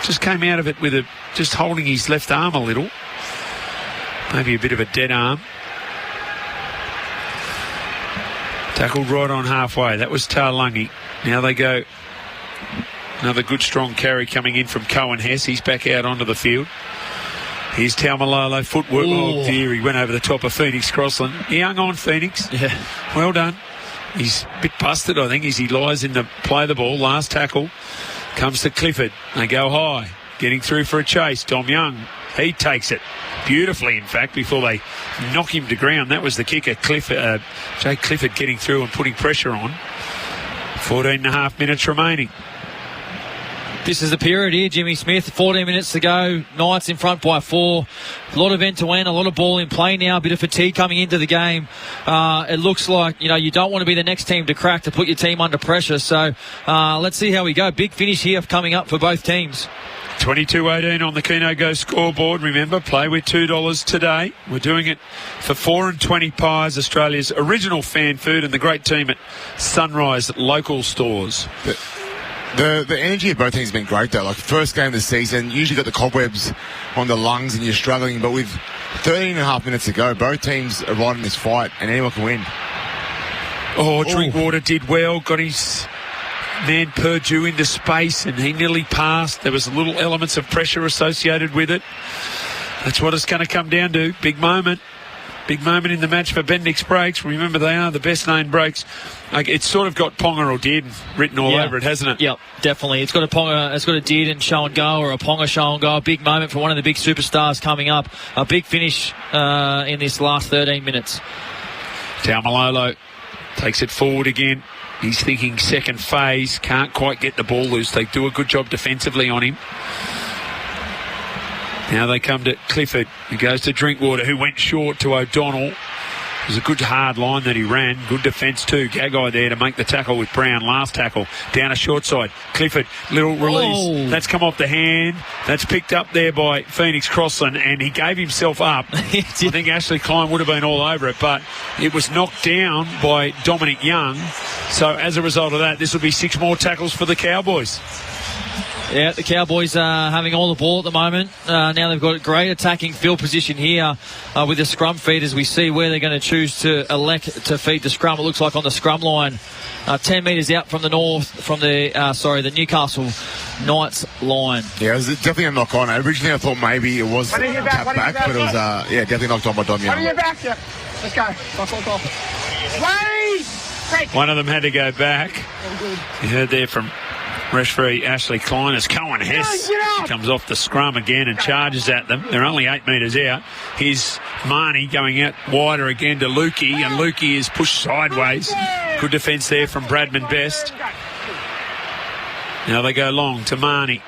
just came out of it with just holding his left arm a little. Maybe a bit of a dead arm. Tackled right on halfway. That was Tarlungi. Now they go. Another good strong carry coming in from Cohen Hess. He's back out onto the field. Here's Taumalolo. Footwork. Oh dear, he went over the top of Phoenix Crossland. He hung on, Phoenix. Yeah. Well done. He's a bit busted, I think, as he lies in the play the ball. Last tackle comes to Clifford. They go high. Getting through for a chase. Dom Young. He takes it beautifully, in fact, before they knock him to ground. That was the kicker, Jake Clifford, getting through and putting pressure on. 14 and a half minutes remaining. This is the period here, Jimmy Smith. 14 minutes to go. Knights in front by 4. A lot of end-to-end, a lot of ball in play now. A bit of fatigue coming into the game. It looks like, you don't want to be the next team to crack, to put your team under pressure. So let's see how we go. Big finish here coming up for both teams. 22-18 on the Keno Go scoreboard. Remember, play with $2 today. We're doing it for 4 and 20 pies, Australia's original fan food, and the great team at Sunrise Local Stores. The energy of both teams has been great, though. Like, first game of the season, usually got the cobwebs on the lungs and you're struggling, but with 13 and a half minutes to go, both teams are right in this fight and anyone can win. Drinkwater did well, got his man Purdue into space and he nearly passed. There was little elements of pressure associated with it. That's what it's going to come down to. Big moment in the match for Bendix Brakes. Remember, they are the best named brakes. It's sort of got Ponga or Dearden written all over it, hasn't it? Yep, definitely. It's got a Ponga, it's got a Dearden show and go, or a Ponga show and go. A big moment for one of the big superstars coming up. A big finish in this last 13 minutes. Taumalolo takes it forward again. He's thinking second phase. Can't quite get the ball loose. They do a good job defensively on him. Now they come to Clifford, who goes to Drinkwater, who went short to O'Donnell. It was a good hard line that he ran. Good defence too. Gagai there to make the tackle with Brown. Last tackle down a short side. Clifford, little release. That's come off the hand. That's picked up there by Phoenix Crossland, and he gave himself up. I think Ashley Klein would have been all over it, but it was knocked down by Dominic Young. So as a result of that, this will be 6 more tackles for the Cowboys. Yeah, the Cowboys are having all the ball at the moment. Now they've got a great attacking field position here with the scrum feed, as we see where they're going to choose to elect to feed the scrum. It looks like on the scrum line, 10 metres out from the the Newcastle Knights line. Yeah, it was definitely a knock on. Originally I thought maybe it was tapped back, but it was definitely knocked on by Dom Young. What are you back here? Let's go. Wait! One of them had to go back. You heard there from Referee Ashley Klein as Cohen Hess comes off the scrum again and charges at them. They're only 8 metres out. Here's Marnie going out wider again to Lukey, and Lukey is pushed sideways. Good defence there from Bradman Best. Now they go long to Marnie.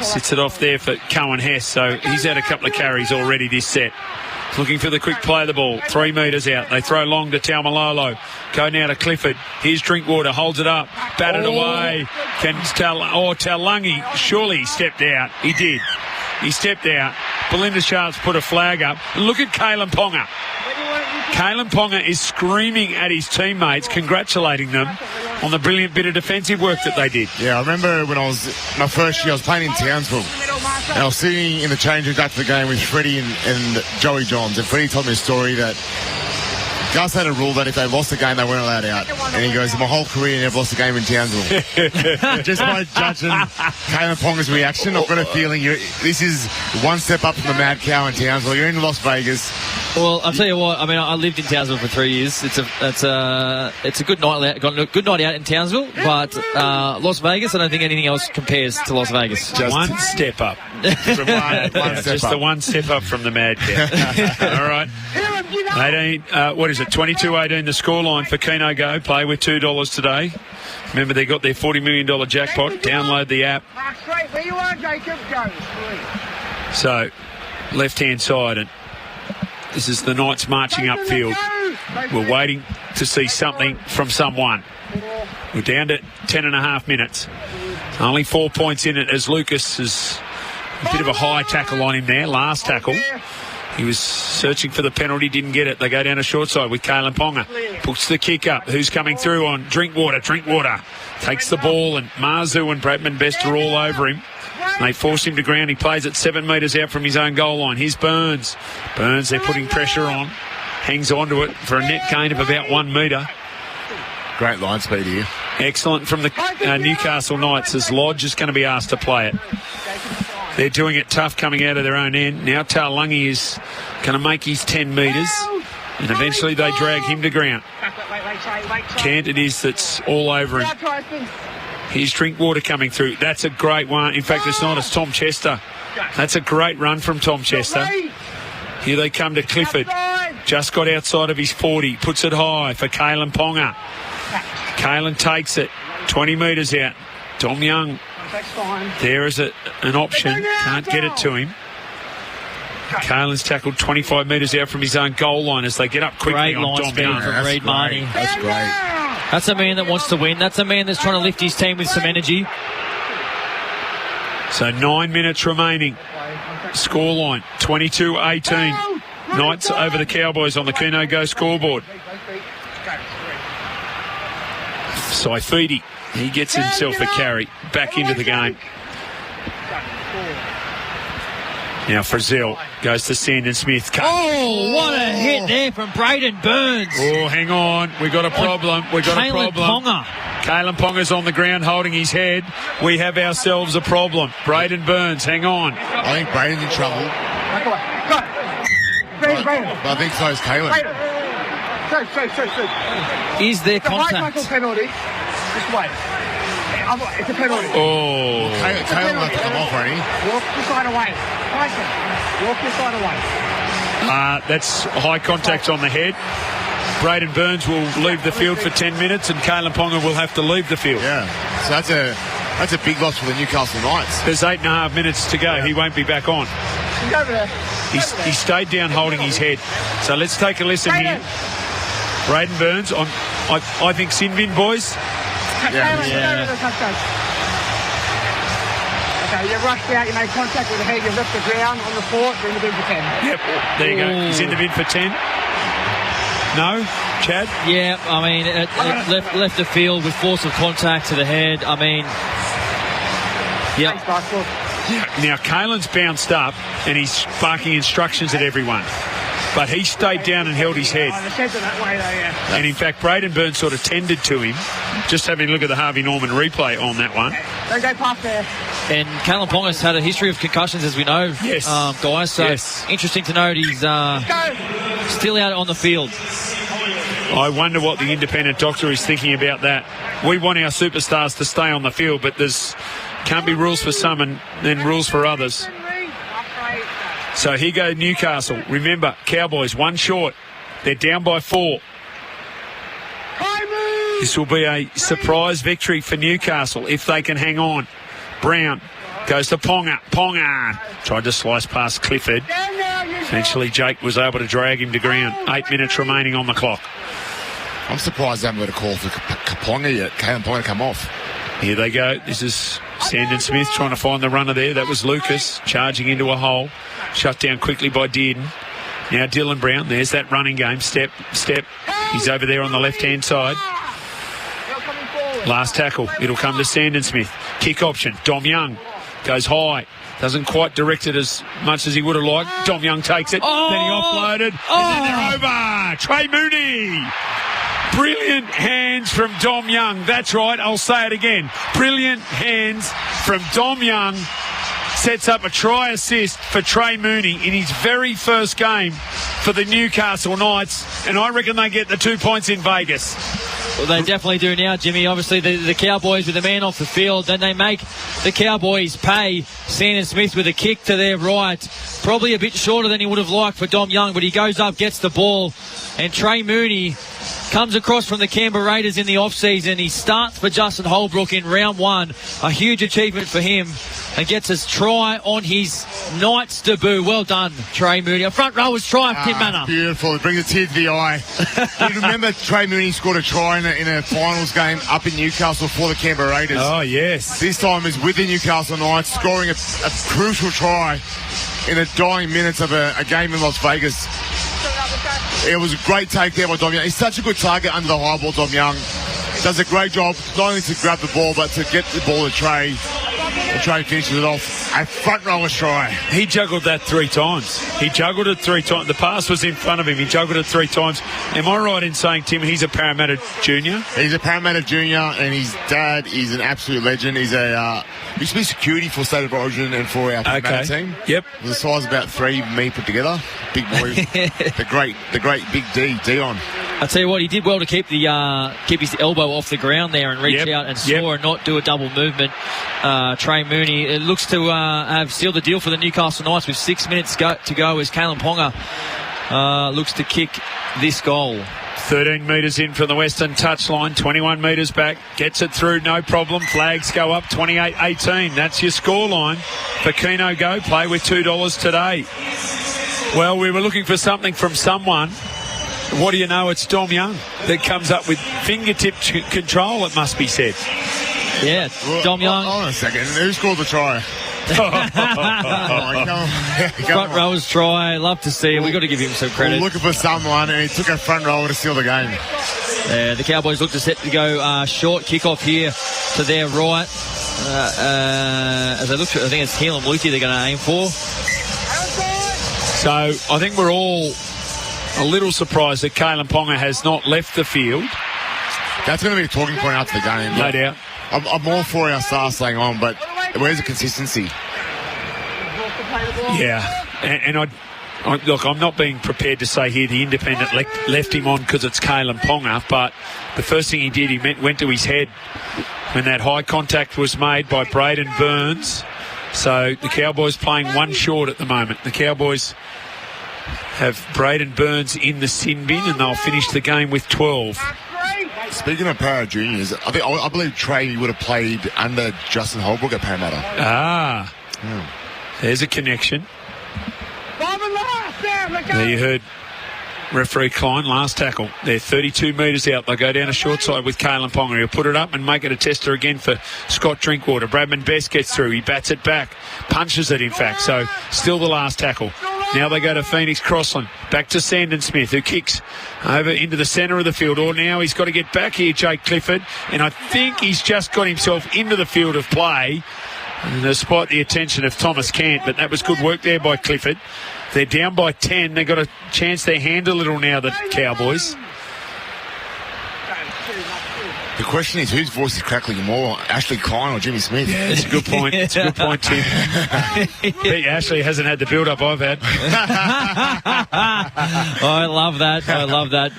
Sits it off there for Cohen Hess, so he's had a couple of carries already this set. Looking for the quick play of the ball. 3 metres out. They throw long to Taumalolo. Go now to Clifford. Here's Drinkwater. Holds it up. Batted away. Can Taulungi. Surely he stepped out. He did. He stepped out. Belinda Sharps put a flag up. Look at Kalen Ponga. Kalen Ponga is screaming at his teammates, congratulating them on the brilliant bit of defensive work that they did. Yeah, I remember when my first year, I was playing in Townsville. And I was sitting in the change room after the game with Freddie and Joey Johns. And Freddie told me a story that Gus had a rule that if they lost the game, they weren't allowed out. And he goes, in my whole career, I never lost a game in Townsville. Just by judging Kalen Ponga's reaction, I've got a feeling this is one step up from the Mad Cow in Townsville. You're in Las Vegas. Well, I'll tell you what. I mean, I lived in Townsville for 3 years. It's a good night. Got a good night out in Townsville, but Las Vegas, I don't think anything else compares to Las Vegas. Just one step up. Just the one step up from the Mad Cow. All right. 22-18 the scoreline for Keno Go. Play with $2 today. Remember, they got their $40 million jackpot. Download the app. Where you are, Jacob? Go. So, left-hand side, and this is the Knights marching upfield. We're waiting to see something from someone. We're down to 10.5 minutes. Only 4 points in it as Lucas is a bit of a high tackle on him there. Last tackle. He was searching for the penalty, didn't get it. They go down a short side with Kalen Ponga. Puts the kick up. Who's coming through on Drinkwater? Drinkwater takes the ball, and Marzu and Bradman Best are all over him. They force him to ground. He plays at 7 metres out from his own goal line. Here's Burns. Burns, they're putting pressure on. Hangs onto it for a net gain of about 1 metre. Great line speed here. Excellent from the Newcastle Knights, as Lodge is going to be asked to play it. They're doing it tough coming out of their own end. Now Taulungi is going to make his 10 metres, and eventually they drag him to ground. Cant it is that's all over him. Here's Drinkwater coming through. That's a great one. In fact, it's not. It's Tom Chester. That's a great run from Tom Chester. Here they come to Clifford. Just got outside of his 40. Puts it high for Kalen Ponga. Kalen takes it. 20 metres out. Tom Young. There is an option. Can't get it to him. Kalen's tackled 25 metres out from his own goal line as they get up quickly on Tom Young. From Reid Marnie. That's great. That's a man that wants to win. That's a man that's trying to lift his team with some energy. So 9 minutes remaining. Scoreline 22-18. Knights over the Cowboys on the Keno Go scoreboard. Saifidi, he gets himself a carry back into the game. Now Frizzell goes to Sandon Smith. Oh, what a hit there from Braden Burns. Oh, hang on. We got a problem. Kalen Ponga's on the ground holding his head. We have ourselves a problem. Braden Burns, hang on. I think Braden's in trouble. But I think so is Kalen. Is there contact? High penalty. Just wait. It's a penalty. Oh. Kalen might come off, won't he? Walk your side away. Tyson, walk your side away. That's high contact on the head. Braden Burns will leave the field for 10 minutes and Kalen Ponga will have to leave the field. Yeah. So that's a big loss for the Newcastle Knights. There's 8.5 minutes to go. He won't be back on. He's over there. He stayed down holding his head. So let's take a listen here. Braden Burns on, I think, Sinbin, boys. Yeah. Okay, you rushed out, you made contact with the head, you left the ground on the floor, you're in the bin for 10. Yep, there you go. He's in the bin for 10. No? Chad? Yeah, I mean, it left the field with force of contact to the head. I mean, yeah. Now, Kalen's bounced up and he's barking instructions at everyone. But he stayed down and held his head. And in fact, Braden Burns sort of tended to him. Just having a look at the Harvey Norman replay on that one. Don't go past there. And Kalen Ponga's had a history of concussions, as we know, yes. Guys. So yes. Interesting to note he's still out on the field. I wonder what the independent doctor is thinking about that. We want our superstars to stay on the field, but there's can't be rules for some and then rules for others. So here go Newcastle. Remember, Cowboys 1 short. They're down by 4. This will be a surprise victory for Newcastle if they can hang on. Brown goes to Ponga. Ponga tried to slice past Clifford. Eventually Jake was able to drag him to ground. 8 minutes remaining on the clock. I'm surprised they haven't got a call for Ponga yet. Ponga to come off. Here they go. This is Sandon Smith trying to find the runner there. That was Lucas charging into a hole. Shut down quickly by Dearden. Now Dylan Brown. There's that running game. Step. He's over there on the left-hand side. Last tackle. It'll come to Sandon Smith. Kick option. Dom Young goes high. Doesn't quite direct it as much as he would have liked. Dom Young takes it. Then he offloaded. And then they're over. Trey Mooney. Brilliant hands from Dom Young. That's right. I'll say it again. Brilliant hands from Dom Young. Sets up a try assist for Trey Mooney in his very first game for the Newcastle Knights. And I reckon they get the 2 points in Vegas. Well, they definitely do now, Jimmy. Obviously, the Cowboys with the man off the field. Then they make the Cowboys pay. Sandon Smith with a kick to their right. Probably a bit shorter than he would have liked for Dom Young, but he goes up, gets the ball. And Trey Mooney comes across from the Canberra Raiders in the off-season. He starts for Justin Holbrook in round 1. A huge achievement for him. And gets his try on his Knights debut. Well done, Trey Mooney. A front rower's try, Tim Manor. Beautiful. It brings a tear to the eye. You remember Trey Mooney scored a try in a finals game up in Newcastle for the Canberra Raiders. Oh, yes. This time is with the Newcastle Knights, scoring a crucial try in the dying minutes of a game in Las Vegas. It was a great take there by Dom Young. He's such a good target under the high ball, Dom Young. Does a great job, not only to grab the ball, but to get the ball to Trey. And Trey finishes it off. A front rower try. He juggled that 3 times. He juggled it 3 times. The pass was in front of him. He juggled it 3 times. Am I right in saying, Tim, he's a Parramatta junior? He's a Parramatta junior, and his dad is an absolute legend. He's used to be security for State of Origin and for our Parramatta team. Yep. The size of about 3 me put together. Big boy. the great Big Dion. I tell you what, he did well to keep his elbow off the ground there and reach out and soar and not do a double movement. Trey Mooney, it looks to have sealed the deal for the Newcastle Knights with 6 minutes to go as Kalen Ponga looks to kick this goal. 13 metres in from the western touchline, 21 metres back, gets it through, no problem. Flags go up, 28-18. That's your scoreline for Keno Go. Play with $2 today. Well, we were looking for something from someone. What do you know? It's Dom Young that comes up with fingertip control, it must be said. Yeah, Dom Young. Hold on a second. Who scored the try? Front rower's try. Love to see it. We've got to give him some credit. We're looking for someone, and he took a front rower to seal the game. The Cowboys look to set to go short kick-off here to their right. As they look to, I think it's Helam Luthi they're going to aim for. So I think we're all a little surprised that Kalen Ponga has not left the field. That's going to be a talking point after the game. No doubt. I'm all for our stars staying on, but where's the consistency? Yeah, and I look, I'm not being prepared to say here the independent left him on because it's Kalen Ponga, but the first thing he did, he went to his head when that high contact was made by Braden Burns. So the Cowboys playing 1 short at the moment. The Cowboys have Braden Burns in the sin bin, and they'll finish the game with 12. Speaking of Para Juniors, I believe Trey would have played under Justin Holbrook at Parramatta. There's a connection. There you heard referee Klein, last tackle. They're 32 metres out. They'll go down a short side with Kalen Ponga. He'll put it up and make it a tester again for Scott Drinkwater. Bradman Best gets through. He bats it back. Punches it, in fact. So still the last tackle. Now they go to Phoenix Crossland. Back to Sandon Smith, who kicks over into the centre of the field. Or now he's got to get back here, Jake Clifford. And I think he's just got himself into the field of play, despite the attention of Thomas Cant. But that was good work there by Clifford. They're down by 10. They've got a chance their hand a little now, the Cowboys. The question is, whose voice is crackling more, Ashley Klein or Jimmy Smith? Yeah, that's a good point. It's a good point, Tim. Ashley hasn't had the build-up I've had. I love that. I love that.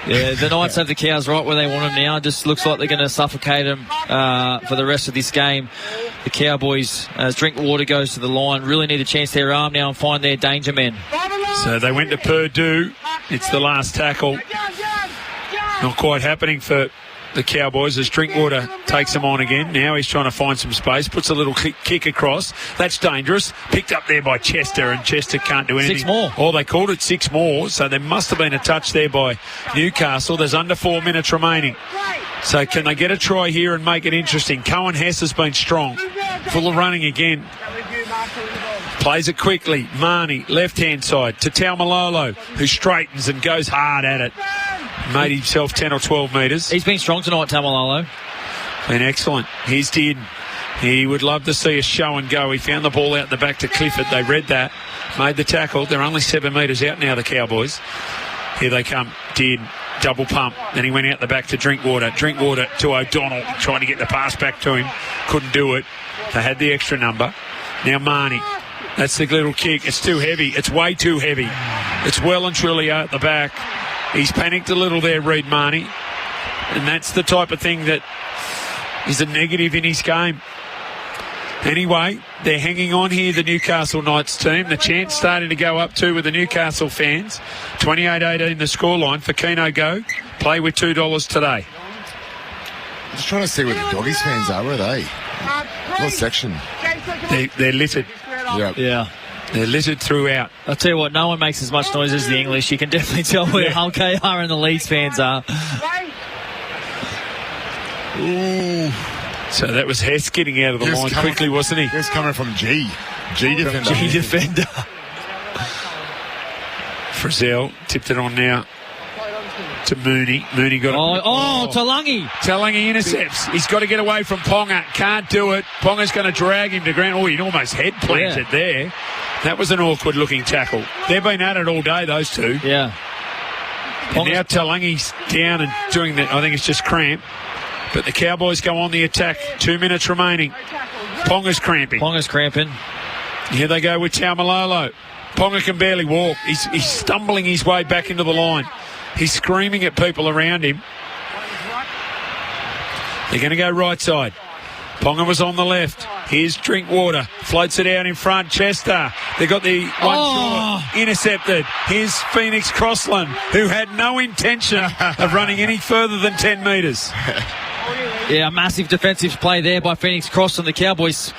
Yeah, the Knights have the Cows right where they want them now. Just looks like they're going to suffocate them for the rest of this game. The Cowboys, as Drinkwater goes to the line, really need to chance their arm now and find their danger men. So they went to Purdue. It's the last tackle. Not quite happening for the Cowboys as Drinkwater takes them on again. Now he's trying to find some space, puts a little kick across. That's dangerous. Picked up there by Chester, and Chester can't do anything. 6 more. Oh, they called it 6 more, so there must have been a touch there by Newcastle. There's under 4 minutes remaining. So can they get a try here and make it interesting? Cohen Hess has been strong. Full of running again. Plays it quickly. Marnie, left-hand side to Taumalolo, who straightens and goes hard at it. Made himself 10 or 12 metres. He's been strong tonight, Taumalolo. Been excellent. He's did. He would love to see a show and go. He found the ball out the back to Clifford. They read that. Made the tackle. They're only 7 metres out now, the Cowboys. Here they come. Did. Double pump. Then he went out the back to Drinkwater. Drinkwater to O'Donnell, trying to get the pass back to him. Couldn't do it. They had the extra number. Now Marnie. That's the little kick. It's too heavy. It's way too heavy. It's well and truly out the back. He's panicked a little there, Reid Marnie. And that's the type of thing that is a negative in his game. Anyway, they're hanging on here, the Newcastle Knights team. The chant's starting to go up too with the Newcastle fans. 28-18 the scoreline for Keno Go. Play with $2 today. I'm just trying to see where the Doggies fans are. Where are they? What section? They're littered. Yep. Yeah. They're littered throughout. I'll tell you what, no one makes as much noise as the English. You can definitely tell where Hull KR and the Leeds fans are. Ooh. So that was Hess getting out of the line quickly, wasn't he? He's coming from G defender. G defender. Frizzell tipped it on now to Mooney. Mooney got it. Talangi. Talangi intercepts. He's got to get away from Ponga. Can't do it. Ponga's going to drag him to ground. Oh, he'd almost head planted there. That was an awkward looking tackle. They've been at it all day, those two. Yeah. And now Talangi's down and doing that. I think it's just cramp. But the Cowboys go on the attack. 2 minutes remaining. Ponga's cramping. Here they go with Taumalolo. Ponga can barely walk. He's stumbling his way back into the line. He's screaming at people around him. They're going to go right side. Ponga was on the left. Here's Drinkwater. Floats it out in front. Chester. They got the one short. Intercepted. Here's Phoenix Crossland, who had no intention of running any further than 10 metres. Yeah, a massive defensive play there by Phoenix Crossland. The Cowboys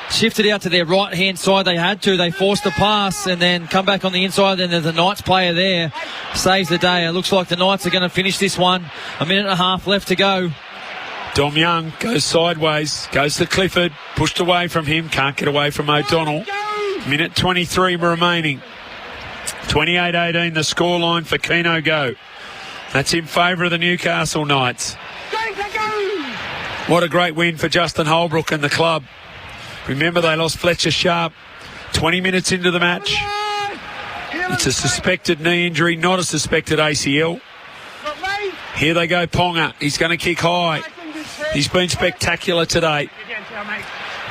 shifted out to their right-hand side. They had to. They forced the pass and then come back on the inside. Then there's a Knights player there. Saves the day. It looks like the Knights are going to finish this one. 1.5 minutes left to go. Dom Young goes sideways. Goes to Clifford. Pushed away from him. Can't get away from O'Donnell. 1:23 remaining. 28-18 the scoreline for Keno Go. That's in favour of the Newcastle Knights. What a great win for Justin Holbrook and the club. Remember, they lost Fletcher Sharp 20 minutes into the match. It's a suspected knee injury, not a suspected ACL. Here they go, Ponga. He's going to kick high. He's been spectacular today.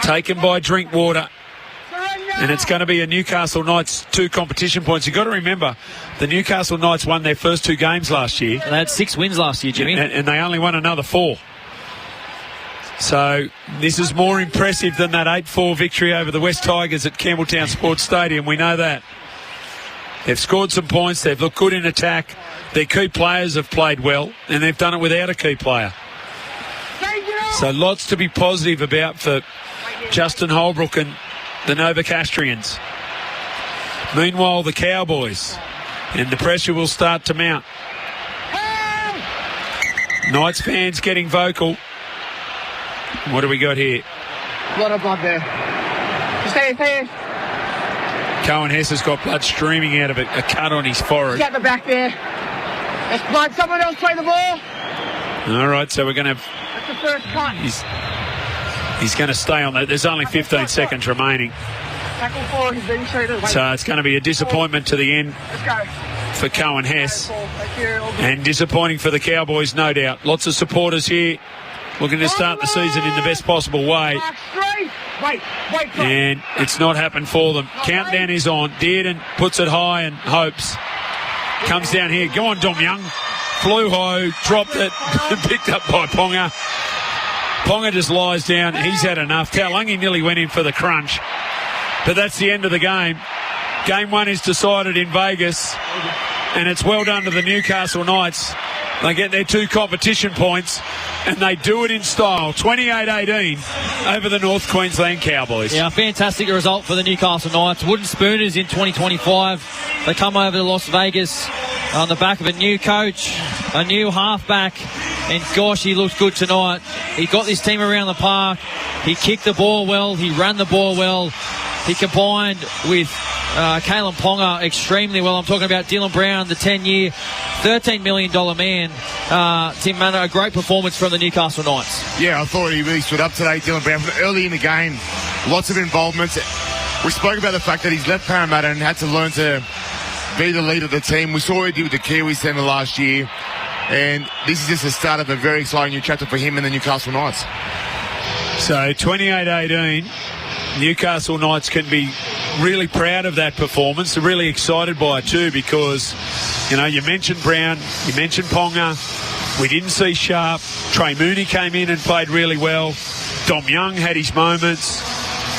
Taken by Drinkwater. And it's going to be a Newcastle Knights 2 competition points. You've got to remember, the Newcastle Knights won their first 2 games last year. And they had 6 wins last year, Jimmy. And they only won another 4. So this is more impressive than that 8-4 victory over the West Tigers at Campbelltown Sports Stadium. We know that. They've scored some points. They've looked good in attack. Their key players have played well, and they've done it without a key player. So lots to be positive about for Justin Holbrook and the Novocastrians. Meanwhile, the Cowboys, and the pressure will start to mount. Knights fans getting vocal. What do we got here? A lot of blood there. Stay. Cohen Hess has got blood streaming out of it, a cut on his forehead. Get the back there. That's blood. Someone else play the ball. All right, so we're going to... That's the first cut. He's going to stay on that. There's only 15 seconds remaining. Tackle 4, he's being treated. So it's going to be a disappointment to the end Let's go. for Cohen Hess. And disappointing for the Cowboys, no doubt. Lots of supporters here looking to start the season in the best possible way. And it's not happened for them. Countdown is on. Dearden puts it high and hopes. Comes down here. Go on, Dom Young. flew high, dropped it, picked up by Ponga. Ponga just lies down. He's had enough. Taulagi nearly went in for the crunch. But that's the end of the game. Game 1 is decided in Vegas, and it's well done to the Newcastle Knights. They get their 2 competition points, and they do it in style. 28-18 over the North Queensland Cowboys. Yeah, a fantastic result for the Newcastle Knights. Wooden Spooners in 2025. They come over to Las Vegas on the back of a new coach, a new halfback, and gosh, he looked good tonight. He got this team around the park. He kicked the ball well. He ran the ball well. He combined with Kalen Ponga extremely well. I'm talking about Dylan Brown, the 10-year, $13 million man. Tim Manor, a great performance from the Newcastle Knights. Yeah, I thought he really stood up today, Dylan Brown. From early in the game, lots of involvements. We spoke about the fact that he's left Parramatta and had to learn to be the leader of the team. We saw what he did with the Kiwis centre last year. And this is just the start of a very exciting new chapter for him and the Newcastle Knights. So 28-18, Newcastle Knights can be really proud of that performance. They're really excited by it too because, you know, you mentioned Brown, you mentioned Ponga. We didn't see Sharp. Trey Mooney came in and played really well. Dom Young had his moments.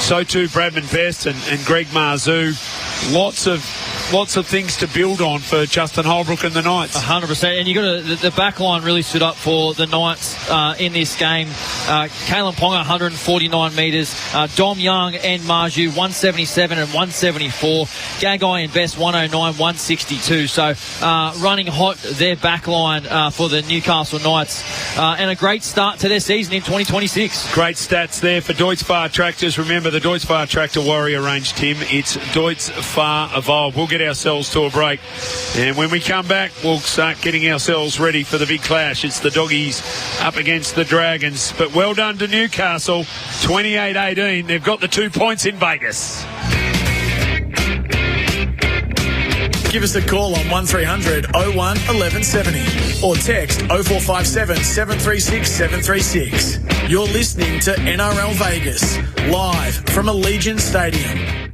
So too Bradman Best and Greg Marzoo. Lots of things to build on for Justin Holbrook and the Knights. 100%. And you got the back line really stood up for the Knights in this game. Kalen Ponga, 149 metres. Dom Young and Marju, 177 and 174. Gagai and Best, 109, 162. So running hot their back line for the Newcastle Knights. And a great start to their season in 2026. Great stats there for Deutz Far Tractors. Remember the Deutz Far Tractor Warrior range, Tim. It's Deutz Far Evolve. We'll get ourselves to a break, and when we come back we'll start getting ourselves ready for the big clash. It's the Doggies up against the Dragons, but well done to Newcastle. 28-18. They've got the 2 points in Vegas. Give us a call on 1300 01 1170 or text 0457 736 736. You're listening to NRL Vegas, live from Allegiant Stadium.